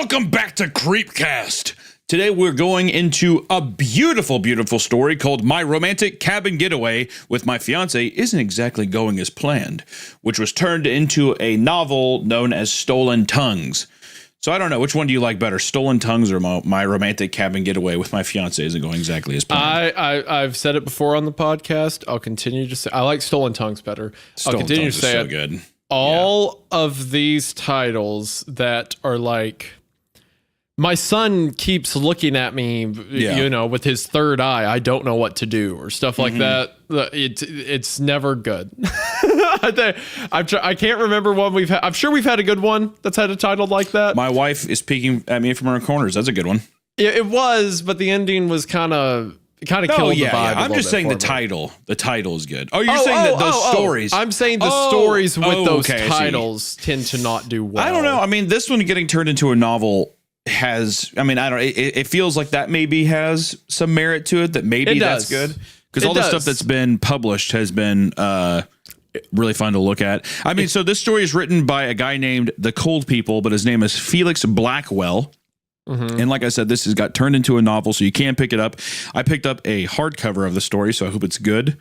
Welcome back to CreepCast. Today we're going into a beautiful, beautiful story called My Romantic Cabin Getaway with My Fiance Isn't Exactly Going as Planned, which was turned into a novel known as Stolen Tongues. So I don't know, which one do you like better, Stolen Tongues or My Romantic Cabin Getaway with My Fiance Isn't Going Exactly as Planned? I've said it before on the podcast. I'll continue to say I like Stolen Tongues better. Stolen I'll continue Tongues to say is so it. good. All of these titles that are like, my son keeps looking at me, you know, with his third eye. I don't know what to do, or stuff like that. It's never good. I can't remember one we've had. I'm sure we've had a good one that's had a title like that. My wife is peeking at me from her corners. That's a good one. It was, but the ending was kind of killed the vibe. Yeah. I'm just saying the title. The title is good. Oh, you're saying that those stories. I'm saying the stories with those titles tend to not do well. I don't know. I mean, this one getting turned into a novel has, I mean, I don't, it feels like that maybe has some merit to it, that maybe that's good. Because all the stuff that's been published has been really fun to look at. I mean, so this story is written by a guy named The Cold People, but his name is Felix Blackwell. And like I said, this has got turned into a novel, so you can pick it up. I picked up a hardcover of the story, so I hope it's good.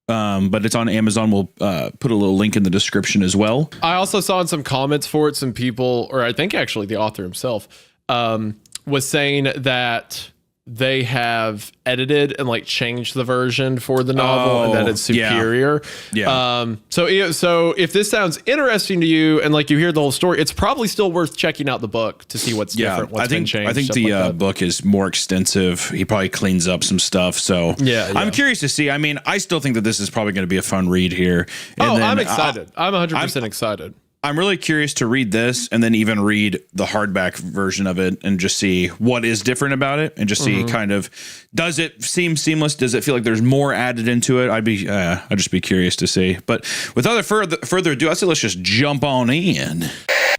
But it's on Amazon. We'll put a little link in the description as well. I also saw in some comments for it, some people, or I think actually the author himself, was saying that they have edited and like changed the version for the novel and that it's superior. So if this sounds interesting to you and like you hear the whole story, it's probably still worth checking out the book to see what's different, what's been changed. I think the book is more extensive. He probably cleans up some stuff. So I'm curious to see. I mean, I still think that this is probably going to be a fun read here. And I'm excited. I'm 100% excited. I'm really curious to read this and then even read the hardback version of it and just see what is different about it and just see kind of, does it seem seamless? Does it feel like there's more added into it? I'd just be curious to see. But without further ado, I say let's just jump on in.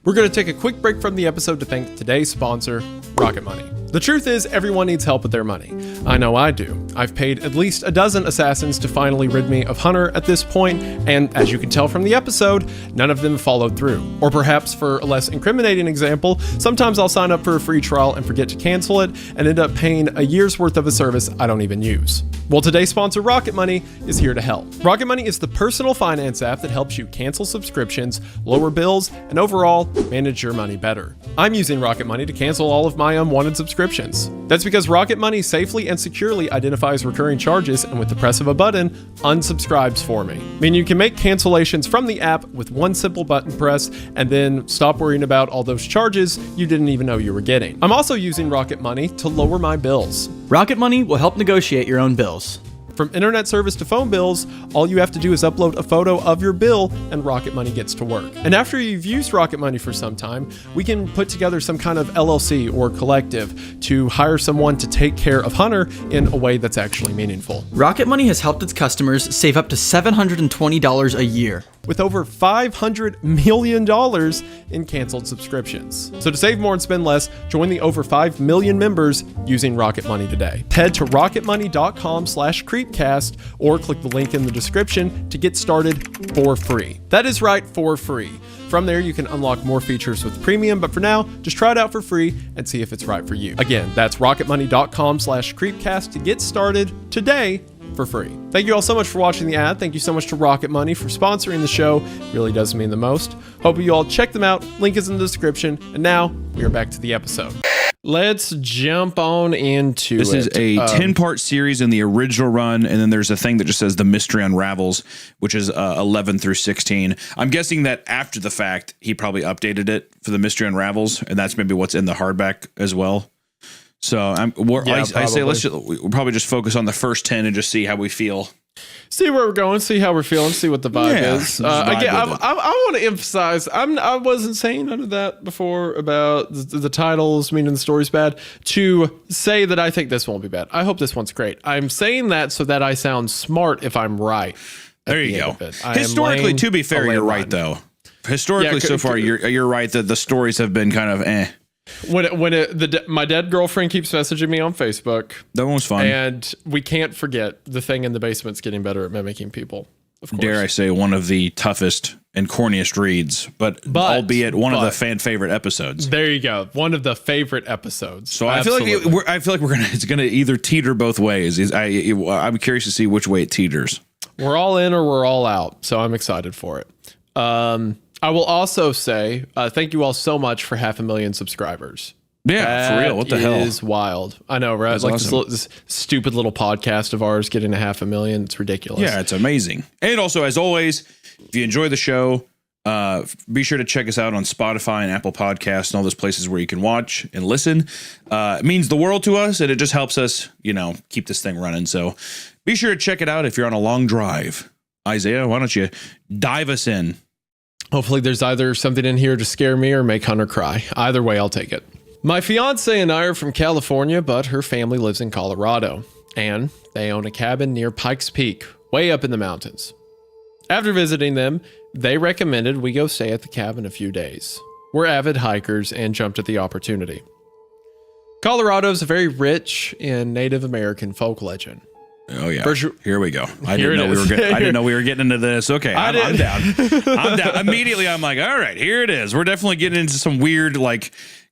We're going to take a quick break from the episode to thank today's sponsor, Rocket Money. The truth is, everyone needs help with their money. I know I do. I've paid at least a dozen assassins to finally rid me of Hunter at this point, and as you can tell from the episode, none of them followed through. Or perhaps, for a less incriminating example, sometimes I'll sign up for a free trial and forget to cancel it, and end up paying a year's worth of a service I don't even use. Well, today's sponsor, Rocket Money, is here to help. Rocket Money is the personal finance app that helps you cancel subscriptions, lower bills, and overall, manage your money better. I'm using Rocket Money to cancel all of my unwanted subscriptions. That's because Rocket Money safely and securely identifies recurring charges and with the press of a button, unsubscribes for me. I mean, you can make cancellations from the app with one simple button press and then stop worrying about all those charges you didn't even know you were getting. I'm also using Rocket Money to lower my bills. Rocket Money will help negotiate your own bills. From internet service to phone bills, all you have to do is upload a photo of your bill and Rocket Money gets to work. And after you've used Rocket Money for some time, we can put together some kind of LLC or collective to hire someone to take care of Hunter in a way that's actually meaningful. Rocket Money has helped its customers save up to $720 a year, with over $500 million in canceled subscriptions. So to save more and spend less, join the over 5 million members using Rocket Money today. Head to rocketmoney.com/creepcast or click the link in the description to get started for free. That is right, for free. From there, you can unlock more features with premium, but for now, just try it out for free and see if it's right for you. Again, that's rocketmoney.com/creepcast to get started today for free. Thank you all so much for watching the ad. Thank you so much to Rocket Money for sponsoring the show. It really does mean the most. Hope you all check them out. Link is in the description. And now we are back to the episode. Let's jump on into This is a 10-part series in the original run, and then there's a thing that just says The Mystery Unravels, which is 11 through 16. I'm guessing that after the fact, he probably updated it for The Mystery Unravels, and that's maybe what's in the hardback as well. So I say we'll probably just focus on the first 10 and just see how we feel. See where we're going, see how we're feeling, see what the vibe is. Again, I want to emphasize, I wasn't saying none of that before about the titles, meaning the story's bad, to say that I think this won't be bad. I hope this one's great. I'm saying that so that I sound smart if I'm right. There you go. Historically, to be fair, you're right, though. Historically, so far, you're right that the stories have been kind of eh. My dead girlfriend keeps messaging me on Facebook. That one was fun. And we can't forget the thing in the basement's getting better at mimicking people. dare I say, one of the toughest and corniest reads, but albeit one of the fan favorite episodes. There you go. One of the favorite episodes. So I feel like it's gonna either teeter both ways. I'm curious to see which way it teeters. We're all in or we're all out. So I'm excited for it. I will also say thank you all so much for 500,000 subscribers. Yeah, for real. What the hell? It is wild. I know, right? Like awesome. This stupid little podcast of ours getting to 500,000. It's ridiculous. Yeah, it's amazing. And also, as always, if you enjoy the show, be sure to check us out on Spotify and Apple Podcasts and all those places where you can watch and listen. It means the world to us, and it just helps us, keep this thing running. So be sure to check it out if you're on a long drive. Isaiah, why don't you dive us in? Hopefully there's either something in here to scare me or make Hunter cry. Either way, I'll take it. My fiance and I are from California, but her family lives in Colorado, and they own a cabin near Pikes Peak, way up in the mountains. After visiting them, they recommended we go stay at the cabin a few days. We're avid hikers and jumped at the opportunity. Colorado is a very rich in Native American folk legend. Oh yeah, here we go. I didn't know we were getting into this. Okay, I'm down. I'm down. Immediately, I'm like, all right, here it is. We're definitely getting into some weird,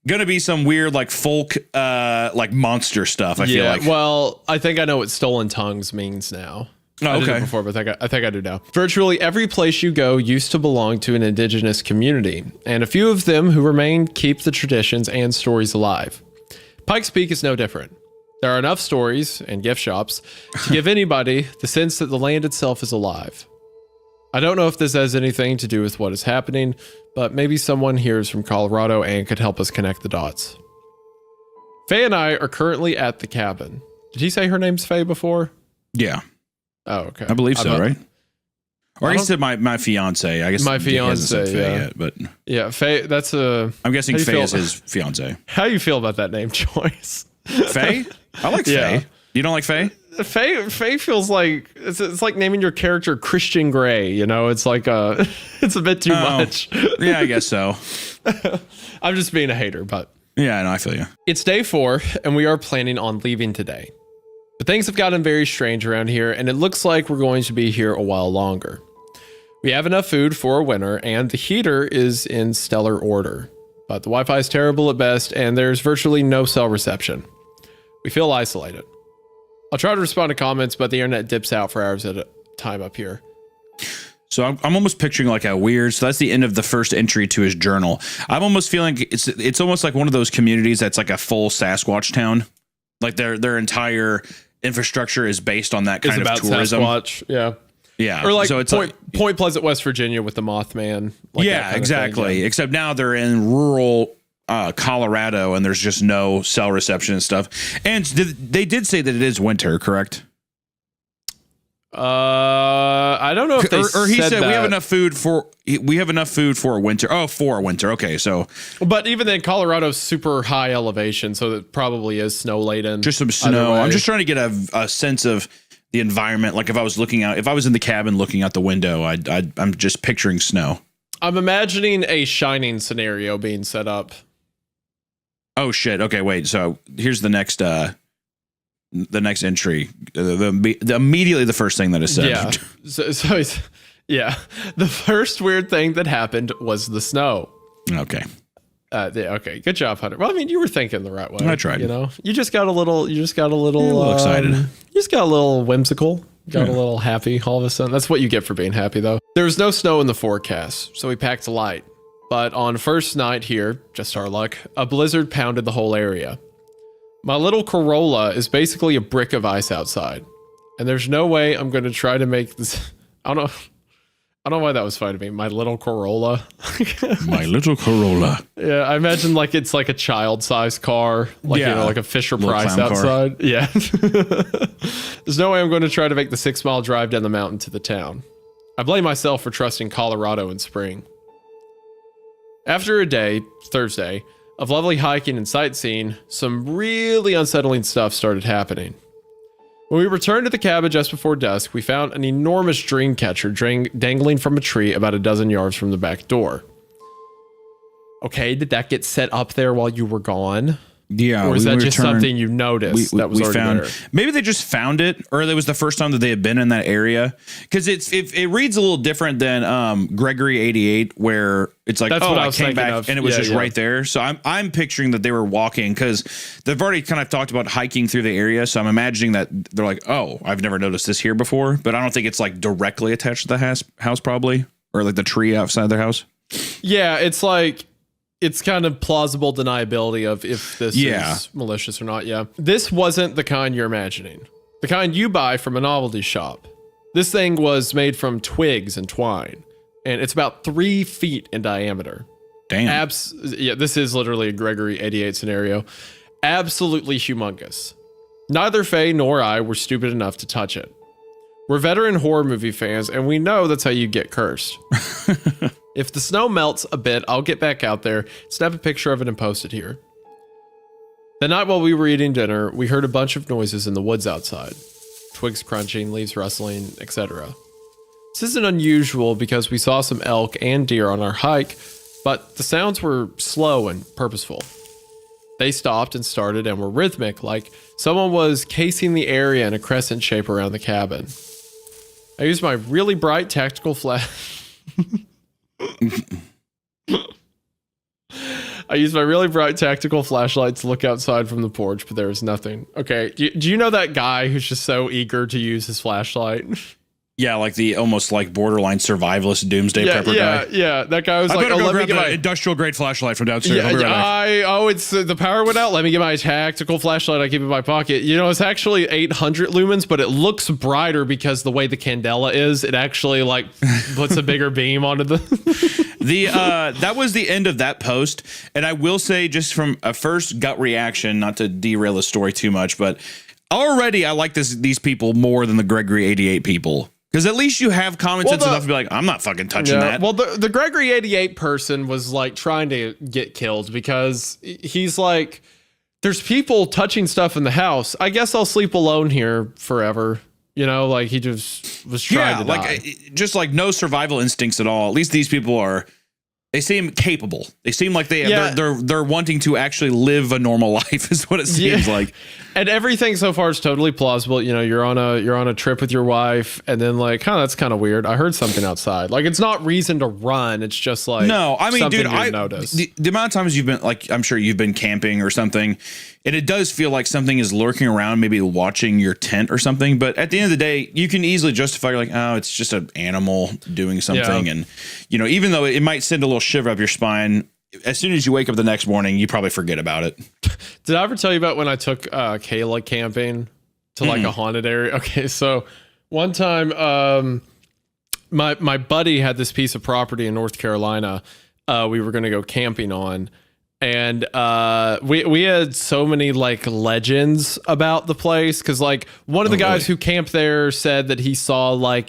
gonna be some weird, folk, monster stuff. I feel like. Well, I think I know what stolen tongues means now. Oh, okay. I didn't know before, but I think I do now. Virtually every place you go used to belong to an indigenous community, and a few of them who remain keep the traditions and stories alive. Pikes Peak is no different. There are enough stories and gift shops to give anybody the sense that the land itself is alive. I don't know if this has anything to do with what is happening, but maybe someone here is from Colorado and could help us connect the dots. Faye and I are currently at the cabin. Did he say her name's Faye before? Yeah. Oh, okay. I believe so, right? Or he said my fiance. I guess my fiance, Faye yet, but yeah, Faye. I'm guessing Faye is his fiance. How you feel about that name choice? Faye? I like Faye. You don't like Faye? Faye feels like it's like naming your character Christian Grey. It's like it's a bit too much. Yeah, I guess so. I'm just being a hater, but yeah, no, I feel you. It's day 4, and we are planning on leaving today. But things have gotten very strange around here, and it looks like we're going to be here a while longer. We have enough food for a winter, and the heater is in stellar order. But the Wi-Fi is terrible at best, and there's virtually no cell reception. We feel isolated. I'll try to respond to comments, but the internet dips out for hours at a time up here. So I'm almost picturing a weird. So that's the end of the first entry to his journal. I'm almost feeling it's almost like one of those communities that's like a full Sasquatch town. Like their entire infrastructure is based on that kind of tourism. Sasquatch, yeah. Yeah. Or so it's Point Pleasant, West Virginia with the Mothman. Yeah, exactly. Yeah. Except now they're in rural Colorado and there's just no cell reception and stuff. And they did say that it is winter, correct? I don't know if they or he said that. we have enough food for a winter. Oh, for a winter. Okay, so but even then, Colorado's super high elevation, so it probably is snow laden. Just some snow. I'm just trying to get a sense of the environment. Like if I was in the cabin looking out the window, I'm just picturing snow. I'm imagining a Shining scenario being set up. Oh shit. Okay, wait. So here's the next entry. Immediately the first thing that is said. Yeah. The first weird thing that happened was the snow. Okay. Okay. Good job, Hunter. Well, I mean, you were thinking the right way. I tried. You just got a little excited. You just got a little whimsical. Got a little happy all of a sudden. That's what you get for being happy, though. There was no snow in the forecast, so we packed light. But on first night here, just our luck, a blizzard pounded the whole area. My little Corolla is basically a brick of ice outside. And there's no way I'm going to try to make this. I don't know why that was funny to me. My little Corolla. My little Corolla. Yeah, I imagine it's like a child-sized car. Like a Fisher Price outside. Car. Yeah. There's no way I'm going to try to make the 6-mile drive down the mountain to the town. I blame myself for trusting Colorado in spring. After a day, Thursday, of lovely hiking and sightseeing, some really unsettling stuff started happening. When we returned to the cabin just before dusk, we found an enormous dream catcher dangling from a tree about a dozen yards from the back door. Okay, did that get set up there while you were gone? Yeah. Or is that just something you noticed that was already found there? Maybe they just found it, or that was the first time that they had been in that area. Because it reads a little different than Gregory 88, where it's like, That's what I was came back of. and it was just right there. So I'm picturing that they were walking, because they've already kind of talked about hiking through the area. So I'm imagining that they're like, oh, I've never noticed this here before, but I don't think it's like directly attached to the house probably, or like the tree outside their house. Yeah, it's like, it's kind of plausible deniability of if this is malicious or not. Yeah. This wasn't the kind you're imagining. The kind you buy from a novelty shop. This thing was made from twigs and twine, and it's about 3 feet in diameter. Damn. Yeah, this is literally a Gregory 88 scenario. Absolutely humongous. Neither Faye nor I were stupid enough to touch it. We're veteran horror movie fans, and we know that's how you get cursed. If the snow melts a bit, I'll get back out there, snap a picture of it, and post it here. The night while we were eating dinner, we heard a bunch of noises in the woods outside. Twigs crunching, leaves rustling, etc. This isn't unusual because we saw some elk and deer on our hike, but the sounds were slow and purposeful. They stopped and started and were rhythmic, like someone was casing the area in a crescent shape around the cabin. I used my really bright tactical flash... I used my really bright tactical flashlight to look outside from the porch, but there was nothing. Okay, do you know that guy who's just so eager to use his flashlight? Yeah, like the almost like borderline survivalist doomsday prepper guy. Yeah, that guy was like, let me get my industrial grade flashlight from downstairs. It's the power went out. Let me get my tactical flashlight I keep in my pocket. You know, it's actually 800 lumens, but it looks brighter because the way the candela is, it actually like puts a bigger beam onto the... That was the end of that post. And I will say, just from a first gut reaction, not to derail the story too much, but already I like these people more than the Gregory 88 people. Because at least you have common sense enough to be like, I'm not fucking touching that. Well, the Gregory 88 person was like trying to get killed because he's like, there's people touching stuff in the house. I guess I'll sleep alone here forever. You know, like he just was trying to die. Just like no survival instincts at all. At least these people they seem capable. They seem like they're wanting to actually live a normal life is what it seems like. And everything so far is totally plausible. You know, you're on a trip with your wife, and then like, that's kind of weird. I heard something outside. Like, it's not reason to run. It's just like, no, I mean, dude, the amount of times you've been like, I'm sure you've been camping or something, and it does feel like something is lurking around, maybe watching your tent or something. But at the end of the day, you can easily justify, like, oh, it's just an animal doing something. Yeah. And, you know, even though it might send a little shiver up your spine, as soon as you wake up the next morning, you probably forget about it. Did I ever tell you about when I took Kayla camping to like a haunted area? Okay, so one time, my buddy had this piece of property in North Carolina. We were going to go camping on, and we had so many like legends about the place because like one of the guys who camped there said that he saw like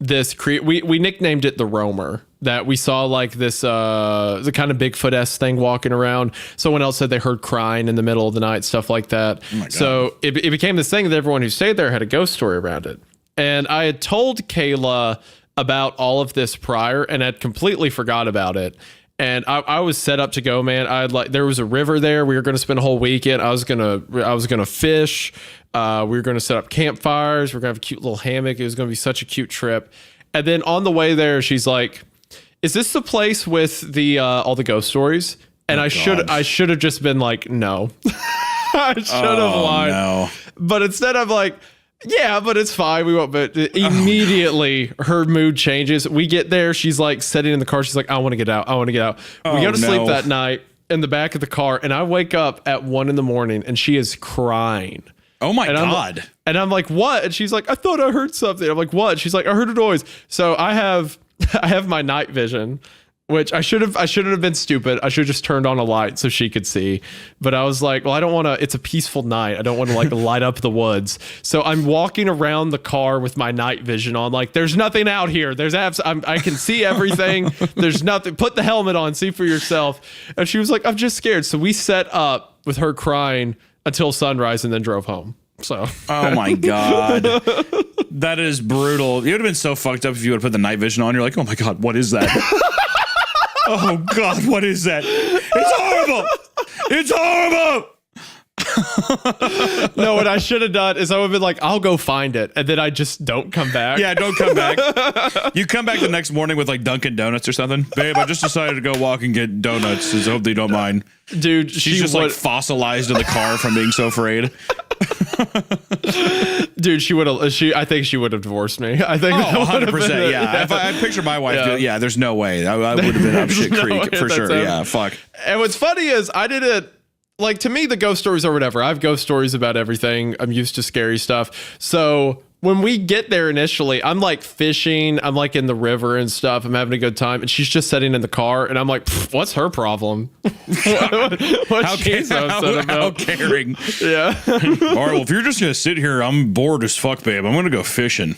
this we nicknamed it the Roamer. That we saw like this the kind of Bigfoot-esque thing walking around. Someone else said they heard crying in the middle of the night, stuff like that. Oh my God. So it became this thing that everyone who stayed there had a ghost story around it. And I had told Kayla about all of this prior and had completely forgot about it. And I was set up to go, man. There was a river there. We were going to spend a whole weekend. I was gonna fish. We were going to set up campfires. We were going to have a cute little hammock. It was going to be such a cute trip. And then on the way there, she's like, is this the place with the all the ghost stories? And I should have just been like, no. I should have lied. No. But instead I'm like, yeah, but it's fine. We won't. But immediately her mood changes. We get there. She's like sitting in the car. She's like, I want to get out. We go to sleep that night in the back of the car. And I wake up at 1 a.m. and she is crying. Oh my God. And I'm like, what? And she's like, I thought I heard something. I'm like, what? She's like, I heard a noise. So I have my night vision, which I should have been stupid. I should have just turned on a light so she could see. But I was like, well, I don't want to, it's a peaceful night. I don't want to like light up the woods. So I'm walking around the car with my night vision on, like, there's nothing out here. I can see everything. There's nothing. Put the helmet on, see for yourself. And she was like, I'm just scared. So we set up with her crying until sunrise and then drove home. So, oh my God, that is brutal. You would have been so fucked up if you would have put the night vision on. You're like, oh my God, what is that? Oh God, what is that? It's horrible. It's horrible. No, what I should have done is I would have been like, I'll go find it, and then I just don't come back. Yeah, don't come back. You come back the next morning with like Dunkin' Donuts or something. Babe, I just decided to go walk and get donuts. So I hope they don't mind. Dude, she's just like fossilized in the car from being so afraid. Dude, she would have. I think she would have divorced me. I think. 100%. Yeah. If I picture my wife, there's no way. I would have been up shit creek for sure. Yeah, fuck. And what's funny is I didn't. Like, to me, the ghost stories or whatever, I have ghost stories about everything. I'm used to scary stuff. So when we get there initially, I'm like fishing. I'm like in the river and stuff. I'm having a good time. And she's just sitting in the car. And I'm like, what's her problem? What's she so upset about? How caring. Yeah. All right, well, if you're just going to sit here, I'm bored as fuck, babe. I'm going to go fishing.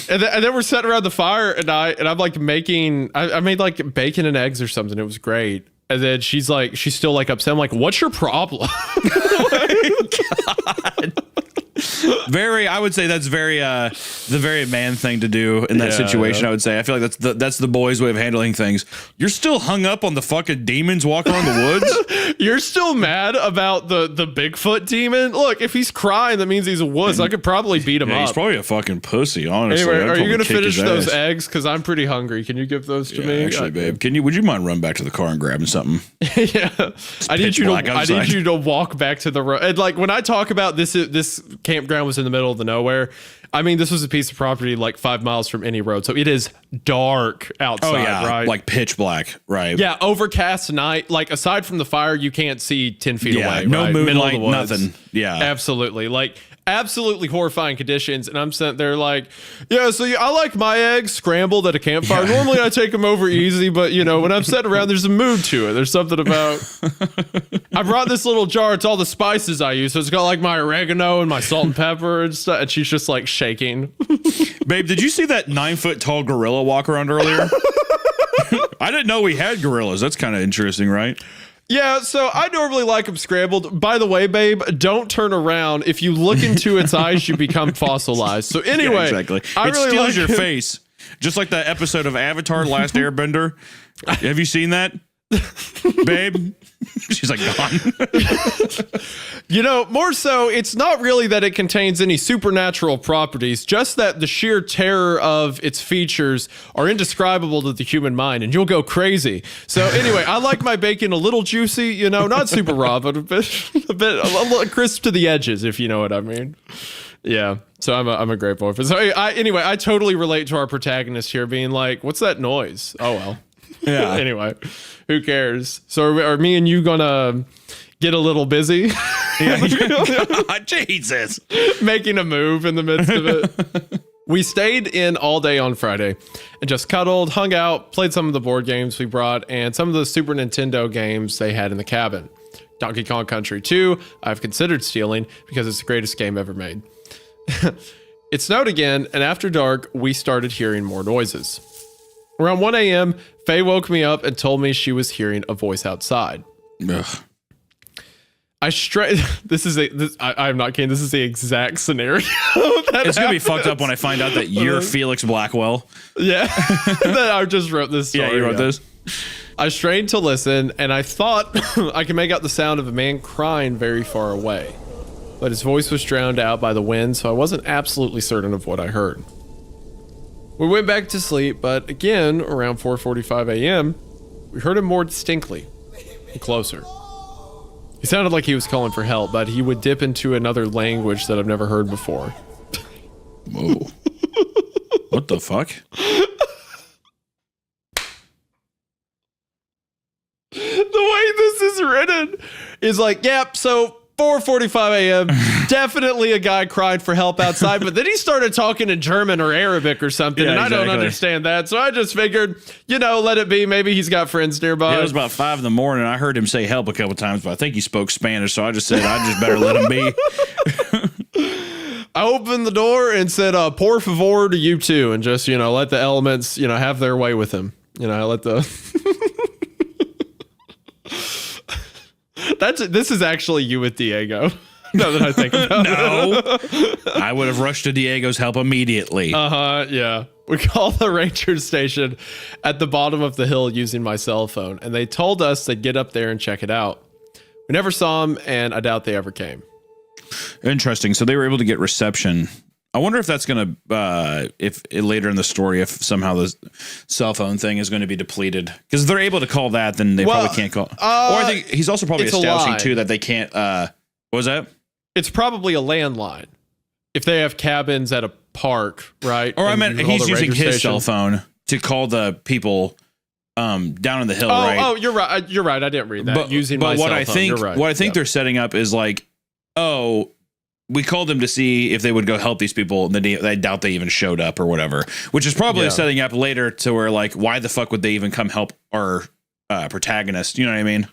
And then we're sitting around the fire and I'm like making, I made like bacon and eggs or something. It was great. And then she's still like upset. I'm like, what's your problem? God. I would say that's the very man thing to do in that situation. Yeah. I would say, I feel like that's the boys' way of handling things. You're still hung up on the fucking demons walking around the woods. You're still mad about the Bigfoot demon. Look, if he's crying, that means he's a wuss. I could probably beat him up. He's probably a fucking pussy, honestly. Anyway, are you gonna finish those eggs? Because I'm pretty hungry. Can you give those to me? Actually, babe, would you mind running back to the car and grabbing something? Yeah, I need you to walk back to the road. And like when I talk about this campground was in the middle of the nowhere. I mean, this was a piece of property like 5 miles from any road, so it is dark outside, right? Like pitch black, right? Yeah, overcast night. Like aside from the fire, you can't see 10 feet away. No right? moonlight, nothing. Yeah, absolutely. Like absolutely horrifying conditions. And I'm sitting there like, yeah, so I like my eggs scrambled at a campfire. Yeah. Normally I take them over easy, but you know, when I'm sitting around, there's a mood to it. There's something about, I brought this little jar. It's all the spices I use. So it's got like my oregano and my salt and pepper and stuff. And she's just like shaking. Babe, did you see that 9-foot tall gorilla walk around earlier? I didn't know we had gorillas. That's kind of interesting, right? Yeah, so I normally like them scrambled. By the way, babe, don't turn around. If you look into its eyes, you become fossilized. So anyway, yeah, exactly. It really steals your face. Just like that episode of Avatar, Last Airbender. Have you seen that? Babe? She's like gone. You know, more so, it's not really that it contains any supernatural properties, just that the sheer terror of its features are indescribable to the human mind, and you'll go crazy. So anyway, I like my bacon a little juicy, you know, not super raw, but a little crisp to the edges, if you know what I mean. Yeah, so I'm a great boyfriend. So anyway, I totally relate to our protagonist here being like, what's that noise? Oh, well. Yeah. Anyway, who cares? So are me and you gonna get a little busy? Yeah. God, Jesus. Making a move in the midst of it. We stayed in all day on Friday and just cuddled, hung out, played some of the board games we brought and some of the Super Nintendo games they had in the cabin. Donkey Kong Country 2, I've considered stealing because it's the greatest game ever made. It snowed again, and after dark, we started hearing more noises. Around 1 a.m., Faye woke me up and told me she was hearing a voice outside. Ugh. I'm not kidding. This is the exact scenario. It's going to be fucked up when I find out that you're Felix Blackwell. Yeah. That I just wrote this story. Yeah, you wrote this. I strained to listen, and I thought I could make out the sound of a man crying very far away. But his voice was drowned out by the wind, so I wasn't absolutely certain of what I heard. We went back to sleep, but again, around 4:45 a.m., we heard him more distinctly and closer. He sounded like he was calling for help, but he would dip into another language that I've never heard before. Whoa. What the fuck? The way this is written is like, yep, so 4:45 a.m. Definitely a guy cried for help outside, but then he started talking in German or Arabic or something, and I don't understand that. So I just figured, you know, let it be. Maybe he's got friends nearby. It was about 5 a.m. I heard him say help a couple times, but I think he spoke Spanish, so I just said I just better let him be. I opened the door and said, por favor to you too, and just, you know, let the elements, you know, have their way with him. You know, let the... This is actually you with Diego. Now that I think about it. No. I would have rushed to Diego's help immediately. Yeah. We called the ranger station at the bottom of the hill using my cell phone, and they told us to get up there and check it out. We never saw them, and I doubt they ever came. Interesting. So they were able to get reception. I wonder if that's going to, if later in the story, if somehow the cell phone thing is going to be depleted. Because if they're able to call that, then they probably can't call. Or I think he's also probably establishing, too, that they can't. What was that? It's probably a landline. If they have cabins at a park, right? Or I meant he's using his cell phone to call the people down on the hill, right? Oh, you're right. You're right. I didn't read that. But what I think, what I think they're setting up is like, oh, we called them to see if they would go help these people, and I doubt they even showed up or whatever. Which is probably setting up later to where, like, why the fuck would they even come help our protagonist? You know what I mean?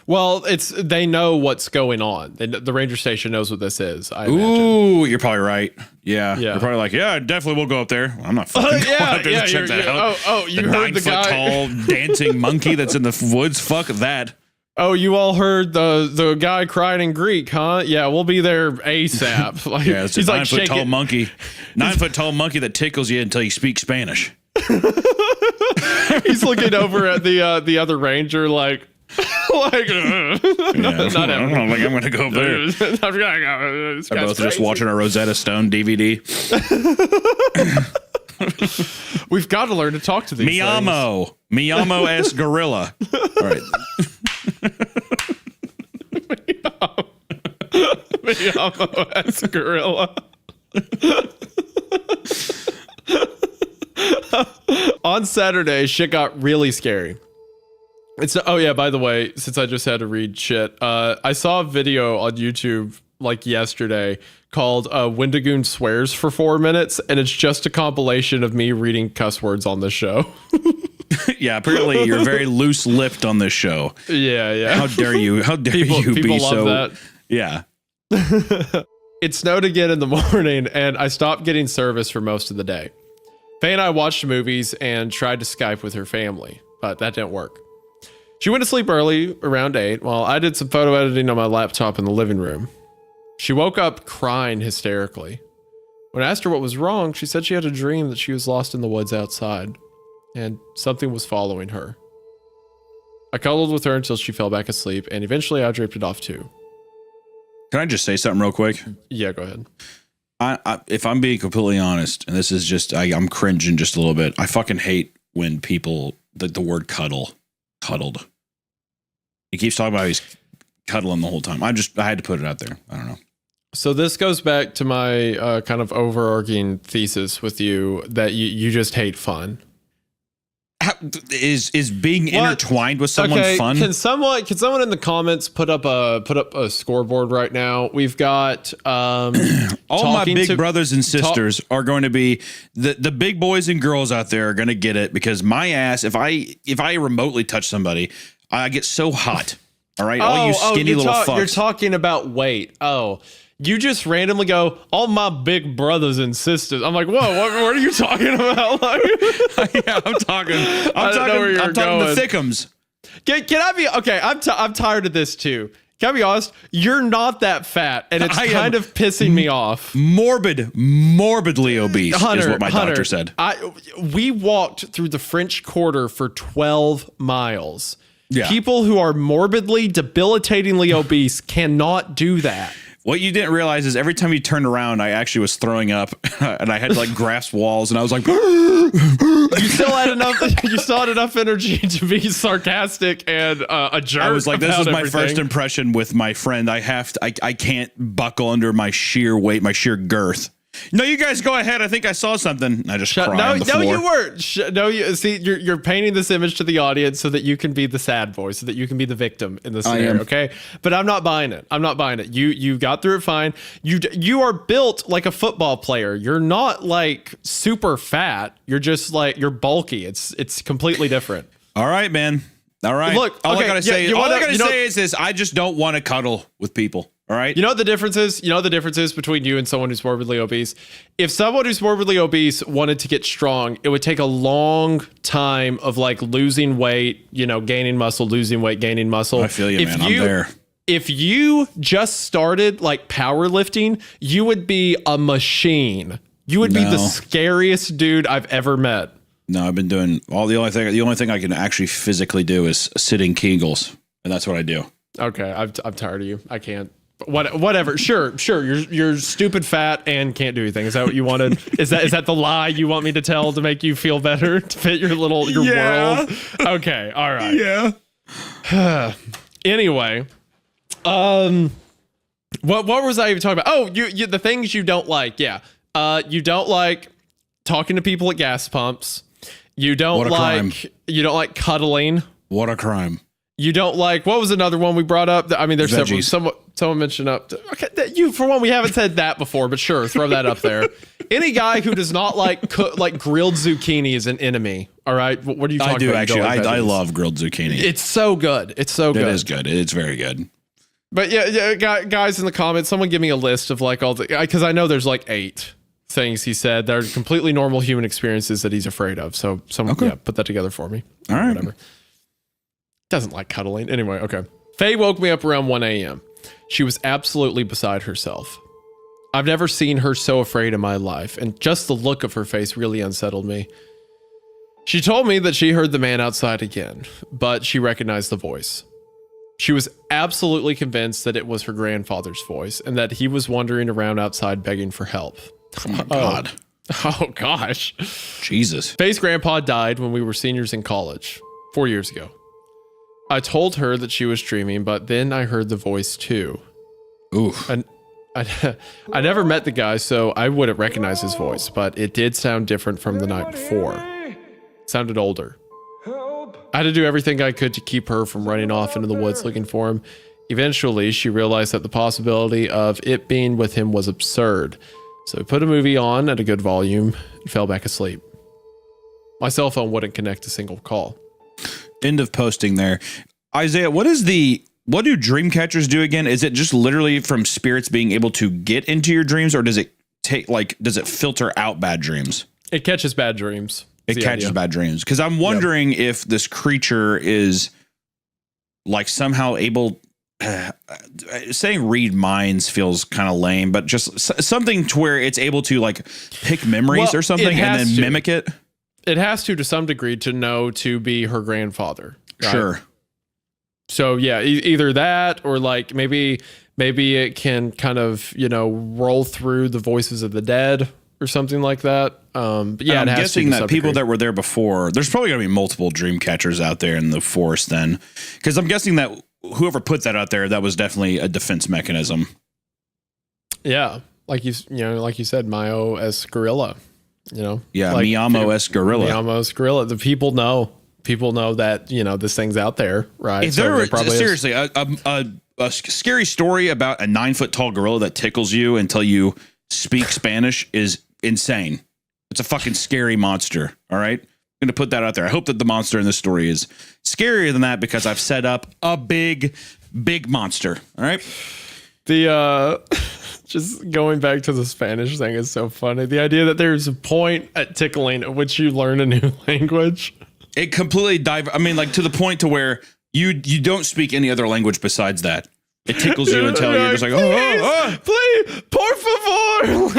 Well, they know what's going on. The ranger station knows what this is. I imagine. Ooh, you're probably right. Yeah. They're probably like, yeah, definitely we'll go up there. I'm not fucking going up there to check that out. Oh, you heard the guy 9 foot tall dancing monkey that's in the woods. Fuck that. Oh, you all heard the guy crying in Greek, huh? Yeah, we'll be there ASAP. Like, yeah, it's a 9 foot tall monkey. 9 foot tall monkey that tickles you until you speak Spanish. He's looking over at the other ranger like not I don't think I'm gonna go up there. They're both just watching a Rosetta Stone DVD. We've got to learn to talk to these Miyamo. Miyamo S gorilla. All right. Miyamo S gorilla. On Saturday, shit got really scary. By the way, since I just had to read shit, I saw a video on YouTube like yesterday called Wendigoon Swears for 4 minutes, and it's just a compilation of me reading cuss words on this show. Yeah, apparently you're very loose-lipped on this show. Yeah. How dare you? How dare you be people so... love that. Yeah. It snowed again in the morning, and I stopped getting service for most of the day. Faye and I watched movies and tried to Skype with her family, but that didn't work. She went to sleep early, around 8, while I did some photo editing on my laptop in the living room. She woke up crying hysterically. When I asked her what was wrong, she said she had a dream that she was lost in the woods outside, and something was following her. I cuddled with her until she fell back asleep, and eventually I drifted off too. Can I just say something real quick? Yeah, go ahead. If I'm being completely honest, and this is just, I'm cringing just a little bit. I fucking hate when people, the word cuddled. He keeps talking about he's cuddling the whole time. I had to put it out there. I don't know. So this goes back to my kind of overarching thesis with you that you just hate fun. Is being intertwined with someone fun? Can someone in the comments put up a scoreboard right now? We've got all my big brothers and sisters are going to be the big boys and girls out there are going to get it, because my ass, if I remotely touch somebody, I get so hot. All right, all you skinny little fucks. You're talking about weight. Oh. You just randomly go, all my big brothers and sisters. I'm like, whoa, what are you talking about? Like, yeah, I'm talking the thickums. Can I be okay? I'm tired of this too. Can I be honest? You're not that fat, and it's kind of pissing me off. Morbidly obese is what my doctor said. We walked through the French Quarter for 12 miles. Yeah. People who are morbidly, debilitatingly obese cannot do that. What you didn't realize is every time you turned around, I actually was throwing up, and I had to like grasp walls, and I was like, you still had enough energy to be sarcastic and a jerk. I was like, this is my first impression with my friend. I can't buckle under my sheer weight, my sheer girth. No, you guys go ahead. I think I saw something. I just cried on the floor. No, you weren't. See, you're painting this image to the audience so that you can be the sad boy, so that you can be the victim in this scenario. Okay, but I'm not buying it. You got through it fine. You are built like a football player. You're not like super fat. You're just like, you're bulky. It's completely different. All right, man. All right. Look, all I gotta say is this: I just don't want to cuddle with people. All right. You know what the difference is? You know what the difference is between you and someone who's morbidly obese? If someone who's morbidly obese wanted to get strong, it would take a long time of like losing weight, gaining muscle, losing weight, gaining muscle. I feel you, man. I'm there. If you just started like powerlifting, you would be a machine. You would be the scariest dude I've ever met. No, I've been doing the only thing I can actually physically do is sitting Kegels, and that's what I do. Okay, I'm tired of you. I can't. Whatever. Sure. You're stupid, fat, and can't do anything. Is that what you wanted? Is that the lie you want me to tell to make you feel better, to fit your world? Okay. All right. Yeah. Anyway, what was I even talking about? Oh, you the things you don't like. Yeah. You don't like talking to people at gas pumps. You don't like cuddling. What a crime. You don't like, what was another one we brought up? I mean, there's several. Someone mentioned up. Okay, for one, we haven't said that before, but sure, throw that up there. Any guy who does not like grilled zucchini is an enemy. All right, what are you talking about? I do actually. I love grilled zucchini. It's so good. It's so good. It is good. It's very good. But yeah, guys in the comments, someone give me a list of like all the, because I know there's like 8 things he said that are completely normal human experiences that he's afraid of. So someone put that together for me. All right. Whatever. Doesn't like cuddling. Anyway, okay. Faye woke me up around 1 a.m. She was absolutely beside herself. I've never seen her so afraid in my life, and just the look of her face really unsettled me. She told me that she heard the man outside again, but she recognized the voice. She was absolutely convinced that it was her grandfather's voice, and that he was wandering around outside begging for help. Oh my God. Oh gosh. Jesus. Faye's grandpa died when we were seniors in college, 4 years ago. I told her that she was dreaming, but then I heard the voice too. Ooh. And I never met the guy, so I wouldn't recognize his voice, but it did sound different from the night before. It sounded older. I had to do everything I could to keep her from running off into the woods looking for him. Eventually, she realized that the possibility of it being with him was absurd. So we put a movie on at a good volume and fell back asleep. My cell phone wouldn't connect a single call. End of posting there. Isaiah, what do dream catchers do again? Is it just literally from spirits being able to get into your dreams, or does it filter out bad dreams? It catches bad dreams. It catches bad dreams. Because I'm wondering if this creature is like somehow able, saying read minds feels kind of lame, but just something to where it's able to like pick memories or something and then mimic it. It has to some degree to know to be her grandfather. Right? Sure. So yeah, either that or like maybe it can kind of, roll through the voices of the dead or something like that. But yeah, I'm guessing that people that were there before, there's probably gonna be multiple dream catchers out there in the forest then, because I'm guessing that whoever put that out there, that was definitely a defense mechanism. Yeah, like you said, Mayo-esque gorilla. Yeah, like, Miyamo-esque gorilla. Miyamo's gorilla. The people know that this thing's out there, right? If there were seriously a scary story about a 9-foot tall gorilla that tickles you until you speak Spanish is insane. It's a fucking scary monster. All right, I'm gonna put that out there. I hope that the monster in this story is scarier than that because I've set up a big monster. All right. Just going back to the Spanish thing is so funny. The idea that there's a point at tickling at which you learn a new language. It completely to the point to where you don't speak any other language besides that. It tickles you until you're just like, please, por favor.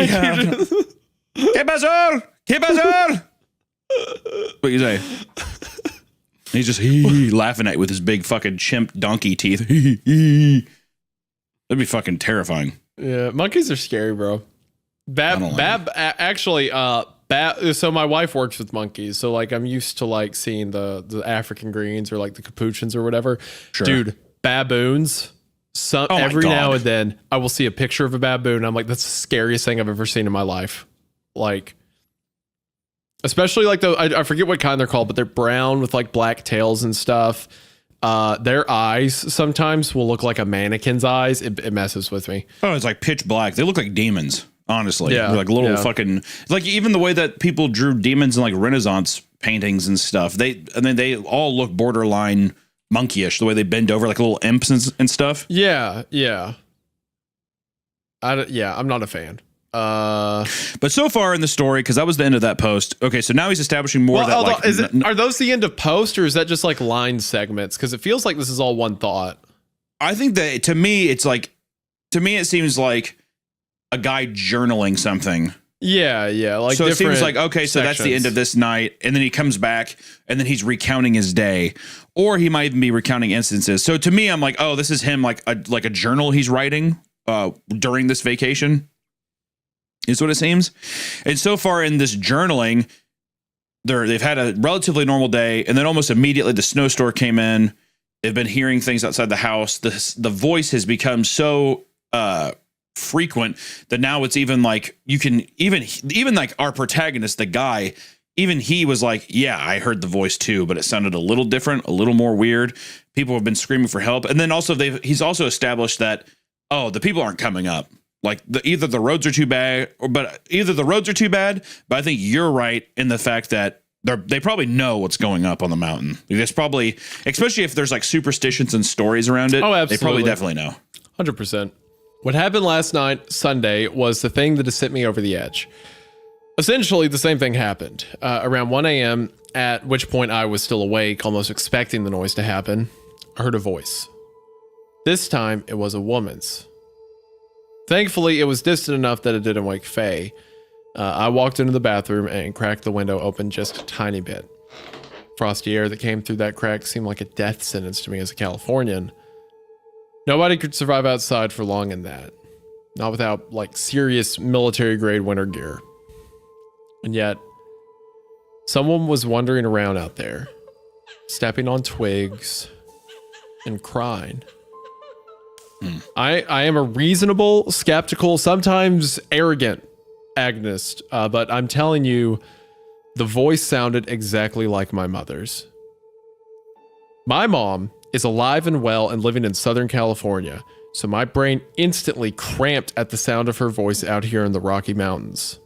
¿Qué pasó? ¿Qué pasó? What you say? He's just laughing at you with his big fucking chimp donkey teeth. That'd be fucking terrifying. Yeah, monkeys are scary, bro. So my wife works with monkeys, so like I'm used to like seeing the African greens or like the capuchins or whatever. Sure. Dude, baboons. Every now and then I will see a picture of a baboon. I'm like, that's the scariest thing I've ever seen in my life. Like, especially like I forget what kind they're called, but they're brown with like black tails and stuff. Their eyes sometimes will look like a mannequin's eyes. It messes with me. Oh, it's like pitch black. They look like demons, honestly. Yeah. They're like little fucking, like even the way that people drew demons in like Renaissance paintings and stuff. They all look borderline monkeyish, the way they bend over like little imps and stuff. Yeah. I'm not a fan. But so far in the story, because that was the end of that post. Okay, so now he's establishing more that are those the end of post, or is that just like line segments? Because it feels like this is all one thought. I think that to me it seems like a guy journaling something. Yeah. Like so it seems like, okay, so that's the end of this night, and then he comes back and then he's recounting his day. or he might even be recounting instances. So to me, I'm like, oh, this is him, like a journal he's writing during this vacation, is what it seems. And so far in this journaling, they've had a relatively normal day, and then almost immediately the snowstorm came in. They've been hearing things outside the house. The voice has become so frequent that now it's even like you can even like our protagonist, the guy, even he was like, yeah, I heard the voice too, but it sounded a little different, a little more weird. People have been screaming for help. And then also he's also established that, oh, the people aren't coming up. Like either the roads are too bad, but I think you're right in the fact that they probably know what's going up on the mountain. There's probably, especially if there's like superstitions and stories around it. Oh, absolutely. They probably definitely know. 100%. What happened last night, Sunday, was the thing that has sent me over the edge. Essentially, the same thing happened around 1 a.m., at which point I was still awake, almost expecting the noise to happen. I heard a voice. This time, it was a woman's. Thankfully, it was distant enough that it didn't wake Faye. I walked into the bathroom and cracked the window open just a tiny bit. Frosty air that came through that crack seemed like a death sentence to me as a Californian. Nobody could survive outside for long in that. Not without, like, serious military-grade winter gear. And yet, someone was wandering around out there, stepping on twigs and crying. I am a reasonable, skeptical, sometimes arrogant agonist, but I'm telling you, the voice sounded exactly like my mother's. My mom is alive and well and living in Southern California, so my brain instantly cramped at the sound of her voice out here in the Rocky Mountains.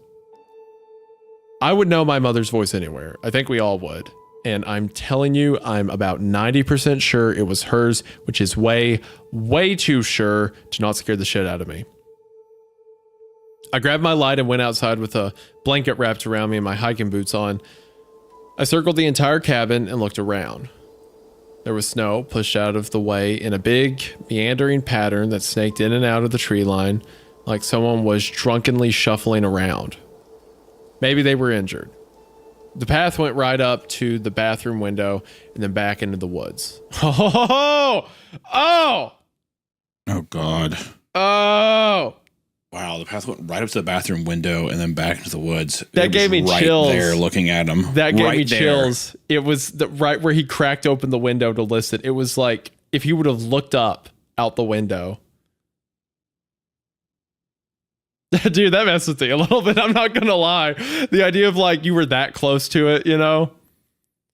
I would know my mother's voice anywhere. I think we all would. And I'm telling you, I'm about 90% sure it was hers, which is way, way too sure to not scare the shit out of me. I grabbed my light and went outside with a blanket wrapped around me and my hiking boots on. I circled the entire cabin and looked around. There was snow pushed out of the way in a big, meandering pattern that snaked in and out of the tree line, like someone was drunkenly shuffling around. Maybe they were injured. The path went right up to the bathroom window and then back into the woods. Oh! Oh, God. Oh! Wow, the path went right up to the bathroom window and then back into the woods. That gave me chills. Right there looking at him. That gave me chills. It was right where he cracked open the window to listen. It was like if he would have looked up out the window. Dude, that messed with me a little bit. I'm not going to lie. The idea of like you were that close to it, you know?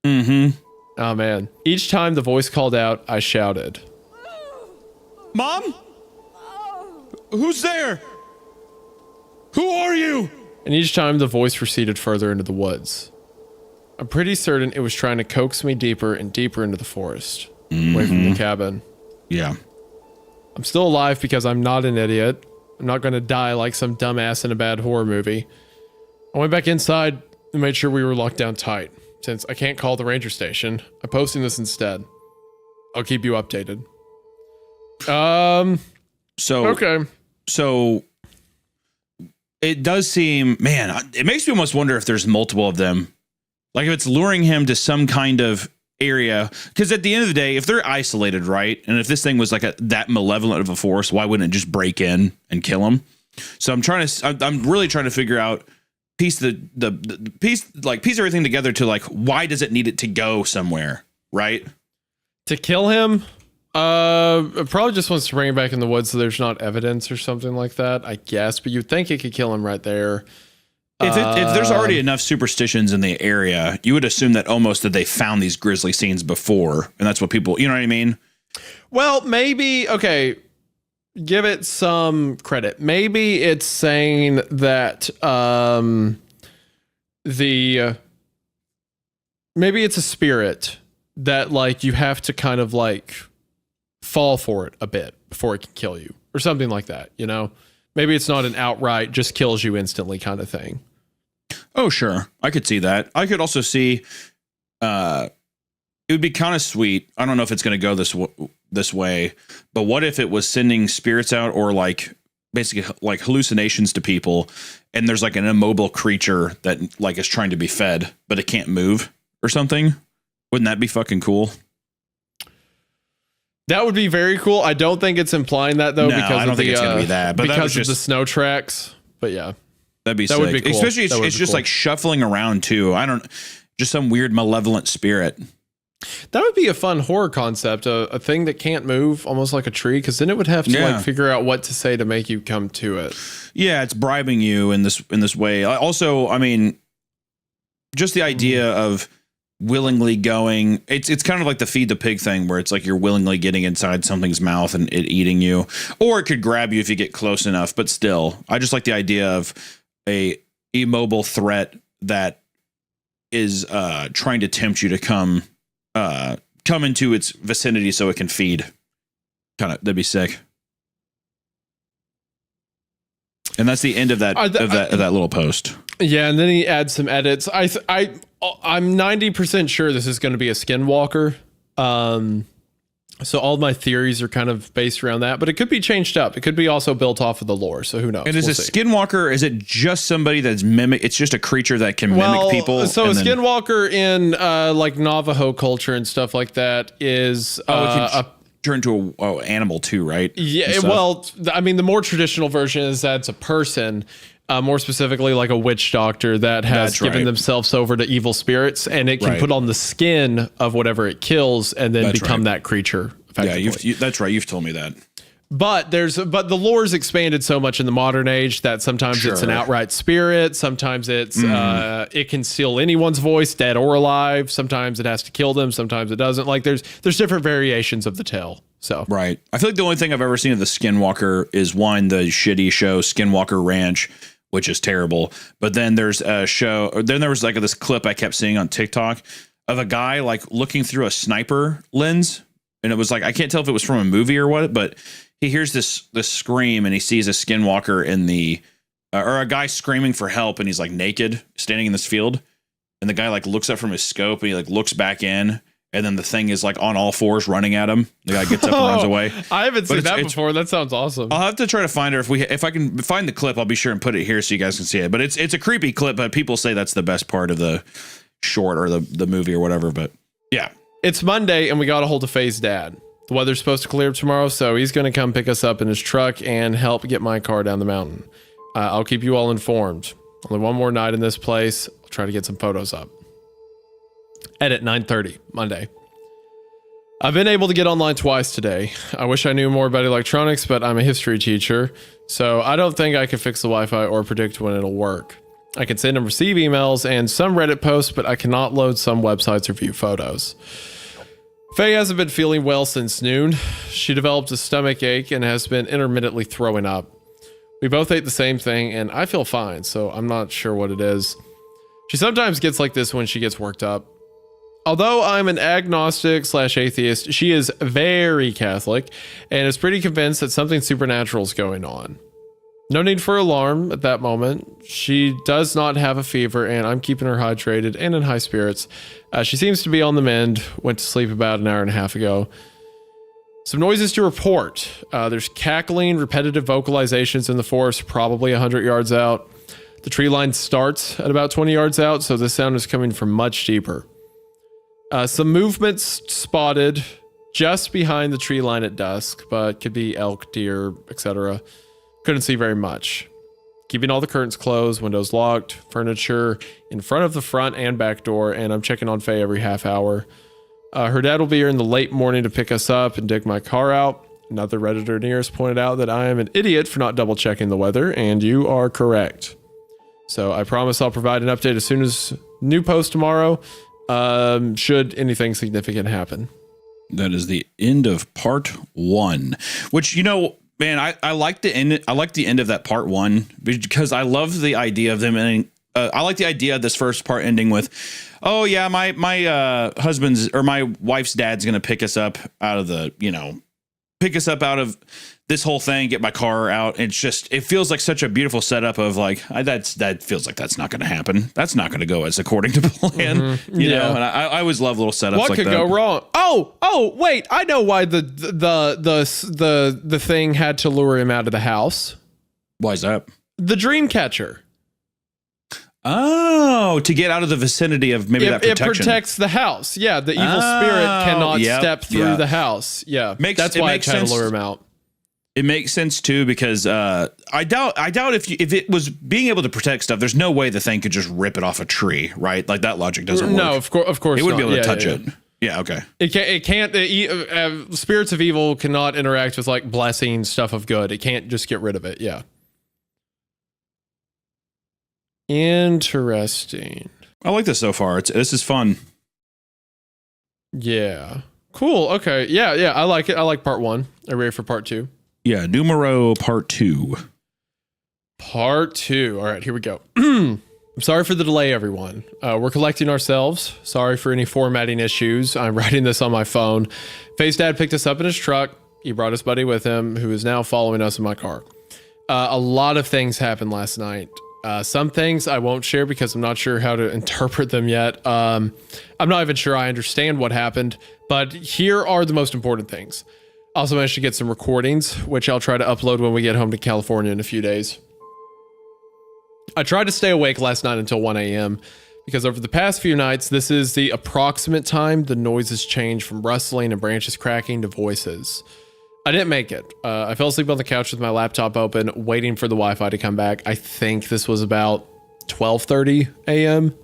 Mm-hmm. Oh, man. Each time the voice called out, I shouted. Mom? Who's there? Who are you? And each time the voice receded further into the woods. I'm pretty certain it was trying to coax me deeper and deeper into the forest, away from the cabin. Yeah. I'm still alive because I'm not an idiot. I'm not going to die like some dumbass in a bad horror movie. I went back inside and made sure we were locked down tight. Since I can't call the ranger station, I'm posting this instead. I'll keep you updated. Okay. So it does seem, man, it makes me almost wonder if there's multiple of them. Like if it's luring him to some kind of area, because at the end of the day, if they're isolated, right, and if this thing was like that malevolent of a force, why wouldn't it just break in and kill him? So I'm really trying to figure out, piece everything together to like, why does it need it to go somewhere, right? To kill him? It probably just wants to bring him back in the woods so there's not evidence or something like that, I guess. But you'd think it could kill him right there. If there's already enough superstitions in the area, you would assume that almost that they found these grisly scenes before, and that's what people, you know what I mean? Well, maybe, okay, give it some credit. Maybe it's saying that maybe it's a spirit that like you have to kind of like fall for it a bit before it can kill you or something like that, you know? Maybe it's not an outright just kills you instantly kind of thing. Oh, sure. I could see that. I could also see it would be kind of sweet. I don't know if it's going to go this way, but what if it was sending spirits out or like basically like hallucinations to people, and there's like an immobile creature that like is trying to be fed, but it can't move or something? Wouldn't that be fucking cool? That would be very cool. I don't think it's implying that though, No, because I don't of think it's gonna be that, but because that of the snow tracks. But yeah, that'd be that sick. would be cool. Especially it's just like shuffling around too. Just some weird malevolent spirit. That would be a fun horror concept, a thing that can't move, almost like a tree, because then it would have to like figure out what to say to make you come to it. Yeah, it's bribing you in this way. Also, I mean, just the idea of willingly going, it's kind of like the feed the pig thing, where it's like you're willingly getting inside something's mouth and it eating you, or it could grab you if you get close enough. But still, I just like the idea of a immobile threat that is trying to tempt you to come into its vicinity so it can feed. That'd be sick. And that's the end of that of that little post. Yeah, and then he adds some edits. I'm 90% sure this is going to be a skinwalker. So all my theories are kind of based around that, but it could be changed up. It could be also built off of the lore. So who knows? And is a skinwalker? Is it just somebody that's mimic? It's just a creature that can mimic people. So a skinwalker in like Navajo culture and stuff like that is turn to a animal too, right? Yeah. Well, I mean, the more traditional version is that it's a person. More specifically, like a witch doctor that has given themselves over to evil spirits, and it can put on the skin of whatever it kills and then become that creature. Yeah, that's right. You've told me that. But the lore's expanded so much in the modern age that sometimes it's an outright spirit. Sometimes it's it can steal anyone's voice, dead or alive. Sometimes it has to kill them. Sometimes it doesn't. Like there's different variations of the tale. So right. I feel like the only thing I've ever seen of the Skinwalker is the shitty show Skinwalker Ranch, which is terrible. But then there's a show, or then there was like this clip I kept seeing on TikTok of a guy like looking through a sniper lens. And it was like, I can't tell if it was from a movie or what, but he hears this scream and he sees a skinwalker in the, or a guy screaming for help. And he's like naked standing in this field. And the guy like looks up from his scope and he like looks back in. And then the thing is like on all fours running at him. The guy gets up and runs away. I haven't seen that before. That sounds awesome. I'll have to try to find her. If I can find the clip, I'll be sure and put it here so you guys can see it. But it's a creepy clip, but people say that's the best part of the short or the movie or whatever. But yeah. It's Monday and we got a hold of Faye's dad. The weather's supposed to clear up tomorrow, so he's going to come pick us up in his truck and help get my car down the mountain. I'll keep you all informed. Only one more night in this place. I'll try to get some photos up. Edit 9:30 Monday. I've been able to get online twice today. I wish I knew more about electronics, but I'm a history teacher, so I don't think I can fix the Wi-Fi or predict when it'll work. I can send and receive emails and some Reddit posts, but I cannot load some websites or view photos. Faye hasn't been feeling well since noon. She developed a stomach ache and has been intermittently throwing up. We both ate the same thing and I feel fine, so I'm not sure what it is. She sometimes gets like this when she gets worked up. Although I'm an agnostic/atheist, she is very Catholic and is pretty convinced that something supernatural is going on. No need for alarm at that moment. She does not have a fever and I'm keeping her hydrated and in high spirits. She seems to be on the mend, went to sleep about an hour and a half ago. Some noises to report. There's cackling, repetitive vocalizations in the forest, probably 100 yards out. The tree line starts at about 20 yards out, so the sound is coming from much deeper. Some movements spotted just behind the tree line at dusk, but could be elk, deer, etc. Couldn't see very much. Keeping all the curtains closed, windows locked, furniture in front of the front and back door, and I'm checking on Faye every half hour. Her dad will be here in the late morning to pick us up and dig my car out. Another Redditor near us pointed out that I am an idiot for not double checking the weather, and you are correct. So I promise I'll provide an update as soon as new post tomorrow, should anything significant happen. That is the end of part 1, which, you know, man, I like the end. I like the end of that part 1 because I love the idea of them ending. I like the idea of this first part ending with, oh yeah, my husband's or my wife's dad's gonna pick us up out of this whole thing, get my car out. It's just, it feels like such a beautiful setup of like, that feels like that's not going to happen. That's not going to go as according to plan, you know? And I always love little setups like that. What could go wrong? Oh, wait, I know why the thing had to lure him out of the house. Why is that? The dream catcher. Oh, to get out of the vicinity of maybe that protection. It protects the house. Yeah, the evil spirit cannot step through the house. Yeah, that's why I tried to lure him out. It makes sense too, because I doubt if it was being able to protect stuff, there's no way the thing could just rip it off a tree, right? Like that logic doesn't work. No, of course it wouldn't be able to touch it. Yeah, okay. It can't. Spirits of evil cannot interact with like blessing stuff of good. It can't just get rid of it. Yeah. Interesting. I like this so far. This is fun. Yeah. Cool. Okay. Yeah. I like it. I like part 1. Are you ready for part 2? Yeah. Numero part 2. Part 2. All right. Here we go. I'm sorry for the delay, everyone. We're collecting ourselves. Sorry for any formatting issues. I'm writing this on my phone. Faye's dad picked us up in his truck. He brought his buddy with him, who is now following us in my car. A lot of things happened last night. Some things I won't share because I'm not sure how to interpret them yet. I'm not even sure I understand what happened, but here are the most important things. Also managed to get some recordings, which I'll try to upload when we get home to California in a few days. I tried to stay awake last night until 1 a.m. because over the past few nights, this is the approximate time the noises change from rustling and branches cracking to voices. I didn't make it. I fell asleep on the couch with my laptop open, waiting for the Wi-Fi to come back. I think this was about 12:30 a.m.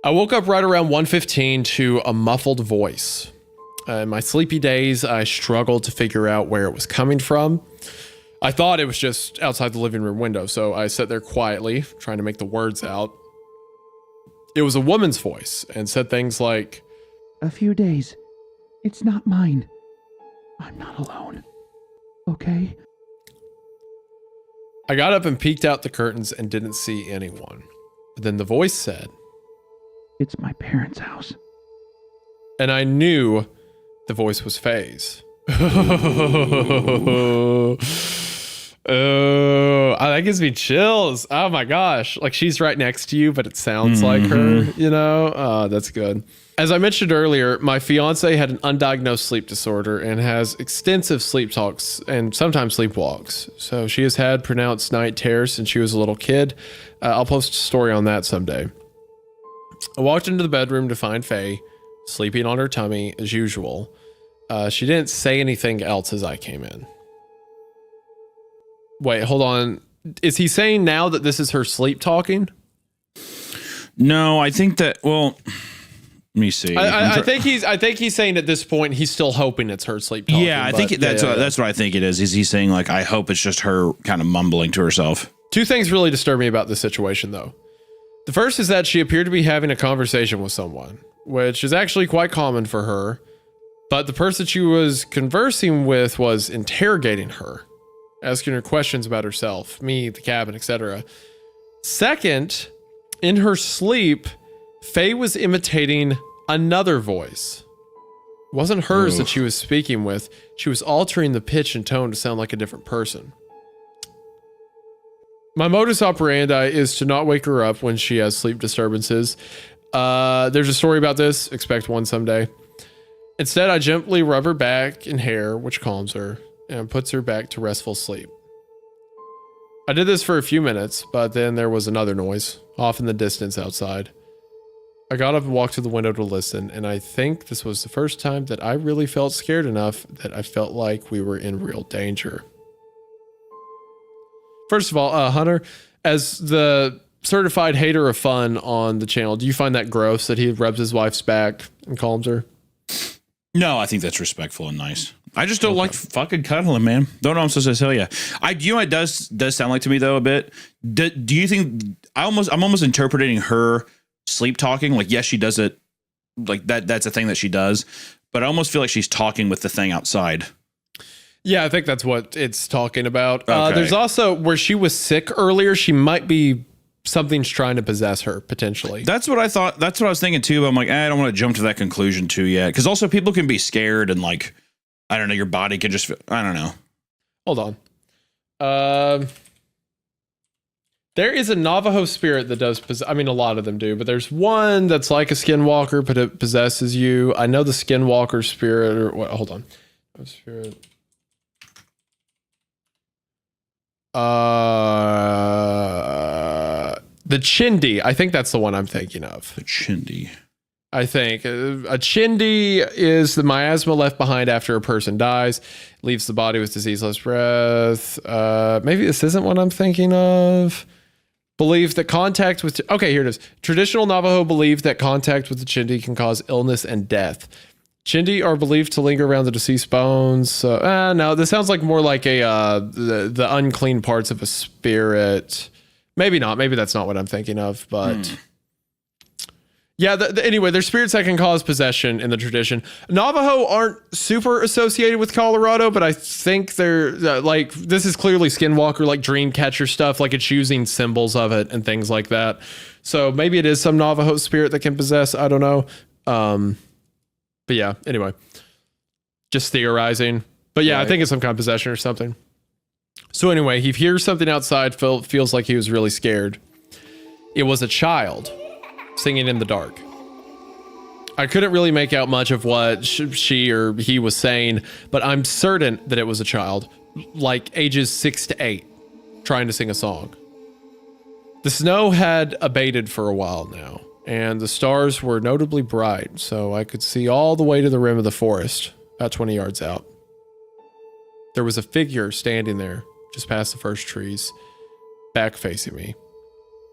I woke up right around 1:15 to a muffled voice. In my sleepy days, I struggled to figure out where it was coming from. I thought it was just outside the living room window, so I sat there quietly, trying to make the words out. It was a woman's voice and said things like, "A few days. It's not mine. I'm not alone. Okay?" I got up and peeked out the curtains and didn't see anyone. But then the voice said, "It's my parents' house." And I knew the voice was Faye's. Oh, that gives me chills. Oh my gosh. Like she's right next to you, but it sounds like her, you know? Oh, that's good. As I mentioned earlier, my fiance had an undiagnosed sleep disorder and has extensive sleep talks and sometimes sleepwalks. So she has had pronounced night terrors since she was a little kid. I'll post a story on that someday. I walked into the bedroom to find Faye sleeping on her tummy as usual. She didn't say anything else as I came in. Wait, hold on. Is he saying now that this is her sleep talking? No, I think that, well, let me see. I think he's saying at this point he's still hoping it's her sleep talking. Yeah, I think that's what I think it is. Is he saying like, I hope it's just her kind of mumbling to herself? Two things really disturb me about this situation though. The first is that she appeared to be having a conversation with someone, which is actually quite common for her. But the person she was conversing with was interrogating her, asking her questions about herself, me, the cabin, etc. Second, in her sleep, Faye was imitating another voice. It wasn't hers that she was speaking with. She was altering the pitch and tone to sound like a different person. My modus operandi is to not wake her up when she has sleep disturbances. There's a story about this. Expect one someday. Instead, I gently rub her back and hair, which calms her, and puts her back to restful sleep. I did this for a few minutes, but then there was another noise, off in the distance outside. I got up and walked to the window to listen, and I think this was the first time that I really felt scared enough that I felt like we were in real danger. First of all, Hunter, as the certified hater of fun on the channel, do you find that gross that he rubs his wife's back and calms her? No, I think that's respectful and nice. I just don't like fucking cuddling, man. Don't know what I'm supposed to tell you. You know, it does sound like to me though a bit. Do you think I'm almost interpreting her sleep talking like, yes, she does it like that. That's a thing that she does, but I almost feel like she's talking with the thing outside. Yeah, I think that's what it's talking about. Okay. There's also where she was sick earlier. She might be something's trying to possess her potentially. That's what I thought. That's what I was thinking too. But I'm like, I don't want to jump to that conclusion too yet. Because also people can be scared and like, I don't know, your body can just, I don't know. Hold on. There is a Navajo spirit that does, I mean, a lot of them do, but there's one that's like a skinwalker, but it possesses you. I know the skinwalker spirit, or what? Hold on. Spirit. The chindi. I think that's the one I'm thinking of. The chindi. I think a chindi is the miasma left behind after a person dies, leaves the body with diseaseless breath. Maybe this isn't what I'm thinking of. Believe that contact with... Okay, here it is. Traditional Navajo believe that contact with the chindi can cause illness and death. Chindi are believed to linger around the deceased bones. No, this sounds like more like the unclean parts of a spirit. Maybe not. Maybe that's not what I'm thinking of, but... Yeah, anyway, there's spirits that can cause possession in the tradition. Navajo aren't super associated with Colorado, but I think they're like, this is clearly Skinwalker, like dream catcher stuff, like it's using symbols of it and things like that. So maybe it is some Navajo spirit that can possess. I don't know. But yeah, anyway, just theorizing. But yeah, right. I think it's some kind of possession or something. So anyway, he hears something outside, feels like he was really scared. It was a child singing in the dark. I couldn't really make out much of what she or he was saying, but I'm certain that it was a child, like ages 6 to 8, trying to sing a song. The snow had abated for a while now, and the stars were notably bright, so I could see all the way to the rim of the forest, about 20 yards out. There was a figure standing there, just past the first trees, back facing me,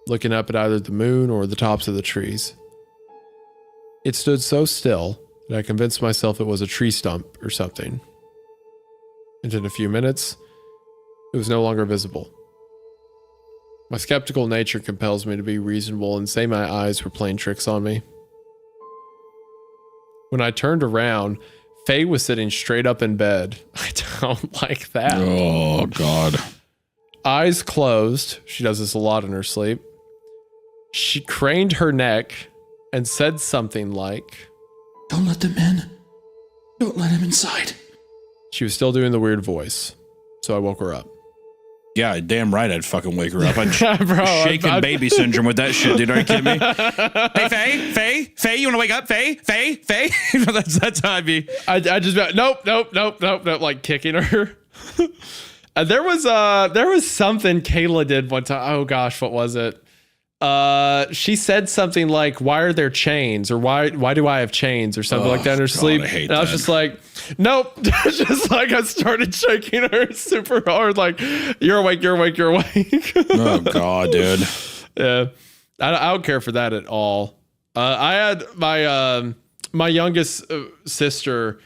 looking up at either the moon or the tops of the trees. It stood so still that I convinced myself it was a tree stump or something. And in a few minutes, it was no longer visible. My skeptical nature compels me to be reasonable and say my eyes were playing tricks on me. When I turned around, Faye was sitting straight up in bed. I don't like that. Oh, God. Eyes closed. She does this a lot in her sleep. She craned her neck and said something like, "Don't let them in. Don't let him inside." She was still doing the weird voice, so I woke her up. Yeah, damn right I'd fucking wake her up. I'd shaking baby syndrome with that shit, dude. Are you kidding me? Hey, Faye, you want to wake up? Faye? that's how I'd be. I just, nope, like kicking her. There was something Kayla did one time. Oh gosh, what was it? She said something like, "Why are there chains?" or "Why do I have chains?" or something like that in her sleep. And I was just like, nope. Just like I started shaking her super hard, like, you're awake. Oh God, dude. Yeah. I don't care for that at all. I had my youngest sister,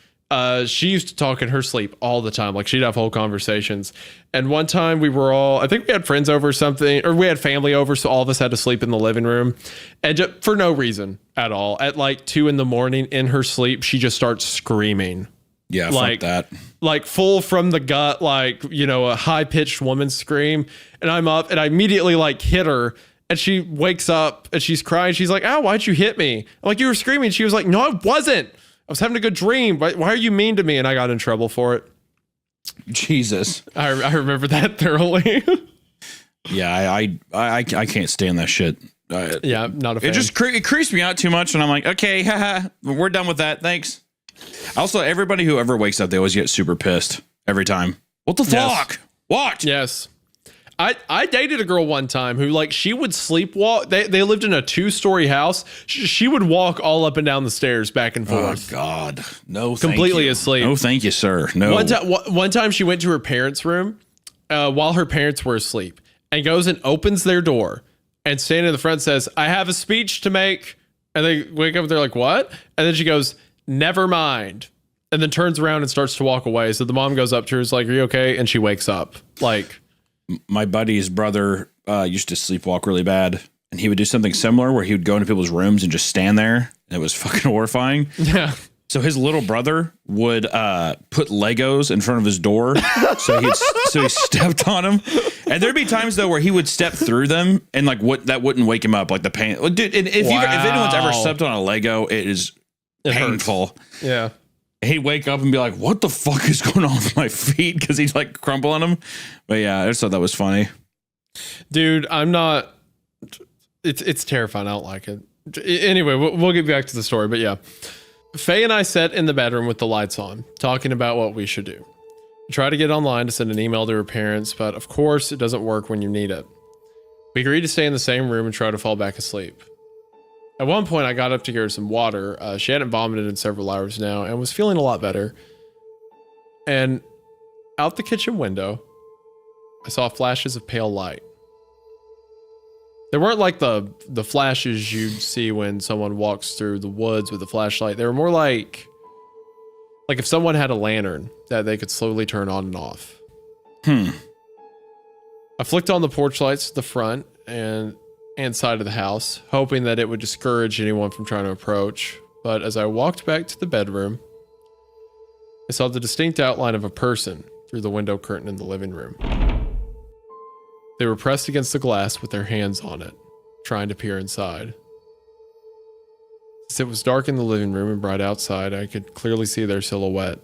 she used to talk in her sleep all the time. Like she'd have whole conversations. And one time I think we had friends over or something, or we had family over. So all of us had to sleep in the living room, and just, for no reason at all, at like 2 a.m. in her sleep, she just starts screaming. Yeah. Like fuck that. Like full from the gut, like, a high pitched woman scream. And I'm up and I immediately like hit her. And she wakes up and she's crying. She's like, "Ow, why'd you hit me?" I'm like, "You were screaming." She was like, "No, I wasn't. I was having a good dream. Why are you mean to me?" And I got in trouble for it. Jesus. I remember that thoroughly. Yeah, I can't stand that shit. Yeah, not a fan. It creeps me out too much, and I'm like, okay, haha, we're done with that. Thanks. Also, everybody who ever wakes up, they always get super pissed every time. What the fuck? Yes. What? Yes. I dated a girl one time who, like, she would sleepwalk. They lived in a 2-story house. She would walk all up and down the stairs back and forth. Oh God, no, completely asleep. No, thank you, sir. No. One time she went to her parents' room while her parents were asleep, and goes and opens their door, and standing in the front says, "I have a speech to make." And they wake up and they're like, "What?" And then she goes, "Never mind," and then turns around and starts to walk away. So the mom goes up to her, is like, "Are you okay?" And she wakes up. Like, my buddy's brother used to sleepwalk really bad, and he would do something similar where he would go into people's rooms and just stand there. And it was fucking horrifying. Yeah. So his little brother would put Legos in front of his door, so he stepped on them. And there'd be times though where he would step through them, and like that wouldn't wake him up, like the pain. Dude, if anyone's ever stepped on a Lego, it painful. Hurts. Yeah. He'd wake up and be like, "What the fuck is going on with my feet?" Because he'd like crumple on them. But yeah, I just thought that was funny. Dude, I'm not. It's terrifying. I don't like it. Anyway, we'll get back to the story. But yeah, Faye and I sat in the bedroom with the lights on, talking about what we should do. Try to get online to send an email to her parents, but of course it doesn't work when you need it. We agreed to stay in the same room and try to fall back asleep. At one point, I got up to get her some water. She hadn't vomited in several hours now and was feeling a lot better. And out the kitchen window, I saw flashes of pale light. They weren't like the flashes you'd see when someone walks through the woods with a flashlight. They were more like if someone had a lantern that they could slowly turn on and off. I flicked on the porch lights at the front and side of the house, hoping that it would discourage anyone from trying to approach. But as I walked back to the bedroom, I saw the distinct outline of a person through the window curtain in the living room. They were pressed against the glass with their hands on it, trying to peer inside. Since it was dark in the living room and bright outside, I could clearly see their silhouette.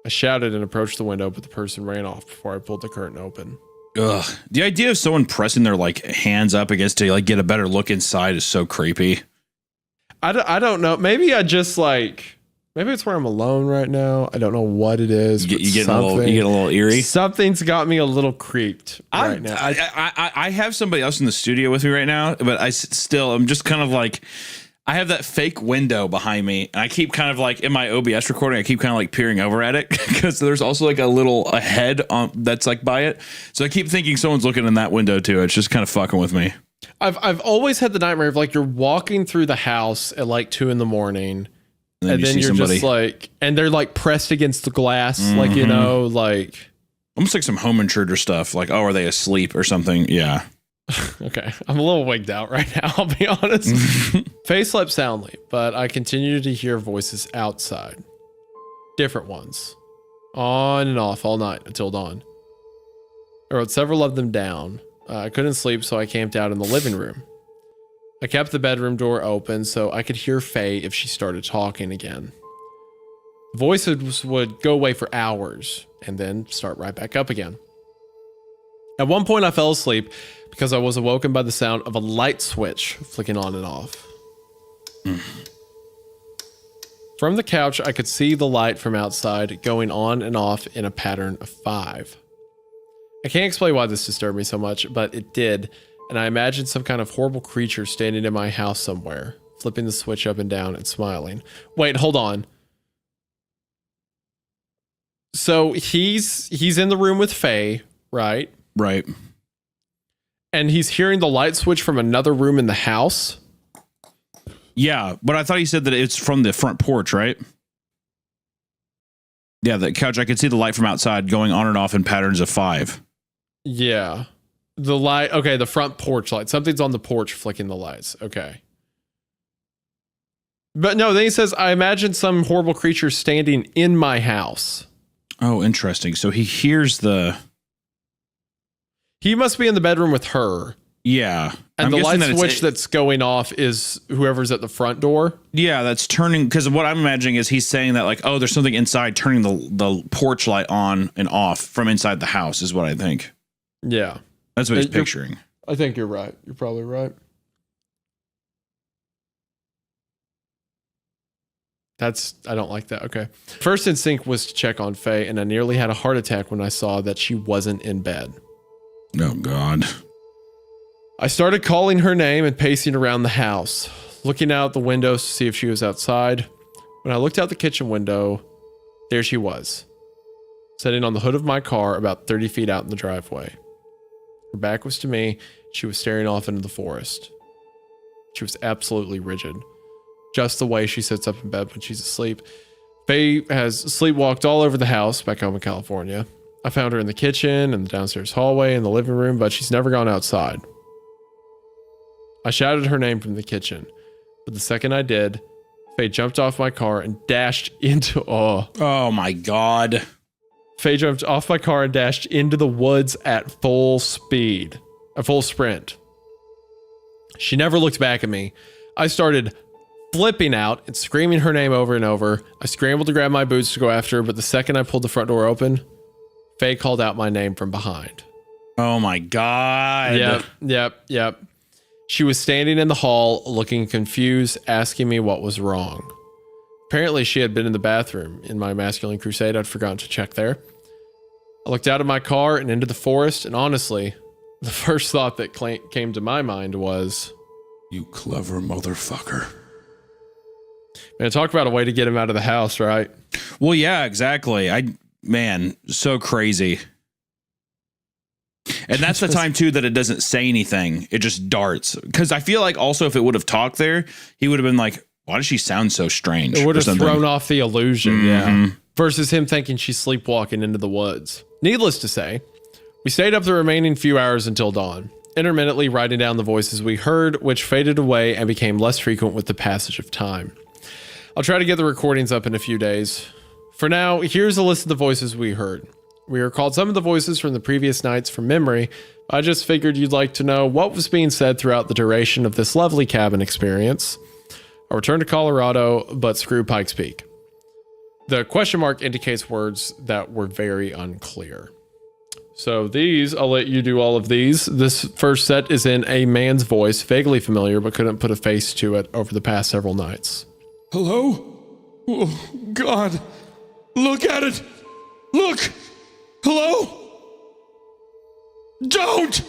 I shouted and approached the window, but the person ran off before I pulled the curtain open. Ugh. The idea of someone pressing their hands up against to get a better look inside is so creepy. I don't know. Maybe I just maybe it's where I'm alone right now. I don't know what it is. You get a little eerie. Something's got me a little creeped right now. I have somebody else in the studio with me right now, but I'm just kind of I have that fake window behind me, and I keep kind of in my OBS recording, I keep kind of peering over at it because there's also a head on that's by it. So I keep thinking someone's looking in that window too. It's just kind of fucking with me. I've always had the nightmare of you're walking through the house at 2 a.m. and then you're somebody. Just and they're pressed against the glass, almost like some home intruder stuff. Are they asleep or something? Yeah. Okay, I'm a little wigged out right now, I'll be honest. Faye slept soundly, but I continued to hear voices outside. Different ones. On and off all night until dawn. I wrote several of them down. I couldn't sleep, so I camped out in the living room. I kept the bedroom door open so I could hear Faye if she started talking again. The voices would go away for hours and then start right back up again. At one point, I fell asleep because I was awoken by the sound of a light switch flicking on and off. From the couch, I could see the light from outside going on and off in a pattern of 5. I can't explain why this disturbed me so much, but it did, and I imagined some kind of horrible creature standing in my house somewhere, flipping the switch up and down and smiling. Wait, hold on. So he's in the room with Faye, right? Right. And he's hearing the light switch from another room in the house? Yeah, but I thought he said that it's from the front porch, right? Yeah, the couch, I could see the light from outside going on and off in patterns of 5. Yeah. The light, okay, the front porch light. Something's on the porch flicking the lights. Okay. But no, then he says, I imagine some horrible creature standing in my house. Oh, interesting. So he hears He must be in the bedroom with her. Yeah. And the light switch that's going off is whoever's at the front door. Yeah, that's turning, because what I'm imagining is he's saying that there's something inside turning the porch light on and off from inside the house is what I think. Yeah. That's what he's picturing. I think you're right. You're probably right. I don't like that. Okay. First instinct was to check on Faye, and I nearly had a heart attack when I saw that she wasn't in bed. Oh, God. I started calling her name and pacing around the house, looking out the windows to see if she was outside. When I looked out the kitchen window, there she was, sitting on the hood of my car about 30 feet out in the driveway. Her back was to me. She was staring off into the forest. She was absolutely rigid, just the way she sits up in bed when she's asleep. Faye has sleepwalked all over the house back home in California. I found her in the kitchen, in the downstairs hallway, in the living room, but she's never gone outside. I shouted her name from the kitchen, but the second I did, Faye jumped off my car and dashed into... Oh my God. Faye jumped off my car and dashed into the woods at full speed. A full sprint. She never looked back at me. I started flipping out and screaming her name over and over. I scrambled to grab my boots to go after her, but the second I pulled the front door open, Faye called out my name from behind. Oh my God. Yep. She was standing in the hall, looking confused, asking me what was wrong. Apparently, she had been in the bathroom. In my masculine crusade, I'd forgotten to check there. I looked out of my car and into the forest, and honestly, The first thought that came to my mind was, you clever motherfucker. man, talk about a way to get him out of the house, right? Well, yeah, exactly. Man, so crazy. And that's the time too that it doesn't say anything. It just darts. Because I feel like also if it would have talked there, he would have been like, why does she sound so strange? It would have thrown off the illusion. Mm-hmm. Yeah. Versus him thinking she's sleepwalking into the woods. Needless to say, we stayed up the remaining few hours until dawn, intermittently writing down the voices we heard, which faded away and became less frequent with the passage of time. I'll try to get the recordings up in a few days. For now, here's a list of the voices we heard. We recalled some of the voices from the previous nights from memory. I just figured you'd like to know what was being said throughout the duration of this lovely cabin experience. I'll return to Colorado, but screw Pikes Peak. The question mark indicates words that were very unclear. So these, I'll let you do all of these. This first set is in a man's voice, vaguely familiar, but couldn't put a face to it over the past several nights. Hello? Oh, God. Look at it. Look. Hello? Don't.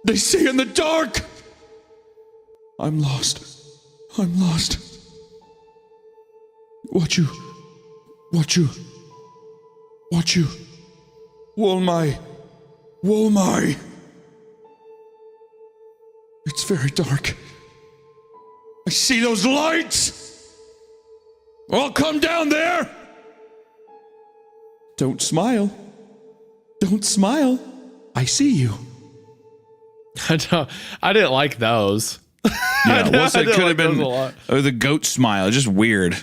They see in the dark. I'm lost. What you? Wolmai. It's very dark. I see those lights. I'll come down there. Don't smile. I see you. I didn't like those. Yeah, it could have been the goat smile. Just weird.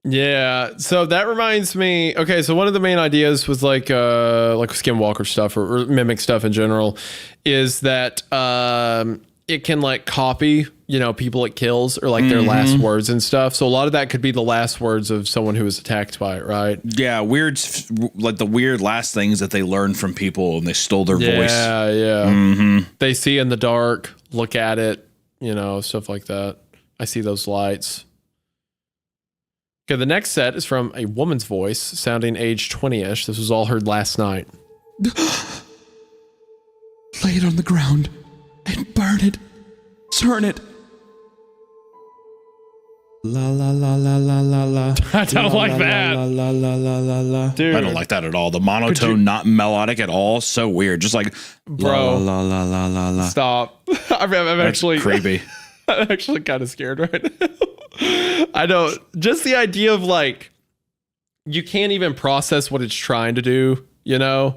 Yeah, so that reminds me. Okay, so one of the main ideas was like skinwalker stuff or mimic stuff in general, is that it can like copy, people it kills or like their last words and stuff. So a lot of that could be the last words of someone who was attacked by it, right? Yeah, like the weird last things that they learned from people and they stole their voice. Yeah. Mm-hmm. They see in the dark, look at it, stuff like that. I see those lights. Okay, the next set is from a woman's voice, sounding age 20-ish. This was all heard last night. Lay it on the ground and burn it. Turn it. La la la la la la la. I don't like that. La la la la la la. Dude. I don't like that at all. The monotone, not melodic at all. So weird. Just like bro. La la la la la. Stop. I'm actually creepy. I'm actually kind of scared right now. I don't. Just the idea of like, you can't even process what it's trying to do. Yeah.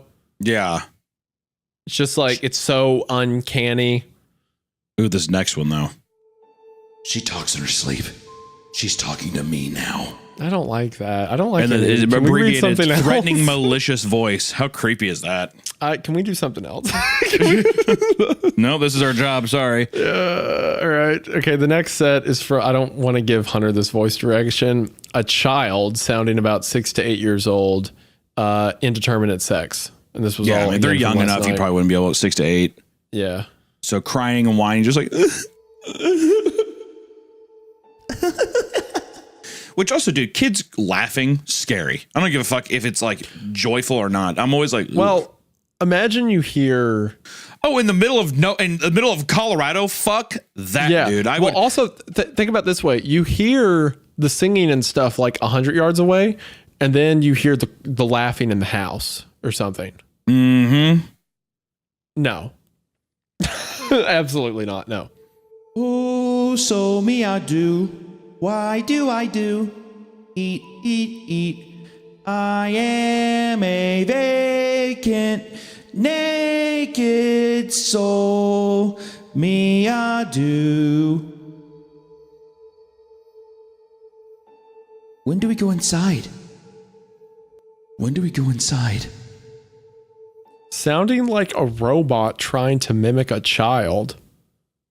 It's just like it's so uncanny. Ooh, this next one though. She talks in her sleep. She's talking to me now. I don't like that. I don't like and it. It's abbreviated, threatening, else? malicious voice. How creepy is that? Can we do something else? No, this is our job. Sorry. All right. Okay. The next set is for, I don't want to give Hunter this voice direction. A child sounding about 6 to 8 years old, indeterminate sex. And this was all. They're young enough. You probably wouldn't be able to 6 to 8. Yeah. So crying and whining, just like. Which also, dude, kids laughing, scary. I don't give a fuck if it's like joyful or not. I'm always like, well, imagine you hear. Oh, in the middle of Colorado, fuck that, dude. I would also think about it this way: you hear the singing and stuff like 100 yards away, and then you hear the laughing in the house or something. Mm-hmm. No, absolutely not. No. Oh, so me I do. Why do I do? Eat, eat, eat. I am a vacant, naked soul. Me I do. When do we go inside? Sounding like a robot trying to mimic a child.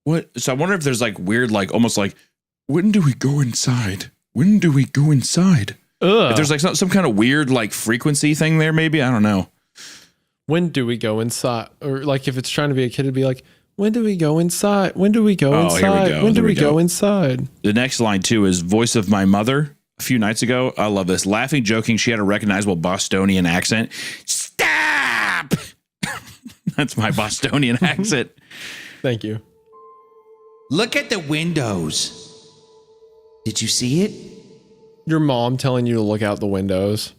What? So I wonder if there's like weird, like almost like, when do we go inside? If there's like some kind of weird like frequency thing there, maybe. I don't know. When do we go inside? Or like if it's trying to be a kid, it'd be like, when do we go inside? When do we go inside? Here we go. When do we go inside? The next line too is voice of my mother a few nights ago. I love this. Laughing, joking. She had a recognizable Bostonian accent. Stop! That's my Bostonian accent. Thank you. Look at the windows. Did you see it? Your mom telling you to look out the windows.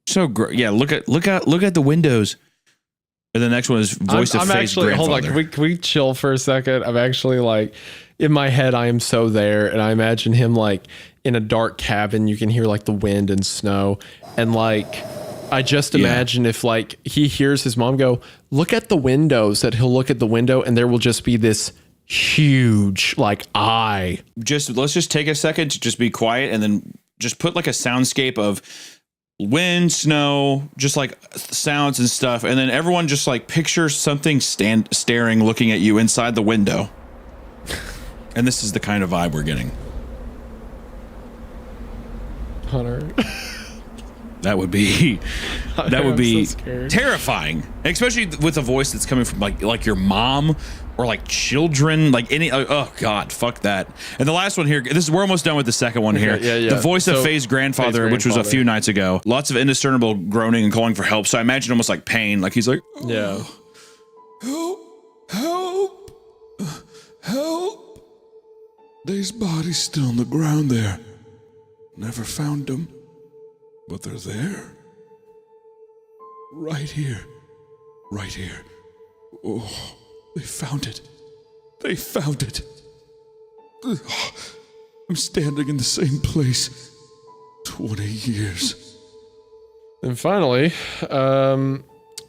So great. Yeah, look at the windows. And the next one is voice of face grandfather. Hold on, can we chill for a second? I'm actually like, in my head, I am so there, and I imagine him like in a dark cabin. You can hear like the wind and snow, and like I just imagine if like he hears his mom go, "Look at the windows," that he'll look at the window, and there will just be this huge like eye. Let's just take a second to just be quiet, and then just put like a soundscape of wind, snow, just like sounds and stuff, and then everyone just like picture something staring, looking at you inside the window. And this is the kind of vibe we're getting. Hunter. That would be so terrifying, especially with a voice that's coming from like your mom or like children, like any. Oh God, fuck that. And the last one here. We're almost done with the second one here. Yeah. The voice of Faye's grandfather, which was a few nights ago. Lots of indiscernible groaning and calling for help. So I imagine almost like pain, like he's like, yeah, Help! There's bodies still on the ground there. Never found them, but they're there. Right here. Oh, they found it. I'm standing in the same place. 20 years. And finally,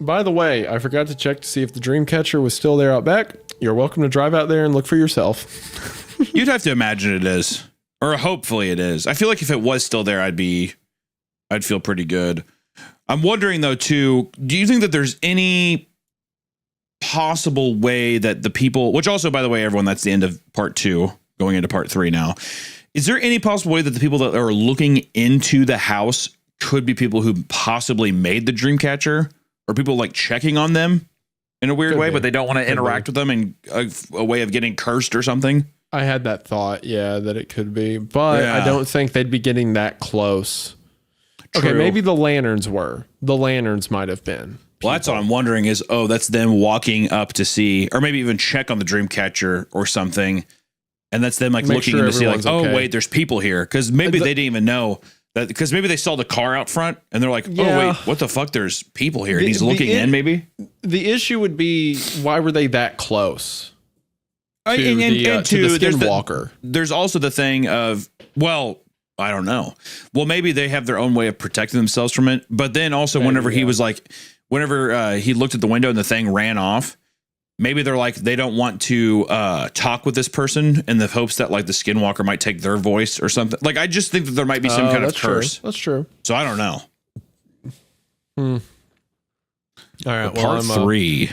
by the way, I forgot to check to see if the Dreamcatcher was still there out back. You're welcome to drive out there and look for yourself. You'd have to imagine it is, or hopefully it is. I feel like if it was still there, I'd feel pretty good. I'm wondering though too, do you think that there's any possible way that the people, which also, by the way, everyone, that's the end of part 2, going into part 3 now. Is there any possible way that the people that are looking into the house could be people who possibly made the Dreamcatcher, or people like checking on them in a weird way, but they don't want to interact with them in a way of getting cursed or something? I had that thought, that it could be, but I don't think they'd be getting that close. True. Okay, maybe the lanterns were. The lanterns might have been. Well, that's what I'm wondering is, that's them walking up to see, or maybe even check on the Dreamcatcher or something. And that's them like looking in to see like, oh, wait, there's people here. Because maybe they didn't even know that, because maybe they saw the car out front and they're like, oh, wait, what the fuck? There's people here. And he's looking in maybe. The issue would be, why were they that close? To and the Skinwalker. There's also the thing of, well, I don't know. Well, maybe they have their own way of protecting themselves from it. But then also whenever he was like, whenever he looked at the window and the thing ran off, maybe they're like, they don't want to talk with this person in the hopes that like the Skinwalker might take their voice or something. Like, I just think that there might be some kind of curse. That's true. So I don't know. All right. Part 3.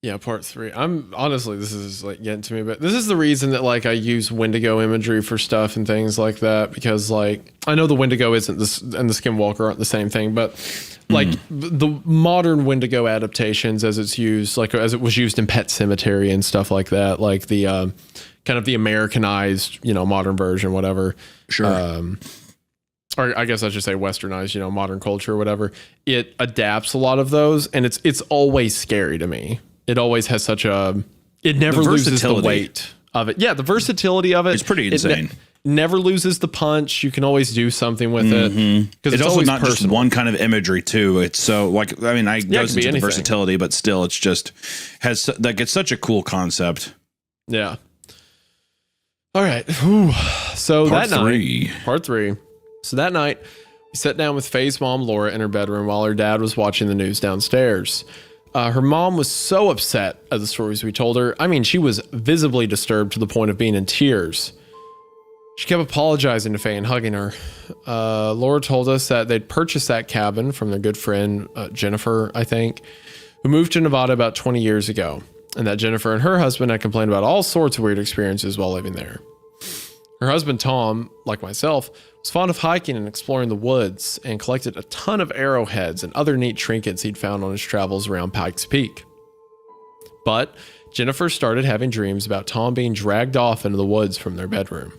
Yeah, part 3. I'm honestly, this is like getting to me, but this is the reason that like I use Wendigo imagery for stuff and things like that, because like I know the Wendigo isn't this and the Skinwalker aren't the same thing, but like the modern Wendigo adaptations as it's used, like as it was used in Pet Sematary and stuff like that, like the kind of the Americanized, modern version, whatever. Sure. Or I guess I should say westernized, modern culture or whatever. It adapts a lot of those, and it's always scary to me. It always has such a, it never loses the weight of it. Yeah, the versatility of it. It's pretty insane. Never loses the punch. You can always do something with it. Because it's also not just one kind of imagery too. It's so like, I mean, I goes into the versatility, but still it's just it's such a cool concept. Yeah. All right. Whew. So part 3. Part 3. So that night, we sat down with Faye's mom, Laura, in her bedroom while her dad was watching the news downstairs. Her mom was so upset at the stories we told her. I mean, she was visibly disturbed to the point of being in tears. She kept apologizing to Faye and hugging her. Laura told us that they'd purchased that cabin from their good friend, Jennifer, I think, who moved to Nevada about 20 years ago, and that Jennifer and her husband had complained about all sorts of weird experiences while living there. Her husband, Tom, like myself, was fond of hiking and exploring the woods and collected a ton of arrowheads and other neat trinkets he'd found on his travels around Pikes Peak. But Jennifer started having dreams about Tom being dragged off into the woods from their bedroom.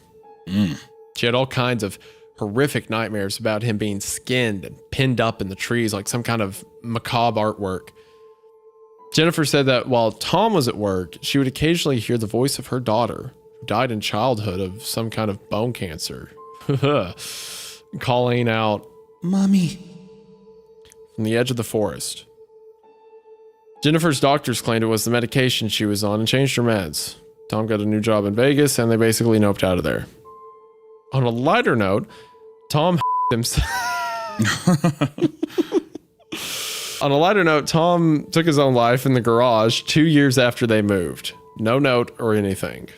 She had all kinds of horrific nightmares about him being skinned and pinned up in the trees like some kind of macabre artwork. Jennifer said that while Tom was at work, she would occasionally hear the voice of her daughter, who died in childhood of some kind of bone cancer, calling out, Mommy. from the edge of the forest. Jennifer's doctors claimed it was the medication she was on and changed her meds. Tom got a new job in Vegas, and they basically noped out of there. On a lighter note, Tom himself. On a lighter note, Tom took his own life in the garage 2 years after they moved. No note or anything.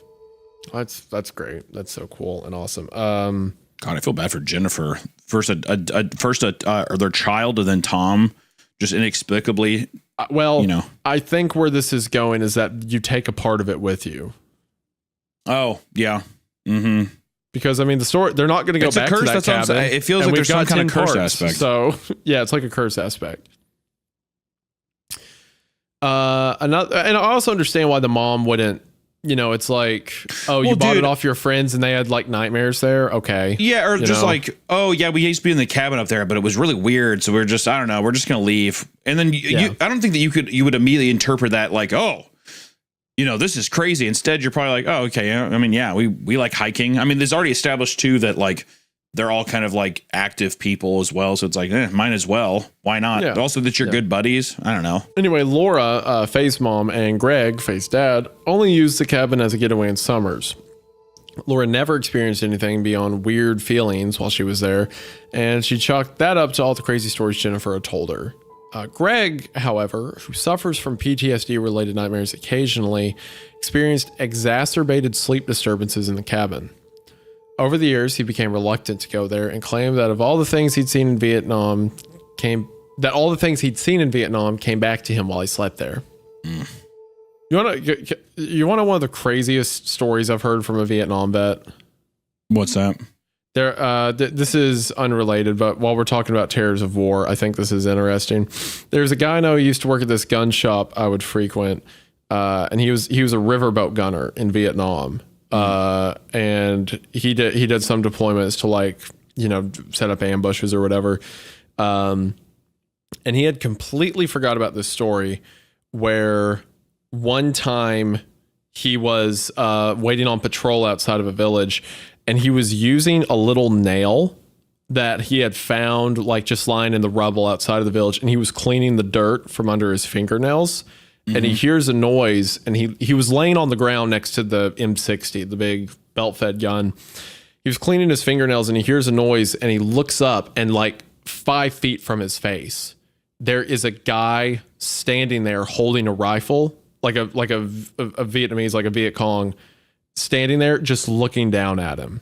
That's great. That's so cool and awesome. God, I feel bad for Jennifer. First, or their child, and then Tom, just inexplicably. Well, I think where this is going is that you take a part of it with you. Oh yeah. Mm-hmm. Because I mean, the story, they're not going to go back to that cabin. It feels like there's some kind of curse aspect. So yeah, it's like a curse aspect. Another, and I also understand why the mom wouldn't. It's like, oh, you bought it off your friends and they had like nightmares there. Okay. Yeah. Or just like, oh yeah, we used to be in the cabin up there, but it was really weird. So we're just, I don't know, we're just going to leave. And then I don't think that you would immediately interpret that like, oh, this is crazy. Instead, you're probably like, oh, okay. I mean, yeah, we like hiking. I mean, there's already established too that like they're all kind of like active people as well. So it's like, might as well. Why not? Yeah. Also that you're good buddies. I don't know. Anyway, Laura, Faye's mom, and Greg, Faye's dad, only used the cabin as a getaway in summers. Laura never experienced anything beyond weird feelings while she was there, and she chalked that up to all the crazy stories Jennifer had told her. Greg, however, who suffers from PTSD-related nightmares occasionally, experienced exacerbated sleep disturbances in the cabin. Over the years, he became reluctant to go there and claimed that all the things he'd seen in Vietnam came back to him while he slept there. Mm. You want to know one of the craziest stories I've heard from a Vietnam vet? What's that? This is unrelated, but while we're talking about terrors of war, I think this is interesting. There's a guy I know who used to work at this gun shop I would frequent, and he was a riverboat gunner in Vietnam. And he did some deployments to like, set up ambushes or whatever. And he had completely forgot about this story where one time he was, waiting on patrol outside of a village, and he was using a little nail that he had found like just lying in the rubble outside of the village. And he was cleaning the dirt from under his fingernails. And he hears a noise, and he was laying on the ground next to the M60, the big belt-fed gun. He was cleaning his fingernails, and he hears a noise, and he looks up, and like 5 feet from his face, there is a guy standing there holding a rifle, like a Vietnamese, like a Viet Cong, standing there just looking down at him.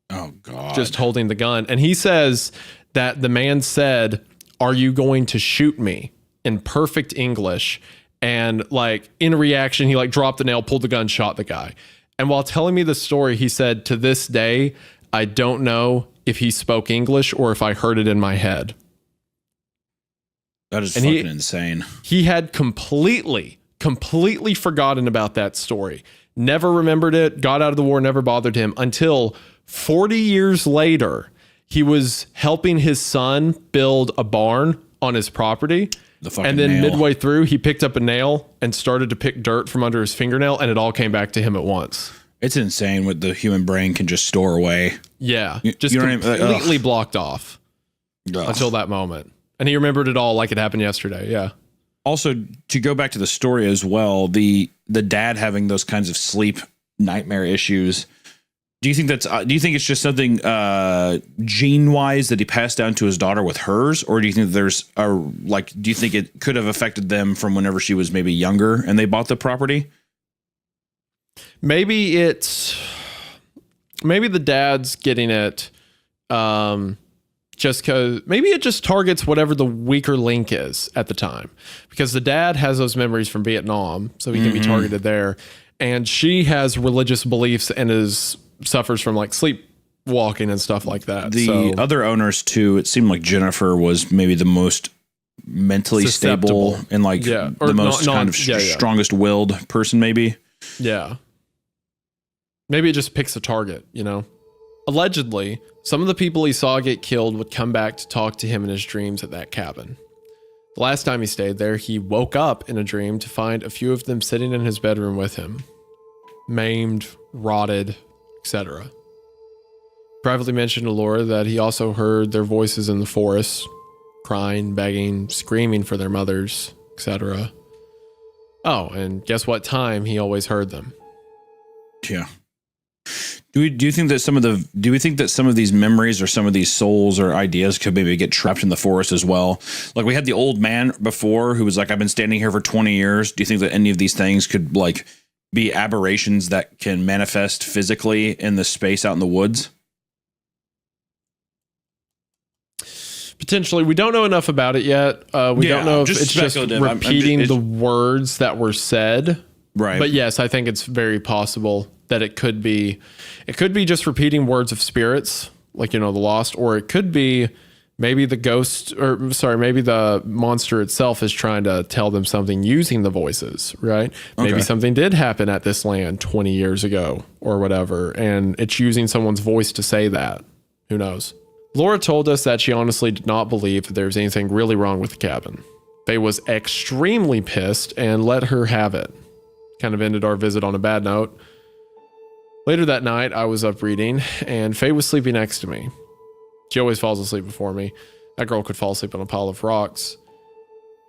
Oh, God. Just holding the gun. And he says that the man said, "Are you going to shoot me?" in perfect English. And like in reaction, he like dropped the nail, pulled the gun, shot the guy. And while telling me the story, he said, to this day, I don't know if he spoke English or if I heard it in my head. That is fucking insane. He had completely forgotten about that story. Never remembered it, got out of the war, never bothered him until 40 years later, he was helping his son build a barn on his property. And then midway through, he picked up a nail and started to pick dirt from under his fingernail, and it all came back to him at once. It's insane what the human brain can just store away. Yeah, just completely blocked off until that moment. And he remembered it all like it happened yesterday. Yeah. Also, to go back to the story as well, the dad having those kinds of sleep nightmare issues. Do you think it's just something gene wise that he passed down to his daughter with hers, or do you think do you think it could have affected them from whenever she was maybe younger and they bought the property? Maybe the dad's getting it just because maybe it just targets whatever the weaker link is at the time, because the dad has those memories from Vietnam, so he can be targeted there, and she has religious beliefs and suffers from like sleepwalking and stuff like that. The other owners too, it seemed like Jennifer was maybe the most mentally stable and like the most strongest willed person maybe. Yeah. Maybe it just picks a target, Allegedly, some of the people he saw get killed would come back to talk to him in his dreams at that cabin. The last time he stayed there, he woke up in a dream to find a few of them sitting in his bedroom with him, maimed, rotted, etc. Privately mentioned to Laura that he also heard their voices in the forest, crying, begging, screaming for their mothers, etc. Oh, and guess what time he always heard them? Yeah. Do we think that some of these memories or some of these souls or ideas could maybe get trapped in the forest as well? Like we had the old man before who was like, I've been standing here for 20 years. Do you think that any of these things could like be aberrations that can manifest physically in the space out in the woods? Potentially. We don't know enough about it yet. We don't know if it's just repeating the words that were said. Right. But yes, I think it's very possible that it could be just repeating words of spirits, like, the lost, or it could be maybe maybe the monster itself is trying to tell them something using the voices, right? Maybe something did happen at this land 20 years ago or whatever, and it's using someone's voice to say that. Who knows? Laura told us that she honestly did not believe that there was anything really wrong with the cabin. Faye was extremely pissed and let her have it. Kind of ended our visit on a bad note. Later that night, I was up reading, and Faye was sleeping next to me. She always falls asleep before me. That girl could fall asleep on a pile of rocks.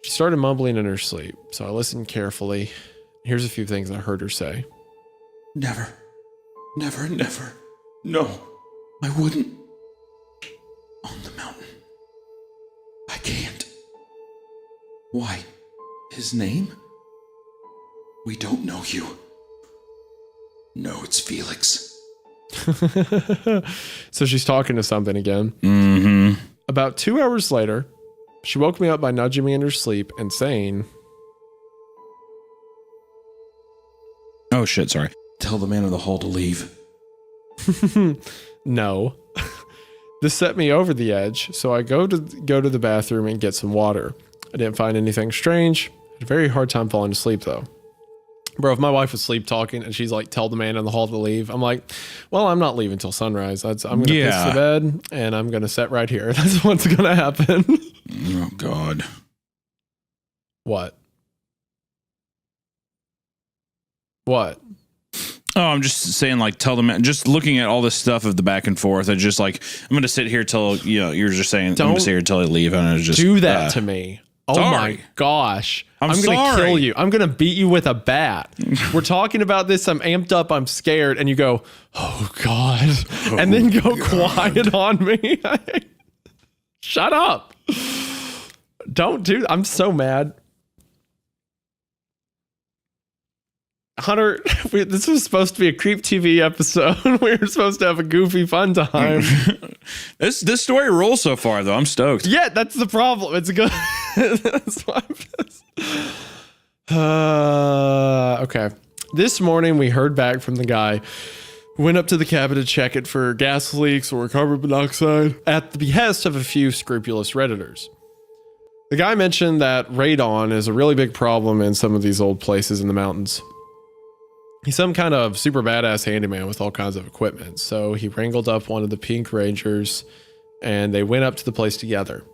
She started mumbling in her sleep, so I listened carefully. Here's a few things I heard her say. Never. Never, never. No, I wouldn't. On the mountain. I can't. Why? His name? We don't know you. No, it's Felix. So she's talking to something again. Mm-hmm. About 2 hours later, she woke me up by nudging me in her sleep and saying, Oh shit, sorry. Tell the man in the hall to leave. No. This set me over the edge, so I go to the bathroom and get some water. I didn't find anything strange. I had a very hard time falling asleep, though. Bro, if my wife was sleep talking and she's like, tell the man in the hall to leave, I'm like, well, I'm not leaving till sunrise. I'm going to piss the bed and I'm going to sit right here. That's what's going to happen. Oh, God. What? What? Oh, I'm just saying, like, tell them, just looking at all this stuff of the back and forth. It's just like, I'm going to sit here till, you're just saying, I'm going to sit here till I leave. And just do that to me. Oh sorry. My gosh. I'm going to kill you. I'm going to beat you with a bat. We're talking about this. I'm amped up. I'm scared. And you go, oh God. And then go quiet on me. Shut up. Don't do. I'm so mad. Hunter, this was supposed to be a Creep TV episode. We were supposed to have a goofy, fun time. This story rolls so far, though. I'm stoked. Yeah, that's the problem. It's good. That's why I'm pissed. Okay. This morning, we heard back from the guy who went up to the cabin to check it for gas leaks or carbon monoxide at the behest of a few scrupulous Redditors. The guy mentioned that radon is a really big problem in some of these old places in the mountains. He's some kind of super badass handyman with all kinds of equipment, so he wrangled up one of the Pink Rangers and they went up to the place together.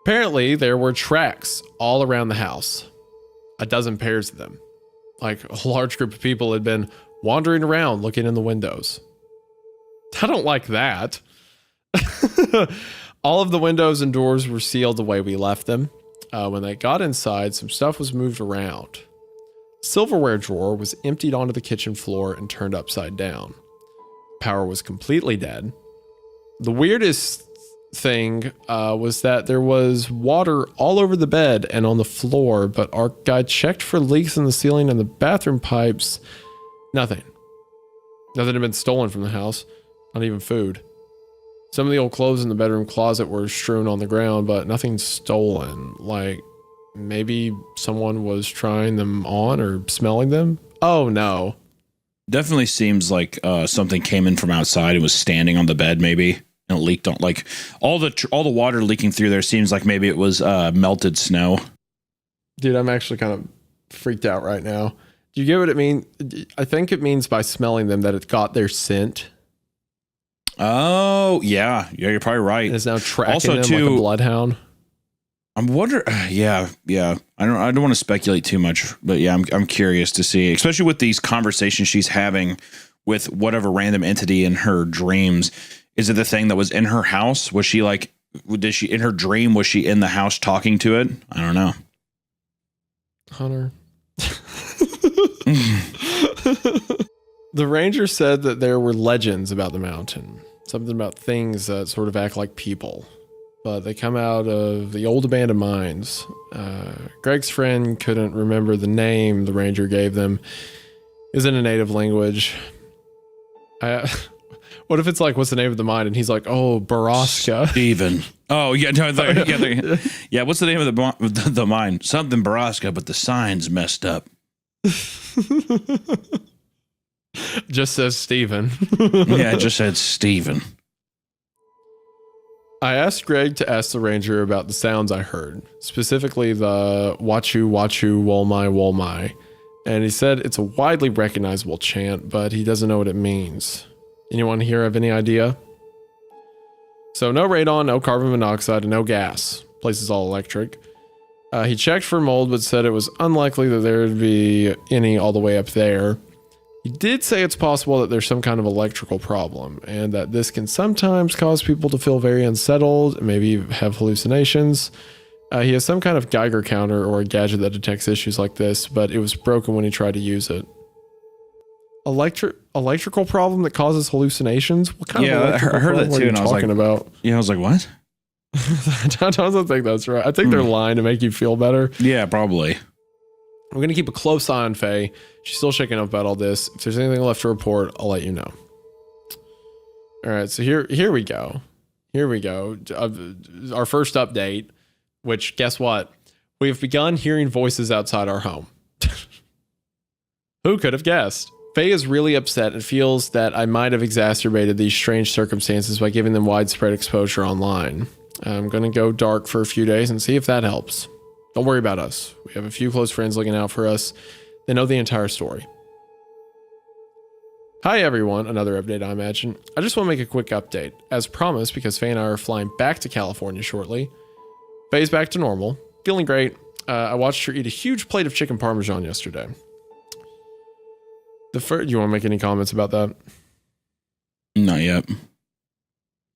Apparently, there were tracks all around the house, a dozen pairs of them. Like a large group of people had been wandering around looking in the windows. I don't like that. All of the windows and doors were sealed the way we left them. When they got inside, some stuff was moved around. Silverware drawer was emptied onto the kitchen floor and turned upside down. Power was completely dead. The weirdest thing was that there was water all over the bed and on the floor, but our guy checked for leaks in the ceiling and the bathroom pipes. Nothing. Nothing had been stolen from the house, not even food. Some of the old clothes in the bedroom closet were strewn on the ground, but nothing stolen. Like, maybe someone was trying them on or smelling them. Oh no. Definitely seems like something came in from outside and was standing on the bed maybe and it leaked on, like all the water leaking through there seems like maybe it was melted snow. Dude, I'm actually kind of freaked out right now. Do you get what it means? I think it means by smelling them that it got their scent. Oh yeah, you're probably right. And it's now tracking them like a bloodhound. I'm wondering. Yeah. I don't want to speculate too much, but yeah, I'm curious to see, especially with these conversations she's having with whatever random entity in her dreams. Is it the thing that was in her house? Was she like? Did she in her dream? Was she in the house talking to it? I don't know. Hunter. The ranger said that there were legends about the mountain, something about things that sort of act like people, but they come out of the old abandoned mines. Greg's friend couldn't remember the name the ranger gave them. It was in a native language. What if it's like, what's the name of the mine? And he's like, oh, Baraska. Steven. Oh, yeah. No, yeah. What's the name of the mine? Something Baraska, but the sign's messed up. Just says Steven. Yeah, it just said Steven. I asked Greg to ask the ranger about the sounds I heard, specifically the Wachu, Wachu, Wolmai, Wolmai. And he said it's a widely recognizable chant, but he doesn't know what it means. Anyone here have any idea? So no radon, no carbon monoxide, and no gas. Place is all electric. He checked for mold, but said it was unlikely that there would be any all the way up there. He did say it's possible that there's some kind of electrical problem, and that this can sometimes cause people to feel very unsettled and maybe have hallucinations. He has some kind of Geiger counter or a gadget that detects issues like this, but it was broken when he tried to use it. Electrical problem that causes hallucinations? What kind of electrical I heard problem that too, are and you I was talking like, about? Yeah, I was like, what? I don't think that's right. I think they're lying to make you feel better. Yeah, probably. We're going to keep a close eye on Faye. She's still shaking up about all this. If there's anything left to report, I'll let you know. All right, so here we go. Here we go. Our first update, which, guess what? We have begun hearing voices outside our home. Who could have guessed? Faye is really upset and feels that I might have exacerbated these strange circumstances by giving them widespread exposure online. I'm going to go dark for a few days and see if that helps. Don't worry about us. We have a few close friends looking out for us. They know the entire story. Hi everyone, another update I imagine. I just want to make a quick update. As promised, because Faye and I are flying back to California shortly. Faye's back to normal, feeling great. I watched her eat a huge plate of chicken parmesan yesterday. You want to make any comments about that? Not yet.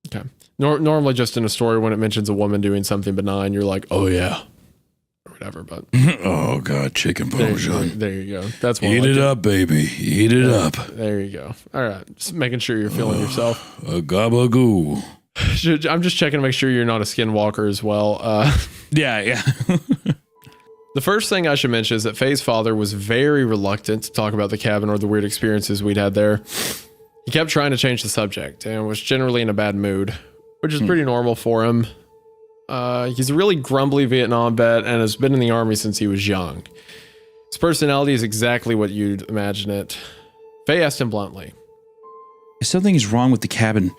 Okay. Normally just in a story when it mentions a woman doing something benign, you're like, oh yeah. Or whatever, but Oh god, chicken parmesan. there you go. That's one. Eat it up, baby. Eat it up. There you go. All right, just making sure you're feeling yourself. A gabagoo. I'm just checking to make sure you're not a skinwalker as well. Yeah. The first thing I should mention is that Faye's father was very reluctant to talk about the cabin or the weird experiences we'd had there. He kept trying to change the subject and was generally in a bad mood, which is pretty normal for him. He's a really grumbly Vietnam vet and has been in the army since he was young. His personality is exactly what you'd imagine it. Faye asked him bluntly, If something is wrong with the cabin,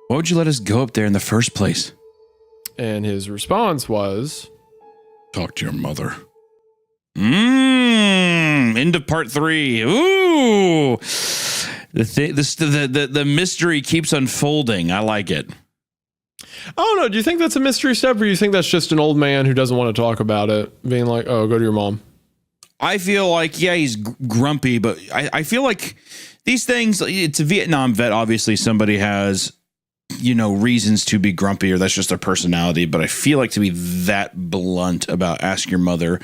why would you let us go up there in the first place? and his response was, Talk to your mother. Into part 3. Ooh. The mystery keeps unfolding. I like it. I don't know, do you think that's a mystery step, or do you think that's just an old man who doesn't want to talk about it, being like, oh, go to your mom? I feel like, yeah, he's grumpy, but I feel like these things, it's a Vietnam vet. Obviously, somebody has, reasons to be grumpy, or that's just their personality. But I feel like to be that blunt about ask your mother.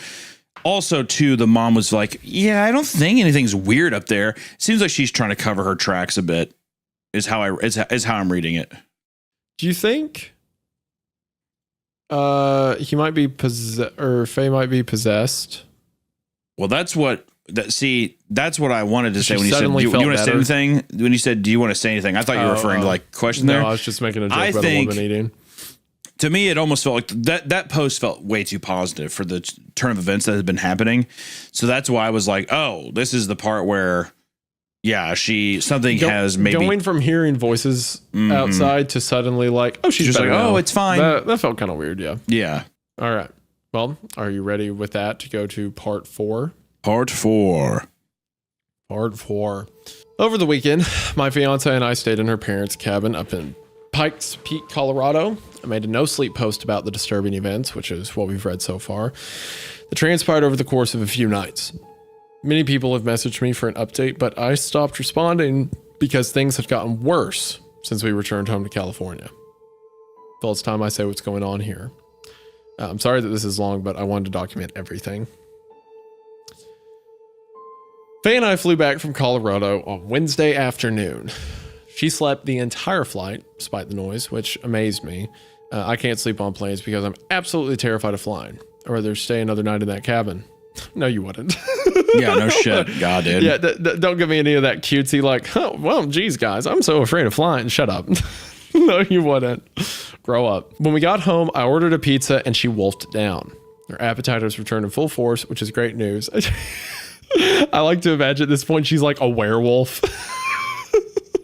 Also, too, the mom was like, yeah, I don't think anything's weird up there. Seems like she's trying to cover her tracks a bit, is how I'm reading it. Do you think he might be or Faye might be possessed? Well, that's what I wanted to say when you said, do you want to say anything? When you said, do you want to say anything? I thought you were referring to question there. No, I was just making a joke about a woman eating. To me, it almost felt like that post felt way too positive for the turn of events that had been happening. So that's why I was like, oh, this is the part where, yeah, has maybe going from hearing voices outside to suddenly like, oh, she's like, now. oh, it's fine. That felt kind of weird. Yeah. Yeah. All right. Well, are you ready with that to go to part 4? Part 4. Part 4. Over the weekend, my fiance and I stayed in her parents' cabin up in Pikes Peak, Colorado. I made a no-sleep post about the disturbing events, which is what we've read so far, that transpired over the course of a few nights. Many people have messaged me for an update, but I stopped responding because things have gotten worse since we returned home to California. Well, it's time I say what's going on here. I'm sorry that this is long, but I wanted to document everything. Faye and I flew back from Colorado on Wednesday afternoon. She slept the entire flight, despite the noise, which amazed me. I can't sleep on planes because I'm absolutely terrified of flying. I'd rather stay another night in that cabin. No, you wouldn't. Yeah, no shit. God, dude. Yeah, don't give me any of that cutesy like, oh, well, geez, guys, I'm so afraid of flying. Shut up. No, you wouldn't. Grow up. When we got home, I ordered a pizza and she wolfed it down. Her appetite has returned in full force, which is great news. I like to imagine at this point she's like a werewolf.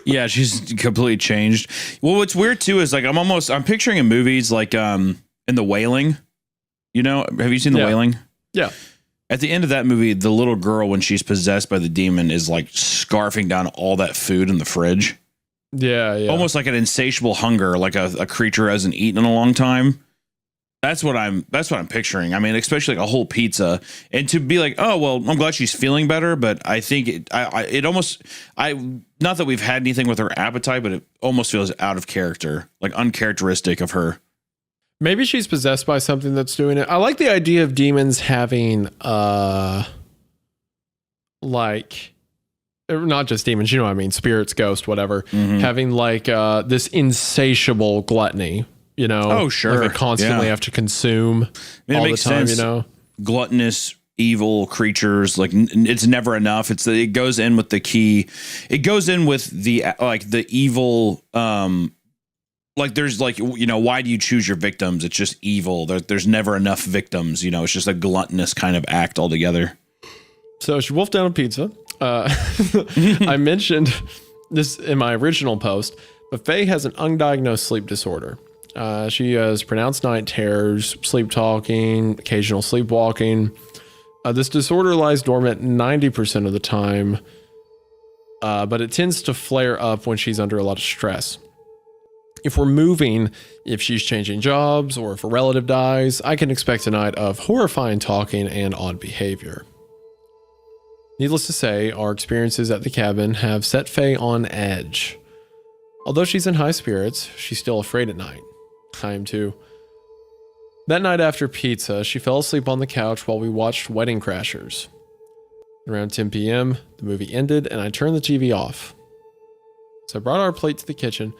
Yeah, she's completely changed. Well, what's weird too is like I'm picturing in movies like in The Wailing. You know, have you seen The Wailing? Yeah. At the end of that movie, the little girl, when she's possessed by the demon, is like scarfing down all that food in the fridge. Yeah. Almost like an insatiable hunger, like a creature hasn't eaten in a long time. That's what I'm picturing. I mean, especially like a whole pizza, and to be like, oh well, I'm glad she's feeling better, but I think it almost not that we've had anything with her appetite, but it almost feels out of character, like uncharacteristic of her. Maybe she's possessed by something that's doing it. I like the idea of demons having like, not just demons, you know what I mean, spirits, ghosts, whatever, having like this insatiable gluttony. You know, oh sure, like they constantly have to consume all the time. You know, gluttonous, evil creatures. Like it's never enough. It goes in with the key. It goes in with the like the evil. Like there's like, you know, why do you choose your victims? It's just evil. There's never enough victims. You know, it's just a gluttonous kind of act altogether. So she wolfed down a pizza. I mentioned this in my original post, but Faye has an undiagnosed sleep disorder. She has pronounced night terrors, sleep talking, occasional sleepwalking. This disorder lies dormant 90% of the time, but it tends to flare up when she's under a lot of stress. If we're moving, if she's changing jobs, or if a relative dies, I can expect a night of horrifying talking and odd behavior. Needless to say, our experiences at the cabin have set Faye on edge. Although she's in high spirits, she's still afraid at night. I am too. That night after pizza, she fell asleep on the couch while we watched Wedding Crashers. Around 10 p.m., the movie ended and I turned the TV off. So I brought our plate to the kitchen,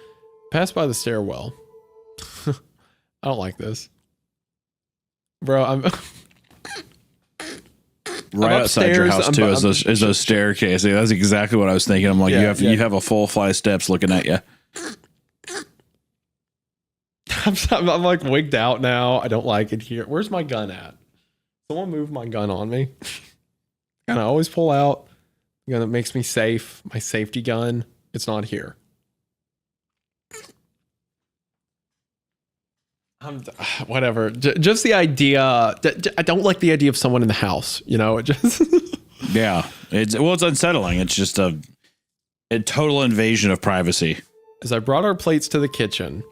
passed by the stairwell. I don't like this. Bro, I'm right outside your house too is those staircase. Yeah, that's exactly what I was thinking. I'm like, you have a full flight of steps looking at you. I'm like wigged out now. I don't like it here. Where's my gun at? Someone move my gun on me. And I always pull out the gun that makes me safe. My safety gun. It's not here. Whatever. Just the idea. I don't like the idea of someone in the house. You know, it just. Yeah. It's unsettling. It's just a total invasion of privacy. As I brought our plates to the kitchen,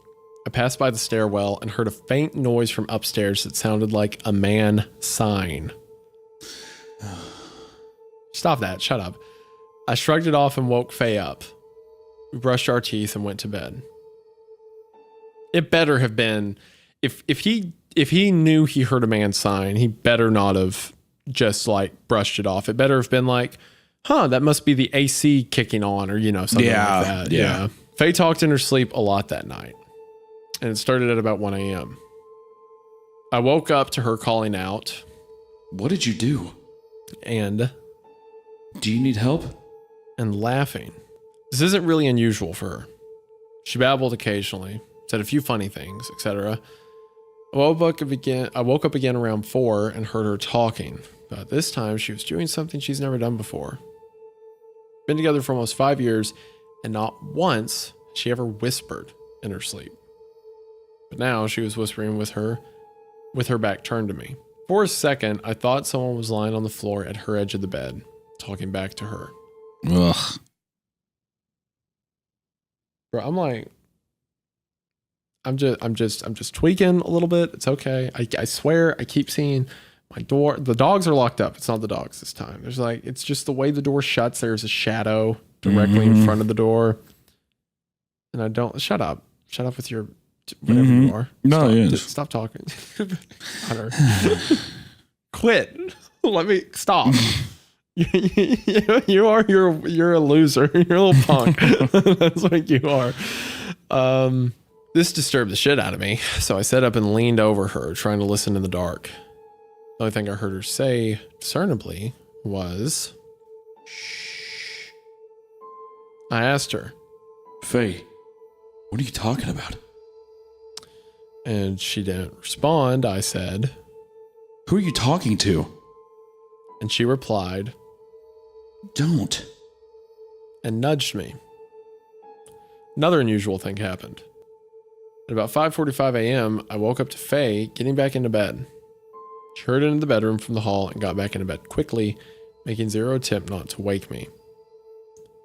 I passed by the stairwell and heard a faint noise from upstairs that sounded like a man sighing. Stop that. Shut up. I shrugged it off and woke Faye up. We brushed our teeth and went to bed. It better have been, if he knew he heard a man sighing, he better not have just like brushed it off. It better have been like, that must be the AC kicking on, or, you know, something like that. Yeah. Faye talked in her sleep a lot that night, and it started at about 1 a.m. I woke up to her calling out. What did you do? And do you need help? And laughing. This isn't really unusual for her. She babbled occasionally, said a few funny things, etc. I woke up again around 4 and heard her talking, but this time she was doing something she's never done before. Been together for almost 5 years, and not once has she ever whispered in her sleep. But now she was whispering with her back turned to me. For a second, I thought someone was lying on the floor at her edge of the bed, talking back to her. Ugh. Bro, I'm like, I'm just tweaking a little bit. It's okay. I swear I keep seeing my door. The dogs are locked up. It's not the dogs this time. It's just the way the door shuts. There's a shadow directly in front of the door. And I don't, shut up with your, whatever you are. Stop talking. Hunter. Quit. Let me stop. You're a loser. You're a little punk. That's what you are. This disturbed the shit out of me, so I sat up and leaned over her, trying to listen in the dark. The only thing I heard her say discernibly was, "Shh." I asked her, "Faye, what are you talking about?" And she didn't respond. I said, "Who are you talking to?" And she replied, "Don't." And nudged me. Another unusual thing happened. At about 5:45 a.m., I woke up to Faye getting back into bed. She hurried into the bedroom from the hall and got back into bed quickly, making zero attempt not to wake me.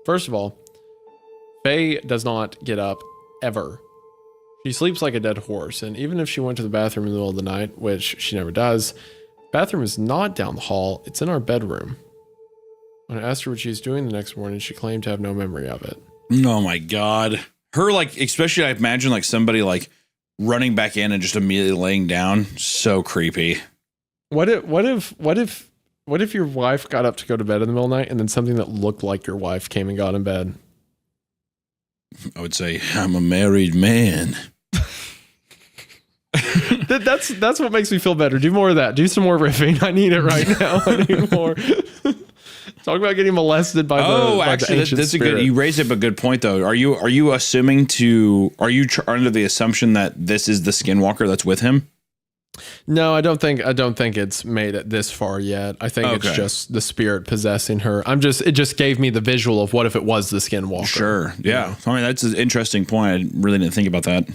First of all, Faye does not get up ever. She sleeps like a dead horse, and even if she went to the bathroom in the middle of the night, which she never does, the bathroom is not down the hall, it's in our bedroom. When I asked her what she was doing the next morning, she claimed to have no memory of it. Oh my God. Her, like, especially I imagine like somebody like running back in and just immediately laying down. So creepy. What if your wife got up to go to bed in the middle of the night and then something that looked like your wife came and got in bed? I would say, I'm a married man. That's what makes me feel better. Do more of that. Do some more riffing. I need it right now. I need more. Talk about getting molested by that's a good. You raised up a good point though. Are you assuming under the assumption that this is the skinwalker that's with him? No, I don't think it's made it this far yet. I think it's just the spirit possessing her. It just gave me the visual of what if it was the skinwalker. Sure. Yeah. I mean, that's an interesting point. I really didn't think about that.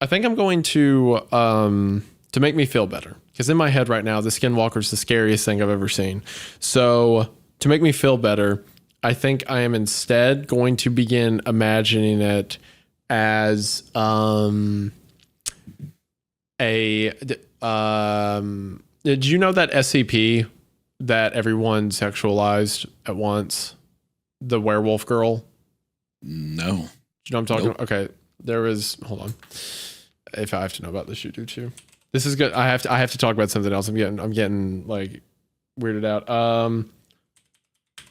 I think I'm going to make me feel better, because in my head right now, the skinwalker is the scariest thing I've ever seen. So to make me feel better, I think I am instead going to begin imagining it as did you know that SCP that everyone sexualized at once? The werewolf girl? No. Do you know what I'm talking about? Okay. There was, hold on. If I have to know about this, you do too. This is good. I have to talk about something else. I'm getting like weirded out.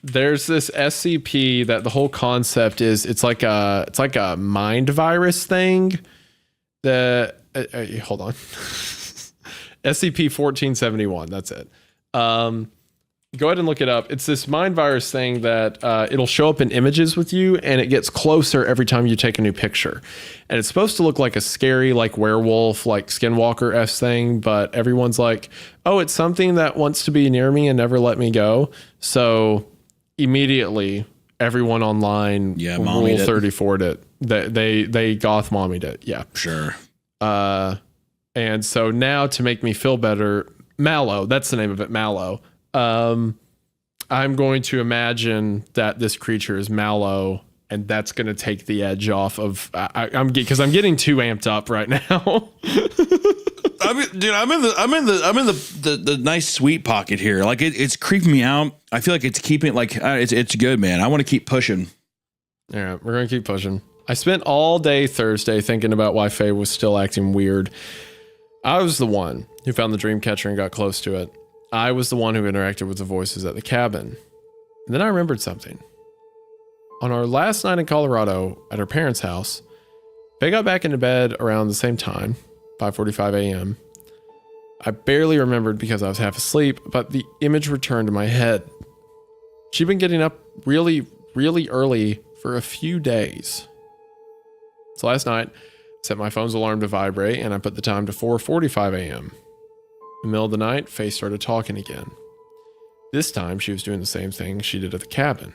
There's this SCP that the whole concept is it's like a mind virus thing. Hold on. SCP-1471. That's it. Go ahead and look it up. It's this mind virus thing that it'll show up in images with you, and it gets closer every time you take a new picture. And it's supposed to look like a scary, like werewolf, like skinwalker-esque thing, but everyone's like, oh, it's something that wants to be near me and never let me go. So immediately, everyone online Rule 34'd it. They goth mommied it. Yeah. Sure. And so now to make me feel better, Mallow, that's the name of it, Mallow. I'm going to imagine that this creature is Mallow, and that's going to take the edge off of because I'm getting too amped up right now. I'm in the nice sweet pocket here. Like it's creeping me out. I feel like it's keeping it's good, man. I want to keep pushing. All right, we're going to keep pushing. I spent all day Thursday thinking about why Faye was still acting weird. I was the one who found the dream catcher and got close to it. I was the one who interacted with the voices at the cabin. And then I remembered something. On our last night in Colorado at her parents' house, Faye got back into bed around the same time, 5:45 a.m. I barely remembered because I was half asleep, but the image returned to my head. She'd been getting up really, really early for a few days. So last night, I set my phone's alarm to vibrate, and I put the time to 4:45 a.m. In the middle of the night, Faye started talking again. This time, she was doing the same thing she did at the cabin,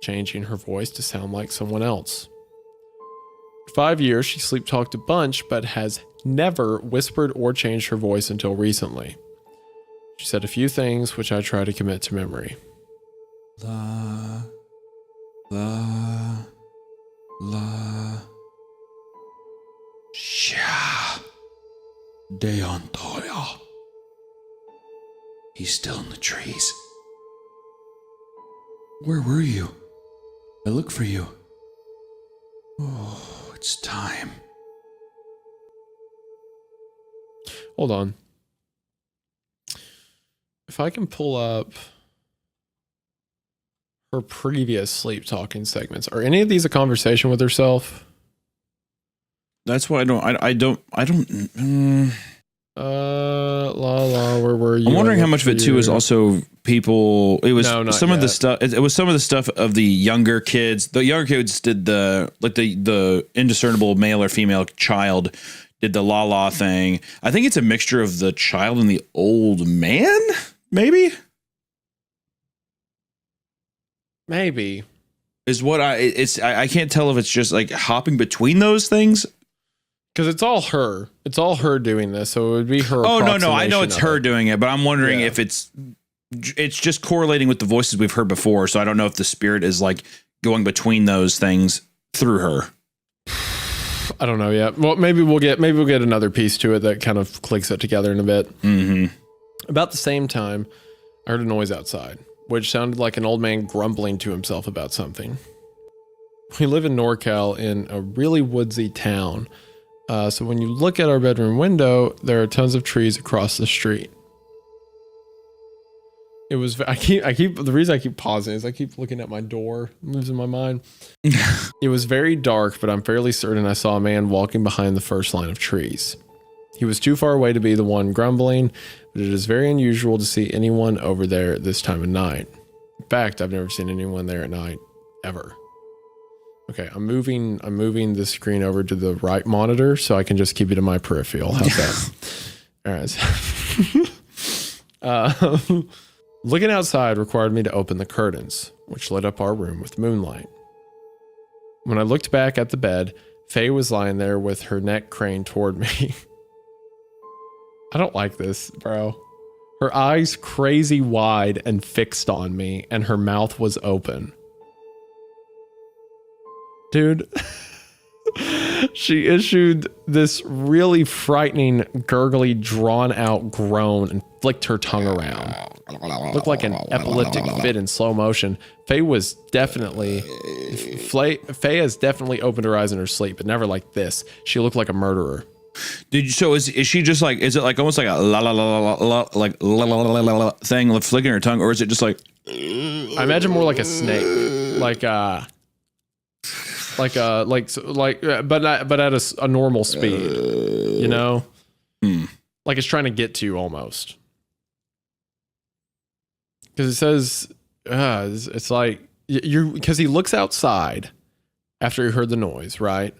changing her voice to sound like someone else. For 5 years, she sleep-talked a bunch, but has never whispered or changed her voice until recently. She said a few things which I try to commit to memory. La, la, la. day on Toya. He's still in the trees. Where were you? I look for you. Oh, it's time. Hold on. If I can pull up her previous sleep talking segments, are any of these a conversation with herself? That's why I don't. Where were you? I'm wondering how much of it too is also people. It was some of the stuff. It was some of the stuff of the younger kids. The younger kids did the indiscernible male or female child did the la la thing. I think it's a mixture of the child and the old man. Maybe is what I can't tell if it's just like hopping between those things. Because it's all her. It's all her doing this, so it would be her. Oh no, I know it's her doing it, but I'm wondering if it's just correlating with the voices we've heard before. So I don't know if the spirit is like going between those things through her. I don't know yet. Well, maybe we'll get another piece to it that kind of clicks it together in a bit. Mm-hmm. About the same time, I heard a noise outside, which sounded like an old man grumbling to himself about something. We live in NorCal in a really woodsy town. So when you look at our bedroom window, there are tons of trees across the street. The reason I keep pausing is I keep looking at my door, I'm losing my mind. It was very dark, but I'm fairly certain I saw a man walking behind the first line of trees. He was too far away to be the one grumbling, but it is very unusual to see anyone over there at this time of night. In fact, I've never seen anyone there at night, ever. Okay, I'm moving the screen over to the right monitor so I can just keep it in my peripheral. How's that? All right. Looking outside required me to open the curtains, which lit up our room with moonlight. When I looked back at the bed, Faye was lying there with her neck craned toward me. I don't like this, bro. Her eyes crazy wide and fixed on me, and her mouth was open. Dude, she issued this really frightening, gurgly, drawn-out groan and flicked her tongue around. Looked like an epileptic fit in slow motion. Faye has definitely opened her eyes in her sleep, but never like this. She looked like a murderer. Is she just like, is it like almost like a la la la la la like la la la la la thing, like flicking her tongue, or is it just like? I imagine more like a snake, but at a normal speed, you know, like it's trying to get to you almost. Because it says, it's like because he looks outside after he heard the noise, right?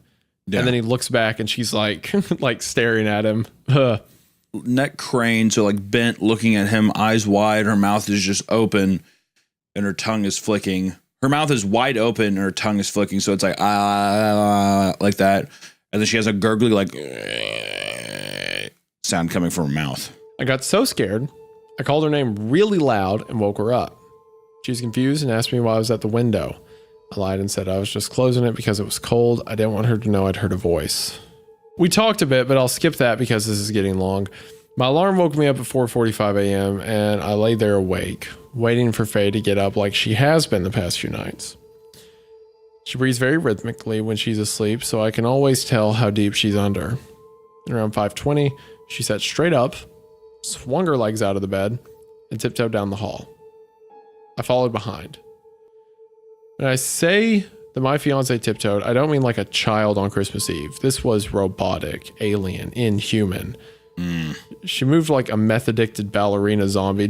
Yeah. And then he looks back and she's like, like staring at him. Neck craned, so like bent, looking at him, eyes wide. Her mouth is just open, and her tongue is flicking. Her mouth is wide open, and her tongue is flicking. So it's like like that, and then she has a gurgly like sound coming from her mouth. I got so scared, I called her name really loud and woke her up. She was confused and asked me why I was at the window. I lied and said I was just closing it because it was cold. I didn't want her to know I'd heard a voice. We talked a bit, but I'll skip that because this is getting long. My alarm woke me up at 4:45 a.m. and I lay there awake, waiting for Faye to get up like she has been the past few nights. She breathes very rhythmically when she's asleep, so I can always tell how deep she's under. Around 5:20, she sat straight up, swung her legs out of the bed, and tiptoed down the hall. I followed behind. When I say that my fiance tiptoed, I don't mean like a child on Christmas Eve. This was robotic, alien, inhuman. She moved like a meth-addicted ballerina zombie.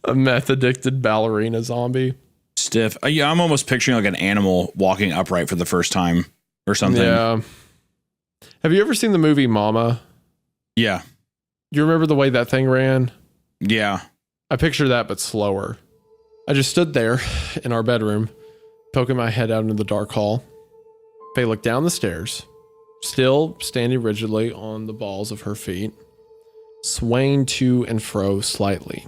A meth-addicted ballerina zombie. Stiff. Yeah, I'm almost picturing like an animal walking upright for the first time or something. Yeah. Have you ever seen the movie Mama? Yeah. You remember the way that thing ran? Yeah. I picture that, but slower. I just stood there in our bedroom, poking my head out into the dark hall. Faye looked down the stairs, still standing rigidly on the balls of her feet, swaying to and fro slightly.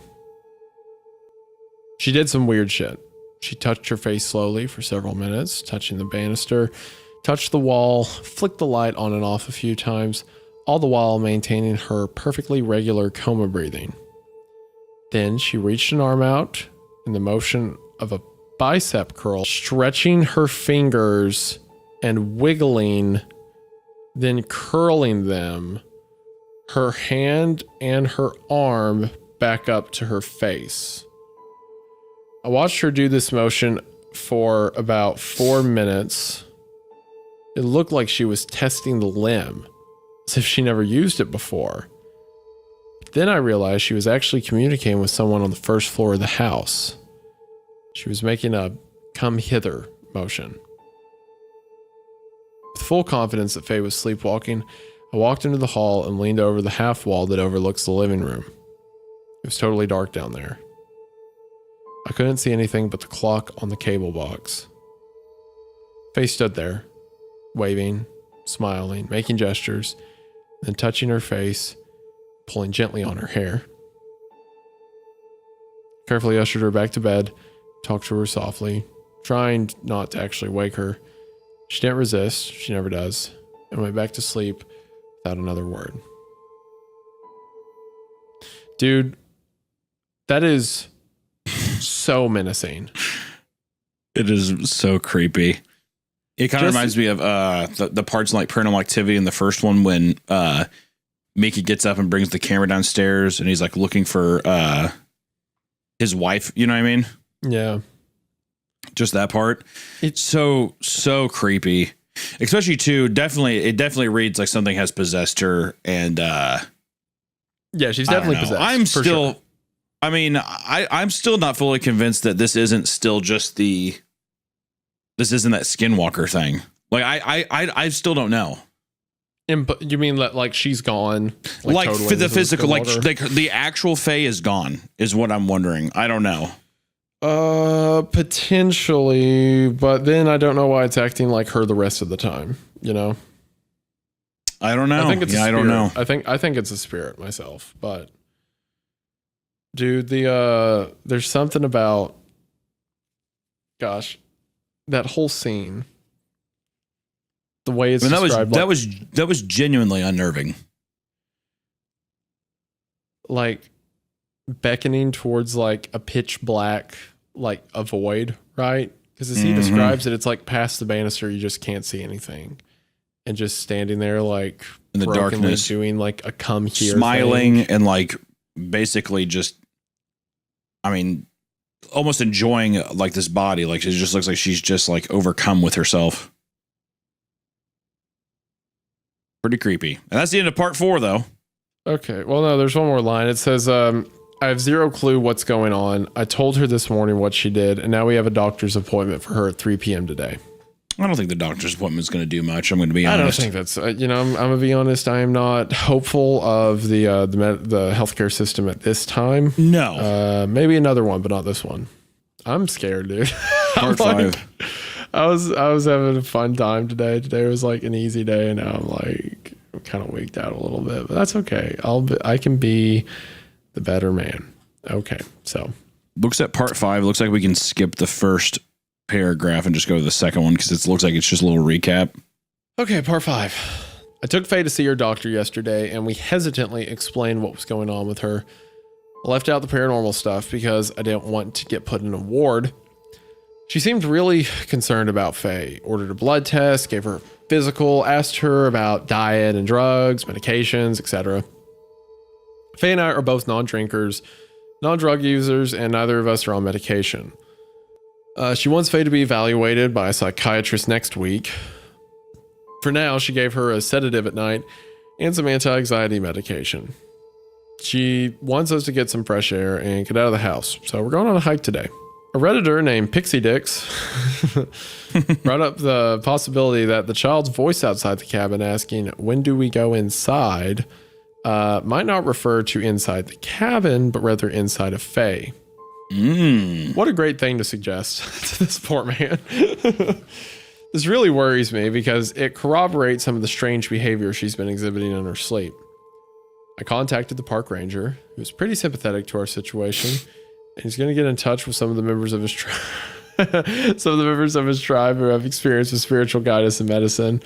She did some weird shit. She touched her face slowly for several minutes, touching the banister, touched the wall, flicked the light on and off a few times, all the while maintaining her perfectly regular coma breathing. Then she reached an arm out in the motion of a bicep curl, stretching her fingers and wiggling, then curling them, her hand and her arm back up to her face. I watched her do this motion for about 4 minutes. It looked like she was testing the limb, as if she never used it before. Then I realized she was actually communicating with someone on the first floor of the house. She was making a come hither motion. With full confidence that Faye was sleepwalking, I walked into the hall and leaned over the half wall that overlooks the living room. It was totally dark down there. I couldn't see anything but the clock on the cable box. Faye stood there, waving, smiling, making gestures, then touching her face, pulling gently on her hair. Carefully ushered her back to bed, talked to her softly, trying not to actually wake her. She didn't resist, she never does, and went back to sleep without another word. Dude, that is so menacing. It is so creepy. It kind of reminds me of the parts in like Paranormal Activity in the first one when Mickey gets up and brings the camera downstairs and he's like looking for his wife. You know what I mean? Yeah. Just that part. It's so creepy. Especially too, it definitely reads like something has possessed her and yeah, she's definitely possessed. I'm still sure. I mean, I'm still not fully convinced that this isn't still just this isn't that skinwalker thing. Like I still don't know. You mean that like she's gone? Like totally, the physical, like the actual Fae is gone is what I'm wondering. I don't know. Potentially, but then I don't know why it's acting like her the rest of the time, you know? I don't know. I think it's I don't know. I think it's a spirit myself, but dude, there's something about, gosh, that whole scene, the way it's described. That was genuinely unnerving. Like beckoning towards like a pitch black, like a void, right? Because as he describes it, it's like past the banister, you just can't see anything, and just standing there like in the darkness, doing like a come here, smiling thing. And like basically just, I mean, almost enjoying like this body. Like it just looks like she's just like overcome with herself. Pretty creepy. And that's the end of part 4 though. Okay. Well, no, there's one more line. It says, I have zero clue what's going on. I told her this morning what she did, and now we have a doctor's appointment for her at 3 p.m. today. I don't think the doctor's appointment is going to do much. I'm going to be honest. I don't think that's, I'm going to be honest. I am not hopeful of the healthcare system at this time. No. Maybe another one, but not this one. I'm scared, dude. Part 5. I was having a fun time today. Today was like an easy day, and now I'm like kind of wigged out a little bit, but that's okay. I can be the better man. Okay, so looks at part 5. Looks like we can skip the first paragraph and just go to the second one because it looks like it's just a little recap. Okay, part 5. I took Faye to see her doctor yesterday, and we hesitantly explained what was going on with her. I left out the paranormal stuff because I didn't want to get put in a ward. She seemed really concerned about Faye, ordered a blood test, gave her a physical, asked her about diet and drugs, medications, etc. Faye and I are both non-drinkers, non-drug users, and neither of us are on medication. She wants Faye to be evaluated by a psychiatrist next week. For now, she gave her a sedative at night and some anti-anxiety medication. She wants us to get some fresh air and get out of the house, so we're going on a hike today. A Redditor named Pixie Dix brought up the possibility that the child's voice outside the cabin asking, "When do we go inside?" might not refer to inside the cabin, but rather inside of Faye. What a great thing to suggest to this poor man. This really worries me because it corroborates some of the strange behavior she's been exhibiting in her sleep. I contacted the park ranger, who's pretty sympathetic to our situation, and he's going to get in touch with some of the members of his tribe. Some of the members of his tribe who have experience with spiritual guidance and medicine.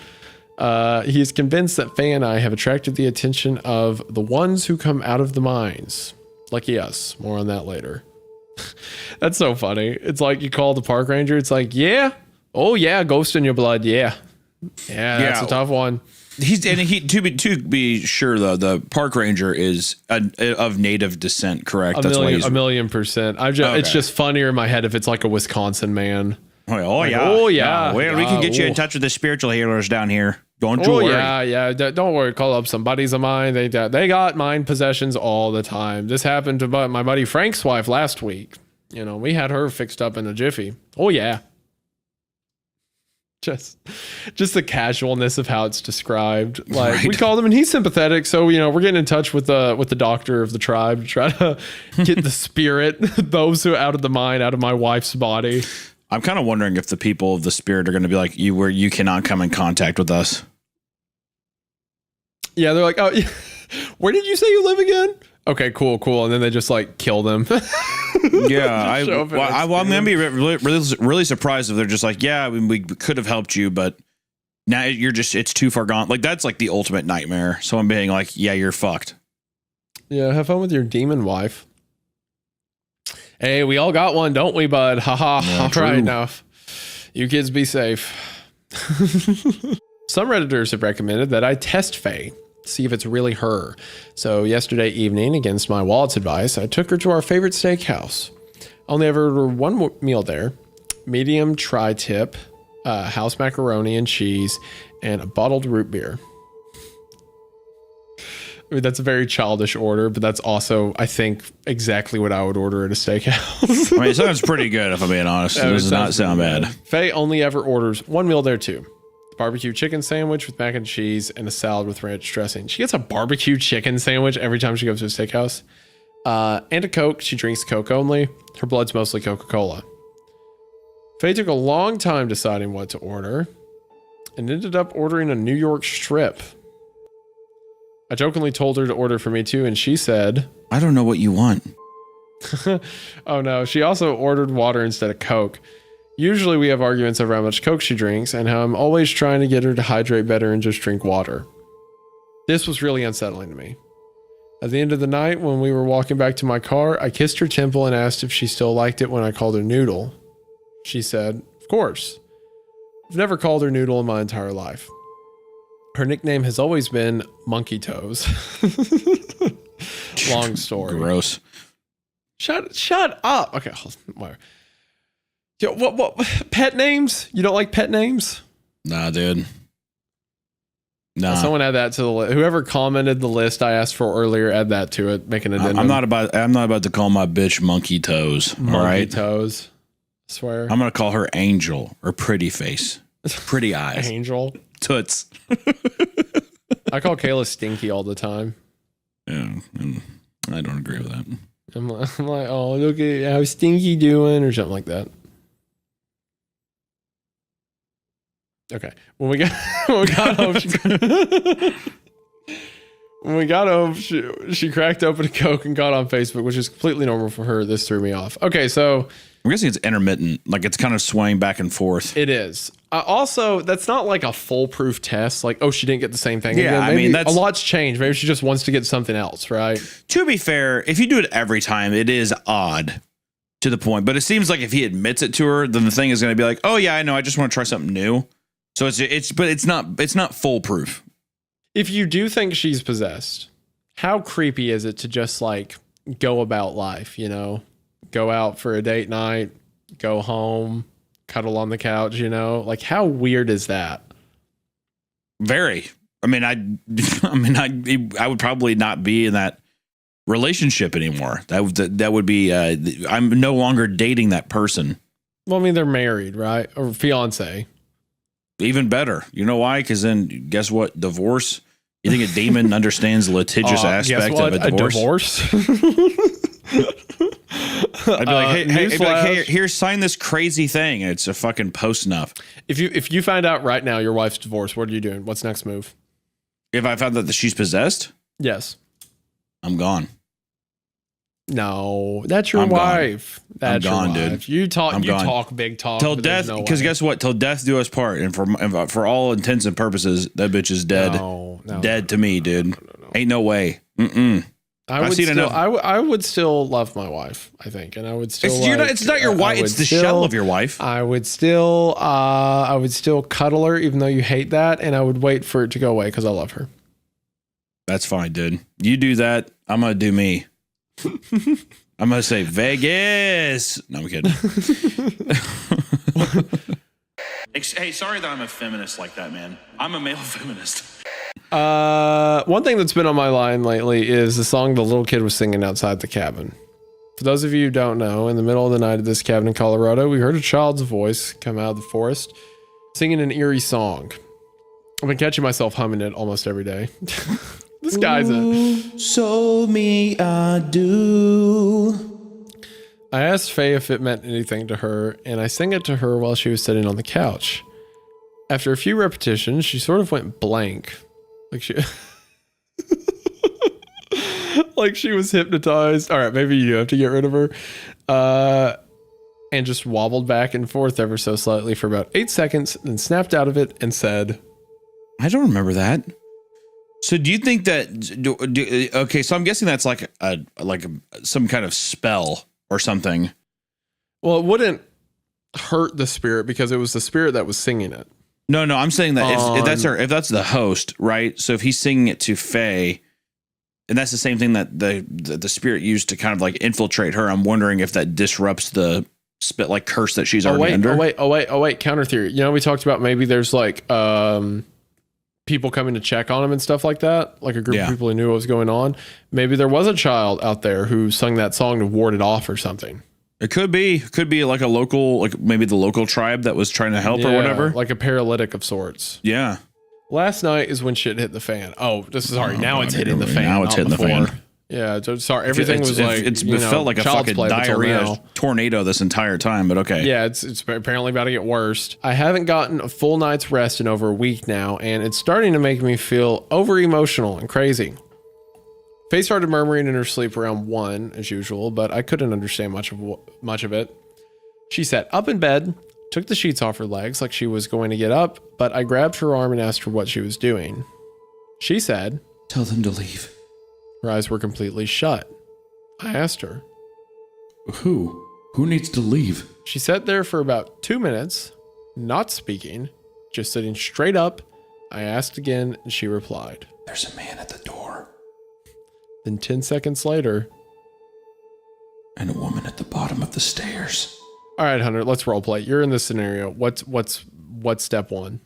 He is convinced that Faye and I have attracted the attention of the ones who come out of the mines. Lucky us. More on that later. That's so funny. It's like you call the park ranger. It's like, yeah. Oh, yeah. Ghost in your blood. Yeah. Yeah, that's a tough one. To be sure though, the park ranger is of native descent, correct? That's why he's 1,000,000%. It's just funnier in my head if it's like a Wisconsin man. Oh yeah. Well, we can get you in touch with the spiritual healers down here. Don't you worry. Yeah. Don't worry. Call up some buddies of mine. They got mind possessions all the time. This happened to my buddy Frank's wife last week. You know, we had her fixed up in a jiffy. Oh yeah. Just the casualness of how it's described. Like we called him and he's sympathetic. So, you know, we're getting in touch with the doctor of the tribe to try to get the spirit, those who are out of the mine, out of my wife's body. I'm kind of wondering if the people of the spirit are going to be like, you cannot come in contact with us. Yeah. They're like, oh, where did you say you live again? Okay, cool. And then they just like kill them. Yeah, I'm going to be really surprised if they're just like, yeah, we could have helped you, but now it's too far gone. Like that's like the ultimate nightmare. Someone being like, yeah, you're fucked. Yeah, have fun with your demon wife. Hey, we all got one, don't we, bud? Haha. Yeah, all right, now you kids be safe. Some Redditors have recommended that I test Faye, see if it's really her. So yesterday evening, against my wallet's advice, I took her to our favorite steakhouse. I only ever ordered one meal there, medium tri-tip, house macaroni and cheese, and a bottled root beer. I mean, that's a very childish order, but that's also, I think, exactly what I would order at a steakhouse. I mean, it sounds pretty good, if I'm being honest. It does not sound bad. Faye only ever orders one meal there, too. Barbecue chicken sandwich with mac and cheese and a salad with ranch dressing. She gets a barbecue chicken sandwich every time she goes to a steakhouse. And a Coke. She drinks Coke only. Her blood's mostly Coca-Cola. Faye took a long time deciding what to order and ended up ordering a New York strip. I jokingly told her to order for me too, and she said, I don't know what you want. Oh no, she also ordered water instead of Coke. Usually we have arguments over how much Coke she drinks and how I'm always trying to get her to hydrate better and just drink water. This was really unsettling to me. At the end of the night, when we were walking back to my car, I kissed her temple and asked if she still liked it when I called her Noodle. She said, of course. I've never called her Noodle in my entire life. Her nickname has always been Monkey Toes. Long story. Gross. Shut up. Okay, hold on. Yo, what pet names? You don't like pet names? Nah, dude. Nah. Someone add that to the list. Whoever commented the list I asked for earlier, add that to it. Make an addendum. I'm not about to call my bitch Monkey Toes. All right. Monkey Toes. I swear. I'm gonna call her Angel or Pretty Face. Pretty eyes. Angel. Toots. I call Kayla Stinky all the time. Yeah, I don't agree with that. I'm like, oh, look at how Stinky doing, or something like that. Okay, when we got home, she cracked open a Coke and got on Facebook, which is completely normal for her. This threw me off. Okay, so I'm guessing it's intermittent, like it's kind of swaying back and forth. It is. Also, that's not like a foolproof test. Like, oh, she didn't get the same thing. Yeah, again. Maybe I mean, a lot's changed. Maybe she just wants to get something else, right? To be fair, if you do it every time, it is odd to the point. But it seems like if he admits it to her, then the thing is going to be like, oh yeah, I know, I just want to try something new. So it's not foolproof. If you do think she's possessed, how creepy is it to just like go about life, you know? Go out for a date night, go home, cuddle on the couch, you know? Like how weird is that? Very. I mean, I would probably not be in that relationship anymore. That would be I'm no longer dating that person. Well, I mean, they're married, right? Or fiance. Even better. You know why? Because then guess what? Divorce. You think a demon understands the litigious aspect of a divorce? I'd be like, hey, here, sign this crazy thing. It's a fucking post-nuff. If you find out right now your wife's divorced, what are you doing? What's next move? If I found that she's possessed? Yes. I'm gone. No, that's your I'm gone. wife. That's I'm gone, your wife. dude. You talk. I'm You gone. talk big talk Till but there's death, no because way. guess what? Till death do us part. And for all intents and purposes, that bitch is dead. No, Dead to me, dude. No. Ain't no way. Mm-mm. I would seen still. enough- I would still love my wife. I think, and I would still. It's not your wife. It's the shell of your wife. I would still. I would still cuddle her, even though you hate that, and I would wait for it to go away because I love her. That's fine, dude. You do that. I'm gonna do me. I'm gonna say Vegas. No, I'm kidding. Hey, sorry that I'm a feminist like that, man. I'm a male feminist. One thing that's been on my line lately is the song the little kid was singing outside the cabin. For those of you who don't know, in the middle of the night at this cabin in Colorado, we heard a child's voice come out of the forest singing an eerie song. I've been catching myself humming it almost every day. This guy's So me I do. I asked Faye if it meant anything to her, and I sang it to her while she was sitting on the couch. After a few repetitions, she sort of went blank. Like she like she was hypnotized. All right, maybe you have to get rid of her. And just wobbled back and forth ever so slightly for about 8 seconds, then snapped out of it and said, I don't remember that. So do you think that? Okay, so I'm guessing that's like some kind of spell or something. well, it wouldn't hurt the spirit because it was the spirit that was singing it. No, I'm saying that if that's the host, right? So if he's singing it to Faye, and that's the same thing that the spirit used to kind of like infiltrate her, I'm wondering if that disrupts the curse that she's already under. Oh wait, counter theory. You know, we talked about maybe there's like people coming to check on him and stuff like that, like a group of people who knew what was going on. Maybe there was a child out there who sung that song to ward it off or something. It could be like a local, like maybe the local tribe that was trying to help or whatever. Like a paralytic of sorts. Yeah. Last night is when shit hit the fan. Oh, this is sorry. Now it's hitting the fan. Now it's hitting the fan. Yeah, sorry. Everything was like it felt like a fucking diarrhea tornado this entire time, but okay. Yeah, it's apparently about to get worse. I haven't gotten a full night's rest in over a week now, and it's starting to make me feel over emotional and crazy. Faye started murmuring in her sleep around 1 as usual, but I couldn't understand much of it. She sat up in bed, took the sheets off her legs like she was going to get up, but I grabbed her arm and asked her what she was doing. She said, Tell them to leave. her eyes were completely shut. I asked her. Who? Who needs to leave? She sat there for about 2 minutes, not speaking, just sitting straight up. I asked again, and she replied. There's a man at the door. Then 10 seconds later. And a woman at the bottom of the stairs. All right, Hunter, let's role play. You're in this scenario. What's step one?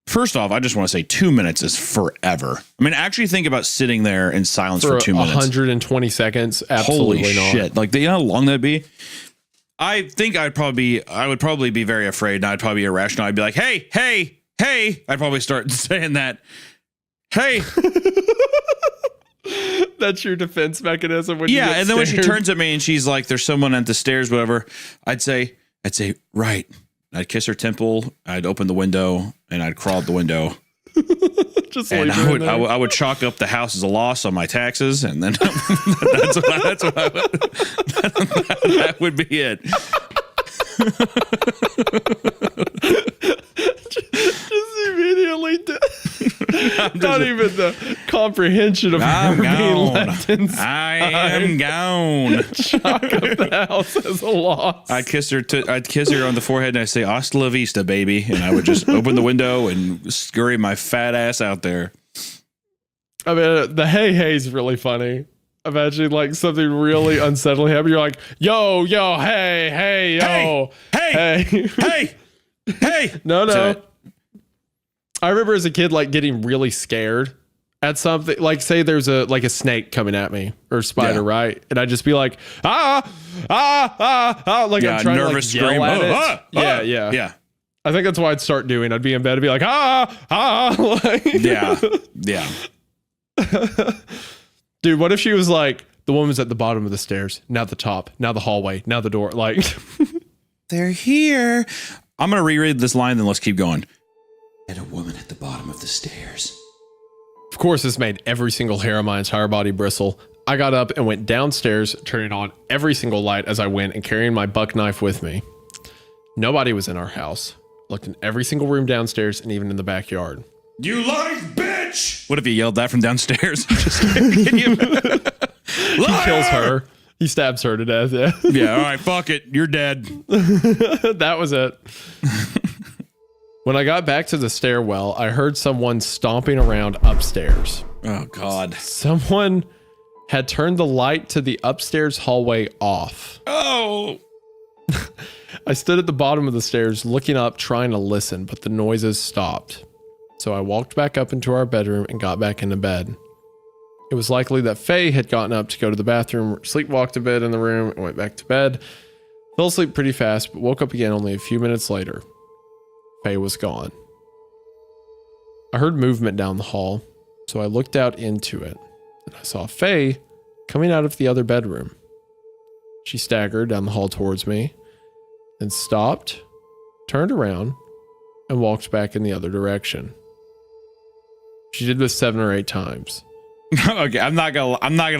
First off, I just want to say 2 minutes is forever. I mean, actually think about sitting there in silence for 2 minutes. 120 seconds? Absolutely Holy not. shit. Like, you know how long that'd be? I think I would probably be very afraid, and I'd probably be irrational. I'd be like, hey. I'd probably start saying that. Hey. That's your defense mechanism when yeah, you get and then when she scared. turns at me and she's like, there's someone at the stairs, whatever, I'd say, right. I'd kiss her temple, I'd open the window, and I'd crawl out the window. Just and leave her in there. I would chalk up the house as a loss on my taxes, and then that's what I would, that would be it. Just immediately not even the comprehension of her being left inside. I am gone. Chalk up the house as a loss. I'd kiss her on the forehead, and I say "Hasta la vista, baby," and I would just open the window and scurry my fat ass out there. I mean, the hey is really funny. Imagine like something really unsettling happened. You're like, yo, hey, yo, hey. No. I remember as a kid, like getting really scared at something. Like, say there's a snake coming at me or a spider, right? And I'd just be like, like I'm trying to like scream. yell at it. Yeah. I think that's what I'd start doing. I'd be in bed and be like, like, yeah. Dude, what if she was like, the woman's at the bottom of the stairs, now the top, now the hallway, now the door, like. They're here. I'm going to reread this line, then let's keep going. And a woman at the bottom of the stairs. Of course, this made every single hair on my entire body bristle. I got up and went downstairs, turning on every single light as I went and carrying my buck knife with me. Nobody was in our house. Looked in every single room downstairs and even in the backyard. You lying bitch! What if he yelled that from downstairs? He kills her. He stabs her to death. Yeah. Yeah. All right. Fuck it. You're dead. That was it. When I got back to the stairwell, I heard someone stomping around upstairs. Oh God. Someone had turned the light to the upstairs hallway off. Oh. I stood at the bottom of the stairs looking up, trying to listen, but the noises stopped. So I walked back up into our bedroom and got back into bed. It was likely that Faye had gotten up to go to the bathroom, sleepwalked a bit in the room, and went back to bed. Fell asleep pretty fast, but woke up again only a few minutes later. Faye was gone. I heard movement down the hall, so I looked out into it, and I saw Faye coming out of the other bedroom. She staggered down the hall towards me, then stopped, turned around, and walked back in the other direction. She did this 7 or 8 times. Okay, I'm not gonna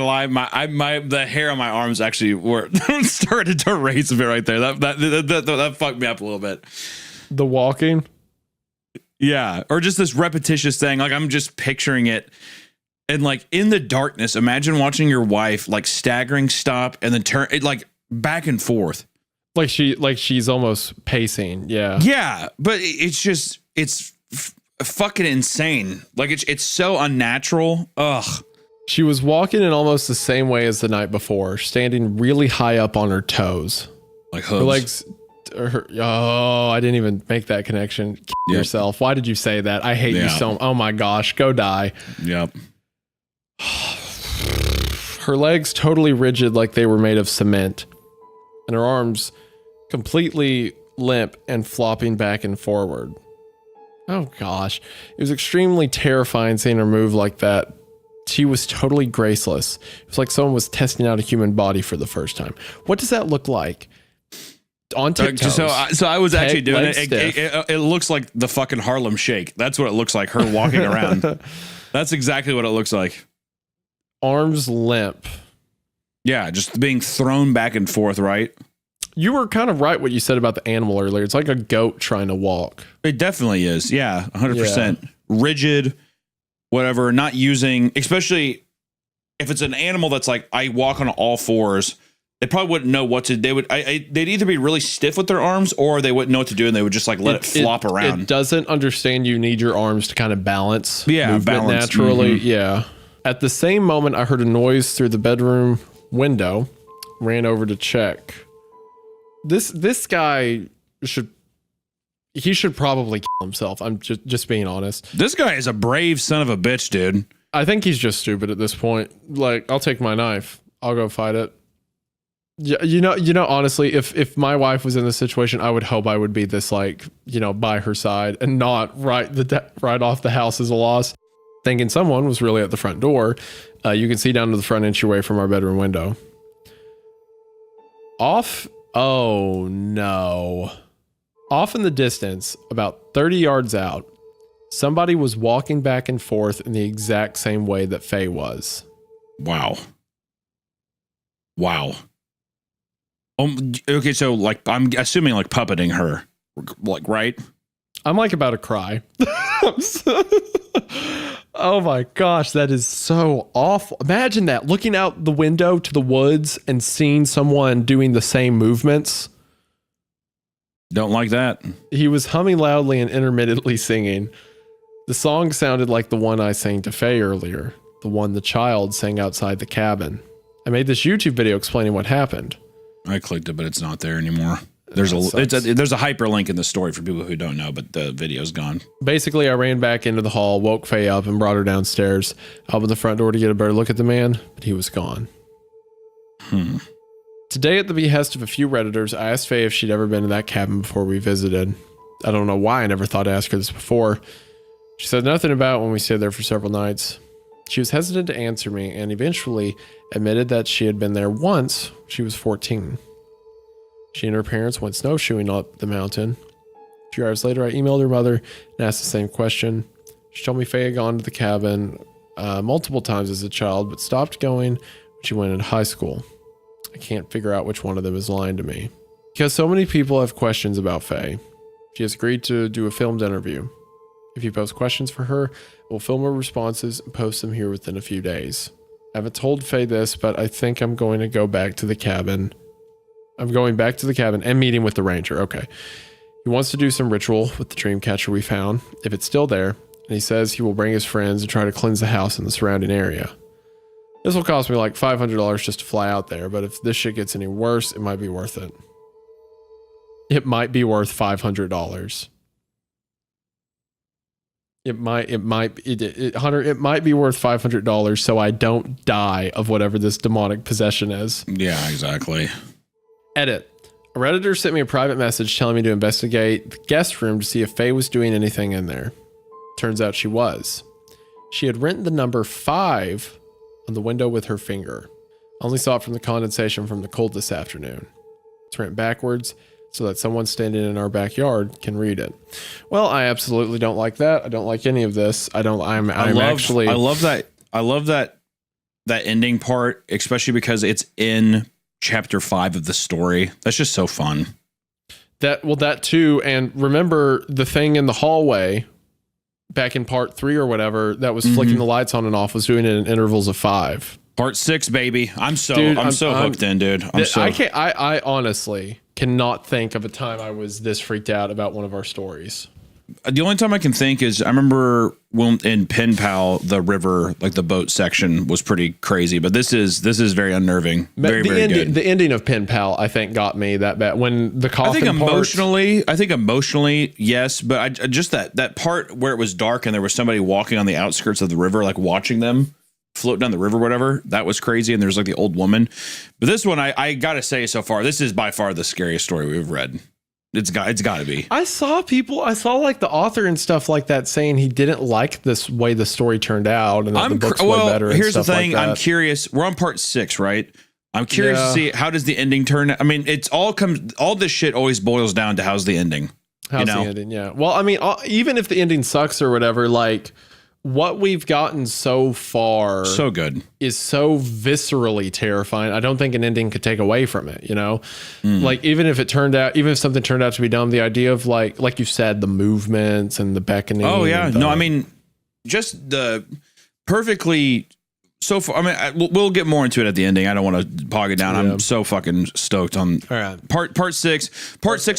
lie. The hair on my arms actually started to raise a bit right there. That fucked me up a little bit. The walking, yeah, or just this repetitious thing. Like I'm just picturing it, and like in the darkness, imagine watching your wife like staggering, stop, and then turn it like back and forth. like she's almost pacing. Yeah, Yeah, but it's fucking insane. Like it's so unnatural. Ugh. She was walking in almost the same way as the night before, standing really high up on her toes. Like Her hooves. legs. I didn't even make that connection. Kill yourself. Why did you say that? I hate you so. Oh my gosh, go die. Yep. Her legs totally rigid, like they were made of cement, and her arms completely limp and flopping back and forward. Oh gosh, it was extremely terrifying seeing her move like that. She was totally graceless. It was like someone was testing out a human body for the first time. What does that look like? On tiptoes. So I was actually doing it. Stiff. It looks like the fucking Harlem Shake. That's what it looks like. Her walking around. That's exactly what it looks like. Arms limp. Yeah, just being thrown back and forth. Right. You were kind of right what you said about the animal earlier. It's like a goat trying to walk. It definitely is. Yeah, 100%. Rigid, whatever. Not using, especially if it's an animal that's like I walk on all fours. They probably wouldn't know what to. They'd either be really stiff with their arms, or they wouldn't know what to do, and they would just like let it flop around. It doesn't understand you need your arms to kind of balance. Yeah, balance naturally. Mm-hmm. Yeah. At the same moment, I heard a noise through the bedroom window. Ran over to check. This guy should probably kill himself. I'm just being honest. This guy is a brave son of a bitch, dude. I think he's just stupid at this point. Like, I'll take my knife. I'll go fight it. Yeah, you know, honestly, if my wife was in this situation, I would hope I would be this, like, by her side and not right off the house as a loss. Thinking someone was really at the front door. You can see down to the front entryway from our bedroom window. Oh no. Off in the distance, about 30 yards out, somebody was walking back and forth in the exact same way that Faye was. Wow. Okay, so like I'm assuming like puppeting her, like, right? I'm like about to cry. Oh my gosh, that is so awful. Imagine that, looking out the window to the woods and seeing someone doing the same movements. Don't like that. He was humming loudly and intermittently singing. The song sounded like the one I sang to Faye earlier, the one the child sang outside the cabin. I made this YouTube video explaining what happened. I clicked it, but it's not there anymore. There's a hyperlink in the story for people who don't know, but the video's gone. Basically, I ran back into the hall, woke Faye up, and brought her downstairs. I opened the front door to get a better look at the man, but he was gone. Today, at the behest of a few Redditors, I asked Faye if she'd ever been to that cabin before we visited. I don't know why I never thought to ask her this before. She said nothing about when we stayed there for several nights. She was hesitant to answer me and eventually admitted that she had been there once when she was 14. She and her parents went snowshoeing up the mountain. A few hours later, I emailed her mother and asked the same question. She told me Faye had gone to the cabin multiple times as a child, but stopped going when she went in high school. I can't figure out which one of them is lying to me. Because so many people have questions about Faye, she has agreed to do a filmed interview. If you post questions for her, we'll film her responses and post them here within a few days. I haven't told Faye this, but I think I'm going to go back to the cabin. I'm going back to the cabin and meeting with the ranger. Okay. He wants to do some ritual with the dream catcher we found, if it's still there, and he says he will bring his friends and try to cleanse the house and the surrounding area. This will cost me like $500 just to fly out there, but if this shit gets any worse, it might be worth it. It might be worth $500. Hunter, it might be worth $500 so I don't die of whatever this demonic possession is. Yeah, exactly. Edit. A Redditor sent me a private message telling me to investigate the guest room to see if Faye was doing anything in there. Turns out she was. She had written the number 5 on the window with her finger. I only saw it from the condensation from the cold this afternoon. It's written backwards so that someone standing in our backyard can read it. Well, I absolutely don't like that. I don't like any of this. I love that ending part, especially because it's in chapter 5 of the story. That's just so fun. That too. And remember the thing in the hallway back in part 3 or whatever that was flicking the lights on and off was doing it in intervals of 5. Part 6, baby. I'm so hooked in, dude. I honestly cannot think of a time I was this freaked out about one of our stories. The only time I can think is I remember when in Pen Pal, the river, like the boat section was pretty crazy, but this is very unnerving. Very good. The ending of Pen Pal, I think, got me that bad when the coffin. I think emotionally, yes, but I just that part where it was dark and there was somebody walking on the outskirts of the river, like watching them float down the river, whatever. That was crazy. And there's like the old woman, but this one, I gotta say, so far, this is by far the scariest story we've read. It's got to be. I saw like the author and stuff like that saying he didn't like this way the story turned out and that the book's way better. Here's the thing. I'm curious. We're on part 6, right? I'm curious to see how does the ending turn out. I mean, all this shit always boils down to how's the ending. The ending? Yeah. Well, I mean, even if the ending sucks or whatever, like what we've gotten so far so good is so viscerally terrifying. I don't think an ending could take away from it, like even if something turned out to be dumb, the idea of like you said, the movements and the beckoning. Oh yeah. No, I mean, just the perfectly so far. I mean, we'll get more into it at the ending. I don't want to bog it down. Yeah. I'm so fucking stoked on part 6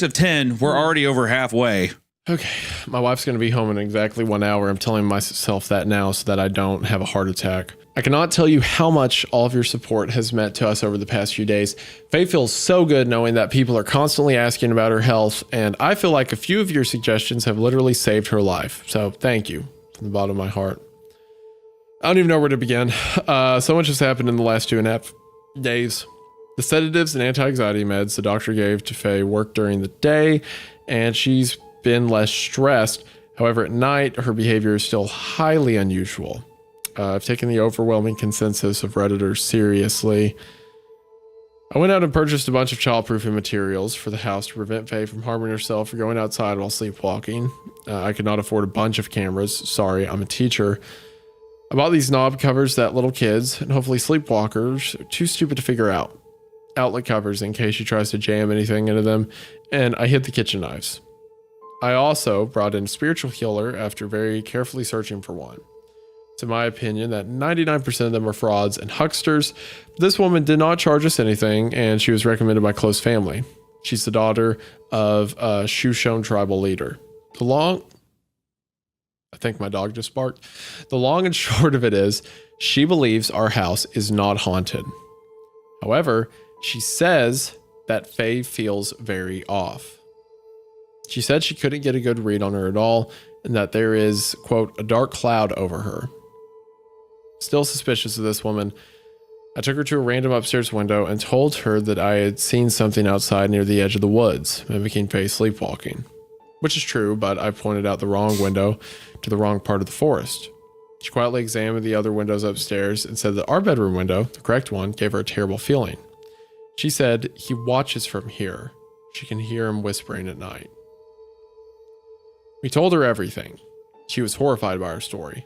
of 10. We're already over halfway. Okay, my wife's going to be home in exactly 1 hour. I'm telling myself that now so that I don't have a heart attack. I cannot tell you how much all of your support has meant to us over the past few days. Faye feels so good knowing that people are constantly asking about her health, and I feel like a few of your suggestions have literally saved her life. So thank you from the bottom of my heart. I don't even know where to begin. So much has happened in the last 2.5 days. The sedatives and anti-anxiety meds the doctor gave to Faye worked during the day, and she's been less stressed. However, at night, her behavior is still highly unusual. I've taken the overwhelming consensus of Redditors seriously. I went out and purchased a bunch of childproofing materials for the house to prevent Faye from harming herself or going outside while sleepwalking. I could not afford a bunch of cameras. Sorry, I'm a teacher. I bought these knob covers that little kids and hopefully sleepwalkers are too stupid to figure out. Outlet covers in case she tries to jam anything into them. And I hid the kitchen knives. I also brought in a spiritual healer after very carefully searching for one. It's in my opinion that 99% of them are frauds and hucksters. This woman did not charge us anything, and she was recommended by close family. She's the daughter of a Shoshone tribal leader. I think my dog just barked. The long and short of it is, she believes our house is not haunted. However, she says that Faye feels very off. She said she couldn't get a good read on her at all, and that there is, quote, a dark cloud over her. Still suspicious of this woman, I took her to a random upstairs window and told her that I had seen something outside near the edge of the woods, mimicking Faye sleepwalking. Which is true, but I pointed out the wrong window to the wrong part of the forest. She quietly examined the other windows upstairs and said that our bedroom window, the correct one, gave her a terrible feeling. She said, he watches from here. She can hear him whispering at night. We told her everything. She was horrified by our story.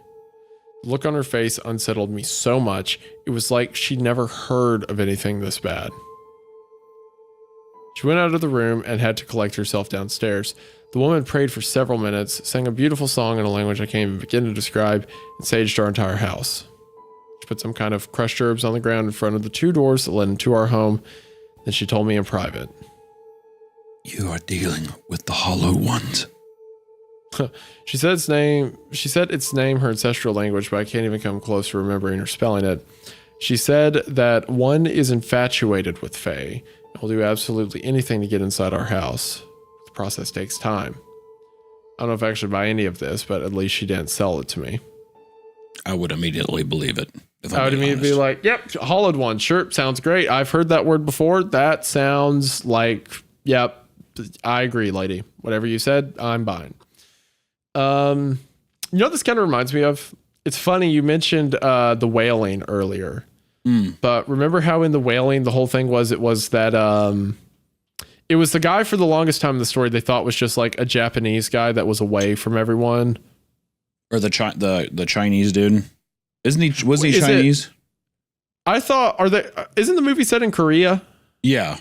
The look on her face unsettled me so much. It was like she'd never heard of anything this bad. She went out of the room and had to collect herself downstairs. The woman prayed for several minutes, sang a beautiful song in a language I can't even begin to describe, and saged our entire house. She put some kind of crushed herbs on the ground in front of the 2 doors that led into our home. Then she told me in private. You are dealing with the Hollow Ones. She said its name, her ancestral language, but I can't even come close to remembering or spelling it. She said that one is infatuated with Fae and will do absolutely anything to get inside our house. The process takes time. I don't know if I actually buy any of this, but at least she didn't sell it to me. I would immediately believe it. I would immediately be like, yep, hollowed one. Sure, sounds great. I've heard that word before. That sounds like, yep, I agree, lady. Whatever you said, I'm buying. You know, this kind of reminds me of, it's funny, you mentioned the Wailing earlier. But remember how in the Wailing, the whole thing was, it was that, it was the guy for the longest time in the story they thought was just like a Japanese guy that was away from everyone. Or the Chinese dude. Was he Chinese? I thought, isn't the movie set in Korea? Yeah.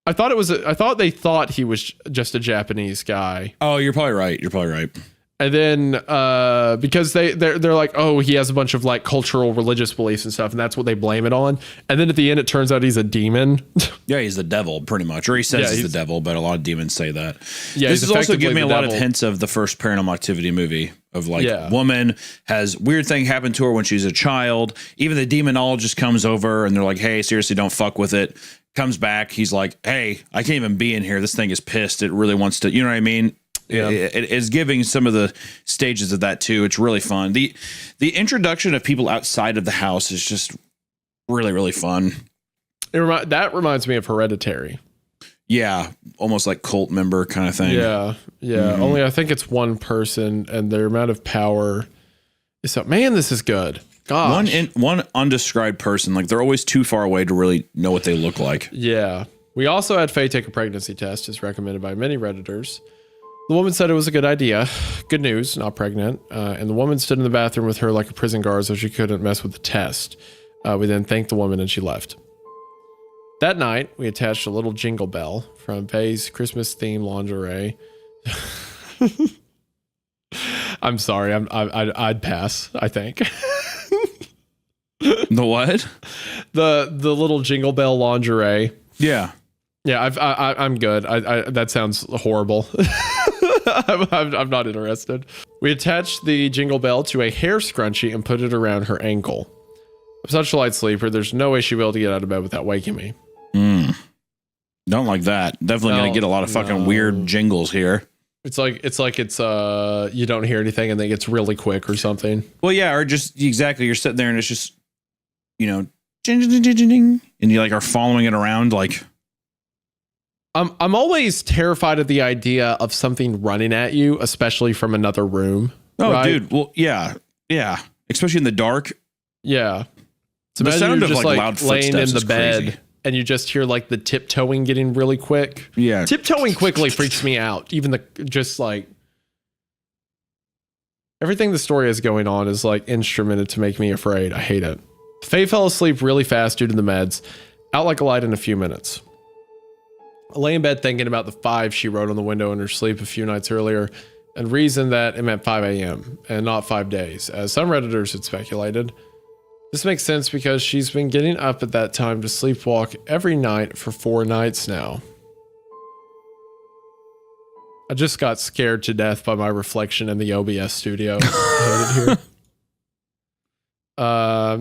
I thought they thought he was just a Japanese guy. Oh, you're probably right. And then because they're like, oh, he has a bunch of like cultural religious beliefs and stuff, and that's what they blame it on. And then at the end, it turns out he's a demon. Yeah, he's the devil, pretty much. Or he says he's the devil, but a lot of demons say that. Yeah, this is also giving me a lot of hints of the first Paranormal Activity movie of like woman has weird thing happen to her when she's a child. Even the demonologist comes over and they're like, hey, seriously, don't fuck with it. Comes back. He's like, hey, I can't even be in here. This thing is pissed. It really wants to, you know what I mean? Yeah. It is giving some of the stages of that too. It's really fun. The introduction of people outside of the house is just really, really fun. That reminds me of Hereditary. Yeah, almost like cult member kind of thing. Yeah. Mm-hmm. Only I think it's one person, and their amount of power is so. Man, this is good. Gosh, one undescribed person. Like they're always too far away to really know what they look like. Yeah. We also had Faye take a pregnancy test, as recommended by many Redditors. The woman said it was a good idea. Good news, not pregnant. And the woman stood in the bathroom with her like a prison guard so she couldn't mess with the test. We then thanked the woman and she left. That night, we attached a little jingle bell from Faye's Christmas-themed lingerie. I'm sorry, I'd pass, I think. The what? The little jingle bell lingerie. Yeah. Yeah, I'm good. That sounds horrible. I'm not interested. We attached the jingle bell to a hair scrunchie and put it around her ankle. I'm such a light sleeper. There's no way she'd be able to get out of bed without waking me. Don't like that. Definitely gonna get a lot of fucking weird jingles here. It's like you don't hear anything and then it gets really quick or something. Well, yeah, or just exactly. You're sitting there and it's just, you know, ding, ding, ding, ding, ding, and you like are following it around like. I'm always terrified of the idea of something running at you, especially from another room. Oh, right? dude. Well, yeah. Especially in the dark. Yeah. So the sound of just like loud laying footsteps in the bed crazy. And you just hear like the tiptoeing getting really quick. Yeah. Tiptoeing quickly freaks me out. Even just like everything the story is going on is like instrumented to make me afraid. I hate it. Faye fell asleep really fast due to the meds. Out like a light in a few minutes. I lay in bed thinking about the 5 she wrote on the window in her sleep a few nights earlier and reasoned that it meant 5 a.m. and not 5 days, as some Redditors had speculated. This makes sense because she's been getting up at that time to sleepwalk every night for 4 nights now. I just got scared to death by my reflection in the OBS studio. I hate it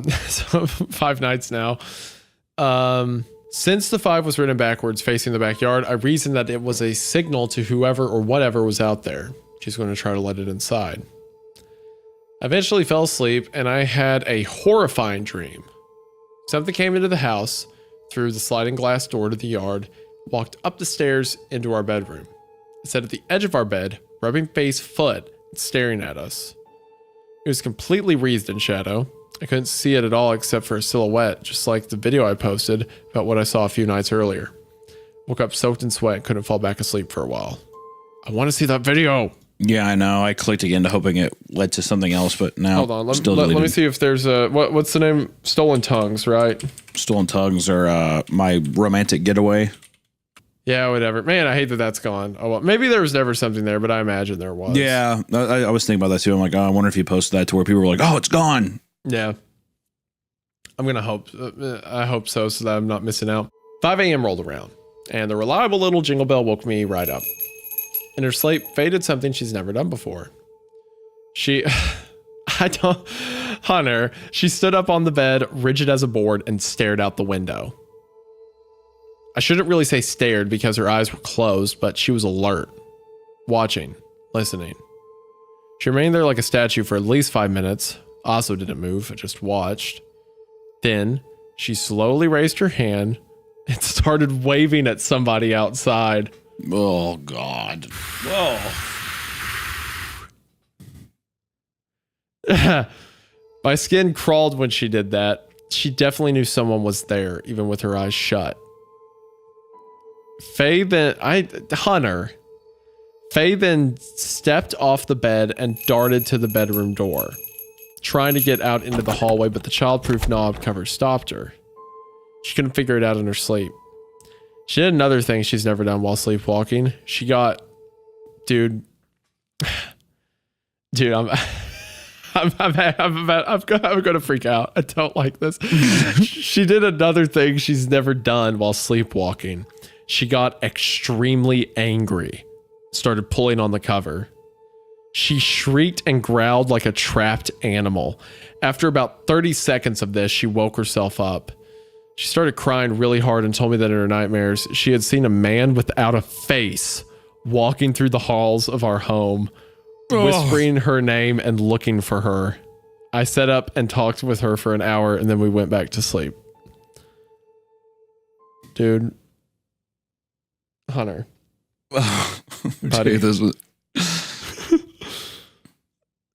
here. So 5 nights now. Since the 5 was written backwards facing the backyard, I reasoned that it was a signal to whoever or whatever was out there. She's going to try to let it inside. I eventually fell asleep and I had a horrifying dream. Something came into the house through the sliding glass door to the yard, walked up the stairs into our bedroom. It sat at the edge of our bed, rubbing Faye's foot and staring at us. It was completely wreathed in shadow. I couldn't see it at all except for a silhouette, just like the video I posted about what I saw a few nights earlier. Woke up soaked in sweat and couldn't fall back asleep for a while. I want to see that video. Yeah, I know. I clicked again to hoping it led to something else, but now hold on. Let me see if there's a what's the name? Stolen Tongues, right? Stolen Tongues or My Romantic Getaway. Yeah, whatever. Man, I hate that that's gone. Oh well, maybe there was never something there, but I imagine there was. Yeah, I was thinking about that too. I'm like, oh, I wonder if you posted that to where people were like, oh, it's gone. Yeah. I'm gonna hope. I hope so that I'm not missing out. 5 a.m. rolled around, and the reliable little jingle bell woke me right up. In her sleep, Faye did something she's never done before. She stood up on the bed, rigid as a board, and stared out the window. I shouldn't really say stared because her eyes were closed, but she was alert, watching, listening. She remained there like a statue for at least 5 minutes, also didn't move, just watched. Then she slowly raised her hand and started waving at somebody outside. Oh, God. Oh. My skin crawled when she did that. She definitely knew someone was there, even with her eyes shut. Faye then stepped off the bed and darted to the bedroom door, trying to get out into the hallway, but the childproof knob cover stopped her. She couldn't figure it out in her sleep. She did another thing she's never done while sleepwalking. She got, dude, I'm gonna freak out. I don't like this. She did another thing she's never done while sleepwalking. She got extremely angry, started pulling on the cover. She shrieked and growled like a trapped animal. After about 30 seconds of this, she woke herself up. She started crying really hard and told me that in her nightmares, she had seen a man without a face walking through the halls of our home, whispering her name and looking for her. I sat up and talked with her for an hour, and then we went back to sleep. Dude. Hunter. Buddy.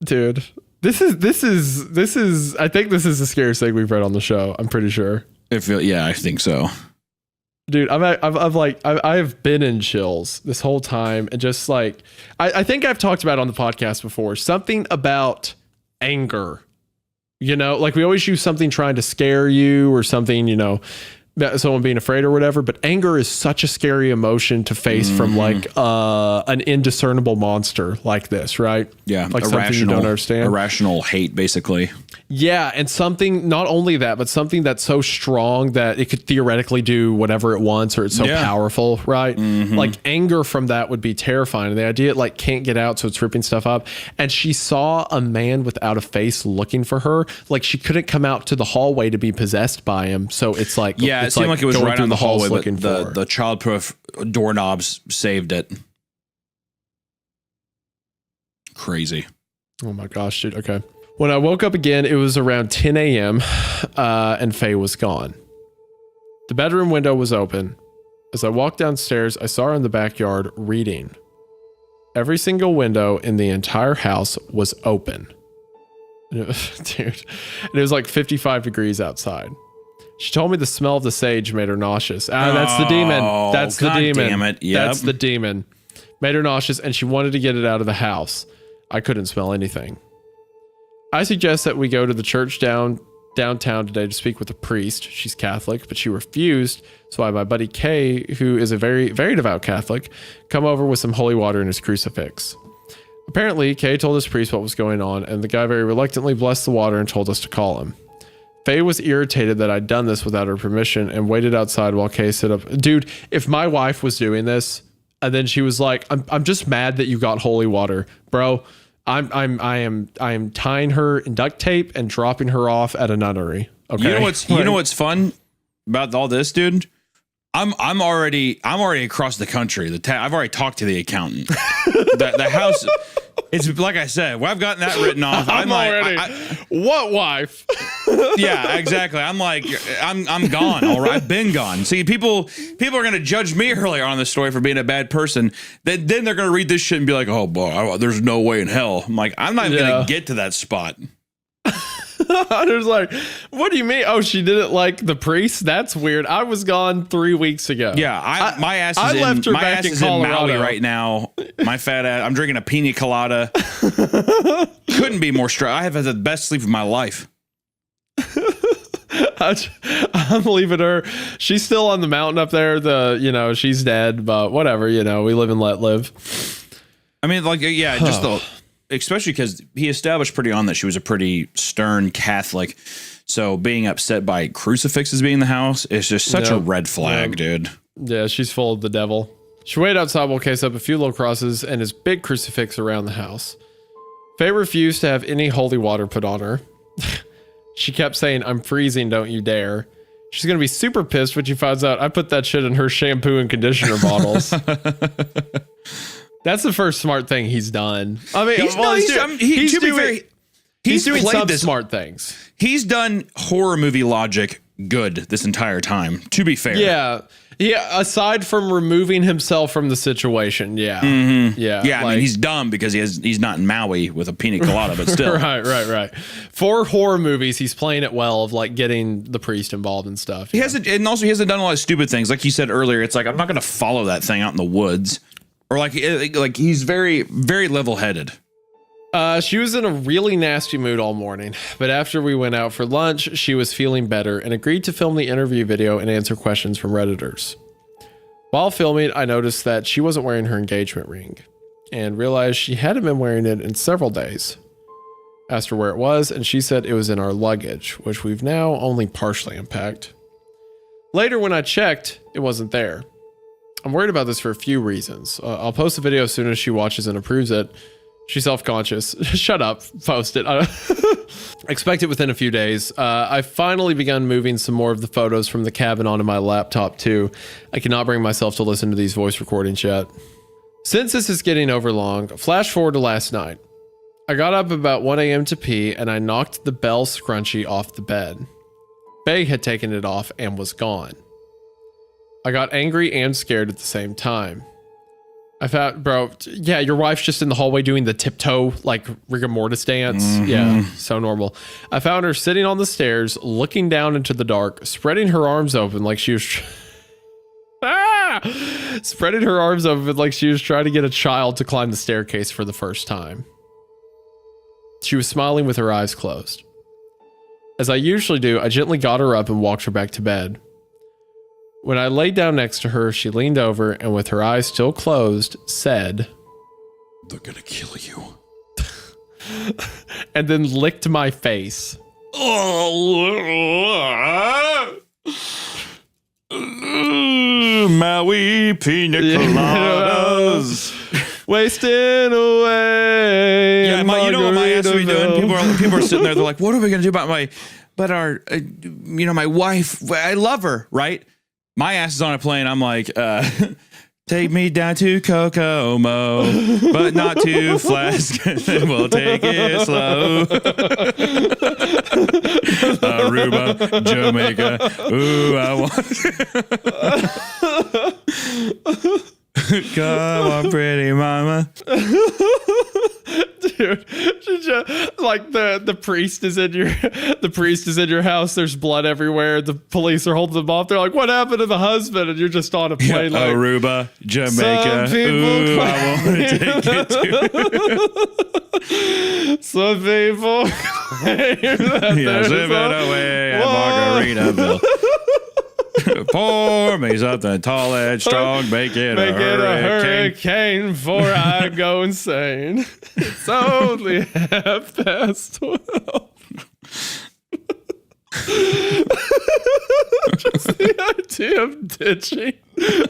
Dude. This is I think this is the scariest thing we've read on the show. I'm pretty sure. Yeah, I think so. Dude, I've been in chills this whole time, and just like I think I've talked about it on the podcast before, something about anger. You know, like we always use something trying to scare you or something, you know, someone being afraid or whatever, but anger is such a scary emotion to face from like an indiscernible monster like this, right? Yeah, like something you don't understand. Irrational hate, basically. Yeah, and something, not only that, but something that's so strong that it could theoretically do whatever it wants, or it's so powerful, right? Like anger from that would be terrifying. And the idea it like can't get out, so it's ripping stuff up. And she saw a man without a face looking for her. Like she couldn't come out to the hallway to be possessed by him. So it's like, yeah, it seemed like it was right on the hallway, but the childproof doorknobs saved it. Crazy. Oh my gosh, dude. Okay. When I woke up again, it was around 10 a.m. And Faye was gone. The bedroom window was open. As I walked downstairs, I saw her in the backyard reading. Every single window in the entire house was open. Dude, and it was like 55 degrees outside. She told me the smell of the sage made her nauseous. That's the demon. That's the demon. Damn it. Yep. That's the demon. Made her nauseous, and she wanted to get it out of the house. I couldn't smell anything. I suggest that we go to the church downtown today to speak with a priest. She's Catholic, but she refused. So I had my buddy Kay, who is a very, very devout Catholic, come over with some holy water and his crucifix. Apparently, Kay told his priest what was going on, and the guy very reluctantly blessed the water and told us to call him. Faye was irritated that I'd done this without her permission and waited outside while Kay stood up. Dude, if my wife was doing this, and then she was like, I'm just mad that you got holy water, bro. I am tying her in duct tape and dropping her off at a nunnery. Okay. You know what's fun about all this, dude? I'm already across the country. I've already talked to the accountant. the house. It's like I said. Well, I've gotten that written off. What wife? Yeah, exactly. I'm gone. All right, I've been gone. See, people are gonna judge me earlier on this story for being a bad person. Then they're gonna read this shit and be like, oh boy, there's no way in hell. I'm like, I'm not even gonna get to that spot. Hunter's like, what do you mean? Oh, she didn't like the priest? That's weird. I was gone 3 weeks ago. Yeah, my ass is in Maui right now. My fat ass. I'm drinking a pina colada. Couldn't be more stressed. I have had the best sleep of my life. I'm leaving her. She's still on the mountain up there. She's dead, but whatever. We live and let live. I mean, like, yeah, especially because he established pretty on that she was a pretty stern Catholic. So being upset by crucifixes being in the house is just such a red flag, dude. Yeah, she's full of the devil. She waited outside while case up a few little crosses and his big crucifix around the house. Faye refused to have any holy water put on her. She kept saying, I'm freezing, don't you dare. She's going to be super pissed when she finds out I put that shit in her shampoo and conditioner bottles. That's the first smart thing he's done. I mean, he's doing some smart things. He's done horror movie logic good this entire time, to be fair. Yeah. Aside from removing himself from the situation. Yeah. Mm-hmm. Yeah. I mean, he's dumb because he's not in Maui with a pina colada, but still. Right. For horror movies, he's playing it well of like getting the priest involved and stuff. He hasn't done a lot of stupid things. Like you said earlier, it's like, I'm not going to follow that thing out in the woods. Or like he's very, very level-headed. She was in a really nasty mood all morning, but after we went out for lunch, she was feeling better and agreed to film the interview video and answer questions from Redditors. While filming, I noticed that she wasn't wearing her engagement ring and realized she hadn't been wearing it in several days. Asked her where it was, and she said it was in our luggage, which we've now only partially unpacked. Later, when I checked, it wasn't there. I'm worried about this for a few reasons. I'll post the video as soon as she watches and approves it. She's self-conscious. Shut up. Post it. Expect it within a few days. I've finally begun moving some more of the photos from the cabin onto my laptop too. I cannot bring myself to listen to these voice recordings yet. Since this is getting overlong, flash forward to last night. I got up about 1 a.m. to pee and I knocked the bell scrunchie off the bed. Faye had taken it off and was gone. I got angry and scared at the same time. I thought, bro, yeah, your wife's just in the hallway doing the tiptoe, like rigor mortis dance. Mm-hmm. Yeah, so normal. I found her sitting on the stairs, looking down into the dark, spreading her arms open like she was... Spreading her arms open like she was trying to get a child to climb the staircase for the first time. She was smiling with her eyes closed. As I usually do, I gently got her up and walked her back to bed. When I laid down next to her, she leaned over and with her eyes still closed, said, "They're gonna kill you." And then licked my face. Maui pina coladas. Wasting away. Yeah, you know what my ass would be doing? People are sitting there, they're like, what are we gonna do about my wife? I love her, right? My ass is on a plane. I'm like, take me down to Kokomo, but not too fast. We'll take it slow. Aruba, Jamaica. Ooh, I want. Come on, pretty mama. Dude, like the priest is in your house. There's blood everywhere. The police are holding them off. They're like, "What happened to the husband?" And you're just on a plane. Like, Aruba, Jamaica. Ooh, I want to take it to. Some people slip it away at Margaritaville. Pour me something tall and strong, make it a hurricane before I go insane. It's only 12:30. Just the idea of ditching,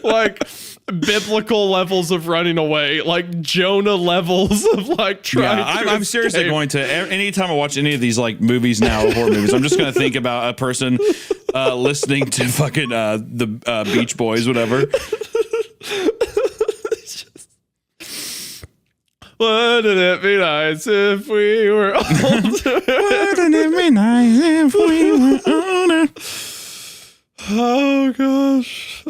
like biblical levels of running away, like Jonah levels of like trying. Yeah, I'm seriously going to. Anytime I watch any of these like movies now, horror movies, I'm just going to think about a person listening to fucking the Beach Boys, whatever. Wouldn't it be nice if we were older? Wouldn't it be nice if we were older? Oh gosh.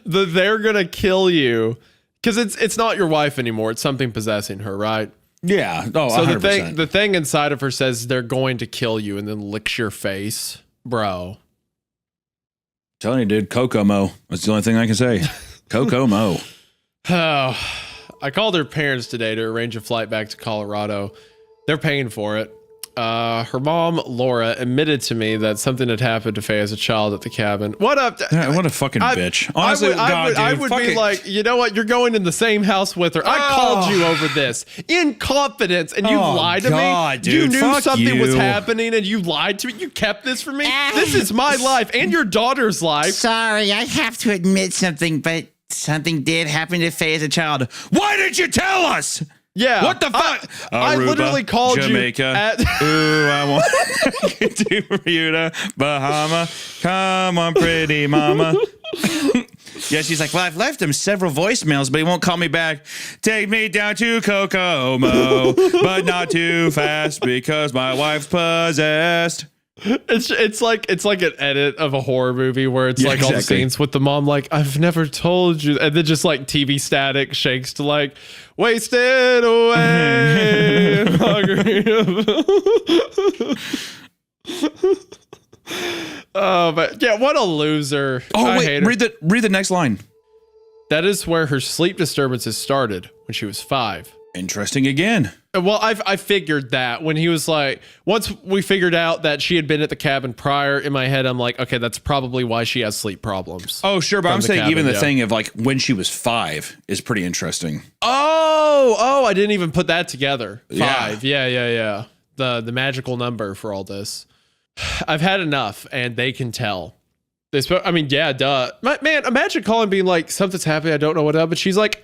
They're gonna kill you Because it's not your wife anymore. It's something possessing her, right? Yeah. Oh, so 100%. the thing inside of her says they're going to kill you and then licks your face, bro. Telling you, dude, Kokomo. That's the only thing I can say. Kokomo. Oh, I called her parents today to arrange a flight back to Colorado. They're paying for it. Her mom, Laura, admitted to me that something had happened to Faye as a child at the cabin. What up? Yeah, what a fucking bitch. Honestly, I would be like, you know what? You're going in the same house with her. I called you over this in confidence, and you lied to me. Dude, you knew fuck something was you. happening, and you lied to me. You kept this from me. This is my life and your daughter's life. Sorry, I have to admit something, but something did happen to Faye as a child. Why didn't you tell us? Yeah. What the fuck? I literally called Jamaica. you at Ooh, I want to Bermuda, Bahama. Come on, pretty mama. Yeah, she's like, well, I've left him several voicemails, but he won't call me back. Take me down to Kokomo, but not too fast because my wife's possessed. It's like an edit of a horror movie where it's like all the exactly. scenes with the mom like, I've never told you, and then just like TV static shakes to like, wasted away. Oh, but yeah, what a loser. Oh, I wait, hate her. read the next line. That is where her sleep disturbances started when she was 5. Interesting again. Well, I figured that when he was like, once we figured out that she had been at the cabin prior, in my head, I'm like, okay, that's probably why she has sleep problems. Oh, sure, but I'm saying cabin, even the yeah. thing of like when she was 5 is pretty interesting. Oh, I didn't even put that together. Yeah. 5. Yeah. The magical number for all this. I've had enough, and they can tell. I mean, yeah, duh. Man, imagine calling being like, something's happening, I don't know what up, but she's like,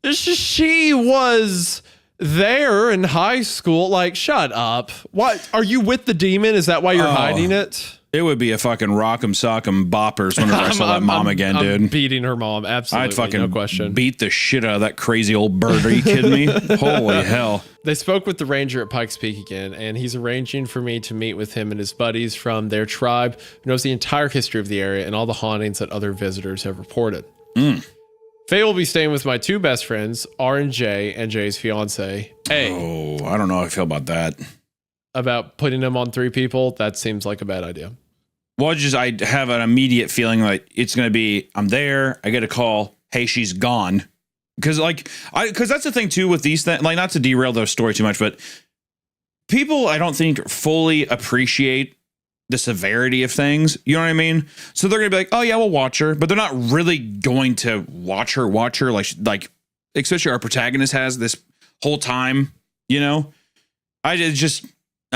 she was there in high school. Like, shut up. What? Are you with the demon? Is that why you're hiding it? It would be a fucking rock'em sock'em boppers whenever I saw that mom again, dude. I'm beating her mom, absolutely. I'd fucking no question. beat the shit out of that crazy old bird. Are you kidding me? Holy hell. They spoke with the ranger at Pikes Peak again, and he's arranging for me to meet with him and his buddies from their tribe who knows the entire history of the area and all the hauntings that other visitors have reported. Faye will be staying with my 2 best friends, R and J, and Jay's fiance, A. Oh, I don't know how I feel about that. About putting them on 3 people, that seems like a bad idea. Well, I have an immediate feeling like it's going to be, I'm there, I get a call, hey, she's gone. Because that's the thing too with these things, like not to derail the story too much, but people I don't think fully appreciate the severity of things. You know what I mean? So they're going to be like, oh yeah, we'll watch her, but they're not really going to watch her like especially our protagonist has this whole time, you know? I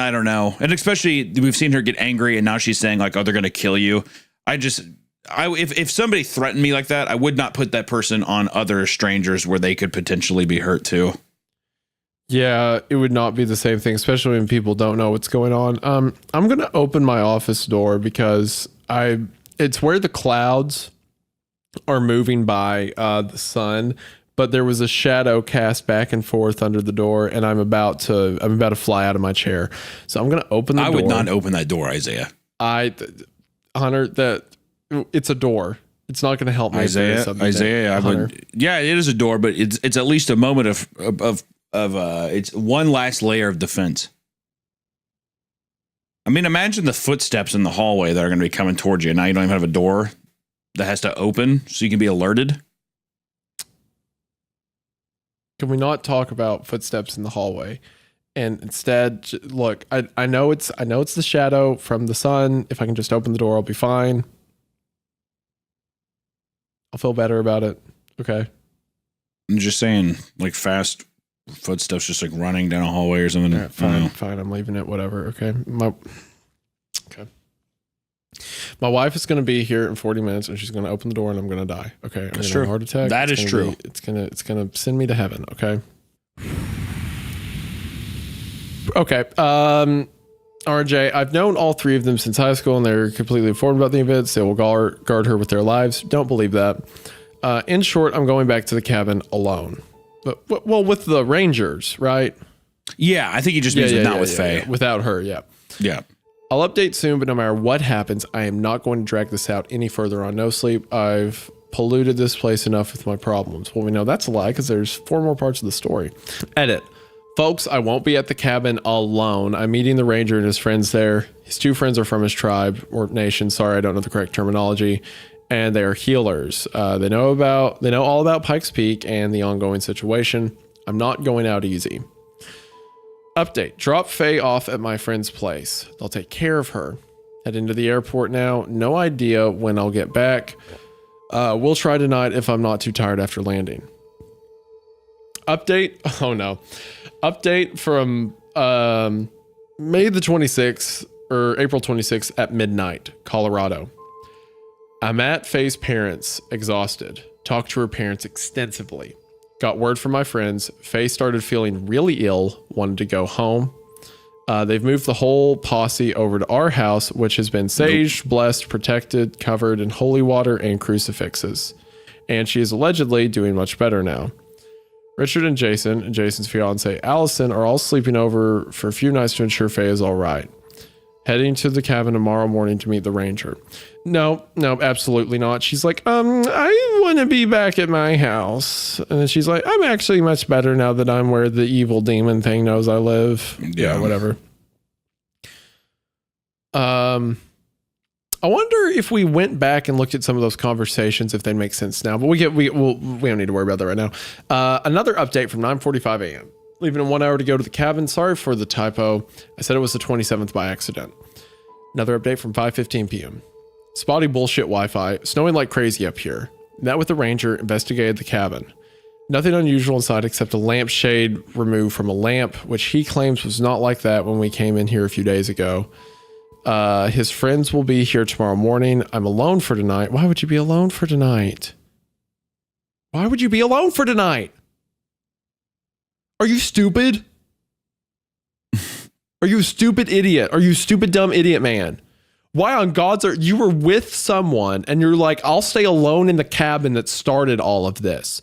don't know. And especially we've seen her get angry and now she's saying like, oh, they're going to kill you. If somebody threatened me like that, I would not put that person on other strangers where they could potentially be hurt too. Yeah, it would not be the same thing, especially when people don't know what's going on. I'm going to open my office door because it's where the clouds are moving by the sun, but there was a shadow cast back and forth under the door, and I'm about to fly out of my chair. So I'm going to open the door. I would not open that door, Isaiah. Hunter, that it's a door. It's not going to help me. Isaiah, I would. Yeah, it is a door, but it's at least a moment of it's one last layer of defense. I mean, imagine the footsteps in the hallway that are going to be coming towards you. Now you don't even have a door that has to open so you can be alerted. Can we not talk about footsteps in the hallway? And instead, look, I know it's the shadow from the sun. If I can just open the door, I'll be fine. I'll feel better about it. Okay. I'm just saying, like fast footsteps, just like running down a hallway or something. Right, fine. I'm leaving it. Whatever. Okay. My wife is going to be here in 40 minutes, and she's going to open the door, and I'm going to die. Okay. That's true. Heart attack. That is true. It's gonna send me to heaven. Okay. Okay. RJ, I've known all 3 of them since high school, and they're completely informed about the events. They will guard her with their lives. Don't believe that. In short, I'm going back to the cabin alone. But, well, with the Rangers, right? Yeah, I think he just means not with Faye. Yeah. Without her, yeah. Yeah. I'll update soon, but no matter what happens, I am not going to drag this out any further on No Sleep. I've polluted this place enough with my problems. Well, we know that's a lie because there's 4 more parts of the story. Edit. Folks, I won't be at the cabin alone. I'm meeting the ranger and his friends there. His 2 friends are from his tribe or nation. Sorry, I don't know the correct terminology. And they are healers. They know all about Pikes Peak and the ongoing situation. I'm not going out easy. Update. Drop Faye off at my friend's place. They'll take care of her. Head into the airport now. No idea when I'll get back. We'll try tonight if I'm not too tired after landing. Update. Oh no. Update from May the 26th or April 26th at midnight, Colorado. I'm at Faye's parents, exhausted. Talked to her parents extensively. Got word from my friends. Faye started feeling really ill, wanted to go home. They've moved the whole posse over to our house, which has been saged, blessed, protected, covered in holy water and crucifixes. And she is allegedly doing much better now. Richard and Jason's fiance Allison, are all sleeping over for a few nights to ensure Faye is all right. Heading to the cabin tomorrow morning to meet the ranger. No, absolutely not. She's like, I want to be back at my house. And then she's like, I'm actually much better now that I'm where the evil demon thing knows I live. Yeah, whatever. I wonder if we went back and looked at some of those conversations, if they make sense now. But we don't need to worry about that right now. Another update from 9:45 a.m. Leaving in 1 hour to go to the cabin. Sorry for the typo. I said it was the 27th by accident. Another update from 5:15 p.m. Spotty bullshit Wi-Fi. Snowing like crazy up here. Met with the ranger. Investigated the cabin. Nothing unusual inside except a lampshade removed from a lamp, which he claims was not like that when we came in here a few days ago. His friends will be here tomorrow morning. I'm alone for tonight. Why would you be alone for tonight? Why would you be alone for tonight? Are you stupid? Are you a stupid idiot? Are you a stupid dumb idiot man? Why on God's earth? You were with someone and you're like, I'll stay alone in the cabin that started all of this.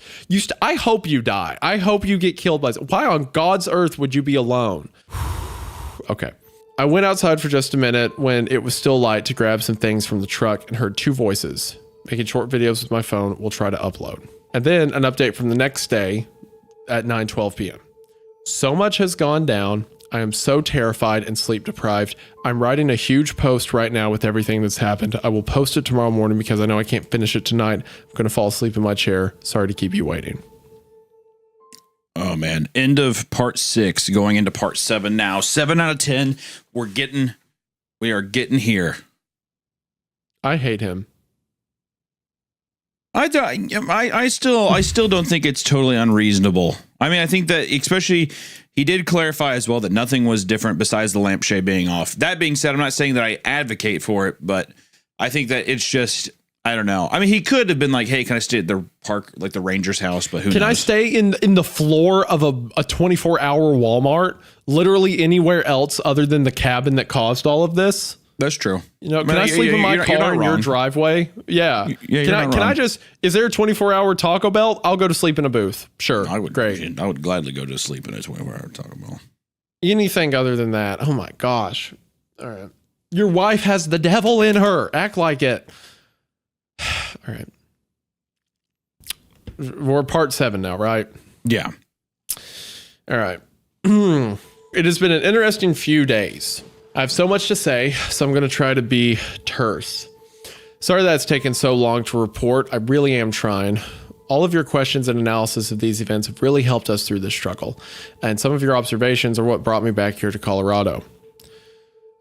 I hope you die. I hope you get killed by. Why on God's earth would you be alone? Okay. I went outside for just a minute when it was still light to grab some things from the truck and heard 2 voices. Making short videos with my phone. We'll try to upload. And then an update from the next day at 9:12 p.m. So much has gone down. I am so terrified and sleep deprived. I'm writing a huge post right now with everything that's happened. I will post it tomorrow morning because I know I can't finish it tonight. I'm going to fall asleep in my chair. Sorry to keep you waiting. Oh man. End of part 6, going into part 7 now. 7 out of 10. We are getting here. I hate him. I still don't think it's totally unreasonable. I mean, I think that especially he did clarify as well that nothing was different besides the lampshade being off. That being said, I'm not saying that I advocate for it, but I think that it's just, I don't know. I mean, he could have been like, hey, can I stay at the park, like the ranger's house? But who knows? Can I stay in the floor of a 24-hour Walmart, literally anywhere else other than the cabin that caused all of this? That's true. You know, can I sleep in my car in your driveway? Yeah. Can I just, is there a 24-hour Taco Bell? I'll go to sleep in a booth. Sure. Great. I would gladly go to sleep in a 24-hour Taco Bell. Anything other than that. Oh my gosh. All right. Your wife has the devil in her. Act like it. All right. We're part 7 now, right? Yeah. All right. It has been an interesting few days. I have so much to say, so I'm going to try to be terse. Sorry that it's taken so long to report. I really am trying. All of your questions and analysis of these events have really helped us through this struggle, and some of your observations are what brought me back here to Colorado.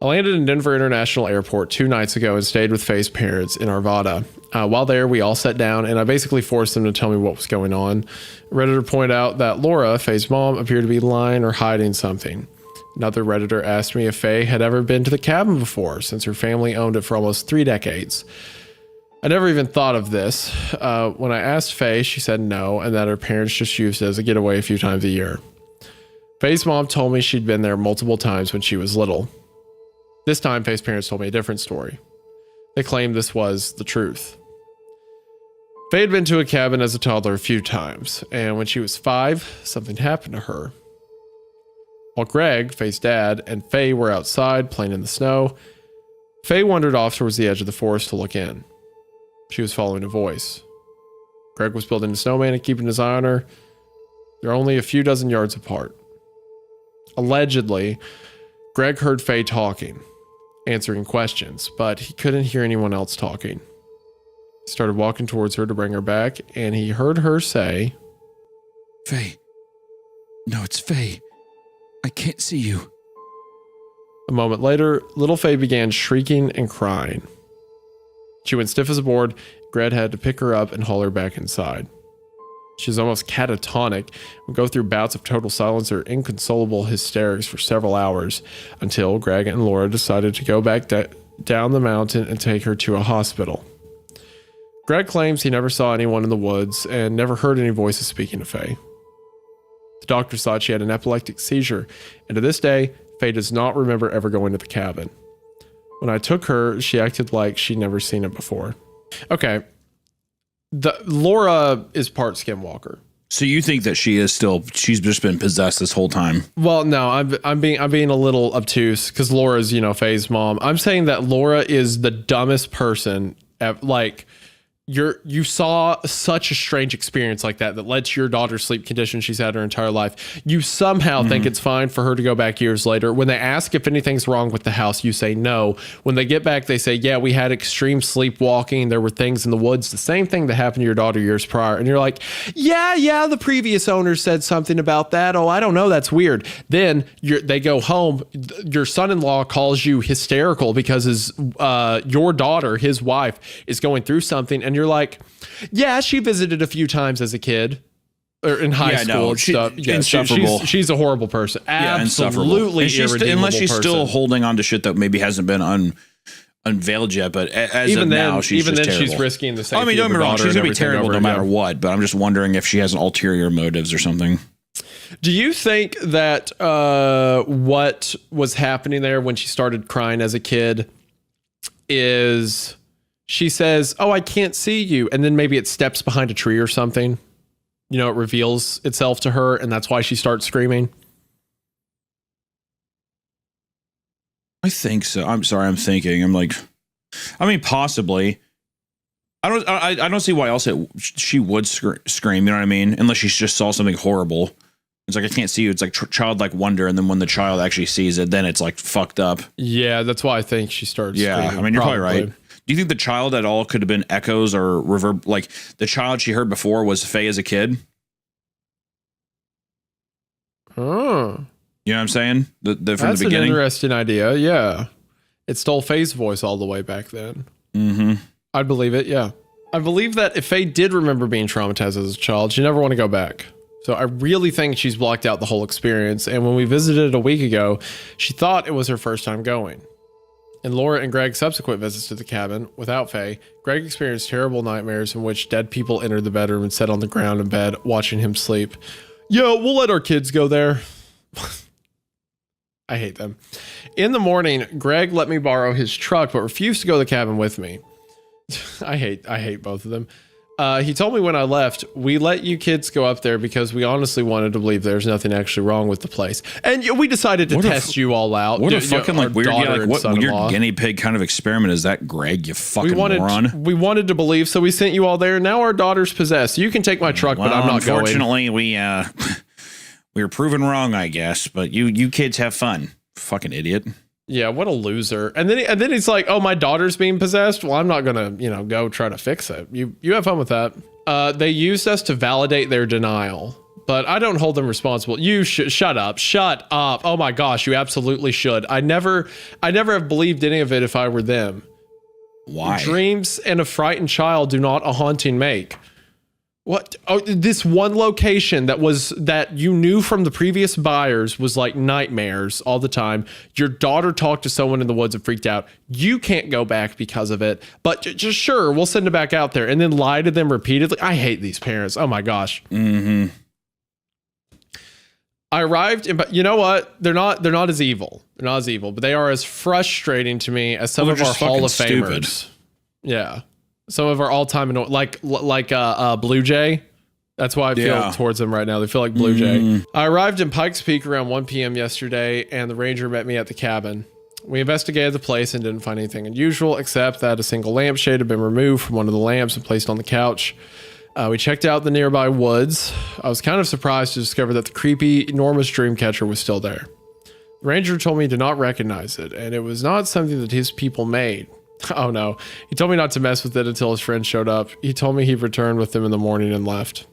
I landed in Denver International Airport 2 nights ago and stayed with Faye's parents in Arvada. While there, we all sat down, and I basically forced them to tell me what was going on. Redditor pointed out that Laura, Faye's mom, appeared to be lying or hiding something. Another Redditor asked me if Faye had ever been to the cabin before, since her family owned it for almost 3 decades. I never even thought of this. When I asked Faye, she said no, and that her parents just used it as a getaway a few times a year. Faye's mom told me she'd been there multiple times when she was little. This time, Faye's parents told me a different story. They claimed this was the truth. Faye had been to a cabin as a toddler a few times, and when she was 5, something happened to her. While Greg, Faye's dad, and Faye were outside playing in the snow, Faye wandered off towards the edge of the forest to look in. She was following a voice. Greg was building a snowman and keeping his eye on her. They're only a few dozen yards apart. Allegedly, Greg heard Faye talking, answering questions, but he couldn't hear anyone else talking. He started walking towards her to bring her back, and he heard her say, Faye. No, it's Faye. I can't see you. A moment later, little Faye began shrieking and crying. She went stiff as a board. Greg had to pick her up and haul her back inside. She was almost catatonic, would go through bouts of total silence or inconsolable hysterics for several hours until Greg and Laura decided to go back down the mountain and take her to a hospital. Greg claims he never saw anyone in the woods and never heard any voices speaking to Faye. The doctors thought she had an epileptic seizure, and to this day, Faye does not remember ever going to the cabin. When I took her, she acted like she'd never seen it before. Okay. Laura is part skinwalker. So you think that she's just been possessed this whole time? Well, no, I'm being a little obtuse because Laura's, Faye's mom. I'm saying that Laura is the dumbest person like you saw such a strange experience like that led to your daughter's sleep condition she's had her entire life. You somehow think it's fine for her to go back years later. When they ask if anything's wrong with the house, you say no. When they get back, they say, yeah, we had extreme sleepwalking. There were things in the woods. The same thing that happened to your daughter years prior. And you're like, yeah, the previous owner said something about that. Oh, I don't know. That's weird. Then they go home. Your son-in-law calls you hysterical because your daughter, his wife, is going through something. And you're like, yeah, she visited a few times as a kid or in high school and stuff. Yeah, insufferable. She's a horrible person. Absolutely irredeemable unless she's person. Still holding on to shit that maybe hasn't been unveiled yet. But as even of then, now, she's just terrible. She's risking the safety. I mean, don't get me wrong, she's gonna be terrible no matter again. what. But I'm just wondering if she has an ulterior motives or something. Do you think that what was happening there when she started crying as a kid is she says, oh, I can't see you. And then maybe it steps behind a tree or something. It reveals itself to her. And that's why she starts screaming. I think so. I'm sorry. I'm thinking. I'm like, I mean, possibly. I don't see why else she would scream. You know what I mean? Unless she just saw something horrible. It's like, I can't see you. It's like childlike wonder. And then when the child actually sees it, then it's like fucked up. Yeah, that's why I think she starts screaming. I mean, you're probably right. Do you think the child at all could have been echoes or reverb? Like the child she heard before was Faye as a kid? Oh. You know what I'm saying? From the beginning? That's an interesting idea. Yeah. It stole Faye's voice all the way back then. Mm-hmm. I'd believe it. Yeah. I believe that if Faye did remember being traumatized as a child, she'd never want to go back. So I really think she's blocked out the whole experience. And when we visited a week ago, she thought it was her first time going. In Laura and Greg's subsequent visits to the cabin without Faye, Greg experienced terrible nightmares in which dead people entered the bedroom and sat on the ground in bed watching him sleep. Yo, we'll let our kids go there. I hate them. In the morning, Greg let me borrow his truck but refused to go to the cabin with me. I hate both of them. He told me when I left, we let you kids go up there because we honestly wanted to believe there's nothing actually wrong with the place. And we decided to test you all out. What a fucking weird, what weird guinea pig kind of experiment is that, Greg? You fucking moron. We wanted to believe, so we sent you all there. Now our daughter's possessed. You can take my truck, but I'm not going. Unfortunately, we were proven wrong, I guess. But you kids have fun. Fucking idiot. Yeah, what a loser. And then he's like, oh, my daughter's being possessed? Well, I'm not going to, go try to fix it. You have fun with that. They used us to validate their denial, but I don't hold them responsible. You should shut up. Oh my gosh, you absolutely should. I never have believed any of it if I were them. Why? Dreams and a frightened child do not a haunting make. What? Oh, this one location that you knew from the previous buyers was like nightmares all the time. Your daughter talked to someone in the woods and freaked out. You can't go back because of it, but just sure, we'll send it back out there and then lie to them repeatedly. I hate these parents. Oh my gosh. Mm-hmm. I arrived, but you know what? They're not as evil. They're not as evil, but they are as frustrating to me as some of our Hall of Famers. Stupid. Yeah. Some of our all-time like Blue Jay. That's why I feel towards them right now. They feel like Blue Jay. I arrived in Pikes Peak around 1 p.m. yesterday, and the ranger met me at the cabin. We investigated the place and didn't find anything unusual, except that a single lampshade had been removed from one of the lamps and placed on the couch. We checked out the nearby woods. I was kind of surprised to discover that the creepy, enormous dream catcher was still there. The ranger told me to not recognize it, and it was not something that his people made. Oh no. He told me not to mess with it until his friend showed up. He told me he'd return with them in the morning and left.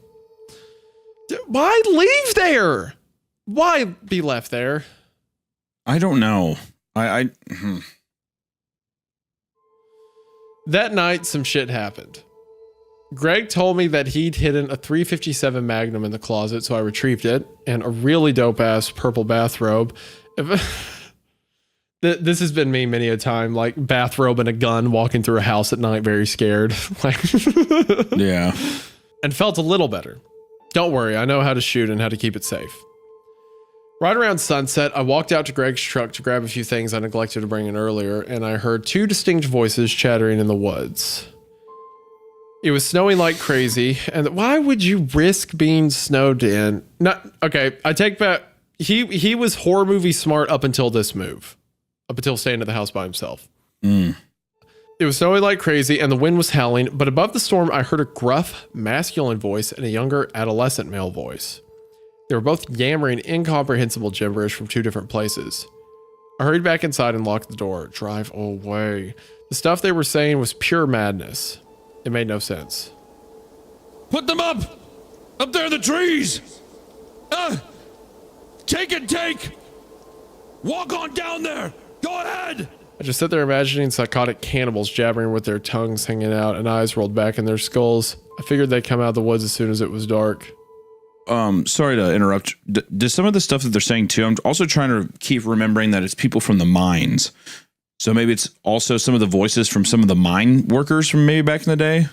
Why leave there? Why be left there? I don't know. That night, some shit happened. Greg told me that he'd hidden a .357 Magnum in the closet, so I retrieved it, and a really dope-ass purple bathrobe. This has been me many a time, like bathrobe and a gun walking through a house at night, very scared. Yeah. And felt a little better. Don't worry, I know how to shoot and how to keep it safe. Right around sunset, I walked out to Greg's truck to grab a few things I neglected to bring in earlier, and I heard two distinct voices chattering in the woods. It was snowing like crazy, and why would you risk being snowed in? I take back. He was horror movie smart up until this move, up until staying at the house by himself. It was snowing like crazy, and the wind was howling. But above the storm, I heard a gruff, masculine voice and a younger, adolescent male voice. They were both yammering incomprehensible gibberish from two different places. I hurried back inside and locked the door. Drive away. The stuff they were saying was pure madness. It made no sense. Put them up! Up there in the trees! Take and take! Walk on down there! Go ahead! I just sat there imagining psychotic cannibals jabbering with their tongues hanging out and eyes rolled back in their skulls. I figured they'd come out of the woods as soon as it was dark. Sorry to interrupt. Does some of the stuff that they're saying too, I'm also trying to keep remembering that it's people from the mines. So maybe it's also some of the voices from some of the mine workers from maybe back in the day.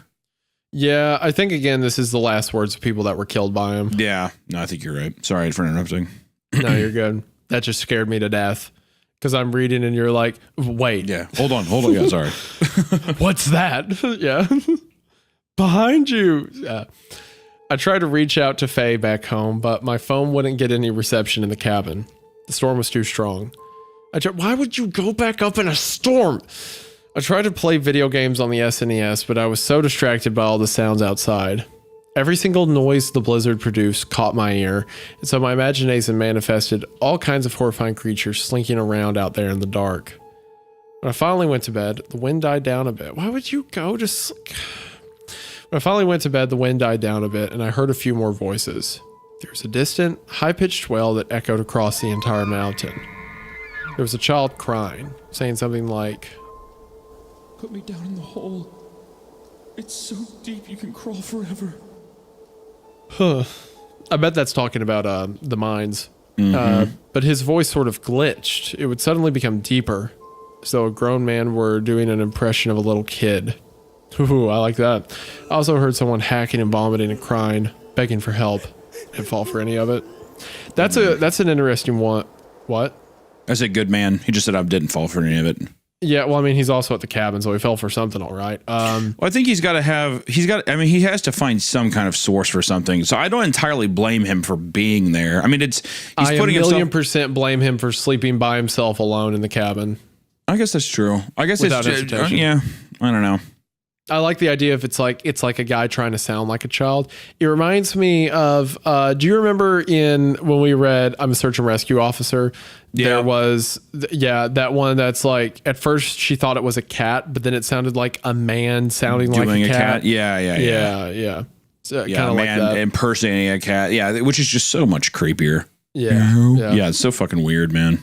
Yeah, I think again, this is the last words of people that were killed by him. Yeah, no, I think you're right. Sorry for interrupting. No, you're good. That just scared me to death. Because I'm reading and you're like, wait. Yeah, hold on. Yeah, sorry. What's that? Yeah. Behind you. Yeah. I tried to reach out to Faye back home, but my phone wouldn't get any reception in the cabin. The storm was too strong. Why would you go back up in a storm? I tried to play video games on the SNES, but I was so distracted by all the sounds outside. Every single noise the blizzard produced caught my ear, and so my imagination manifested all kinds of horrifying creatures slinking around out there in the dark. When I finally went to bed, the wind died down a bit. Why would you go to sleep? When I finally went to bed, the wind died down a bit, and I heard a few more voices. There was a distant, high-pitched wail that echoed across the entire mountain. There was a child crying, saying something like, Put me down in the hole. It's so deep you can crawl forever. I bet that's talking about the mines. But his voice sort of glitched. It would suddenly become deeper, as though a grown man were doing an impression of a little kid. Ooh, I like that. I also heard someone hacking and vomiting and crying, begging for help. I didn't fall for any of it. That's an interesting one. What? I said good man. He just said I didn't fall for any of it. Yeah, well, I mean, he's also at the cabin, so he fell for something, all right. Well, I think he has to find some kind of source for something. So I don't entirely blame him for being there. I mean, he's putting himself. 1,000,000% blame him for sleeping by himself alone in the cabin. I guess that's true. I guess Without it's hesitation. yeah. I don't know. I like the idea if it's like a guy trying to sound like a child. It reminds me of do you remember when we read I'm a Search and Rescue Officer? Yeah. There was that one that's like at first she thought it was a cat, but then it sounded like a man sounding like a cat. Yeah. So, Yeah, a man like that. impersonating a cat. Yeah, which is just so much creepier. Yeah. It's so fucking weird, man.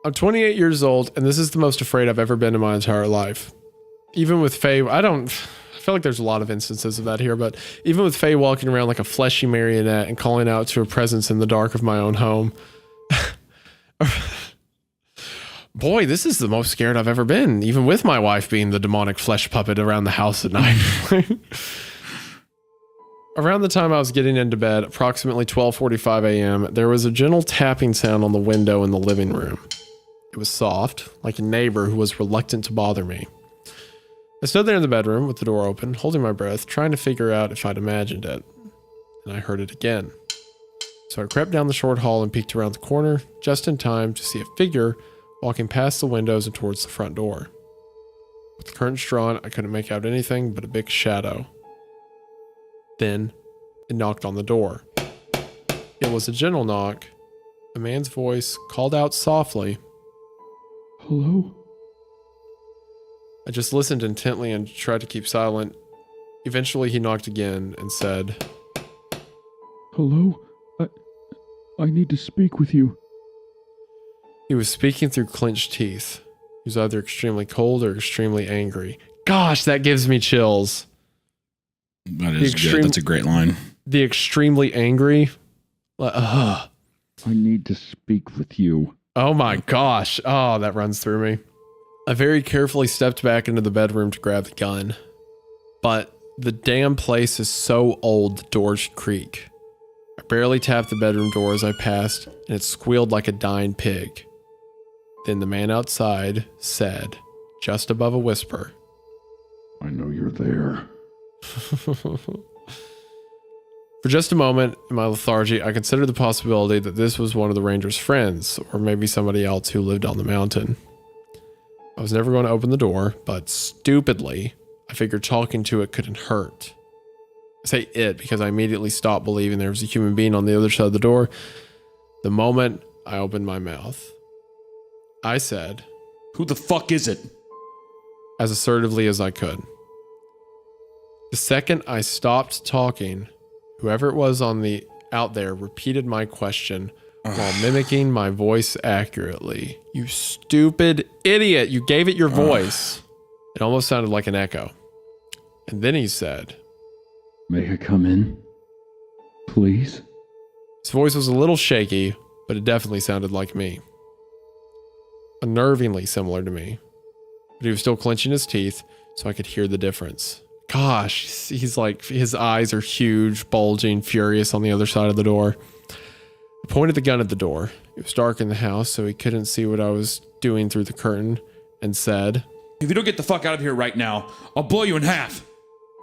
I'm 28 years old, and this is the most afraid I've ever been in my entire life. Even with Faye, I feel like there's a lot of instances of that here, but even with Faye walking around like a fleshy marionette and calling out to a presence in the dark of my own home. Boy, this is the most scared I've ever been, even with my wife being the demonic flesh puppet around the house at night. Around the time I was getting into bed, approximately 12:45 a.m., there was a gentle tapping sound on the window in the living room. It was soft, like a neighbor who was reluctant to bother me. I stood there in the bedroom with the door open, holding my breath, trying to figure out if I'd imagined it. And I heard it again. So I crept down the short hall and peeked around the corner, just in time to see a figure walking past the windows and towards the front door. With the curtains drawn, I couldn't make out anything but a big shadow. Then it knocked on the door. It was a gentle knock. A man's voice called out softly. Hello? I just listened intently and tried to keep silent. Eventually he knocked again and said, Hello? I need to speak with you. He was speaking through clenched teeth. He was either extremely cold or extremely angry. Gosh, that gives me chills. That is good. That's a great line. The extremely angry. I need to speak with you. Oh my gosh. Oh, that runs through me. I very carefully stepped back into the bedroom to grab the gun. But the damn place is so old, the doors creak. I barely tapped the bedroom door as I passed, and it squealed like a dying pig. Then the man outside said, just above a whisper, I know you're there. For just a moment, in my lethargy, I considered the possibility that this was one of the ranger's friends, or maybe somebody else who lived on the mountain. I was never going to open the door, but stupidly, I figured talking to it couldn't hurt. I say it because I immediately stopped believing there was a human being on the other side of the door. The moment I opened my mouth, I said, Who the fuck is it? As assertively as I could. The second I stopped talking, whoever it was out there repeated my question while mimicking my voice accurately. You stupid idiot. You gave it your voice. It almost sounded like an echo. And then he said, May I come in? Please? His voice was a little shaky, but it definitely sounded like me. Unnervingly similar to me. But he was still clenching his teeth, so I could hear the difference. Gosh, he's like, his eyes are huge, bulging, furious on the other side of the door. I pointed the gun at the door. It was dark in the house, so he couldn't see what I was doing through the curtain, and said, If you don't get the fuck out of here right now, I'll blow you in half.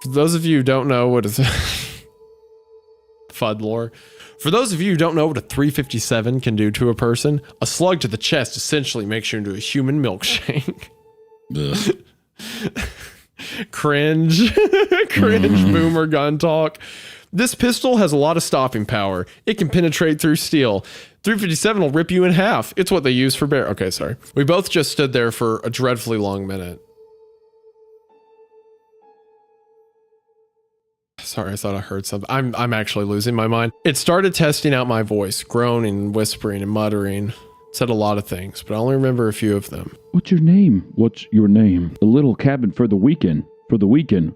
For those of you who don't know what is FUD lore. For those of you who don't know what a 357 can do to a person, a slug to the chest essentially makes you into a human milkshake. Cringe. Cringe boomer gun talk. This pistol has a lot of stopping power. It can penetrate through steel. 357 will rip you in half. It's what they use for bear. Okay, sorry. We both just stood there for a dreadfully long minute. Sorry, I thought I heard something. I'm actually losing my mind. It started testing out my voice, groaning, whispering, and muttering. It said a lot of things, but I only remember a few of them. What's your name? What's your name? The little cabin for the weekend. For the weekend.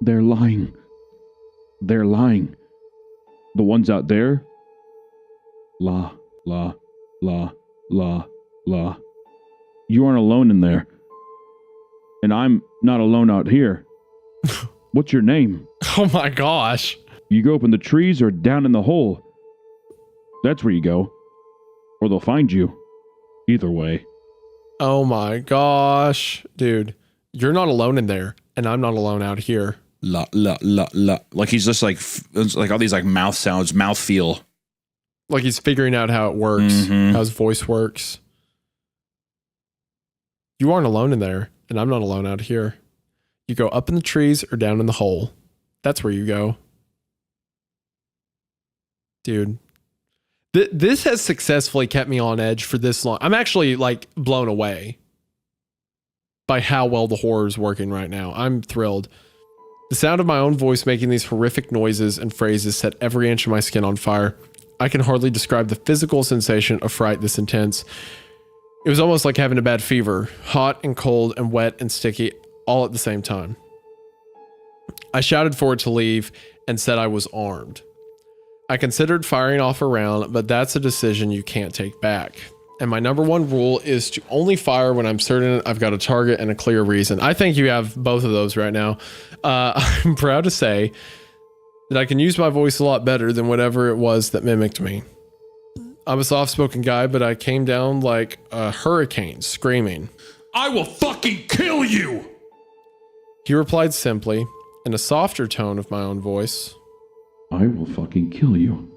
They're lying. They're lying. The ones out there? La, la, la, la, la. You aren't alone in there. And I'm not alone out here. What's your name? Oh my gosh. You go up in the trees or down in the hole. That's where you go. Or they'll find you. Either way. Oh my gosh. Dude, you're not alone in there, and I'm not alone out here. La, la, la, la. Like he's just like all these like mouth sounds, mouth feel. Like he's figuring out how it works, how his voice works. You aren't alone in there, and I'm not alone out here. You go up in the trees or down in the hole. That's where you go. Dude. This has successfully kept me on edge for this long. I'm actually like blown away by how well the horror is working right now. I'm thrilled. The sound of my own voice making these horrific noises and phrases set every inch of my skin on fire. I can hardly describe the physical sensation of fright this intense. It was almost like having a bad fever, hot and cold and wet and sticky, all at the same time. I shouted for it to leave and said I was armed. I considered firing off a round, but that's a decision you can't take back. And my number one rule is to only fire when I'm certain I've got a target and a clear reason. I think you have both of those right now. I'm proud to say that I can use my voice a lot better than whatever it was that mimicked me. I'm a soft-spoken guy, but I came down like a hurricane, screaming, I will fucking kill you! He replied simply, in a softer tone of my own voice, I will fucking kill you.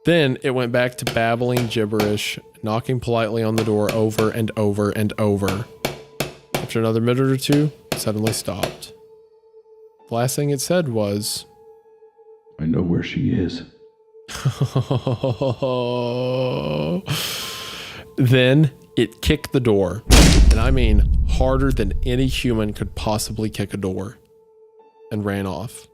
Then it went back to babbling gibberish, knocking politely on the door over and over and over. After another minute or two, It suddenly stopped. The last thing it said was, I know where she is. Then it kicked the door. And I mean harder than any human could possibly kick a door. And ran off.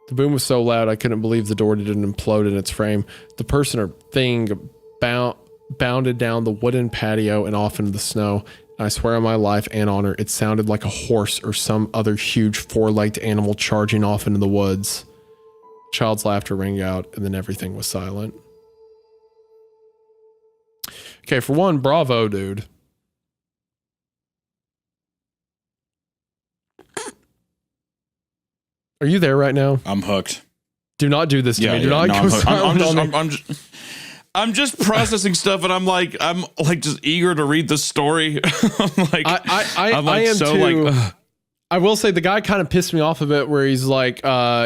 The boom was so loud I couldn't believe the door didn't implode in its frame. The person or thing bounded down the wooden patio and off into the snow. And I swear on my life and honor, it sounded like a horse or some other huge four-legged animal charging off into the woods. Child's laughter rang out, and then everything was silent. Okay, for one, bravo, dude. Are you there right now? I'm hooked. Do not do this to me. Do not go silent on me. I'm just processing stuff, and I'm like just eager to read the story. I'm like, I am so too. Like, I will say the guy kind of pissed me off a bit where he's like,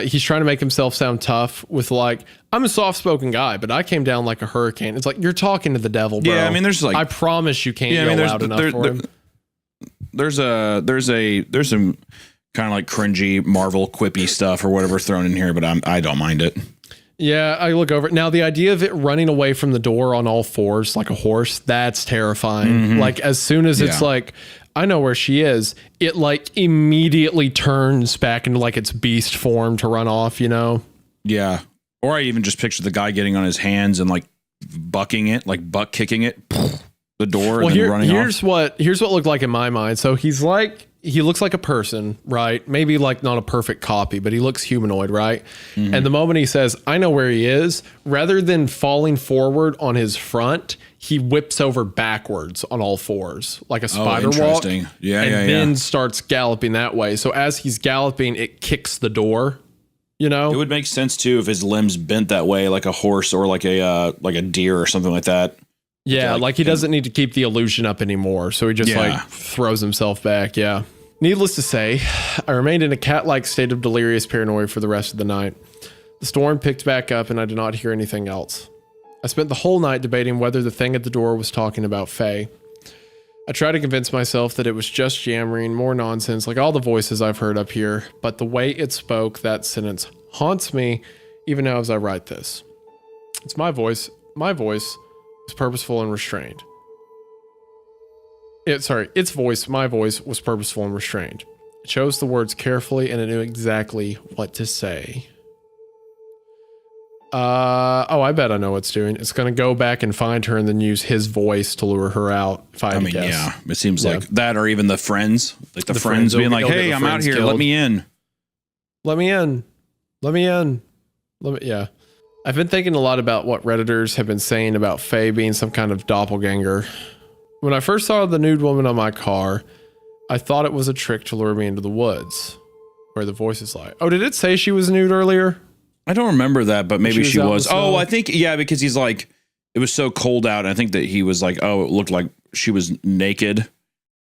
he's trying to make himself sound tough with like, I'm a soft-spoken guy, but I came down like a hurricane. It's like, you're talking to the devil, bro. Yeah, I mean, there's like, I promise you can't yell loud enough for him. There's some kind of like cringy Marvel quippy stuff or whatever thrown in here, but I don't mind it. Yeah, I look over it. Now, the idea of it running away from the door on all fours like a horse, that's terrifying. Mm-hmm. Like, as soon as it's like, I know where she is, it like immediately turns back into like its beast form to run off, you know? Yeah. Or I even just picture the guy getting on his hands and like bucking it, like butt kicking it, the door, and then running off. Here's what looked like in my mind. So he looks like a person, right? Maybe like not a perfect copy, but he looks humanoid, right? Mm-hmm. And the moment he says, I know where he is, rather than falling forward on his front, he whips over backwards on all fours, like a spider walk. Yeah, and then starts galloping that way. So as he's galloping, it kicks the door, you know? It would make sense too if his limbs bent that way, like a horse or like a deer or something like that. Yeah, like he doesn't need to keep the illusion up anymore. So he just like throws himself back. Yeah. Needless to say, I remained in a cat-like state of delirious paranoia for the rest of the night. The storm picked back up and I did not hear anything else. I spent the whole night debating whether the thing at the door was talking about Faye. I tried to convince myself that it was just yammering, more nonsense like all the voices I've heard up here, but the way it spoke that sentence haunts me even now as I write this. It's my voice. My voice was purposeful and restrained. My voice was purposeful and restrained. It chose the words carefully and it knew exactly what to say. I bet I know what's doing. It's going to go back and find her and then use his voice to lure her out. If I had to guess. Yeah, it seems like that, or even the friends, like the friends being like, "Hey, I'm out here. Killed. Let me in. Let me in. Let me in. Yeah." I've been thinking a lot about what Redditors have been saying about Faye being some kind of doppelganger. When I first saw the nude woman on my car, I thought it was a trick to lure me into the woods, where the voice is like, "Oh, did it say she was nude earlier?" I don't remember that, but maybe she was. Oh, I think, yeah, because he's like, it was so cold out. And I think that he was like, oh, it looked like she was naked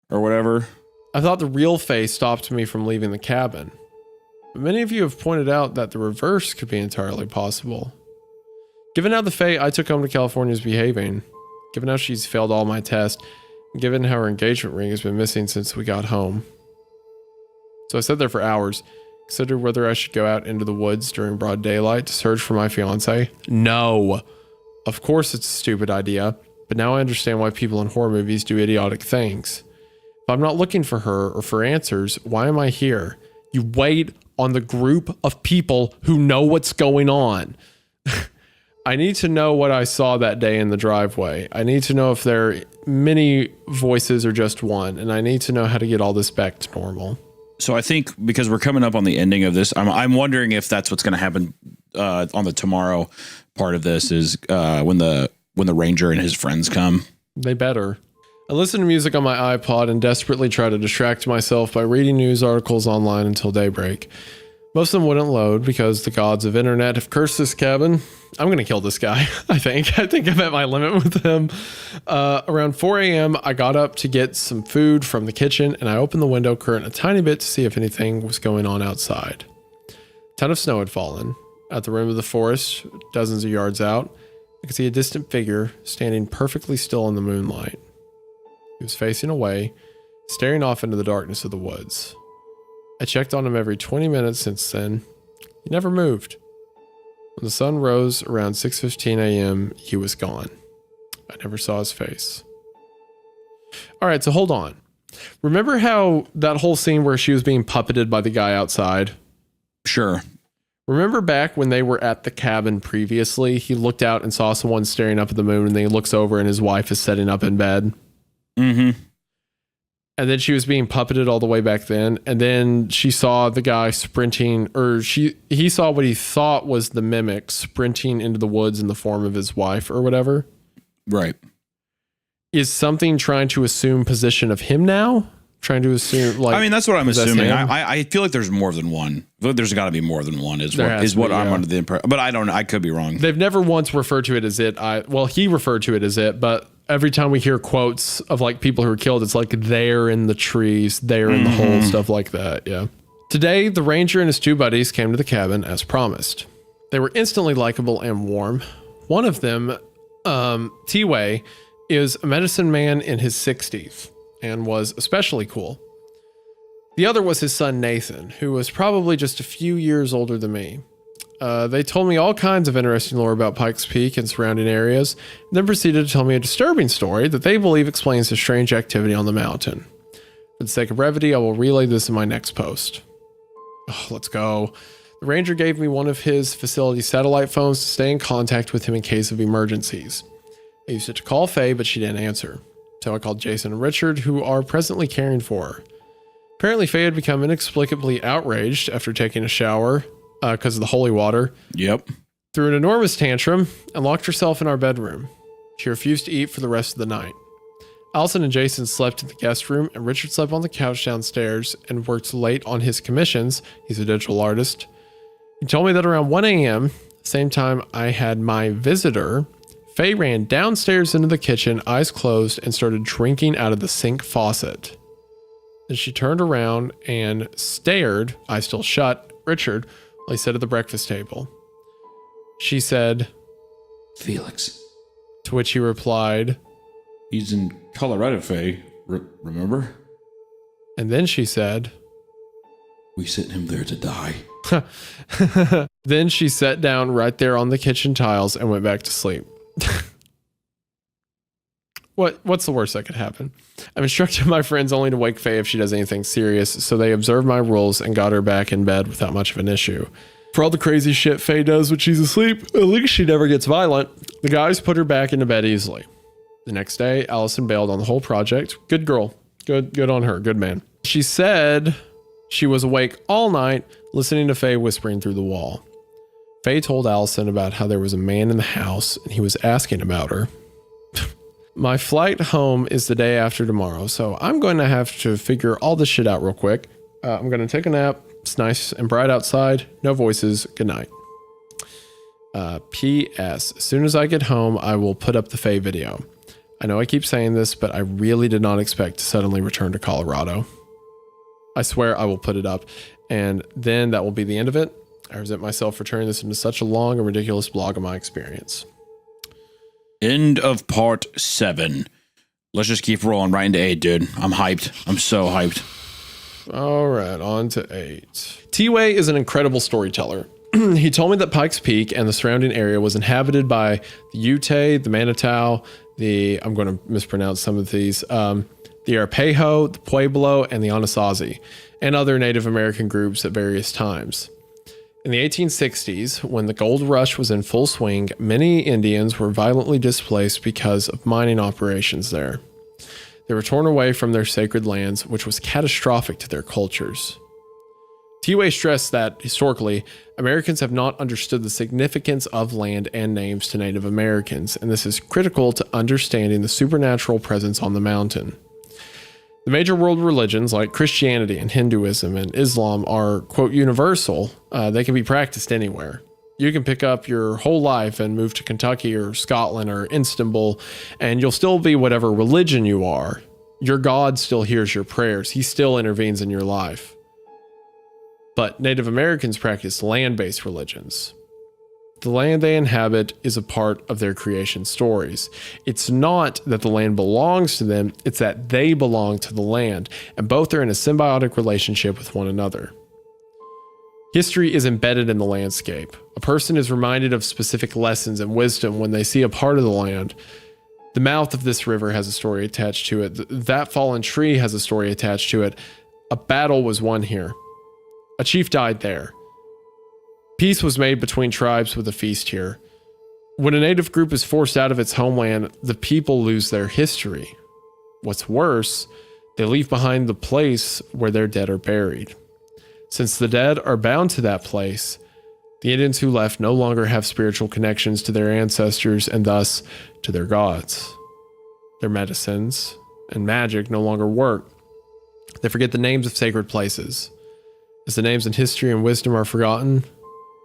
or whatever. I thought the real Faye stopped me from leaving the cabin. But many of you have pointed out that the reverse could be entirely possible. Given how the Faye I took home to California is behaving, given how she's failed all my tests, and given how her engagement ring has been missing since we got home. So I sat there for hours, considered whether I should go out into the woods during broad daylight to search for my fiance. No. Of course it's a stupid idea, but now I understand why people in horror movies do idiotic things. If I'm not looking for her or for answers, why am I here? You wait on the group of people who know what's going on. I need to know what I saw that day in the driveway. I need to know if there are many voices or just one, and I need to know how to get all this back to normal. So I think because we're coming up on the ending of this, I'm wondering if that's what's going to happen on the tomorrow part of this is when the ranger and his friends come. They better. I listen to music on my iPod and desperately try to distract myself by reading news articles online until daybreak. Most of them wouldn't load because the gods of internet have cursed this cabin. I'm going to kill this guy, I think. I'm at my limit with him. Around 4 a.m., I got up to get some food from the kitchen, and I opened the window curtain a tiny bit to see if anything was going on outside. A ton of snow had fallen. At the rim of the forest, dozens of yards out, I could see a distant figure standing perfectly still in the moonlight. He was facing away, staring off into the darkness of the woods. I checked on him every 20 minutes since then. He never moved. When the sun rose around 6:15 a.m., he was gone. I never saw his face. All right, so hold on. Remember how that whole scene where she was being puppeted by the guy outside? Sure. Remember back when they were at the cabin previously, he looked out and saw someone staring up at the moon, and then he looks over and his wife is sitting up in bed. Mm-hmm. And then she was being puppeted all the way back then. And then she saw the guy sprinting, or he saw what he thought was the mimic sprinting into the woods in the form of his wife or whatever. Right. Is something trying to assume position of him now? Trying to assume, like, I mean, that's what I'm assuming. him? I feel like there's more than one. I feel like there's got to be more than one. Is There has to what be, I'm yeah. under the impression. But I don't know. I could be wrong. They've never once referred to it as it. He referred to it as it, but every time we hear quotes of like people who were killed, it's like they're in the trees, they're in the hole, stuff like that. Yeah. Today, the ranger and his two buddies came to the cabin as promised. They were instantly likable and warm. One of them, T-Way, is a medicine man in his 60s and was especially cool. The other was his son, Nathan, who was probably just a few years older than me. They told me all kinds of interesting lore about Pikes Peak and surrounding areas, and then proceeded to tell me a disturbing story that they believe explains the strange activity on the mountain. For the sake of brevity, I will relay this in my next post. Oh, let's go. The ranger gave me one of his facility satellite phones to stay in contact with him in case of emergencies. I used it to call Faye, but she didn't answer. So I called Jason and Richard, who are presently caring for her. Apparently, Faye had become inexplicably outraged after taking a shower because of the holy water. Yep. Threw an enormous tantrum and locked herself in our bedroom. She refused to eat for the rest of the night. Allison and Jason slept in the guest room, and Richard slept on the couch downstairs and worked late on his commissions. He's a digital artist. He told me that around 1 a.m., same time I had my visitor, Faye ran downstairs into the kitchen, eyes closed, and started drinking out of the sink faucet. Then she turned around and stared, eyes still shut, Richard while he sat at the breakfast table. She said, Felix. to which he replied, He's in Colorado, Faye. Remember? and then she said, We sent him there to die. then she sat down right there on the kitchen tiles and went back to sleep. What's the worst that could happen? I've instructed my friends only to wake Faye if she does anything serious, so they observed my rules and got her back in bed without much of an issue. For all the crazy shit Faye does when she's asleep, at least she never gets violent. The guys put her back into bed easily. The next day, Allison bailed on the whole project. Good girl. Good on her. Good man. She said she was awake all night listening to Faye whispering through the wall. Faye told Allison about how there was a man in the house and he was asking about her. My flight home is the day after tomorrow, so I'm going to have to figure all this shit out real quick. I'm going to take a nap. It's nice and bright outside. No voices. Good night. P.S. As soon as I get home, I will put up the Faye video. I know I keep saying this, but I really did not expect to suddenly return to Colorado. I swear I will put it up, and then that will be the end of it. I resent myself for turning this into such a long and ridiculous blog of my experience. End of part 7. Let's just keep rolling right into 8, dude. I'm hyped. I'm so hyped. All right, on to 8. T-Way is an incredible storyteller. He told me that Pikes Peak and the surrounding area was inhabited by the Ute, the Manitow, I'm going to mispronounce some of these, the Arapaho, the Pueblo, and the Anasazi, and other Native American groups at various times. In the 1860s, when the gold rush was in full swing, many Indians were violently displaced because of mining operations there. They were torn away from their sacred lands, which was catastrophic to their cultures. T-Way stressed that, historically, Americans have not understood the significance of land and names to Native Americans, and this is critical to understanding the supernatural presence on the mountain. The major world religions like Christianity and Hinduism and Islam are, quote, universal. They can be practiced anywhere. You can pick up your whole life and move to Kentucky or Scotland or Istanbul, and you'll still be whatever religion you are. Your God still hears your prayers. He still intervenes in your life. But Native Americans practice land-based religions. The land they inhabit is a part of their creation stories. It's not that the land belongs to them, it's that they belong to the land, and both are in a symbiotic relationship with one another. History is embedded in the landscape. A person is reminded of specific lessons and wisdom when they see a part of the land. The mouth of this river has a story attached to it. That fallen tree has a story attached to it. A battle was won here. A chief died there. Peace was made between tribes with a feast here. When a native group is forced out of its homeland, the people lose their history. What's worse, they leave behind the place where their dead are buried. Since the dead are bound to that place, the Indians who left no longer have spiritual connections to their ancestors and thus to their gods. Their medicines and magic no longer work. They forget the names of sacred places. As the names in history and wisdom are forgotten,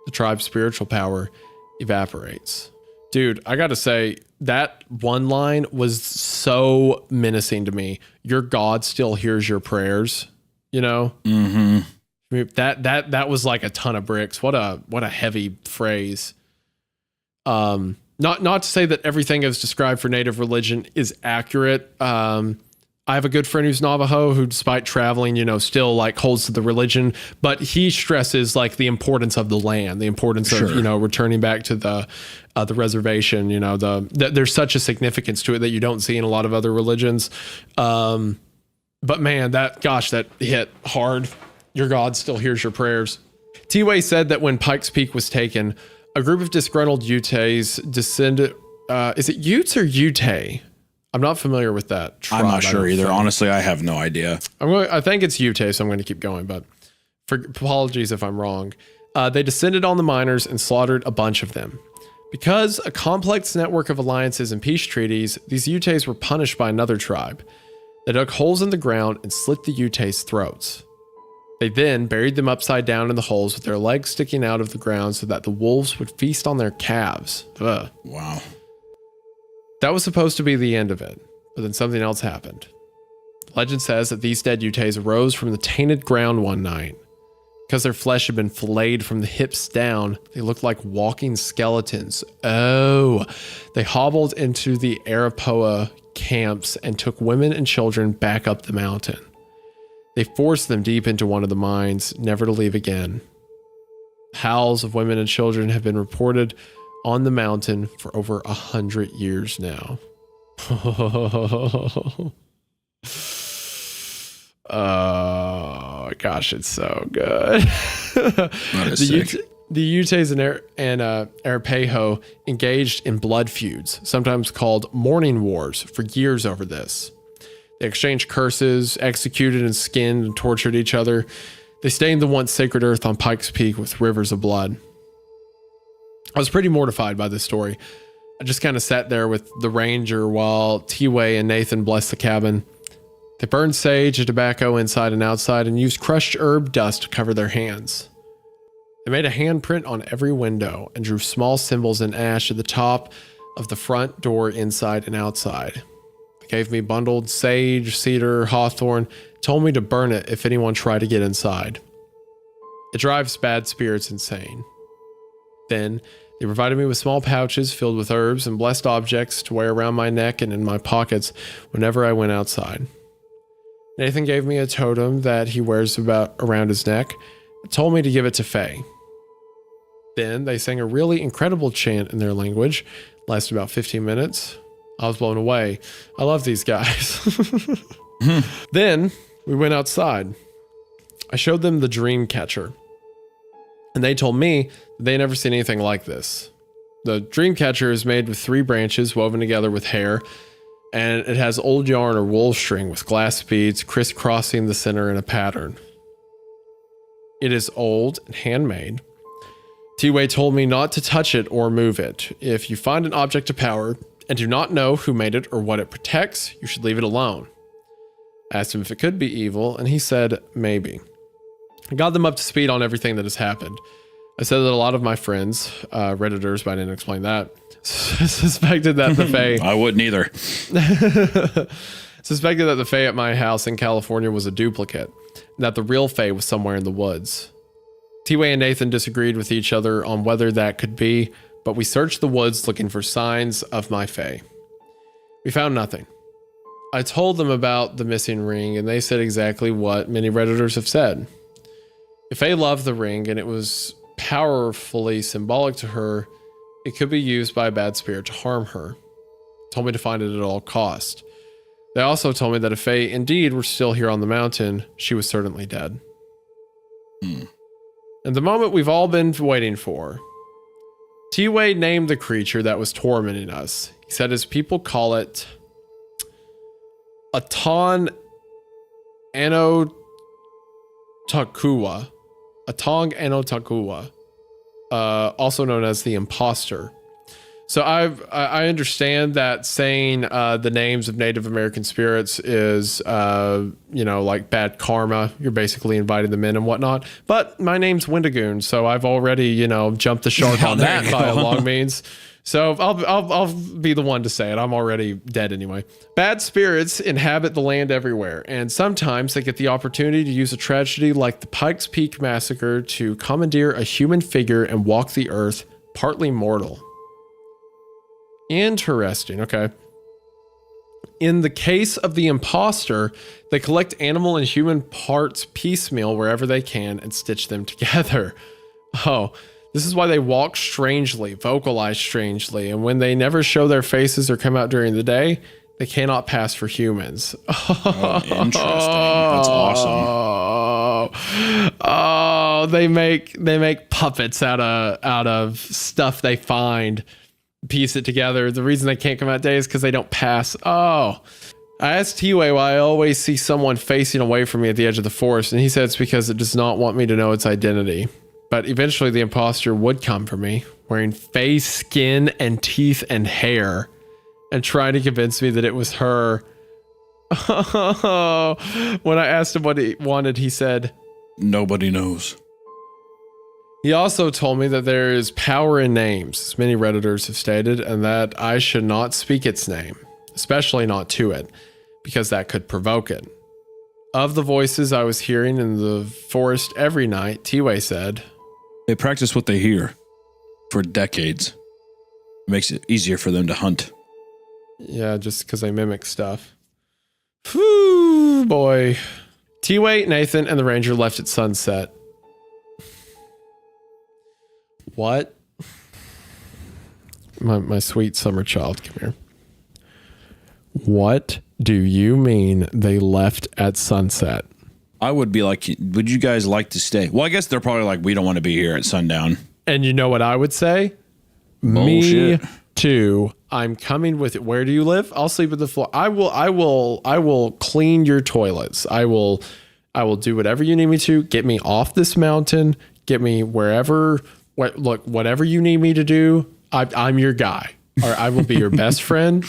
the tribe's spiritual power evaporates. Dude, I gotta say, that one line was so menacing to me. Your God still hears your prayers, you know? Mm-hmm. I mean, that was like a ton of bricks. What a heavy phrase. Not to say that everything as described for Native religion is accurate. I have a good friend who's Navajo who, despite traveling, still like holds to the religion, but he stresses like the importance of the land, the importance of, returning back to the reservation, there's such a significance to it that you don't see in a lot of other religions. But man, that hit hard. Your God still hears your prayers. T-Way said that when Pikes Peak was taken, a group of disgruntled Utes descended, is it Utes or Ute? I'm not familiar with that tribe. I'm not sure either. Honestly, I have no idea. I think it's Ute, so I'm going to keep going, but apologies if I'm wrong. They descended on the miners and slaughtered a bunch of them. Because a complex network of alliances and peace treaties, these Utes were punished by another tribe. They dug holes in the ground and slit the Utes' throats. They then buried them upside down in the holes with their legs sticking out of the ground so that the wolves would feast on their calves. Ugh. Wow. That was supposed to be the end of it, but then something else happened. Legend says that these dead Utes arose from the tainted ground one night. Because their flesh had been filleted from the hips down, they looked like walking skeletons. Oh, they hobbled into the Arapahoe camps and took women and children back up the mountain. They forced them deep into one of the mines, never to leave again. Howls of women and children have been reported on the mountain for over 100 years now. Oh gosh, it's so good. The Utes and Arapaho engaged in blood feuds, sometimes called mourning wars, for years over this. They exchanged curses, executed and skinned and tortured each other. They stained the once sacred earth on Pikes Peak with rivers of blood. I was pretty mortified by this story. I just kind of sat there with the ranger while T-Way and Nathan blessed the cabin. They burned sage and tobacco inside and outside and used crushed herb dust to cover their hands. They made a handprint on every window and drew small symbols in ash at the top of the front door inside and outside. They gave me bundled sage, cedar, hawthorn, told me to burn it if anyone tried to get inside. It drives bad spirits insane. Then they provided me with small pouches filled with herbs and blessed objects to wear around my neck and in my pockets whenever I went outside. Nathan gave me a totem that he wears around his neck and told me to give it to Faye. Then they sang a really incredible chant in their language. It lasted about 15 minutes. I was blown away. I love these guys. Then we went outside. I showed them the dream catcher. And they told me that they had never seen anything like this. The dream catcher is made with 3 branches woven together with hair, and it has old yarn or wool string with glass beads crisscrossing the center in a pattern. It is old and handmade. T-Way told me not to touch it or move it. If you find an object of power and do not know who made it or what it protects, you should leave it alone. I asked him if it could be evil, and he said maybe. I got them up to speed on everything that has happened. I said that a lot of my friends, Redditors, but I didn't explain that, suspected that the Fae... I wouldn't either. Suspected that the Fae at my house in California was a duplicate, and that the real Fae was somewhere in the woods. T-Way and Nathan disagreed with each other on whether that could be, but we searched the woods looking for signs of my fae. We found nothing. I told them about the missing ring, and they said exactly what many Redditors have said. If fae loved the ring and it was powerfully symbolic to her, it could be used by a bad spirit to harm her. Told me to find it at all cost. They also told me that if fae indeed were still here on the mountain, she was certainly dead. And the moment we've all been waiting for. T-Way named the creature that was tormenting us. He said his people call it Atong Anotakua. Atong Anotakua. Also known as the Imposter. So I understand that saying the names of Native American spirits is, like bad karma. You're basically inviting them in and whatnot. But my name's Wendigoon, so I've already, jumped the shark on that by a long means. So I'll be the one to say it. I'm already dead anyway. Bad spirits inhabit the land everywhere, and sometimes they get the opportunity to use a tragedy like the Pikes Peak Massacre to commandeer a human figure and walk the earth, partly mortal. Interesting. Okay. In the case of the Imposter, they collect animal and human parts piecemeal wherever they can and stitch them together. Oh, this is why they walk strangely, vocalize strangely, and when they never show their faces or come out during the day, they cannot pass for humans. Oh, interesting. That's awesome. Oh, they make puppets out of stuff they find. Piece it together. The reason they can't come out day is because they don't pass. Oh, I asked T-Way why I always see someone facing away from me at the edge of the forest, and he said it's because it does not want me to know its identity. But eventually the Imposter would come for me, wearing face, skin, and teeth and hair, and trying to convince me that it was her. When I asked him what he wanted, he said, "Nobody knows." He also told me that there is power in names, as many Redditors have stated, and that I should not speak its name, especially not to it, because that could provoke it. Of the voices I was hearing in the forest every night, T-Way said, They practice what they hear for decades. It makes it easier for them to hunt. Yeah, just because they mimic stuff. Whew, boy. T-Way, Nathan, and the Ranger left at sunset. What? My sweet summer child, come here. What do you mean they left at sunset? I would be like, would you guys like to stay? Well, I guess they're probably like, we don't want to be here at sundown. And you know what I would say? Bullshit. Me too. I'm coming with it. Where do you live? I'll sleep at the floor. I will clean your toilets. I will do whatever you need me to. Get me off this mountain. Get me wherever. Look, whatever you need me to do, I'm your guy. Or I will be your best friend.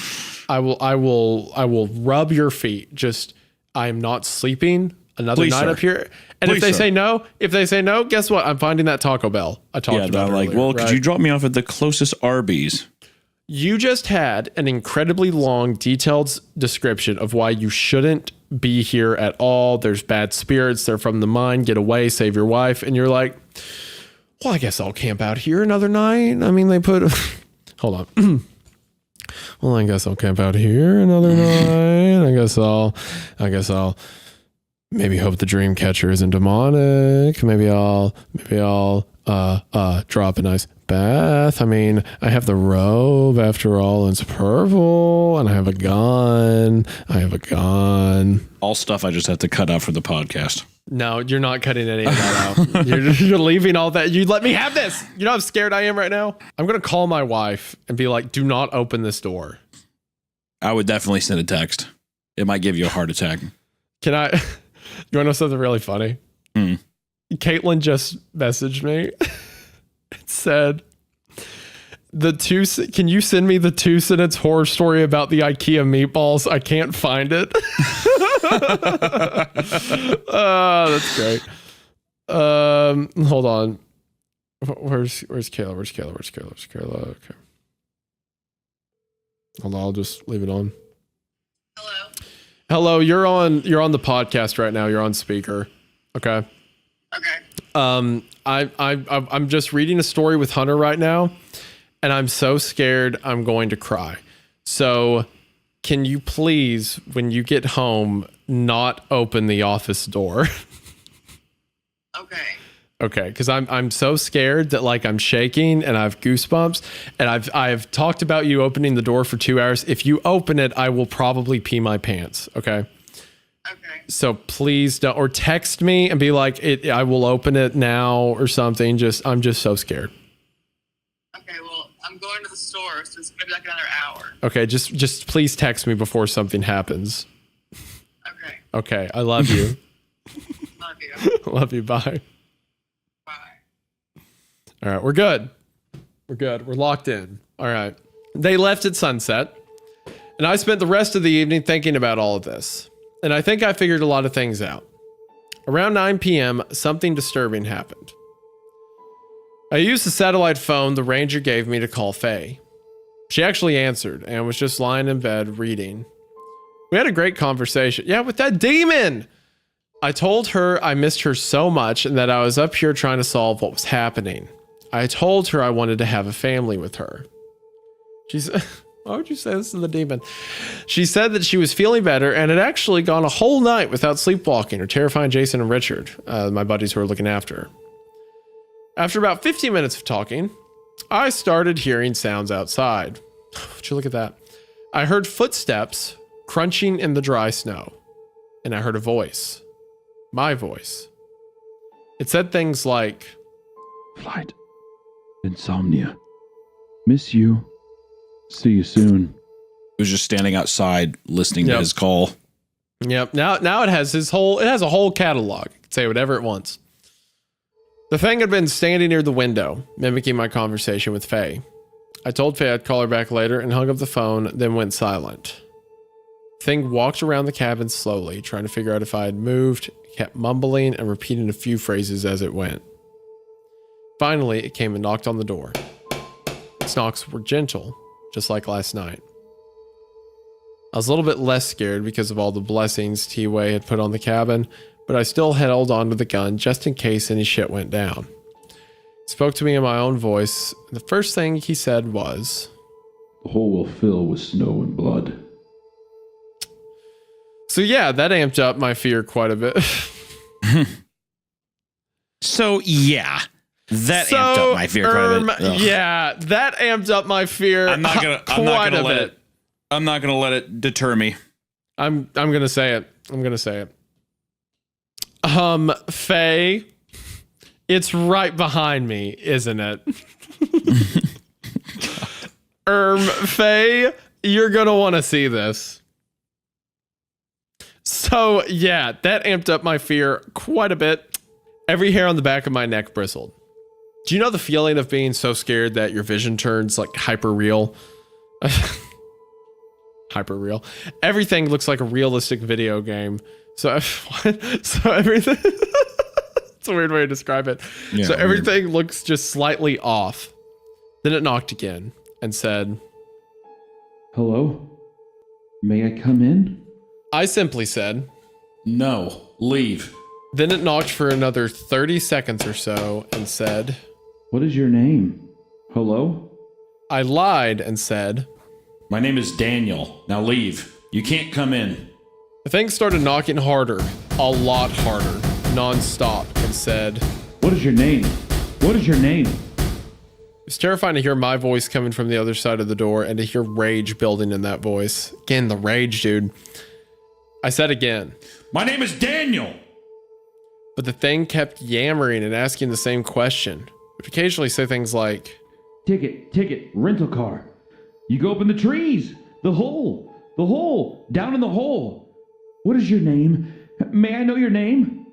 I will rub your feet. Just, I am not sleeping another Please, night sir. up here. And Please, if they sir. say no, guess what? I'm finding that Taco Bell I talked about like, earlier, well, right? could you drop me off at the closest Arby's? You just had an incredibly long, detailed description of why you shouldn't be here at all. There's bad spirits. They're from the mine. Get away. Save your wife. And you're like, well, I guess I'll camp out here another night. I mean, they put... Hold on. Well, I guess I'll camp out here another night. I guess I'll maybe hope the dream catcher isn't demonic. Maybe I'll drop a nice bath. I mean, I have the robe after all. It's purple, and I have a gun. All stuff I just have to cut out for the podcast. No, you're not cutting any of that out. You're leaving all that. You let me have this. You know how scared I am right now? I'm going to call my wife and be like, do not open this door. I would definitely send a text. It might give you a heart attack. Can I? You want to know something really funny? Caitlin just messaged me. It said, can you send me the 2-sentence horror story about the IKEA meatballs? I can't find it. Oh, that's great. Hold on. Where's Kayla? Where's Kayla? Okay. Hold on, I'll just leave it on. Hello, you're on the podcast right now. You're on speaker. Okay. I'm just reading a story with Hunter right now, and I'm so scared I'm going to cry. So can you please, when you get home, not open the office door? Okay. Okay, because I'm so scared that like I'm shaking and I have goosebumps, and I've talked about you opening the door for 2 hours. If you open it, I will probably pee my pants. Okay. Okay. So please don't, or text me and be like, I will open it now or something. I'm just so scared. Okay, well, I'm going to the store, so it's gonna be like another hour. Okay, just please text me before something happens. Okay. Okay, I love you. Love you. Love you. Bye. Bye. All right, we're good. We're good. We're locked in. All right. They left at sunset, and I spent the rest of the evening thinking about all of this. And I think I figured a lot of things out. Around 9 p.m., something disturbing happened. I used the satellite phone the ranger gave me to call Faye. She actually answered and was just lying in bed reading. We had a great conversation. Yeah, with that demon! I told her I missed her so much and that I was up here trying to solve what was happening. I told her I wanted to have a family with her. She's... Why would you say this to the demon? She said that she was feeling better and had actually gone a whole night without sleepwalking or terrifying Jason and Richard, my buddies who were looking after her. After about 15 minutes of talking, I started hearing sounds outside. Would you look at that? I heard footsteps crunching in the dry snow, and I heard a voice. My voice. It said things like, Flight. Insomnia. Miss you. See you soon. He was just standing outside listening to his call. Yep. Now it has a whole catalog. It can say whatever it wants. The thing had been standing near the window, mimicking my conversation with Faye. I told Faye I'd call her back later and hung up the phone, then went silent. The thing walked around the cabin slowly, trying to figure out if I had moved, kept mumbling and repeating a few phrases as it went. Finally, it came and knocked on the door. Its knocks were gentle, just like last night. I was a little bit less scared because of all the blessings T-Way had put on the cabin, but I still held onto the gun just in case any shit went down. He spoke to me in my own voice, and the first thing he said was, The hole will fill with snow and blood. So yeah, that amped up my fear quite a bit. So yeah, that amped up my fear quite a bit. Ugh. Yeah, that amped up my fear. I'm not gonna let it deter me. I'm gonna say it. Faye, it's right behind me, isn't it? Faye, you're gonna want to see this. So yeah, that amped up my fear quite a bit. Every hair on the back of my neck bristled. Do you know the feeling of being so scared that your vision turns like hyper real? Hyper real. Everything looks like a realistic video game. So everything. It's a weird way to describe it. Yeah, so everything looks just slightly off. Then it knocked again and said, Hello? May I come in? I simply said, No, leave. Then it knocked for another 30 seconds or so and said, What is your name? Hello? I lied and said, My name is Daniel. Now leave. You can't come in. The thing started knocking harder, a lot harder, non-stop, and said, What is your name? What is your name? It was terrifying to hear my voice coming from the other side of the door and to hear rage building in that voice. Again, the rage, dude. I said again, My name is Daniel. But the thing kept yammering and asking the same question. It would occasionally say things like, Ticket, rental car. You go up in the trees. The hole, down in the hole. What is your name? May I know your name?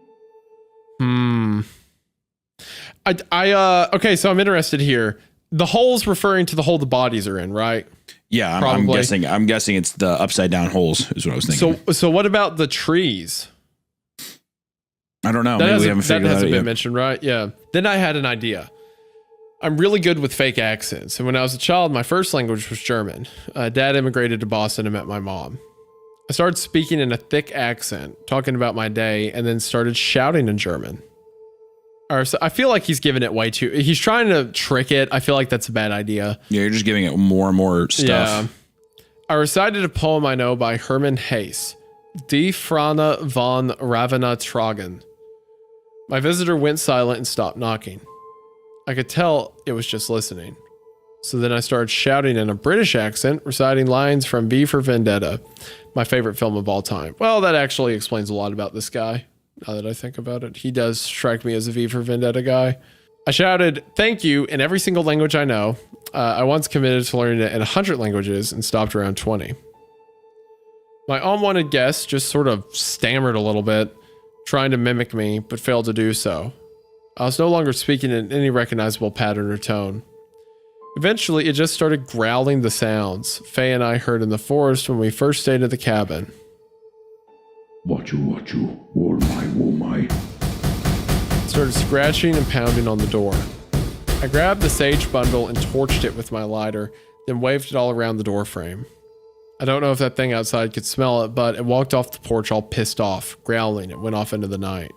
Okay, so I'm interested here. The hole's referring to the hole the bodies are in, right? Yeah, I'm guessing it's the upside down holes is what I was thinking. So what about the trees? I don't know. That Maybe we haven't figured that out hasn't yet. been mentioned, right? Yeah. Then I had an idea. I'm really good with fake accents. And when I was a child, my first language was German. Dad immigrated to Boston and met my mom. I started speaking in a thick accent, talking about my day, and then started shouting in German. Or so I feel like he's giving it way too. He's trying to trick it. I feel like that's a bad idea. Yeah, you're just giving it more and more stuff. Yeah. I recited a poem I know by Hermann Hesse, Die Frane von Ravenna Tragen. My visitor went silent and stopped knocking. I could tell it was just listening. So then I started shouting in a British accent, reciting lines from V for Vendetta, my favorite film of all time. Well, that actually explains a lot about this guy. Now that I think about it, he does strike me as a V for Vendetta guy. I shouted, "Thank you," in every single language I know. I once committed to learning it in 100 languages and stopped around 20. My unwanted guest just sort of stammered a little bit, trying to mimic me, but failed to do so. I was no longer speaking in any recognizable pattern or tone. Eventually, it just started growling the sounds Faye and I heard in the forest when we first stayed at the cabin. Wachu, womai. Started scratching and pounding on the door. I grabbed the sage bundle and torched it with my lighter, then waved it all around the door frame. I don't know if that thing outside could smell it, but it walked off the porch all pissed off, growling. It went off into the night.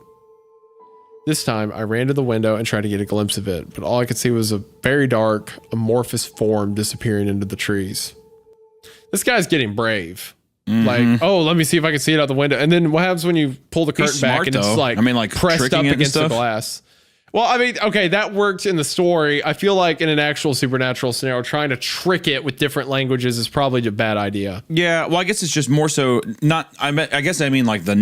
This time, I ran to the window and tried to get a glimpse of it, but all I could see was a very dark, amorphous form disappearing into the trees. This guy's getting brave. Like, oh, let me see if I can see it out the window. And then what happens when you pull the curtain back and it's like, pressed up against the glass? Well, I mean, okay, that worked in the story. I feel like in an actual supernatural scenario, trying to trick it with different languages is probably a bad idea. Yeah, well, I guess it's just more so not. I mean like the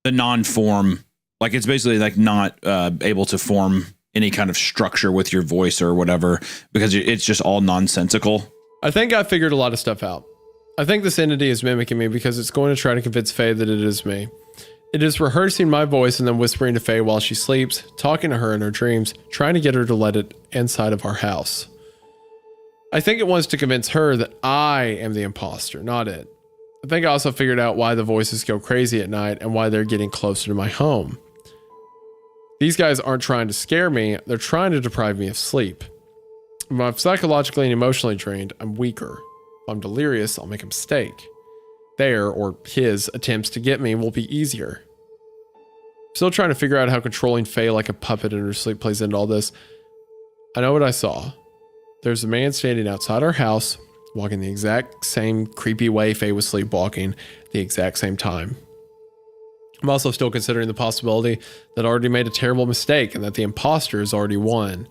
non-form. Like it's basically like not able to form any kind of structure with your voice or whatever because it's just all nonsensical. I think I figured a lot of stuff out. I think this entity is mimicking me because it's going to try to convince Faye that it is me. It is rehearsing my voice and then whispering to Faye while she sleeps, talking to her in her dreams, trying to get her to let it inside of our house. I think it wants to convince her that I am the imposter, not it. I think I also figured out why the voices go crazy at night and why they're getting closer to my home. These guys aren't trying to scare me, they're trying to deprive me of sleep. If I'm psychologically and emotionally drained, I'm weaker. If I'm delirious, I'll make a mistake. Their, or his, attempts to get me will be easier. Still trying to figure out how controlling Faye like a puppet in her sleep plays into all this. I know what I saw. There's a man standing outside our house, walking the exact same creepy way Faye was sleepwalking, the exact same time. I'm also still considering the possibility that I already made a terrible mistake and that the imposter has already won.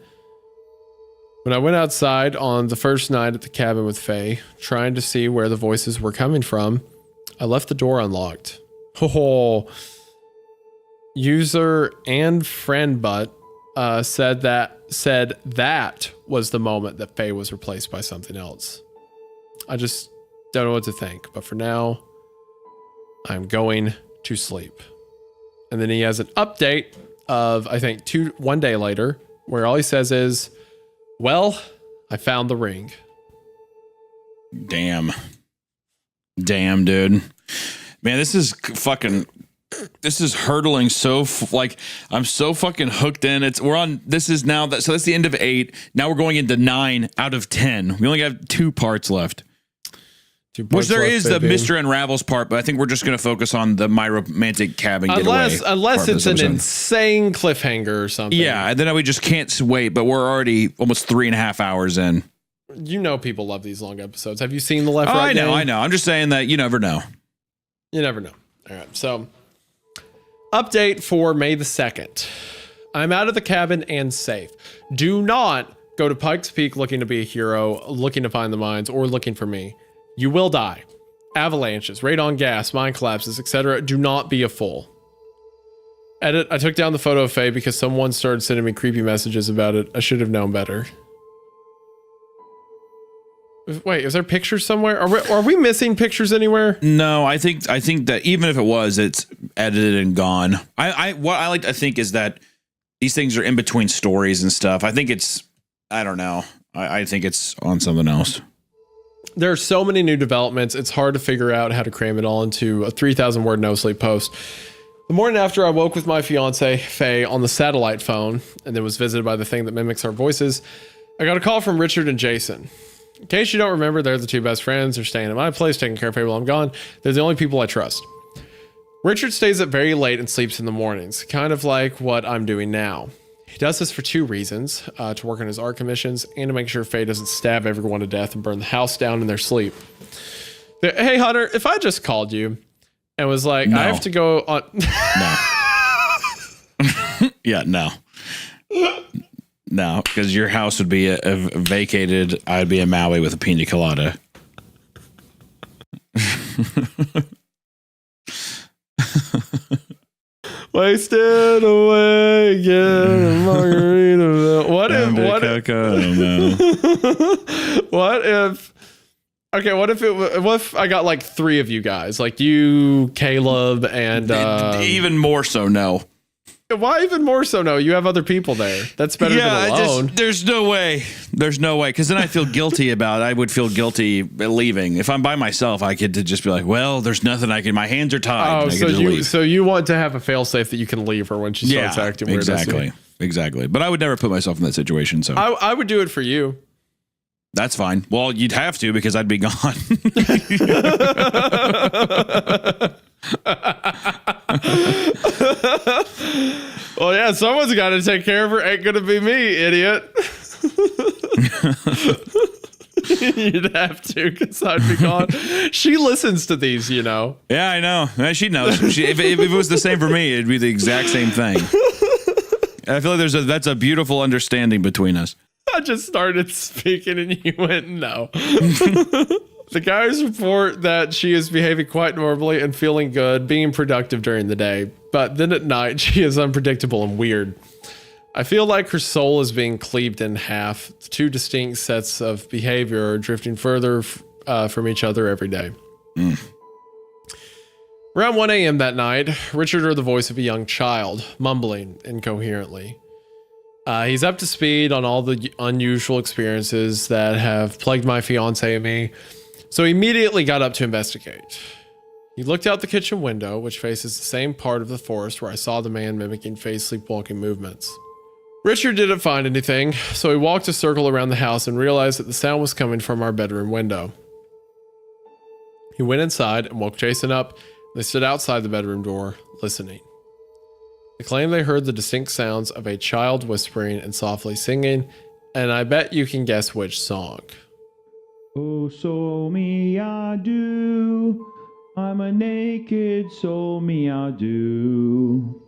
When I went outside on the first night at the cabin with Faye, trying to see where the voices were coming from, I left the door unlocked. Oh, user and friend butt said that was the moment that Faye was replaced by something else. I just don't know what to think, but for now, I'm going to sleep. And then he has an update of, I think, one day later, where all he says is, "Well, I found the ring." Damn, dude. Man, this is hurtling so like I'm so fucking hooked in. This is now that, so that's the end of 8. Now we're going into 9 out of 10. We only have 2 parts left. Which there is the Mr. Unravels part, but I think we're just going to focus on the My Romantic Cabin Getaway. Unless it's an insane cliffhanger or something. Yeah, and then we just can't wait, but we're already almost 3.5 hours in. You know people love these long episodes. Have you seen the Left Right Game? I know. I'm just saying that you never know. You never know. All right, so update for May the 2nd. I'm out of the cabin and safe. Do not go to Pikes Peak looking to be a hero, looking to find the mines, or looking for me. You will die. Avalanches, radon gas, mine collapses, etc. Do not be a fool. Edit, I took down the photo of Faye because someone started sending me creepy messages about it. I should have known better. Wait, is there pictures somewhere? Are we missing pictures anywhere? No, I think that even if it was, it's edited and gone. What I like to think is that these things are in between stories and stuff. I think it's, I don't know. I think it's on something else. There are so many new developments. It's hard to figure out how to cram it all into a 3,000 word no sleep post. The morning after I woke with my fiance, Faye, on the satellite phone, and then was visited by the thing that mimics our voices, I got a call from Richard and Jason. In case you don't remember, they're the 2 best friends. They're staying at my place, taking care of Faye while I'm gone. They're the only people I trust. Richard stays up very late and sleeps in the mornings, kind of like what I'm doing now. He does this for 2 reasons, to work on his art commissions and to make sure Faye doesn't stab everyone to death and burn the house down in their sleep. Hey, Hunter, if I just called you and was like, No. I have to go on... No. Yeah, no. No, because your house would be vacated. I'd be in Maui with a pina colada. Wasted away, get a margarita. What if I got like 3 of you guys, like you, Caleb, and Even more so, no. why even more so? No, you have other people there. That's better than alone. There's no way. There's no way. Because then I feel guilty about it. I would feel guilty leaving. If I'm by myself, I could just be like, well, there's nothing I can. My hands are tied. Oh, so you want to have a failsafe that you can leave her when she starts acting weird. Exactly. But I would never put myself in that situation. So I would do it for you. That's fine. Well, you'd have to because I'd be gone. Well, yeah, someone's got to take care of her. Ain't gonna be me, idiot. You'd have to, because I'd be gone. She listens to these, you know. Yeah, I know. She knows. If it was the same for me, it'd be the exact same thing. I feel like that's a beautiful understanding between us. I just started speaking and you went, no. The guys report that she is behaving quite normally and feeling good, being productive during the day. But then at night, she is unpredictable and weird. I feel like her soul is being cleaved in half. 2 distinct sets of behavior are drifting further from each other every day. Around 1 a.m. that night, Richard heard the voice of a young child, mumbling incoherently. He's up to speed on all the unusual experiences that have plagued my fiance and me, so he immediately got up to investigate. He looked out the kitchen window, which faces the same part of the forest where I saw the man mimicking Faye's sleepwalking movements. Richard didn't find anything, so he walked a circle around the house and realized that the sound was coming from our bedroom window. He went inside and woke Jason up. They stood outside the bedroom door, listening. They claimed they heard the distinct sounds of a child whispering and softly singing, and I bet you can guess which song. Oh, so meow do. I'm a naked soul meow do.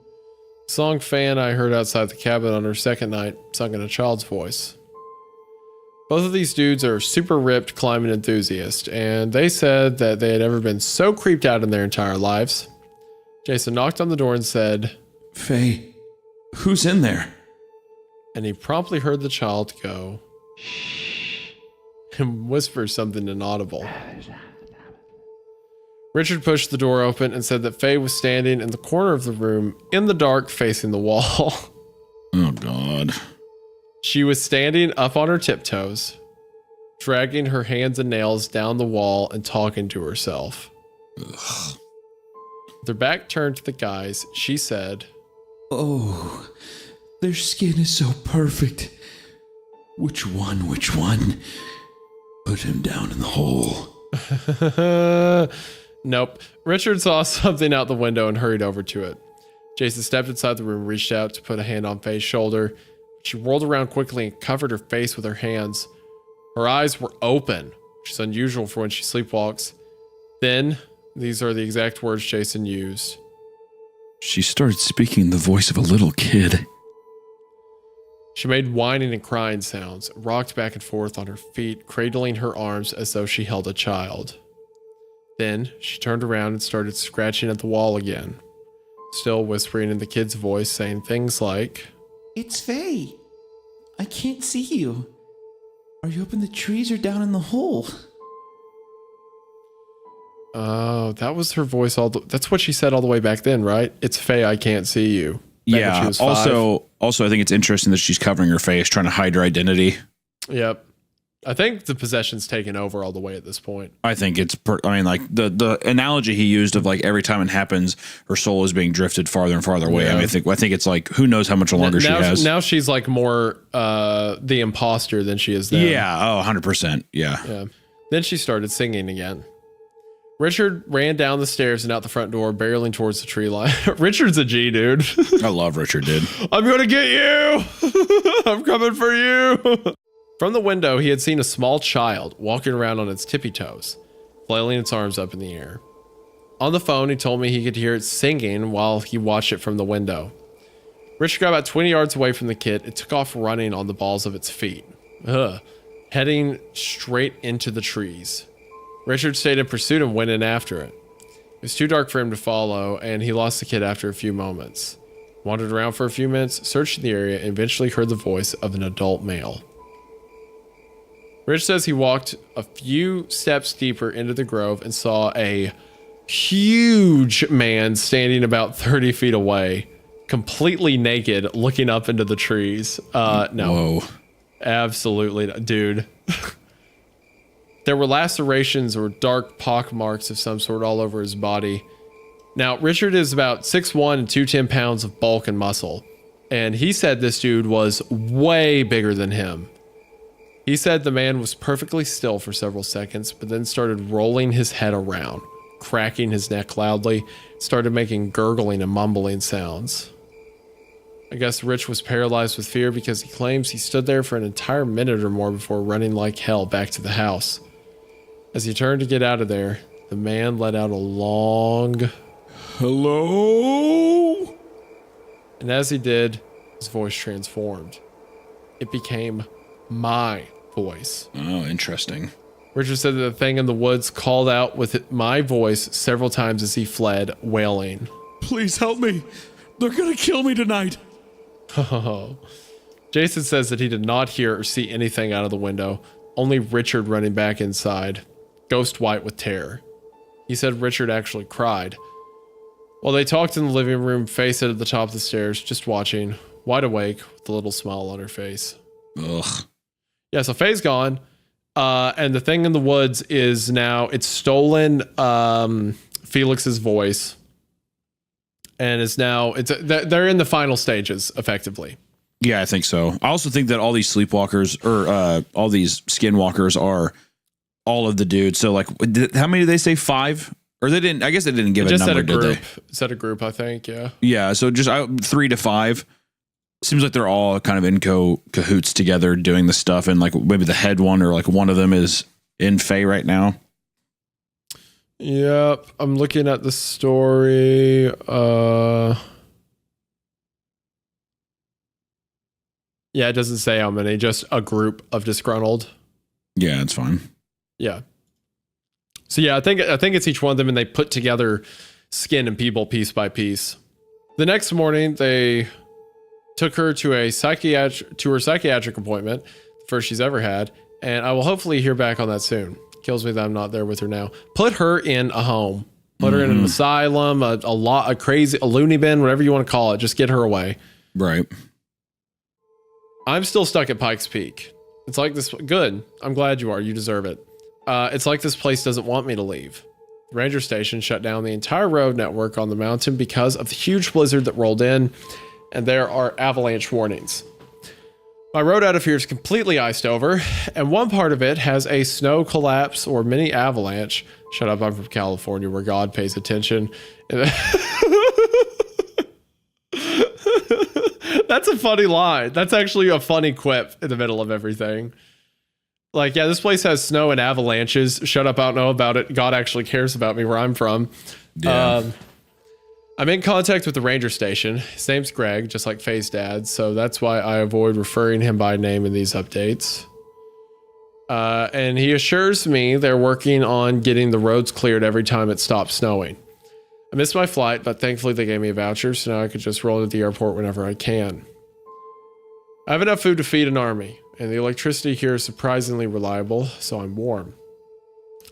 Song Faye and I heard outside the cabin on her second night, sung in a child's voice. Both of these dudes are super ripped climbing enthusiasts, and they said that they had never been so creeped out in their entire lives. Jason knocked on the door and said, Faye, who's in there? And he promptly heard the child go, shh, and whisper something inaudible. Richard pushed the door open and said that Faye was standing in the corner of the room in the dark facing the wall. Oh, God. She was standing up on her tiptoes, dragging her hands and nails down the wall and talking to herself. Ugh. With her back turned to the guys, she said, Oh, their skin is so perfect. Which one? Put him down in the hole. Nope. Richard saw something out the window and hurried over to it. Jason stepped inside the room, reached out to put a hand on Faye's shoulder. She whirled around quickly and covered her face with her hands. Her eyes were open, which is unusual for when she sleepwalks. Then, these are the exact words Jason used. She started speaking in the voice of a little kid. She made whining and crying sounds, rocked back and forth on her feet, cradling her arms as though she held a child. Then, she turned around and started scratching at the wall again, still whispering in the kid's voice, saying things like, It's Faye. I can't see you. Are you up in the trees or down in the hole? Oh, that was her voice. That's what she said all the way back then, right? It's Faye, I can't see you. Yeah. Also, I think it's interesting that she's covering her face, trying to hide her identity. Yep. I think the possession's taken over all the way at this point. I think it's, like the analogy he used of like every time it happens, her soul is being drifted farther and farther away. Yeah. I mean, I think it's like, who knows how much longer she has. Now she's like more the imposter than she is then. Yeah. Oh, 100%. Yeah. Then she started singing again. Richard ran down the stairs and out the front door, barreling towards the tree line. Richard's a G, dude. I love Richard, dude. I'm going to get you. I'm coming for you. From the window, he had seen a small child walking around on its tippy toes, flailing its arms up in the air. On the phone, he told me he could hear it singing while he watched it from the window. Richard got about 20 yards away from the kid. It took off running on the balls of its feet, heading straight into the trees. Richard stayed in pursuit and went in after it. It was too dark for him to follow, and he lost the kid after a few moments. Wandered around for a few minutes, searched the area, and eventually heard the voice of an adult male. Rich says he walked a few steps deeper into the grove and saw a huge man standing about 30 feet away, completely naked, looking up into the trees. No. Whoa. Absolutely not. Dude. There were lacerations or dark pock marks of some sort all over his body. Now, Richard is about 6'1" and 210 pounds of bulk and muscle. And he said this dude was way bigger than him. He said the man was perfectly still for several seconds, but then started rolling his head around, cracking his neck loudly, started making gurgling and mumbling sounds. I guess Rich was paralyzed with fear because he claims he stood there for an entire minute or more before running like hell back to the house. As he turned to get out of there, the man let out a long hello. And as he did, his voice transformed. It became my voice. Oh, interesting. Richard said that the thing in the woods called out with my voice several times as he fled, wailing. Please help me. They're going to kill me tonight. Jason says that he did not hear or see anything out of the window, only Richard running back inside, ghost white with terror. He said Richard actually cried. While they talked in the living room, Faye sat at the top of the stairs, just watching, wide awake, with a little smile on her face. Ugh. Yeah, so Faye's gone, and the thing in the woods is now, it's stolen Felix's voice, and is now, they're in the final stages, effectively. Yeah, I think so. I also think that all these sleepwalkers, or all these skinwalkers are all of the dudes. So, like, how many did they say? 5? Or they didn't, I guess they didn't give a number, did they? Set a group, I think, yeah. Yeah, so just 3 to 5. Seems like they're all kind of in cahoots together doing the stuff, and like maybe the head one or like one of them is in Faye right now. Yep, I'm looking at the story. Yeah, it doesn't say how many, just a group of disgruntled. Yeah, that's fine. Yeah. So yeah, I think it's each one of them, and they put together skin and people piece by piece. The next morning, they took her to her psychiatric appointment, the first she's ever had, and I will hopefully hear back on that soon. Kills me that I'm not there with her now. Put her in a home. Put her in an asylum, a loony bin, whatever you want to call it. Just get her away. Right. I'm still stuck at Pikes Peak. It's like this. Good. I'm glad you are. You deserve it. It's like this place doesn't want me to leave. The ranger station shut down the entire road network on the mountain because of the huge blizzard that rolled in, and there are avalanche warnings. My road out of here is completely iced over, and one part of it has a snow collapse or mini avalanche. Shut up, I'm from California where God pays attention. That's a funny line. That's actually a funny quip in the middle of everything. Like, yeah, this place has snow and avalanches. Shut up, I don't know about it. God actually cares about me where I'm from. Yeah. I'm in contact with the ranger station. His name's Greg, just like Faye's dad, so that's why I avoid referring him by name in these updates. And he assures me they're working on getting the roads cleared every time it stops snowing. I missed my flight, but thankfully they gave me a voucher, so now I could just roll into the airport whenever I can. I have enough food to feed an army, and the electricity here is surprisingly reliable, so I'm warm.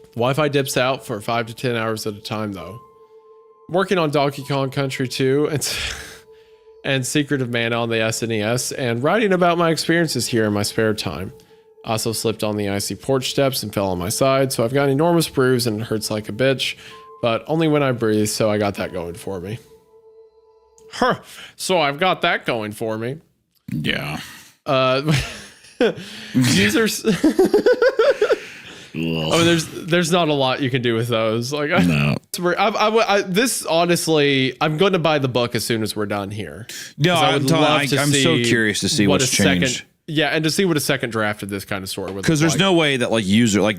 The Wi-Fi dips out for 5 to 10 hours at a time, though. I'm working on Donkey Kong Country 2 and Secret of Mana on the SNES, and writing about my experiences here in my spare time. I also slipped on the icy porch steps and fell on my side, so I've got an enormous bruise and it hurts like a bitch, but only when I breathe, so I got that going for me. So I've got that going for me. Yeah. Users I mean, there's not a lot you can do with those. Like, No. This honestly, I'm going to buy the book as soon as we're done here. No, I'm see so curious to see what what's changed. And to see what a second draft of this kind of story would. Because there's no way that like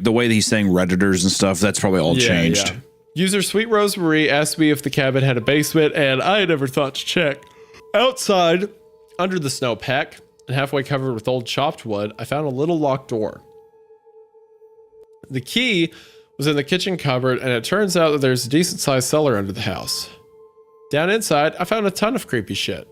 the way that he's saying Redditors and stuff, that's probably all changed. Yeah. User Sweet Rosemary asked me if the cabin had a basement, and I never thought to check. Outside, under the snowpack, and halfway covered with old chopped wood, I found a little locked door. The key was in the kitchen cupboard, and it turns out that there's a decent-sized cellar under the house. Down inside, I found a ton of creepy shit.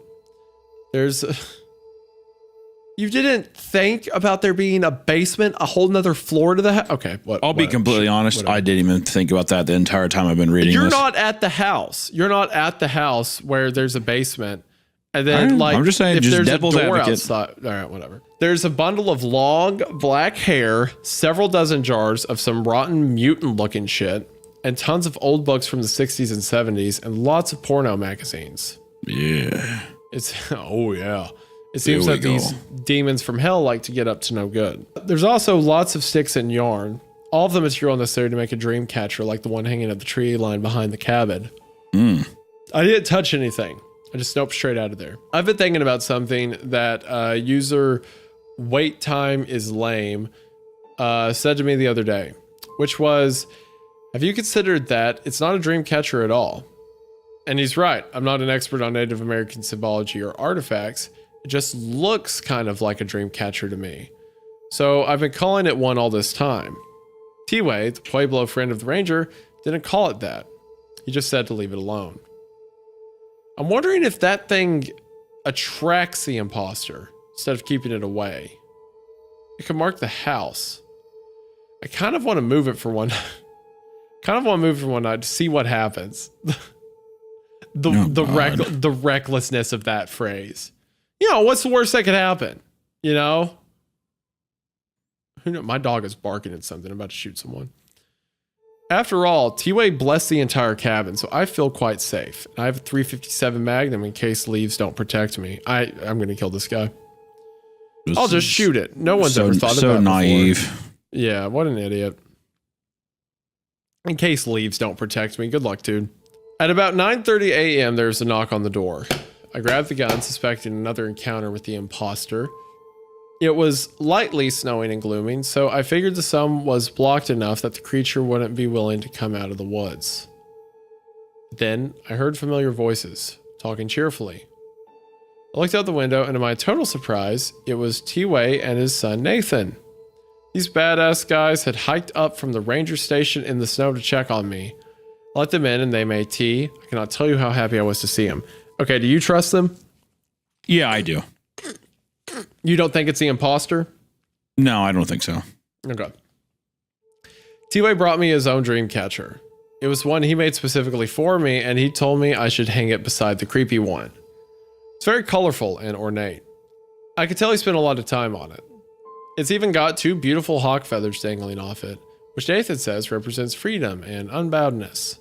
You didn't think about there being a basement, a whole nother floor to the house? Okay, I'll be completely honest. I didn't even think about that the entire time I've been reading You're this. not at the house. You're not at the house where there's a basement. And then, I'm just saying, if just there's devil's a door advocate. outside, all right, whatever. There's a bundle of long black hair, several dozen jars of some rotten mutant-looking shit, and tons of old books from the 60s and 70s, and lots of porno magazines. Yeah. Oh yeah. It seems that these demons from hell like to get up to no good. There's also lots of sticks and yarn, all of the material necessary to make a dream catcher, like the one hanging at the tree line behind the cabin. I didn't touch anything. I just snoped straight out of there. I've been thinking about something that user wait time is lame said to me the other day, which was, have you considered that it's not a dream catcher at all? And he's right. I'm not an expert on Native American symbology or artifacts. It just looks kind of like a dream catcher to me. So I've been calling it one all this time. T-Way, the Pueblo friend of the ranger, didn't call it that. He just said to leave it alone. I'm wondering if that thing attracts the imposter instead of keeping it away. It could mark the house. I kind of want to move it for one. Night to see what happens. The recklessness of that phrase. You know, what's the worst that could happen? You know? Who knows? My dog is barking at something. I'm about to shoot someone. After all, T-Way blessed the entire cabin, so I feel quite safe. I have a 357 Magnum in case leaves don't protect me. I'm going to kill this guy. I'll just shoot it. No one's ever thought of that So naive. Before. Yeah, what an idiot. In case leaves don't protect me. Good luck, dude. At about 9:30 a.m., there's a knock on the door. I grabbed the gun, suspecting another encounter with the imposter. It was lightly snowing and glooming, so I figured the sun was blocked enough that the creature wouldn't be willing to come out of the woods. Then I heard familiar voices, talking cheerfully. I looked out the window, and to my total surprise, it was T-Way and his son Nathan. These badass guys had hiked up from the ranger station in the snow to check on me. I let them in, and they made tea. I cannot tell you how happy I was to see them. Okay, do you trust them? Yeah, I do. You don't think it's the imposter? No, I don't think so. Okay. T-Way brought me his own dream catcher. It was one he made specifically for me, and he told me I should hang it beside the creepy one. It's very colorful and ornate. I could tell he spent a lot of time on it. It's even got 2 beautiful hawk feathers dangling off it, which Nathan says represents freedom and unboundness.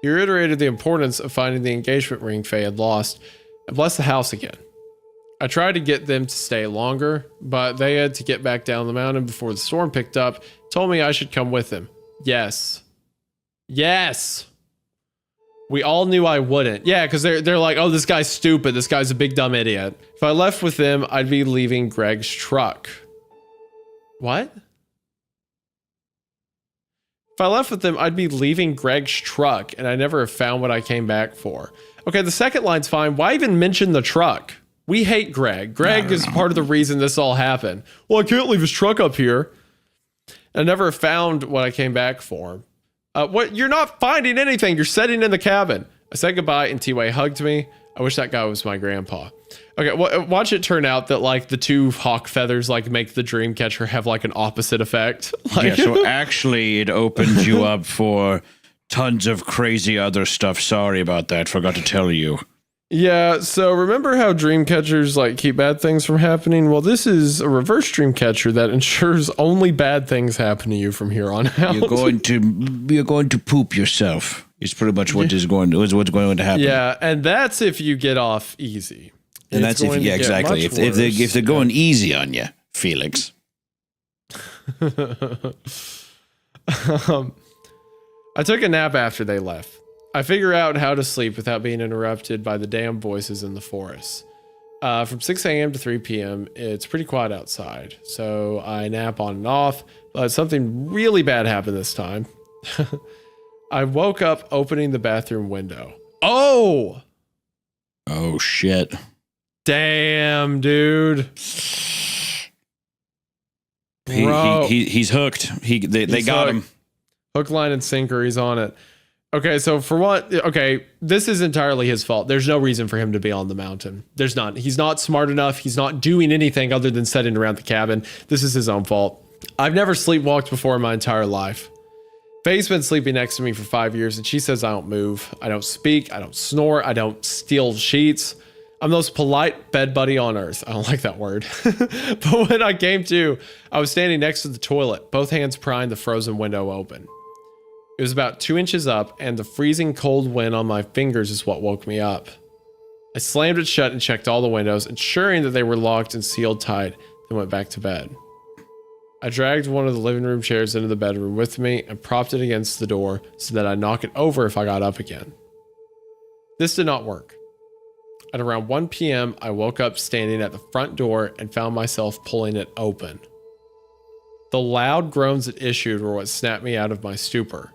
He reiterated the importance of finding the engagement ring Faye had lost and blessed the house again. I tried to get them to stay longer, but they had to get back down the mountain before the storm picked up, told me I should come with them. Yes. We all knew I wouldn't. Yeah, because they're like, oh, this guy's stupid. This guy's a big dumb idiot. If I left with them, I'd be leaving Greg's truck. What? If I left with them, I'd be leaving Greg's truck, and I never have found what I came back for. Okay, the second line's fine. Why even mention the truck? We hate Greg. Greg is part of the reason this all happened. Well, I can't leave his truck up here. I never found what I came back for. What? You're not finding anything. You're sitting in the cabin. I said goodbye, and T-Way hugged me. I wish that guy was my grandpa. Okay, watch it turn out that like the 2 hawk feathers like make the dream catcher have like an opposite effect. Like, Yeah, so actually it opens you up for tons of crazy other stuff. Sorry about that. Forgot to tell you. Yeah, so remember how dream catchers like keep bad things from happening? Well, this is a reverse dream catcher that ensures only bad things happen to you from here on out. You're going to poop yourself. It's pretty much what's going to happen. Yeah, and that's if you get off easy. And that's if exactly. If they're going easy on you, Felix. I took a nap after they left. I figure out how to sleep without being interrupted by the damn voices in the forest. From 6 a.m. to 3 p.m., it's pretty quiet outside, so I nap on and off, but something really bad happened this time. I woke up opening the bathroom window. Oh, shit. Damn, dude. He's hooked. They got him. Hook, line, and sinker. He's on it. Okay, so for what? Okay, this is entirely his fault. There's no reason for him to be on the mountain. There's none. He's not smart enough. He's not doing anything other than sitting around the cabin. This is his own fault. I've never sleepwalked before in my entire life. Faye's been sleeping next to me for 5 years, and she says I don't move. I don't speak. I don't snore. I don't steal sheets. I'm the most polite bed buddy on earth. I don't like that word. But when I came to, I was standing next to the toilet, both hands prying the frozen window open. It was about 2 inches up, and the freezing cold wind on my fingers is what woke me up. I slammed it shut and checked all the windows, ensuring that they were locked and sealed tight, then went back to bed. I dragged one of the living room chairs into the bedroom with me and propped it against the door so that I'd knock it over if I got up again. This did not work. At around 1 p.m., I woke up standing at the front door and found myself pulling it open. The loud groans it issued were what snapped me out of my stupor.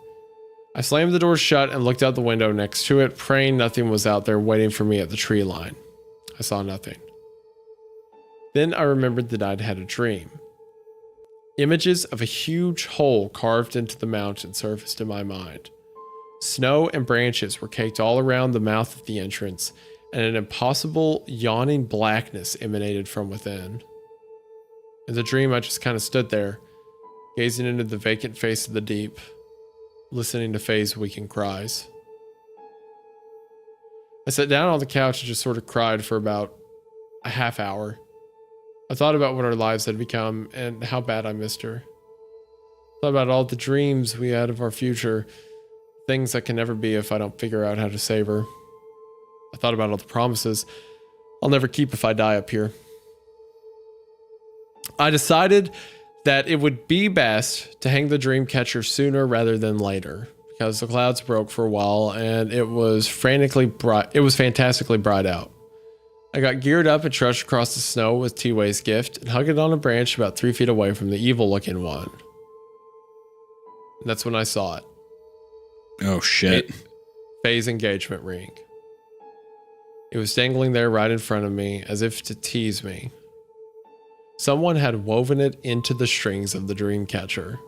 I slammed the door shut and looked out the window next to it, praying nothing was out there waiting for me at the tree line. I saw nothing. Then I remembered that I'd had a dream. Images of a huge hole carved into the mountain surfaced in my mind. Snow and branches were caked all around the mouth of the entrance, and an impossible, yawning blackness emanated from within. In the dream, I just kind of stood there, gazing into the vacant face of the deep, listening to Faye's weakened cries. I sat down on the couch and just sort of cried for about a half hour. I thought about what our lives had become and how bad I missed her. I thought about all the dreams we had of our future, things that can never be if I don't figure out how to save her. I thought about all the promises I'll never keep if I die up here. I decided that it would be best to hang the dream catcher sooner rather than later, because the clouds broke for a while and it was fantastically bright out. I got geared up and trudged across the snow with T-Way's gift and hung it on a branch about 3 feet away from the evil-looking one. And that's when I saw it. Oh, shit. Faye's engagement ring. It was dangling there right in front of me, as if to tease me. Someone had woven it into the strings of the dream catcher.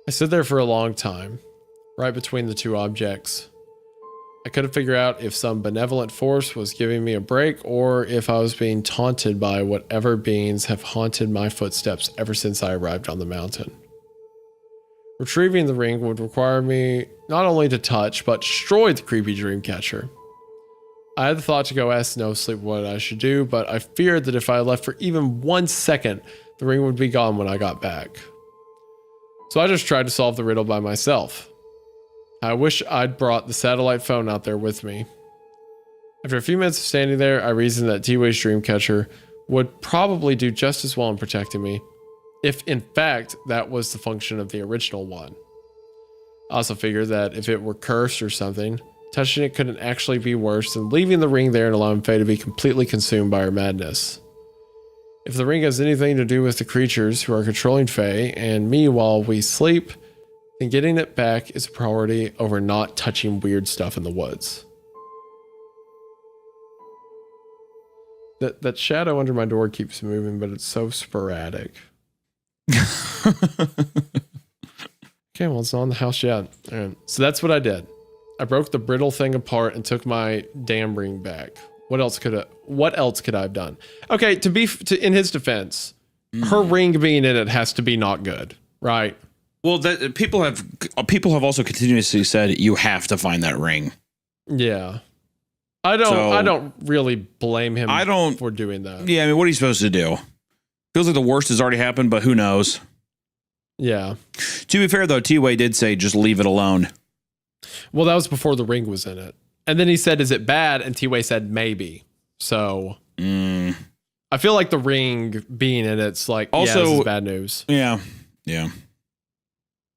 I stood there for a long time, right between the two objects. I couldn't figure out if some benevolent force was giving me a break or if I was being taunted by whatever beings have haunted my footsteps ever since I arrived on the mountain. Retrieving the ring would require me not only to touch, but destroy the creepy dream catcher. I had the thought to go ask No Sleep what I should do, but I feared that if I left for even 1 second, the ring would be gone when I got back. So I just tried to solve the riddle by myself. I wish I'd brought the satellite phone out there with me. After a few minutes of standing there, I reasoned that T-Way's Dreamcatcher would probably do just as well in protecting me, if in fact that was the function of the original one. I also figured that if it were cursed or something, touching it couldn't actually be worse than leaving the ring there and allowing Faye to be completely consumed by her madness. If the ring has anything to do with the creatures who are controlling Faye and me while we sleep, then getting it back is a priority over not touching weird stuff in the woods. That shadow under my door keeps moving, but it's so sporadic. Okay, well, it's not in the house yet. All right. So that's what I did. I broke the brittle thing apart and took my damn ring back. What else could I have done? Okay, in his defense, her ring being in it has to be not good, right? Well, that people have also continuously said you have to find that ring. Yeah. I don't really blame him for doing that. Yeah, I mean, what are you supposed to do? Feels like the worst has already happened, but who knows? Yeah. To be fair, though, T-Way did say just leave it alone. Well, that was before the ring was in it. And then he said, is it bad? And T-Way said, maybe. So, I I feel like the ring being in it's like, Also, this is bad news. Yeah.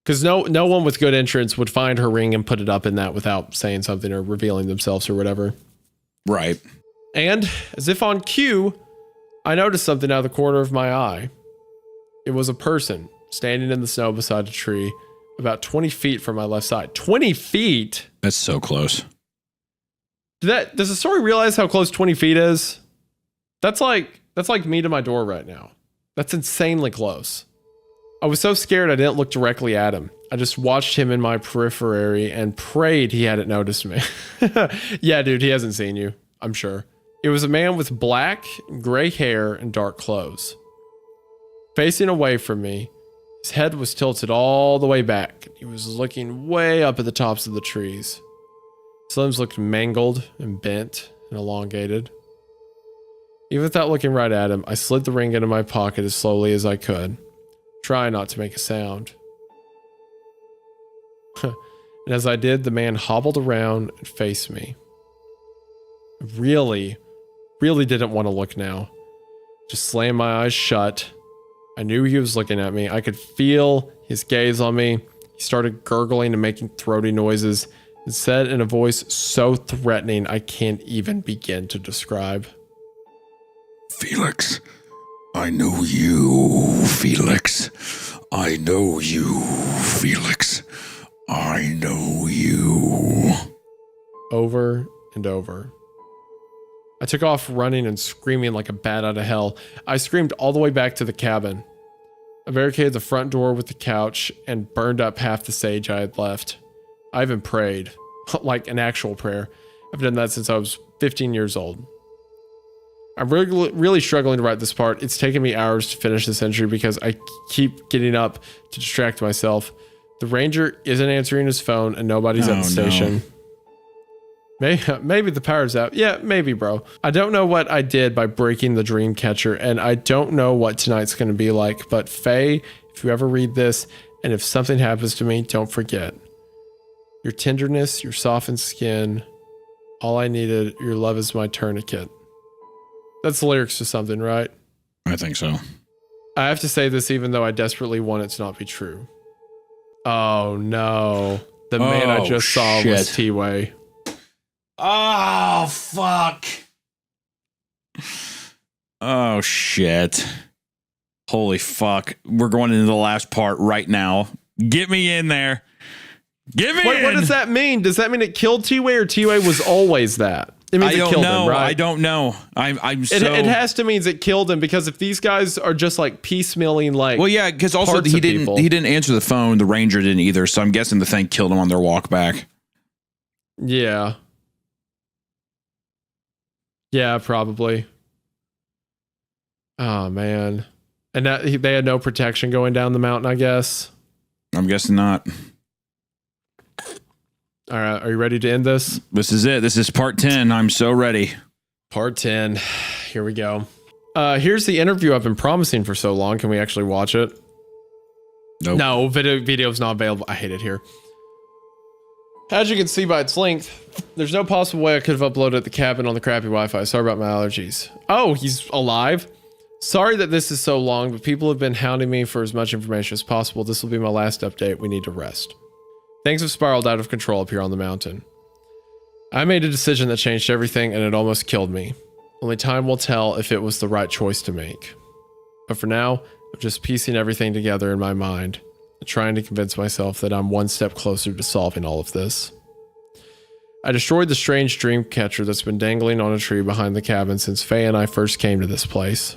Because no one with good entrance would find her ring and put it up in that without saying something or revealing themselves or whatever. Right. And as if on cue, I noticed something out of the corner of my eye. It was a person standing in the snow beside a tree about 20 feet from my left side. 20 feet? That's so close. Does the story realize how close 20 feet is? That's like me to my door right now. That's insanely close. I was so scared I didn't look directly at him. I just watched him in my periphery and prayed he hadn't noticed me. Yeah, dude, he hasn't seen you, I'm sure. It was a man with black, gray hair and dark clothes. Facing away from me, his head was tilted all the way back. He was looking way up at the tops of the trees. His limbs looked mangled and bent and elongated. Even without looking right at him, I slid the ring into my pocket as slowly as I could, trying not to make a sound. And as I did, the man hobbled around and faced me. I really didn't want to look now. Just slammed my eyes shut. I knew he was looking at me. I could feel his gaze on me. He started gurgling and making throaty noises and said in a voice so threatening I can't even begin to describe. Felix, I know you, Felix. I know you, Felix. I know you. Over and over. I took off running and screaming like a bat out of hell. I screamed all the way back to the cabin. I barricaded the front door with the couch and burned up half the sage I had left. I even prayed, like an actual prayer. I've done that since I was 15 years old. I'm really struggling to write this part. It's taken me hours to finish this entry because I keep getting up to distract myself. The ranger isn't answering his phone and nobody's at the station. Maybe the power's out. Yeah, maybe, bro. I don't know what I did by breaking the dream catcher, and I don't know what tonight's going to be like, but Faye, if you ever read this, and if something happens to me, don't forget. Your tenderness, your softened skin, all I needed, your love is my tourniquet. That's the lyrics to something, right? I think so. I have to say this even though I desperately want it to not be true. Oh, no. The man I just saw was T-Way. Oh, fuck. Oh, shit. Holy fuck. We're going into the last part right now. Get me in there. Get me in. What does that mean? Does that mean it killed T-Way or T-Way was always that? It means it killed him, right? I don't know. It has to mean it killed him because if these guys are just like piecemealing, like, well, yeah, because also he didn't answer the phone. The ranger didn't either. So I'm guessing the thing killed him on their walk back. Yeah. Yeah, probably. Oh man, and they had no protection going down the mountain, I guess. I'm guessing not. All right, are you ready to end this? This is it. This is part 10. I'm so ready. Part 10. Here we go. Here's the interview I've been promising for so long. Can we actually watch it? Nope. No, video's not available. I hate it here. As you can see by its length, there's no possible way I could have uploaded at the cabin on the crappy Wi-Fi. Sorry about my allergies. Oh, he's alive? Sorry that this is so long, but people have been hounding me for as much information as possible. This will be my last update. We need to rest. Things have spiraled out of control up here on the mountain. I made a decision that changed everything and it almost killed me. Only time will tell if it was the right choice to make. But for now, I'm just piecing everything together in my mind and trying to convince myself that I'm one step closer to solving all of this. I destroyed the strange dream catcher that's been dangling on a tree behind the cabin since Faye and I first came to this place.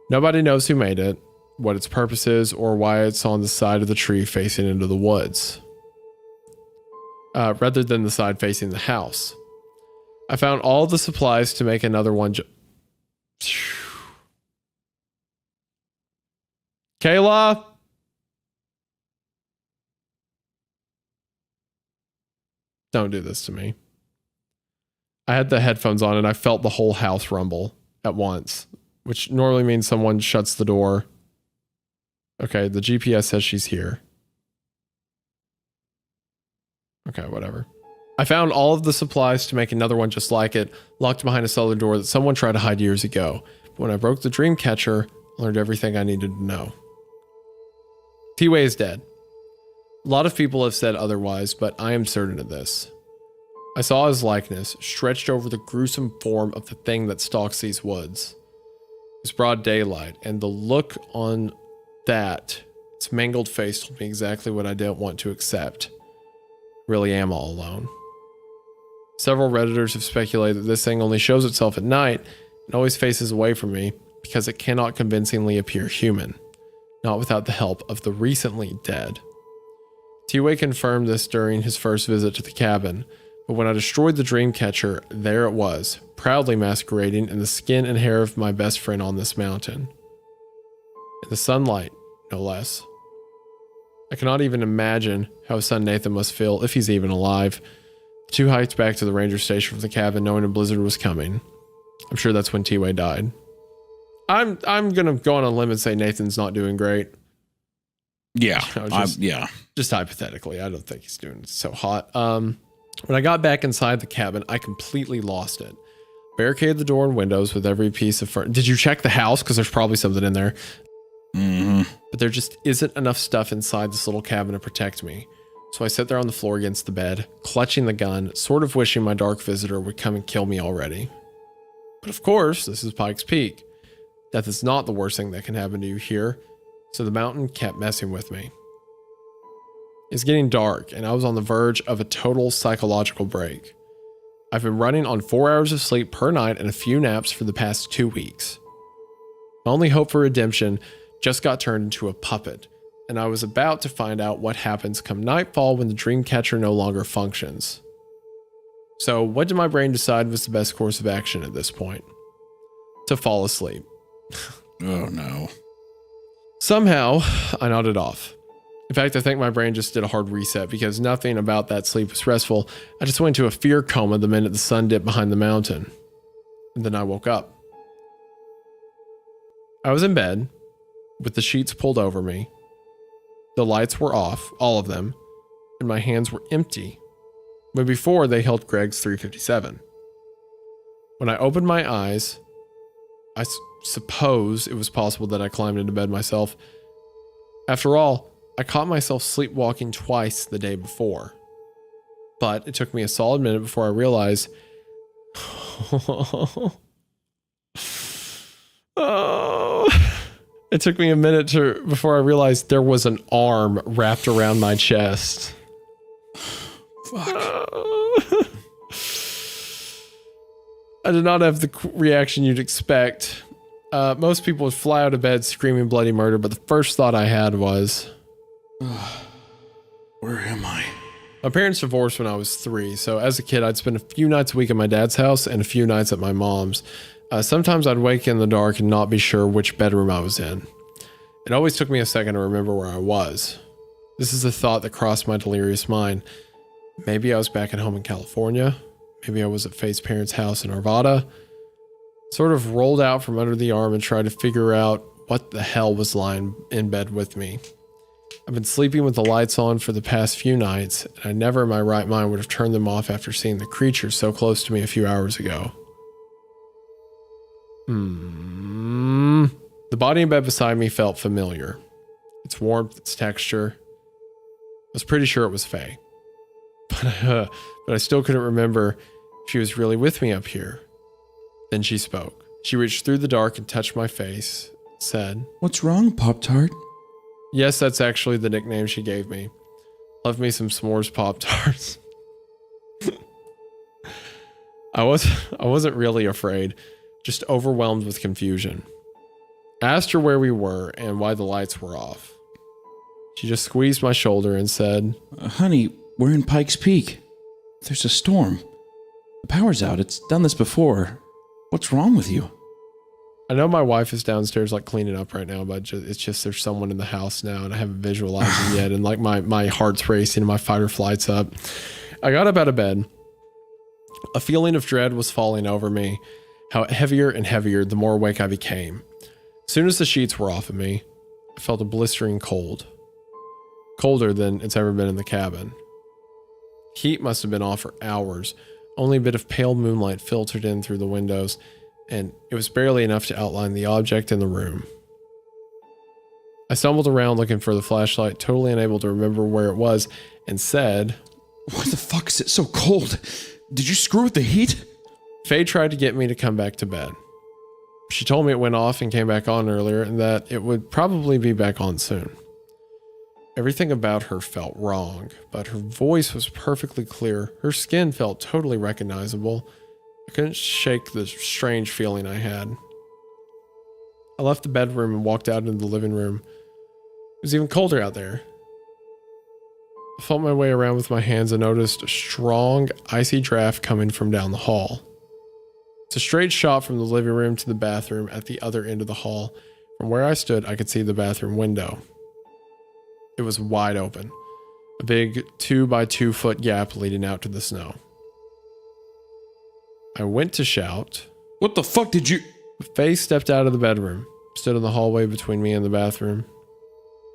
Nobody knows who made it, what its purpose is, or why it's on the side of the tree facing into the woods. Rather than the side facing the house. I found all the supplies to make another one. Kayla? Don't do this to me. I had the headphones on and I felt the whole house rumble at once, which normally means someone shuts the door. Okay, the GPS says she's here. Okay, whatever. I found all of the supplies to make another one just like it, locked behind a cellar door that someone tried to hide years ago. When I broke the dream catcher, I learned everything I needed to know. T-Way is dead. A lot of people have said otherwise, but I am certain of this. I saw his likeness stretched over the gruesome form of the thing that stalks these woods. It was broad daylight, and the look on its mangled face told me exactly what I didn't want to accept. I really am all alone. Several Redditors have speculated that this thing only shows itself at night and always faces away from me because it cannot convincingly appear human, not without the help of the recently dead. T-Way confirmed this during his first visit to the cabin, but when I destroyed the dream catcher, there it was, proudly masquerading in the skin and hair of my best friend on this mountain. In the sunlight, no less. I cannot even imagine how his son Nathan must feel, if he's even alive. The two hiked back to the ranger station from the cabin knowing a blizzard was coming. I'm sure that's when T-Way died. I'm gonna go on a limb and say Nathan's not doing great. Yeah. Just hypothetically, I don't think he's doing so hot. When I got back inside the cabin, I completely lost it. Barricaded the door and windows with every piece of furniture. Did you check the house? Because there's probably something in there. But there just isn't enough stuff inside this little cabin to protect me. So I sit there on the floor against the bed, clutching the gun, sort of wishing my dark visitor would come and kill me already. But of course, this is Pikes Peak. Death is not the worst thing that can happen to you here, so the mountain kept messing with me. It's getting dark, and I was on the verge of a total psychological break. I've been running on 4 hours of sleep per night and a few naps for the past 2 weeks. My only hope for redemption just got turned into a puppet, and I was about to find out what happens come nightfall when the dream catcher no longer functions. So what did my brain decide was the best course of action at this point? To fall asleep. Oh no. Somehow, I nodded off. In fact, I think my brain just did a hard reset because nothing about that sleep was restful. I just went into a fear coma the minute the sun dipped behind the mountain. And then I woke up. I was in bed, with the sheets pulled over me. The lights were off, all of them, and my hands were empty. But before, they held Greg's 357. When I opened my eyes, I suppose it was possible that I climbed into bed myself. After all, I caught myself sleepwalking twice the day before. But it took me a solid minute before I realized... It took me a minute before I realized there was an arm wrapped around my chest. Fuck. I did not have the reaction you'd expect. Most people would fly out of bed screaming bloody murder, but the first thought I had was... Where am I? My parents divorced when I was 3, so as a kid, I'd spend a few nights a week at my dad's house and a few nights at my mom's. Sometimes I'd wake in the dark and not be sure which bedroom I was in. It always took me a second to remember where I was. This is a thought that crossed my delirious mind. Maybe I was back at home in California. Maybe I was at Faye's parents' house in Arvada. Sort of rolled out from under the arm and tried to figure out what the hell was lying in bed with me. I've been sleeping with the lights on for the past few nights, and I never in my right mind would have turned them off after seeing the creature so close to me a few hours ago. The body in bed beside me felt familiar. Its warmth, its texture. I was pretty sure it was Faye. But I still couldn't remember if she was really with me up here. Then she spoke. She reached through the dark and touched my face, said, What's wrong, Pop-Tart? Yes, that's actually the nickname she gave me. Love me some s'mores Pop-Tarts. I wasn't really afraid, just overwhelmed with confusion. I asked her where we were and why the lights were off. She just squeezed my shoulder and said, Honey, we're in Pikes Peak. There's a storm. The power's out. It's done this before. What's wrong with you? I know my wife is downstairs like cleaning up right now, but it's just there's someone in the house now and I haven't visualized it yet. And like my heart's racing and my fight or flight's up. I got up out of bed. A feeling of dread was falling over me. How heavier and heavier the more awake I became. As soon as the sheets were off of me, I felt a blistering cold. Colder than it's ever been in the cabin. Heat must have been off for hours. Only a bit of pale moonlight filtered in through the windows. and it was barely enough to outline the object in the room. I stumbled around looking for the flashlight, totally unable to remember where it was, and said, Why the fuck is it so cold? Did you screw with the heat? Faye tried to get me to come back to bed. She told me it went off and came back on earlier and that it would probably be back on soon. Everything about her felt wrong, but her voice was perfectly clear. Her skin felt totally recognizable. I couldn't shake the strange feeling I had. I left the bedroom and walked out into the living room. It was even colder out there. I felt my way around with my hands and noticed a strong, icy draft coming from down the hall. It's a straight shot from the living room to the bathroom at the other end of the hall. From where I stood, I could see the bathroom window. It was wide open, a big 2 by 2 foot gap leading out to the snow. I went to shout. What the fuck did you... Faye stepped out of the bedroom, stood in the hallway between me and the bathroom.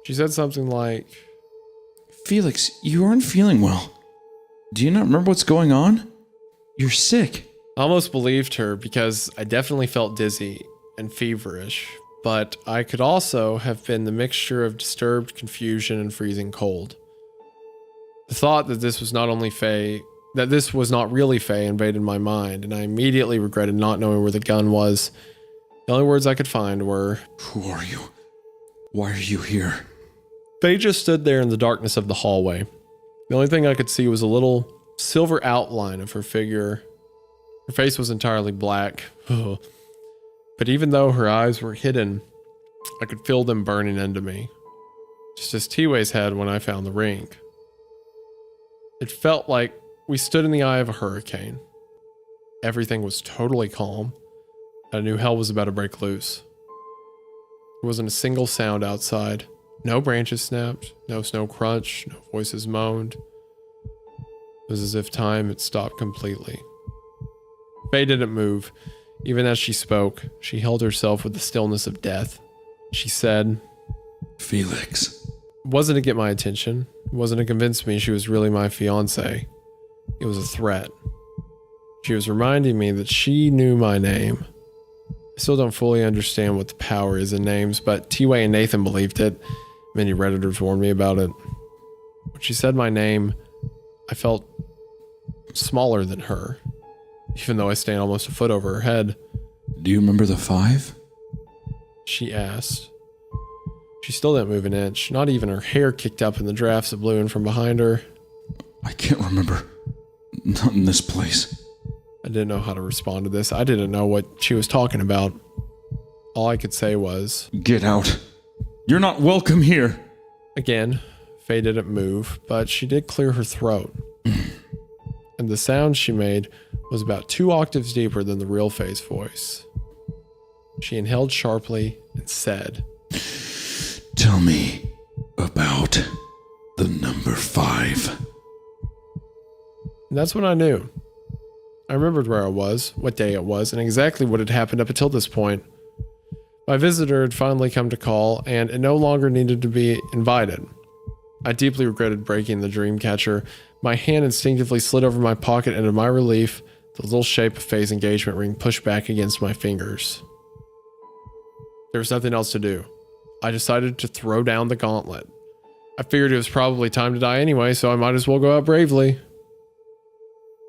She said something like, Felix, you aren't feeling well. Do you not remember what's going on? You're sick. I almost believed her because I definitely felt dizzy and feverish, but I could also have been the mixture of disturbed confusion and freezing cold. The thought that this was not really Faye invaded my mind, and I immediately regretted not knowing where the gun was. The only words I could find were, Who are you? Why are you here? Faye just stood there in the darkness of the hallway. The only thing I could see was a little silver outline of her figure. Her face was entirely black. But even though her eyes were hidden, I could feel them burning into me. Just as T-Way's had when I found the ring. It felt like we stood in the eye of a hurricane. Everything was totally calm. I knew hell was about to break loose. There wasn't a single sound outside. No branches snapped, no snow crunched, no voices moaned. It was as if time had stopped completely. Faye didn't move. Even as she spoke, she held herself with the stillness of death. She said, Felix. It wasn't to get my attention. It wasn't to convince me she was really my fiancé. It was a threat. She was reminding me that she knew my name. I still don't fully understand what the power is in names, but T-Way and Nathan believed it. Many Redditors warned me about it. When she said my name, I felt smaller than her, even though I stand almost a foot over her head. Do you remember the 5? She asked. She still didn't move an inch, not even her hair kicked up in the drafts that blew in from behind her. I can't remember. Not in this place. I didn't know how to respond to this. I didn't know what she was talking about. All I could say was, Get out. You're not welcome here. Again, Faye didn't move, but she did clear her throat. And the sound she made was about 2 octaves deeper than the real Faye's voice. She inhaled sharply and said, Tell me about the number 5. And that's when I knew. I remembered where I was, what day it was, and exactly what had happened up until this point. My visitor had finally come to call, and it no longer needed to be invited. I deeply regretted breaking the dream catcher. My hand instinctively slid over my pocket, and to my relief, the little shape of Faye's engagement ring pushed back against my fingers. There was nothing else to do. I decided to throw down the gauntlet. I figured it was probably time to die anyway, so I might as well go out bravely.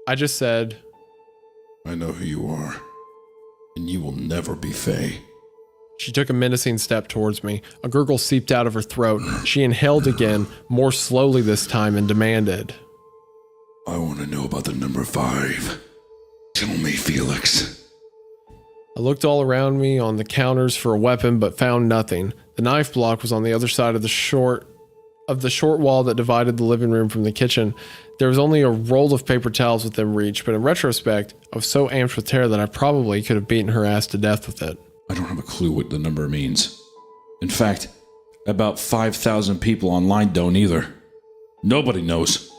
I just said, I know who you are, and you will never be Faye. She took a menacing step towards me. A gurgle seeped out of her throat. She inhaled again, more slowly this time, and demanded, I want to know about the number 5. Tell me, Felix. I looked all around me on the counters for a weapon, but found nothing. The knife block was on the other side of the short wall that divided the living room from the kitchen. There was only a roll of paper towels within reach, but in retrospect, I was so amped with terror that I probably could have beaten her ass to death with it. I don't have a clue what the number means. In fact, about 5,000 people online don't either. Nobody knows.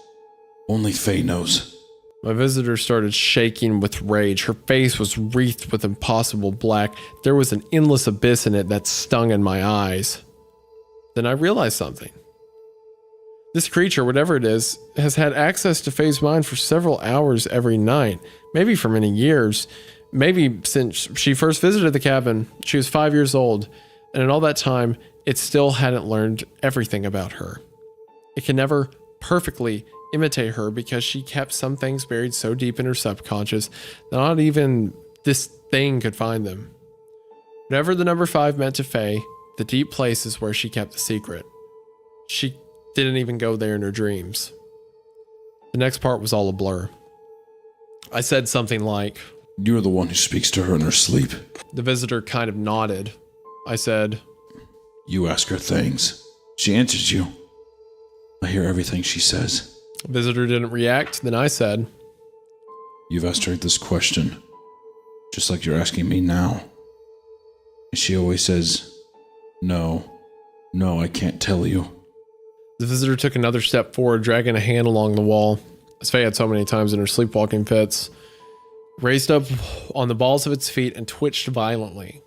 Only Faye knows. My visitor started shaking with rage. Her face was wreathed with impossible black. There was an endless abyss in it that stung in my eyes. Then I realized something. This creature, whatever it is, has had access to Faye's mind for several hours every night, maybe for many years. Maybe since she first visited the cabin, she was 5 years old, and in all that time, it still hadn't learned everything about her. It can never perfectly imitate her because she kept some things buried so deep in her subconscious that not even this thing could find them. Whatever the number 5 meant to Faye, the deep place is where she kept the secret. She didn't even go there in her dreams. The next part was all a blur. I said something like, You're the one who speaks to her in her sleep. the visitor kind of nodded. I said, You ask her things. She answers you. I hear everything she says. the visitor didn't react. Then I said, You've asked her this question, just like you're asking me now. And she always says, No, I can't tell you. the visitor took another step forward, dragging a hand along the wall, as Faye had so many times in her sleepwalking fits, raised up on the balls of its feet and twitched violently.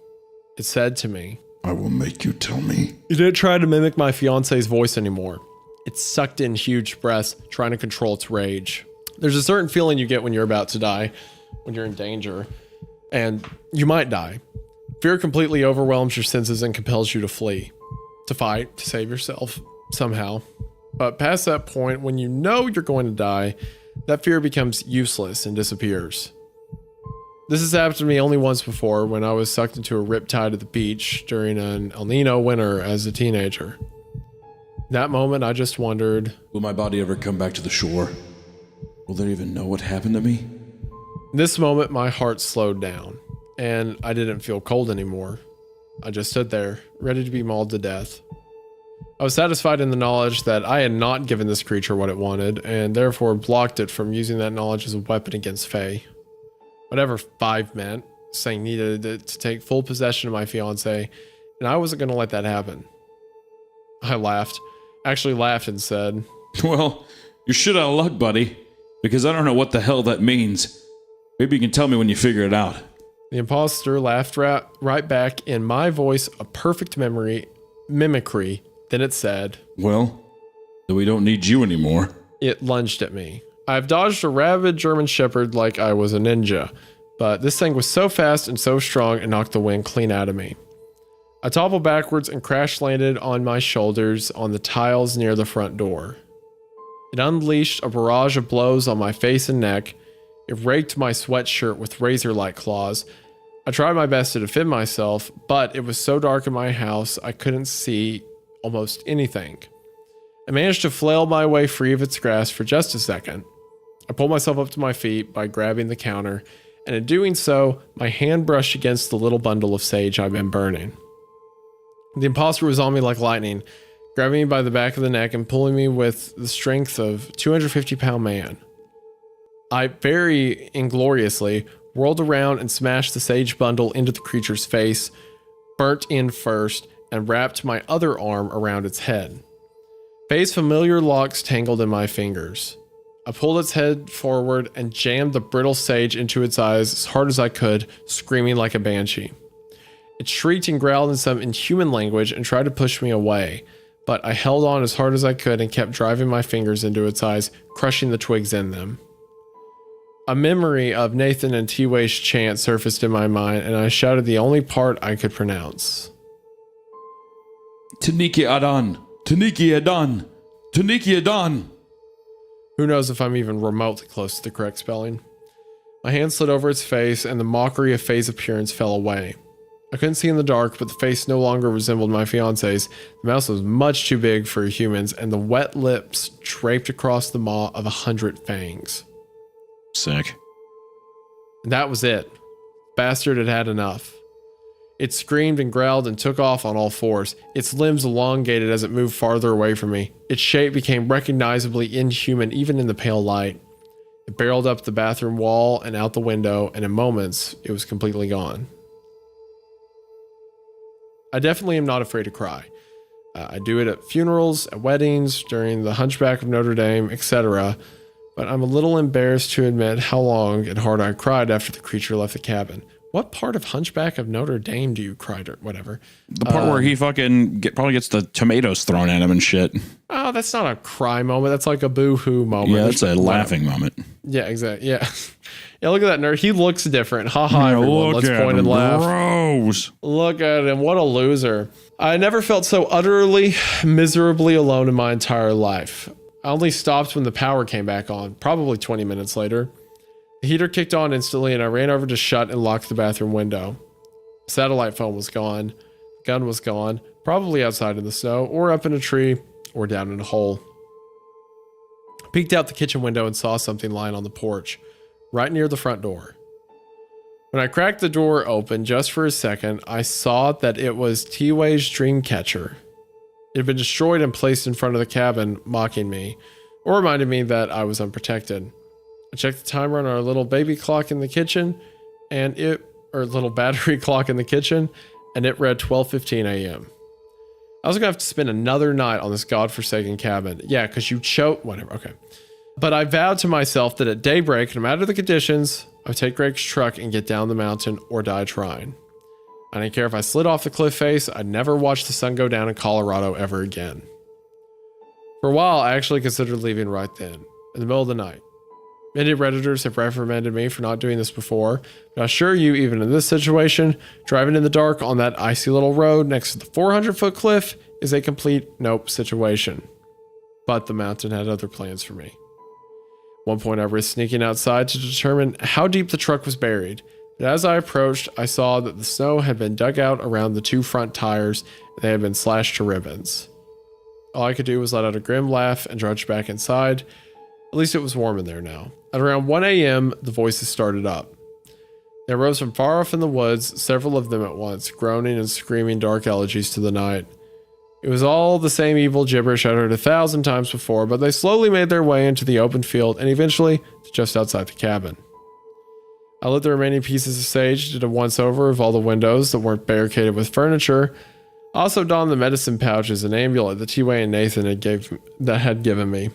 It said to me, I will make you tell me. It didn't try to mimic my fiance's voice anymore. It sucked in huge breaths, trying to control its rage. There's a certain feeling you get when you're about to die, when you're in danger, and you might die. Fear completely overwhelms your senses and compels you to flee, to fight, to save yourself, somehow. But past that point, when you know you're going to die, that fear becomes useless and disappears. This has happened to me only once before, when I was sucked into a riptide at the beach during an El Nino winter as a teenager. In that moment, I just wondered, Will my body ever come back to the shore? Will they even know what happened to me? in this moment, my heart slowed down, and I didn't feel cold anymore. I just stood there, ready to be mauled to death. I was satisfied in the knowledge that I had not given this creature what it wanted, and therefore blocked it from using that knowledge as a weapon against Faye. Whatever 5 meant, saying needed it to take full possession of my fiance, and I wasn't going to let that happen. I laughed, and said, Well, you're shit out of luck, buddy, because I don't know what the hell that means. Maybe you can tell me when you figure it out. The imposter laughed right back in my voice, a perfect mimicry. Then it said, Well, then we don't need you anymore. It lunged at me. I've dodged a rabid German shepherd like I was a ninja, but this thing was so fast and so strong it knocked the wind clean out of me. I toppled backwards and crash landed on my shoulders on the tiles near the front door. It unleashed a barrage of blows on my face and neck. It raked my sweatshirt with razor-like claws. I tried my best to defend myself, but it was so dark in my house I couldn't see almost anything. I managed to flail my way free of its grasp for just a second. I pulled myself up to my feet by grabbing the counter, and in doing so, my hand brushed against the little bundle of sage I'd been burning. The imposter was on me like lightning, grabbing me by the back of the neck and pulling me with the strength of a 250-pound man. I very ingloriously whirled around and smashed the sage bundle into the creature's face, burnt in first, and wrapped my other arm around its head. Faye's familiar locks tangled in my fingers. I pulled its head forward and jammed the brittle sage into its eyes as hard as I could, screaming like a banshee. It shrieked and growled in some inhuman language and tried to push me away, but I held on as hard as I could and kept driving my fingers into its eyes, crushing the twigs in them. A memory of Nathan and T-Way's chant surfaced in my mind, and I shouted the only part I could pronounce. Taniki Adan! Taniki Adan! Taniki Adan! Who knows if I'm even remotely close to the correct spelling. My hand slid over its face, and the mockery of Faye's appearance fell away. I couldn't see in the dark, but the face no longer resembled my fiance's. The mouth was much too big for humans, and the wet lips draped across the maw of 100 fangs. Sick. And that was it. Bastard had had enough. It screamed and growled and took off on all fours. Its limbs elongated as it moved farther away from me. Its shape became recognizably inhuman even in the pale light. It barreled up the bathroom wall and out the window, and in moments, it was completely gone. I definitely am not afraid to cry. I do it at funerals, at weddings, during the Hunchback of Notre Dame, etc., but I'm a little embarrassed to admit how long and hard I cried after the creature left the cabin. What part of Hunchback of Notre Dame do you cry or whatever? The part where he fucking probably gets the tomatoes thrown at him and shit. Oh, that's not a cry moment. That's like a boo-hoo moment. Yeah, that's a laughing moment. Yeah, exactly. Yeah. Yeah, look at that nerd. He looks different. Haha, everyone. Let's point and laugh. Gross. Look at him. What a loser. I never felt so utterly, miserably alone in my entire life. I only stopped when the power came back on, probably 20 minutes later. The heater kicked on instantly, and I ran over to shut and lock the bathroom window. Satellite phone was gone. The gun was gone, probably outside in the snow, or up in a tree, or down in a hole. Peeked out the kitchen window and saw something lying on the porch, right near the front door. When I cracked the door open just for a second, I saw that it was T-Way's dream catcher. It had been destroyed and placed in front of the cabin, mocking me, or reminding me that I was unprotected. I checked the timer on our little baby clock in the kitchen, little battery clock in the kitchen, and it read 12:15 a.m. I was gonna have to spend another night on this godforsaken cabin. Yeah, because you whatever, okay. But I vowed to myself that at daybreak, no matter the conditions, I would take Greg's truck and get down the mountain or die trying. I didn't care if I slid off the cliff face. I'd never watch the sun go down in Colorado ever again. For a while, I actually considered leaving right then, in the middle of the night. Many Redditors have reprimanded me for not doing this before, but I assure you, even in this situation, driving in the dark on that icy little road next to the 400-foot cliff is a complete nope situation. But the mountain had other plans for me. At one point, I risked sneaking outside to determine how deep the truck was buried, but as I approached, I saw that the snow had been dug out around the two front tires, and they had been slashed to ribbons. All I could do was let out a grim laugh and trudge back inside. At least it was warm in there now. At around 1 a.m., the voices started up. They rose from far off in the woods, several of them at once, groaning and screaming dark elegies to the night. It was all the same evil gibberish I'd heard 1,000 times before, but they slowly made their way into the open field and eventually to just outside the cabin. I lit the remaining pieces of sage, did a once-over of all the windows that weren't barricaded with furniture. I also donned the medicine pouches and amulet that T-Way and Nathan had given me,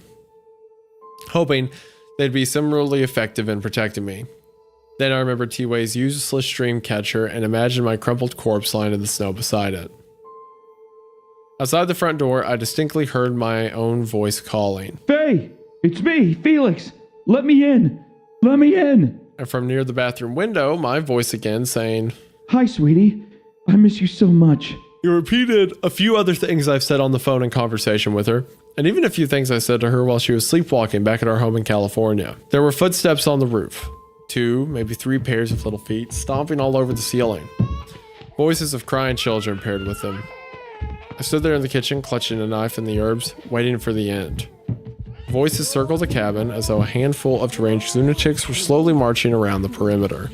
hoping they'd be similarly effective in protecting me. Then I remembered T-Way's useless dream catcher and imagined my crumpled corpse lying in the snow beside it. Outside the front door, I distinctly heard my own voice calling. Faye! It's me, Felix! Let me in! Let me in! And from near the bathroom window, my voice again saying, Hi, sweetie. I miss you so much. He repeated a few other things I've said on the phone in conversation with her, and even a few things I said to her while she was sleepwalking back at our home in California. There were footsteps on the roof. 2, maybe 3 pairs of little feet stomping all over the ceiling. Voices of crying children paired with them. I stood there in the kitchen, clutching a knife and the herbs, waiting for the end. Voices circled the cabin as though a handful of deranged lunatics were slowly marching around the perimeter,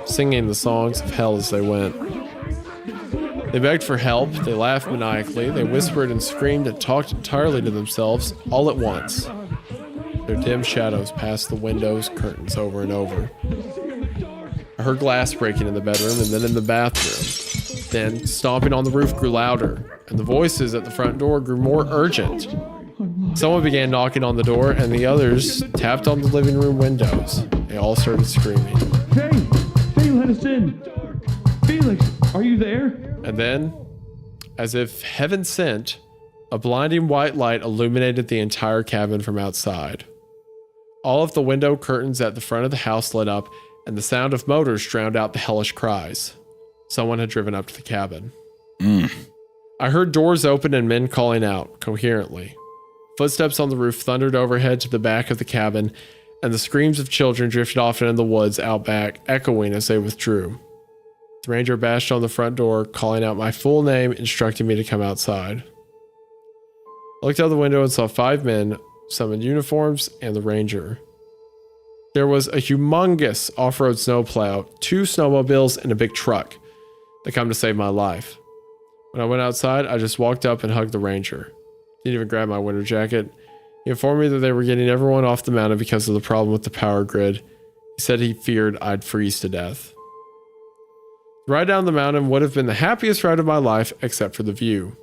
singing the songs of hell as they went. They begged for help, they laughed maniacally, they whispered and screamed and talked entirely to themselves, all at once. Their dim shadows passed the windows, curtains over and over. I heard glass breaking in the bedroom and then in the bathroom. Then, stomping on the roof grew louder, and the voices at the front door grew more urgent. Someone began knocking on the door, and the others tapped on the living room windows. They all started screaming. Faye, let us in! Felix, are you there? And then, as if heaven sent, a blinding white light illuminated the entire cabin from outside. All of the window curtains at the front of the house lit up, and the sound of motors drowned out the hellish cries. Someone had driven up to the cabin. I heard doors open and men calling out, coherently. Footsteps on the roof thundered overhead to the back of the cabin, and the screams of children drifted off into the woods out back, echoing as they withdrew. The ranger bashed on the front door, calling out my full name, instructing me to come outside. I looked out the window and saw 5 men, some in uniforms, and the ranger. There was a humongous off-road snowplow, 2 snowmobiles, and a big truck. They come to save my life. When I went outside, I just walked up and hugged the ranger. Didn't even grab my winter jacket. He informed me that they were getting everyone off the mountain because of the problem with the power grid. He said he feared I'd freeze to death. The ride down the mountain would have been the happiest ride of my life, except for the view.